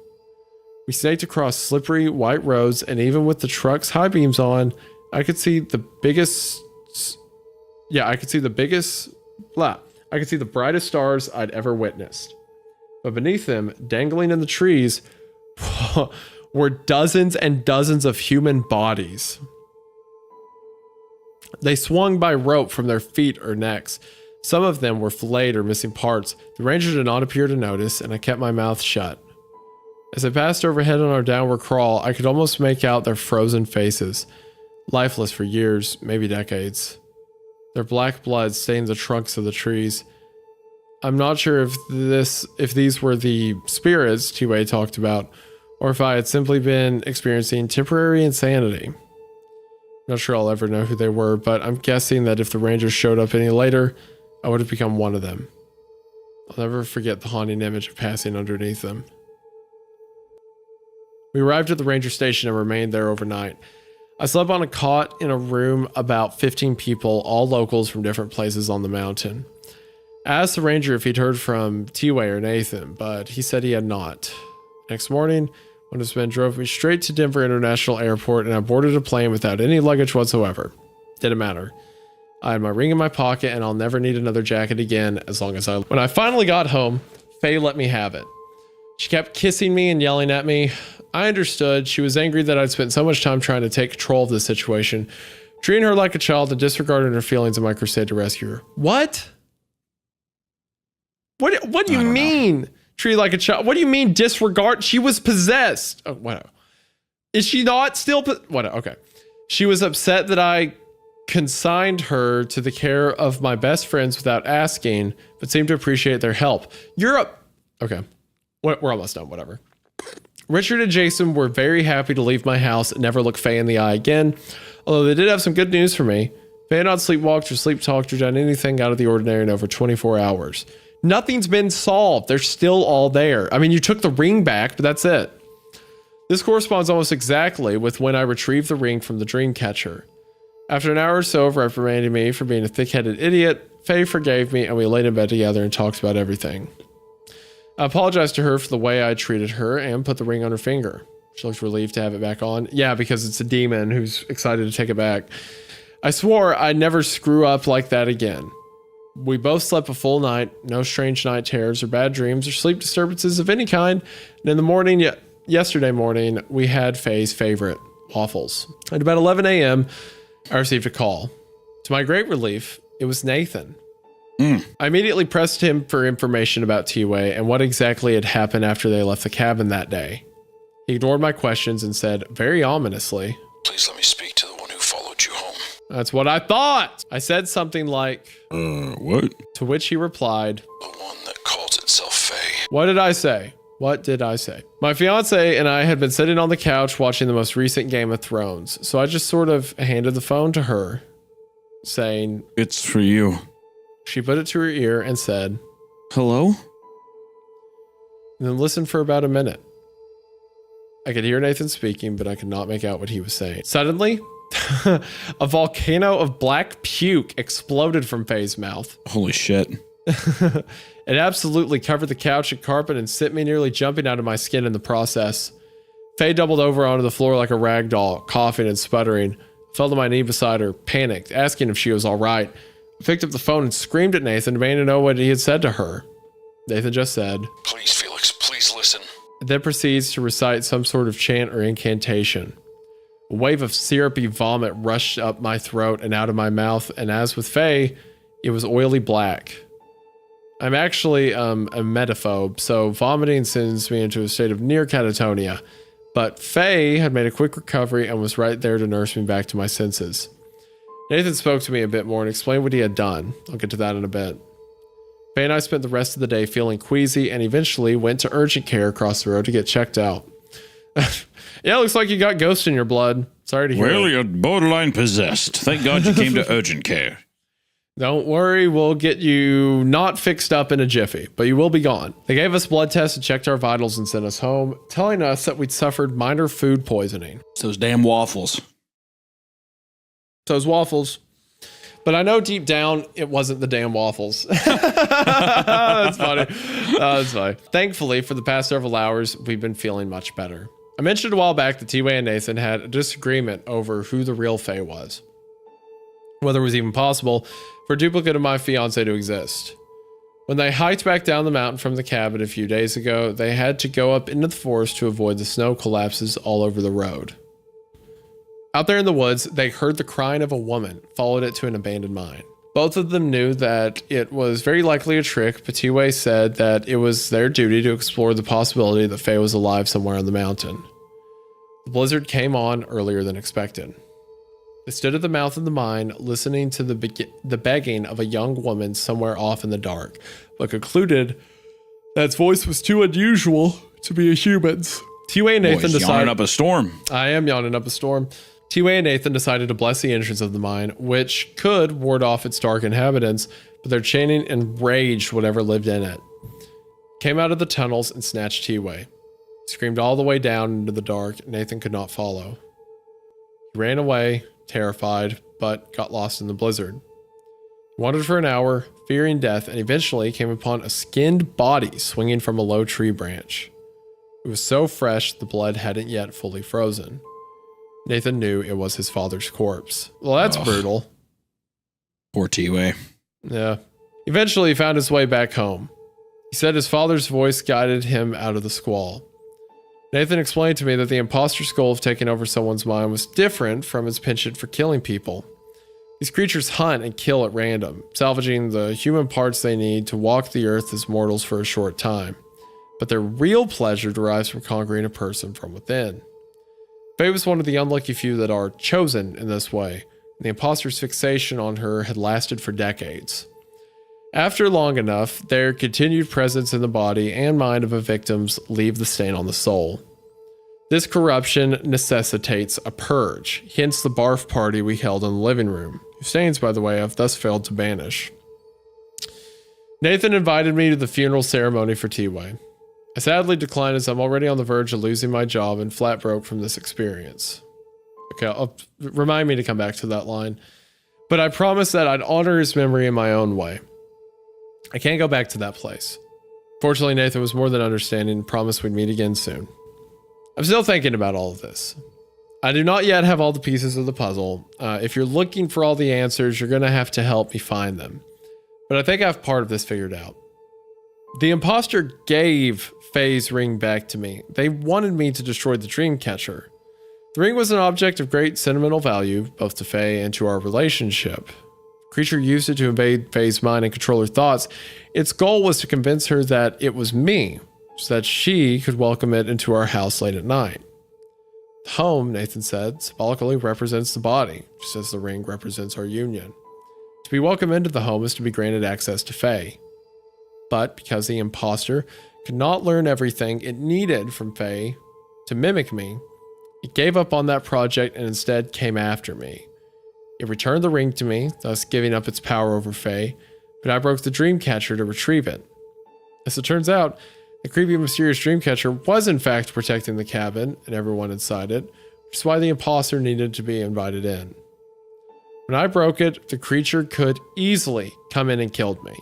We snaked across slippery, white roads, and even with the truck's high beams on, I could see the brightest stars I'd ever witnessed. But beneath them, dangling in the trees, were dozens and dozens of human bodies. They swung by rope from their feet or necks. Some of them were filleted or missing parts. The ranger did not appear to notice, and I kept my mouth shut. As I passed overhead on our downward crawl, I could almost make out their frozen faces, lifeless for years, maybe decades. Their black blood stained the trunks of the trees. I'm not sure if these were the spirits T-Way talked about, or if I had simply been experiencing temporary insanity. Not sure I'll ever know who they were, but I'm guessing that if the rangers showed up any later, I would have become one of them. I'll never forget the haunting image of passing underneath them. We arrived at the ranger station and remained there overnight. I slept on a cot in a room about 15 people, all locals from different places on the mountain. I asked the ranger if he'd heard from T-Way or Nathan, but he said he had not. Next morning, one of his men drove me straight to Denver International Airport, and I boarded a plane without any luggage whatsoever. Didn't matter. I had my ring in my pocket, and I'll never need another jacket again as long as I... When I finally got home, Faye let me have it. She kept kissing me and yelling at me. I understood. She was angry that I'd spent so much time trying to take control of the situation, treating her like a child and disregarding her feelings in my crusade to rescue her. What? What do you mean? Treat like a child? What do you mean disregard? She was possessed. Oh, whatever. Is she not still? Whatever. Okay. She was upset that I consigned her to the care of my best friends without asking, but seemed to appreciate their help. Okay. We're almost done. Whatever. Richard and Jason were very happy to leave my house and never look Faye in the eye again. Although they did have some good news for me. Faye had not sleepwalked or sleep-talked or done anything out of the ordinary in over 24 hours. Nothing's been solved. They're still all there. I mean, you took the ring back, but that's it. This corresponds almost exactly with when I retrieved the ring from the dream catcher. After an hour or so of reprimanding me for being a thick-headed idiot, Faye forgave me and we laid in bed together and talked about everything. I apologized to her for the way I treated her and put the ring on her finger. She looked relieved to have it back on. Yeah, because it's a demon who's excited to take it back. I swore I'd never screw up like that again. We both slept a full night, no strange night terrors or bad dreams or sleep disturbances of any kind. And in the morning, yesterday morning, we had Faye's favorite, waffles. At about 11 a.m., I received a call. To my great relief, it was Nathan. I immediately pressed him for information about T-Way and what exactly had happened after they left the cabin that day. He ignored my questions and said, very ominously, "Please let me speak to the one who followed you home." That's what I thought. I said something like, What? To which he replied, The one that calls itself Faye. What did I say? What did I say? My fiance and I had been sitting on the couch watching the most recent Game of Thrones, so I just sort of handed the phone to her, saying, It's for you. She put it to her ear and said, Hello? And then listened for about a minute. I could hear Nathan speaking, but I could not make out what he was saying. Suddenly, a volcano of black puke exploded from Faye's mouth. Holy shit. It absolutely covered the couch and carpet and sent me nearly jumping out of my skin in the process. Faye doubled over onto the floor like a rag doll, coughing and sputtering. I fell to my knee beside her, panicked, asking if she was all right. I picked up the phone and screamed at Nathan, demanding to know what he had said to her. Nathan just said, Please, Felix, please listen. It then proceeds to recite some sort of chant or incantation. A wave of syrupy vomit rushed up my throat and out of my mouth, and as with Faye, it was oily black. I'm actually a emetophobe, so vomiting sends me into a state of near catatonia, but Faye had made a quick recovery and was right there to nurse me back to my senses. Nathan spoke to me a bit more and explained what he had done. I'll get to that in a bit. Faye and I spent the rest of the day feeling queasy and eventually went to urgent care across the road to get checked out. Yeah, looks like you got ghost in your blood. Sorry to hear Well, that. you're borderline possessed. Thank God you came to urgent care. Don't worry, we'll get you not fixed up in a jiffy, but you will be gone. They gave us blood tests and checked our vitals and sent us home, telling us that we'd suffered minor food poisoning. It's those damn waffles. Those waffles. But I know deep down it wasn't the damn waffles. That's funny. That's funny. Thankfully, for the past several hours, we've been feeling much better. I mentioned a while back that T-Way and Nathan had a disagreement over who the real Faye was. Whether it was even possible for a duplicate of my fiance to exist. When they hiked back down the mountain from the cabin a few days ago, they had to go up into the forest to avoid the snow collapses all over the road. Out there in the woods, they heard the crying of a woman, followed it to an abandoned mine. Both of them knew that it was very likely a trick, but T-Way said that it was their duty to explore the possibility that Faye was alive somewhere on the mountain. The blizzard came on earlier than expected. They stood at the mouth of the mine, listening to the begging of a young woman somewhere off in the dark, but concluded that its voice was too unusual to be a human's. T-Way and Nathan decided... yawning up a storm. I am yawning up a storm. T-Way and Nathan decided to bless the entrance of the mine, which could ward off its dark inhabitants, but their chanting enraged whatever lived in it. Came out of the tunnels and snatched T-Way. He screamed all the way down into the dark. Nathan could not follow. He ran away, terrified, but got lost in the blizzard. He wandered for an hour, fearing death, and eventually came upon a skinned body swinging from a low tree branch. It was so fresh the blood hadn't yet fully frozen. Nathan knew it was his father's corpse. Well, that's brutal. Poor T-Way. Yeah. Eventually, he found his way back home. He said his father's voice guided him out of the squall. Nathan explained to me that the imposter's goal of taking over someone's mind was different from his penchant for killing people. These creatures hunt and kill at random, salvaging the human parts they need to walk the earth as mortals for a short time. But their real pleasure derives from conquering a person from within. Faye was one of the unlucky few that are chosen in this way, and the imposter's fixation on her had lasted for decades. After long enough, their continued presence in the body and mind of a victim's leave the stain on the soul. This corruption necessitates a purge, hence the barf party we held in the living room, whose stains, by the way, have thus failed to banish. Nathan invited me to the funeral ceremony for T-Way. I sadly declined as I'm already on the verge of losing my job and flat broke from this experience. Okay, remind me to come back to that line. But I promised that I'd honor his memory in my own way. I can't go back to that place. Fortunately, Nathan was more than understanding and promised we'd meet again soon. I'm still thinking about all of this. I do not yet have all the pieces of the puzzle. If you're looking for all the answers, you're going to have to help me find them. But I think I have part of this figured out. The imposter gave Faye's ring back to me. They wanted me to destroy the dream catcher. The ring was an object of great sentimental value, both to Faye and to our relationship. The creature used it to invade Faye's mind and control her thoughts. Its goal was to convince her that it was me, so that she could welcome it into our house late at night. The home, Nathan said, symbolically represents the body, just as the ring represents our union. To be welcomed into the home is to be granted access to Faye. But because the imposter could not learn everything it needed from Faye to mimic me, it gave up on that project and instead came after me. It returned the ring to me, thus giving up its power over Faye, but I broke the dream catcher to retrieve it. As it turns out, the creepy, mysterious dream catcher was in fact protecting the cabin and everyone inside it, which is why the imposter needed to be invited in. When I broke it, the creature could easily come in and killed me.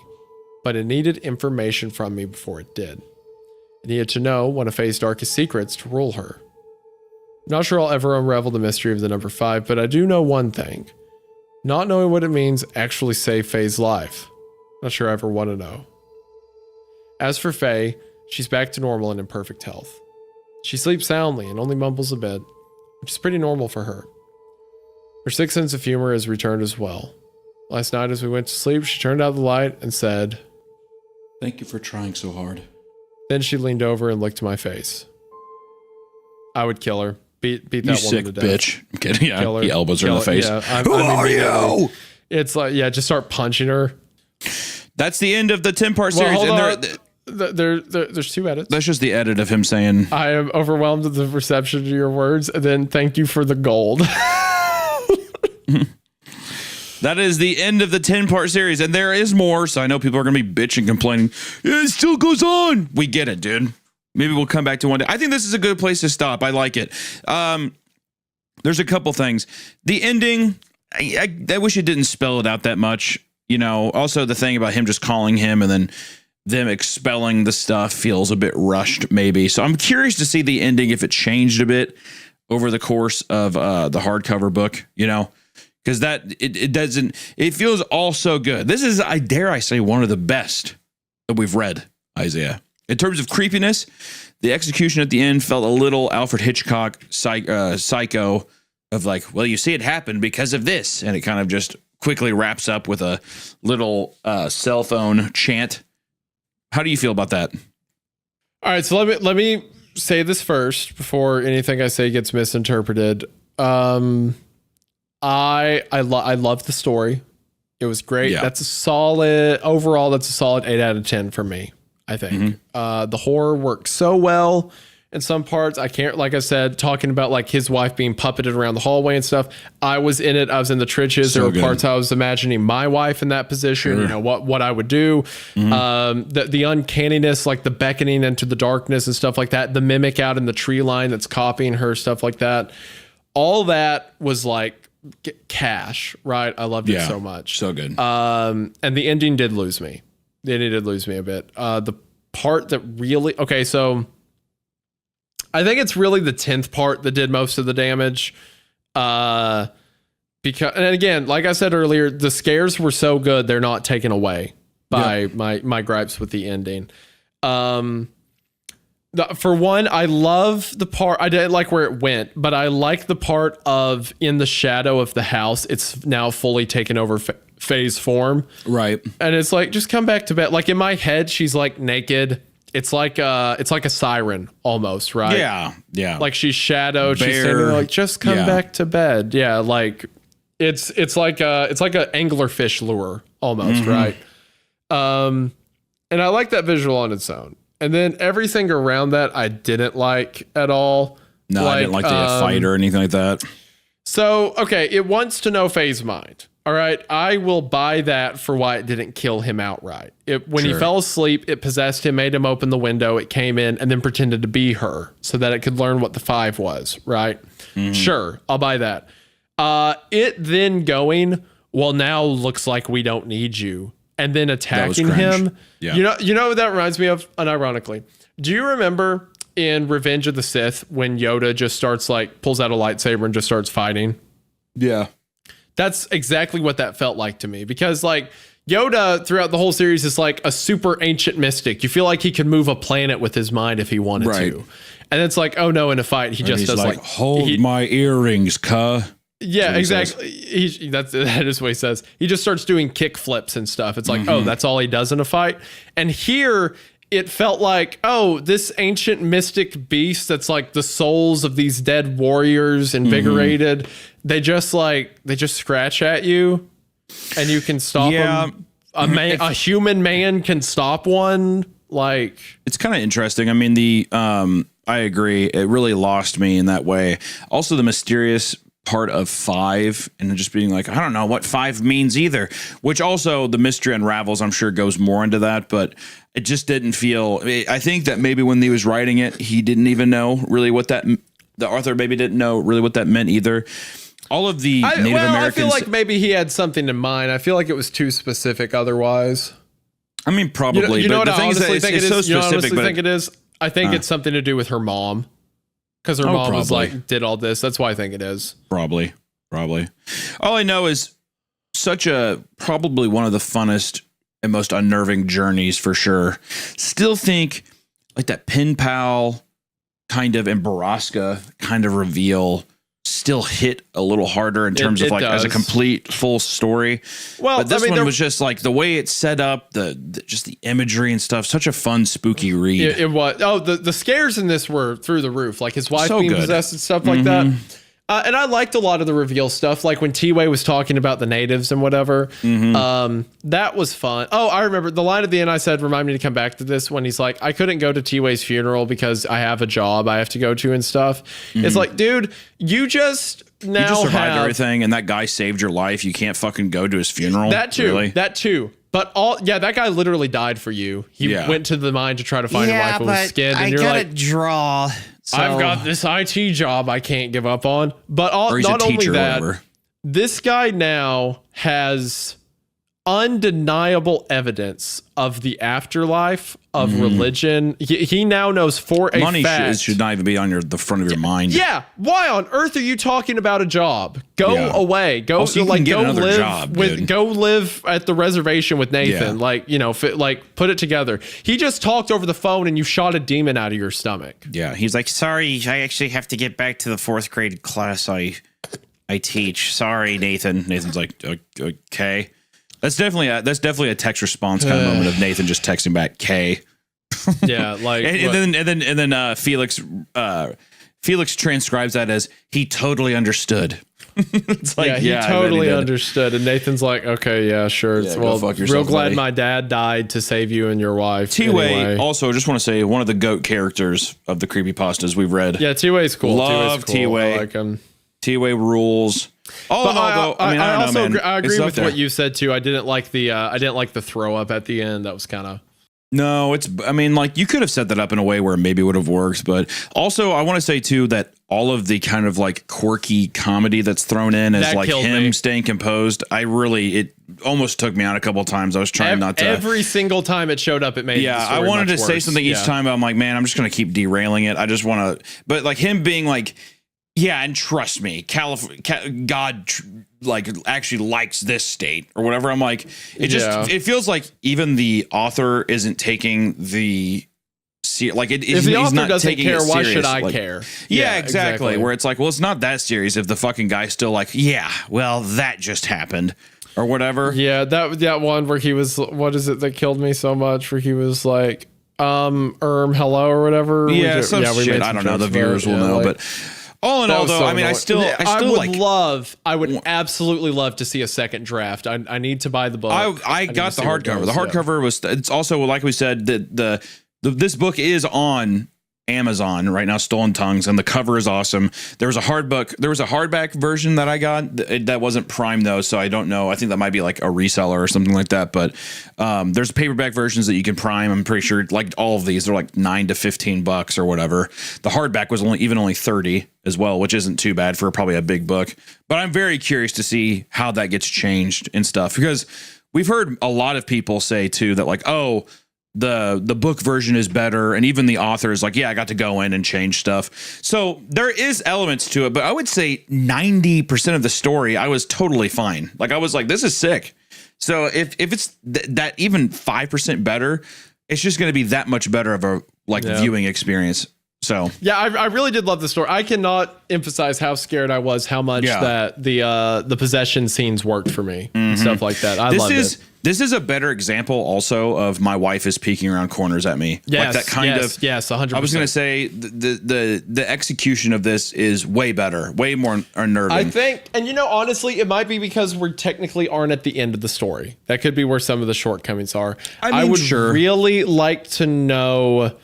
But it needed information from me before it did. It needed to know one of Faye's darkest secrets to rule her. I'm not sure I'll ever unravel the mystery of the number 5, but I do know one thing. Not knowing what it means actually saved Faye's life. Not sure I ever want to know. As for Faye, she's back to normal and in perfect health. She sleeps soundly and only mumbles a bit, which is pretty normal for her. Her sixth sense of humor has returned as well. Last night as we went to sleep, she turned out the light and said, "Thank you for trying so hard." Then she leaned over and licked my face. I would kill her. Beat that you woman sick to death. bitch. I'm kidding. Yeah, Kill her. he elbows her in the face. Yeah, Who are you? It's like, yeah, just start punching her. That's the end of the 10-part series. Hold and on. There's 2 edits. That's just the edit of him saying, I am overwhelmed with the reception to your words, and then thank you for the gold. that is the end of the 10-part series. And there is more, so I know people are going to be bitching, complaining. It still goes on. We get it, dude. Maybe we'll come back to one day. I think this is a good place to stop. I like it. There's a couple things. The ending, I wish it didn't spell it out that much. You know, also the thing about him just calling him and then them expelling the stuff feels a bit rushed, maybe. So I'm curious to see the ending, if it changed a bit over the course of the hardcover book, you know, because it feels all so good. This is, I dare say, one of the best that we've read, Isaiah. In terms of creepiness, the execution at the end felt a little Alfred Hitchcock psycho of like, well, you see it happen because of this. And it kind of just quickly wraps up with a little cell phone chant. How do you feel about that? All right, so let me say this first before anything I say gets misinterpreted. I love the story. It was great. Yeah. That's a solid 8 out of 10 for me, I think. The horror works so well in some parts. I can't, like I said, talking about like his wife being puppeted around the hallway and stuff. I was in it. I was in the trenches. So there were good. parts I was imagining my wife in that position, you know, what I would do. The uncanniness, like the beckoning into the darkness and stuff like that. The mimic out in the tree line that's copying her, stuff like that. All that was like cash, right? I loved it so much. So good. And the ending did lose me. The ending did lose me a bit. The part that really, okay, so I think it's really the 10th part that did most of the damage. Because, and again, like I said earlier, the scares were so good, they're not taken away by my gripes with the ending. For one, I love the part, I didn't like where it went, but I like the part of in the shadow of the house, it's now fully taken over Faye's form. Right. And it's like, just come back to bed. Like in my head, she's like naked. It's like a siren almost, right? Yeah. Yeah. Like she's shadowed. She's Bear. saying like, just come Yeah. back to bed. Yeah. Like it's like a anglerfish lure almost, right? And I like that visual on its own. And then everything around that I didn't like at all. No, I didn't like the fight or anything like that. So, okay, it wants to know Faye's mind. All right, I will buy that for why it didn't kill him outright. When he fell asleep, it possessed him, made him open the window, it came in, and then pretended to be her so that it could learn what the 5 was, right? Sure, I'll buy that. It then going, well, now looks like we don't need you, and then attacking him. Yeah. You know what that reminds me of, unironically? Do you remember in Revenge of the Sith when Yoda just starts like, pulls out a lightsaber and just starts fighting? Yeah. That's exactly what that felt like to me, because like Yoda throughout the whole series is like a super ancient mystic. You feel like he could move a planet with his mind if he wanted to. And it's like, oh no, in a fight, he just does like hold my earrings, cuh. Yeah, exactly. That is what he says. He just starts doing kick flips and stuff. It's like, oh, that's all he does in a fight. And here it felt like, oh, this ancient mystic beast that's like the souls of these dead warriors invigorated. They just scratch at you and you can stop them. A human man can stop one. Like, it's kind of interesting. I mean, I agree. It really lost me in that way. Also, the mysterious part of 5 and just being like, I don't know what 5 means either, which also the mystery unravels, I'm sure goes more into that, but it just didn't feel, I think that maybe when he was writing it, he didn't even know really what that, the author maybe didn't know really what that meant either. All of the Native Americans. I feel like maybe he had something in mind. I feel like it was too specific otherwise. I mean, probably. You know but what the I thing is honestly that think it's it so is? You know what I specific. honestly think it is? I think it's something to do with her mom. Because her mom was like, did all this. That's why I think it is. Probably. All I know is probably one of the funnest and most unnerving journeys for sure. Still think like that pen pal kind of and Baraska kind of reveal still hit a little harder in terms of like as a complete full story. Well, but this one was just like the way it's set up, just the imagery and stuff. Such a fun, spooky read. It was. Oh, the scares in this were through the roof. Like his wife being possessed and stuff like that. And I liked a lot of the reveal stuff, like when T-Way was talking about the natives and whatever. That was fun. Oh, I remember the line at the end I said, remind me to come back to this, when he's like, I couldn't go to T-Way's funeral because I have a job I have to go to and stuff. It's like, dude, you just survived everything, and that guy saved your life. You can't fucking go to his funeral. That too. But that guy literally died for you. He went to the mine to try to find a wife who was skinned, and you're like, draw. So. I've got this IT job I can't give up on. But not only that, this guy now has undeniable evidence of the afterlife, of religion. He now knows for a money fact. should not even be on the front of your mind. Yeah. Why on earth are you talking about a job? Go away. Go also, go live job, go live at the reservation with Nathan. Put it together. He just talked over the phone and you shot a demon out of your stomach. Yeah. He's like, sorry, I actually have to get back to the 4th grade class I I teach. Sorry, Nathan. Nathan's like, okay. That's definitely a text response kind of moment of Nathan just texting back K. Yeah, like and then Felix transcribes that as he totally understood. It's like, he totally understood. And Nathan's like, okay, yeah, sure. Yeah, well, fuck yourself, real glad buddy. my dad died to save you and your wife. T-Way, anyway. also, just want to say, one of the GOAT characters of the creepypastas we've read. Yeah, T-Way's cool. Love T-Way. I like him. T-Way rules. But I agree with there. what you said too. I didn't like the throw up at the end. That was kind of. No, you could have set that up in a way where maybe it would have worked, but also I want to say too that all of the kind of like quirky comedy that's thrown in as like him staying composed, it almost took me out a couple of times. I was trying not to. Every single time it showed up, it made the story I wanted to much say worse. something each time, but I'm like, man, I'm just going to keep derailing it. I just want to, but like him being like, yeah, and trust me, God actually likes this state or whatever. I'm like, it feels like even the author isn't taking the if the author doesn't care, why should I care? Yeah, exactly. Where it's like, well, it's not that serious if the fucking guy's still like, yeah, well, that just happened or whatever. Yeah, that one where he was, what is it that killed me so much? Where he was like, hello or whatever. Yeah, some shit. I don't know. The viewers will know, but. All in all, though, I mean, I would absolutely love to see a second draft. I need to buy the book. I got the hardcover. The hardcover was. It's also like we said that this book is on Amazon right now, Stolen Tongues, and the cover is awesome. There was a hardback version that I got that wasn't Prime though, so I don't know. I think that might be like a reseller or something like that. But there's paperback versions that you can Prime. I'm pretty sure like all of these, they're like $9 to $15 or whatever. The hardback was only 30 as well, which isn't too bad for probably a big book. But I'm very curious to see how that gets changed and stuff, because we've heard a lot of people say too that like, oh, the book version is better, and even the author is like, yeah, I got to go in and change stuff. So there is elements to it, but I would say 90% of the story I was totally fine. Like I was like, this is sick. So if it's that even 5% better, it's just going to be that much better of a viewing experience. So yeah, I really did love the story. I cannot emphasize how scared I was, how much that the possession scenes worked for me and stuff like that. I loved it. This is a better example also of my wife is peeking around corners at me. Yes, like that kind of 100%. I was going to say the execution of this is way better, way more unnerving. I think, and honestly, it might be because we technically aren't at the end of the story. That could be where some of the shortcomings are. I would really like to know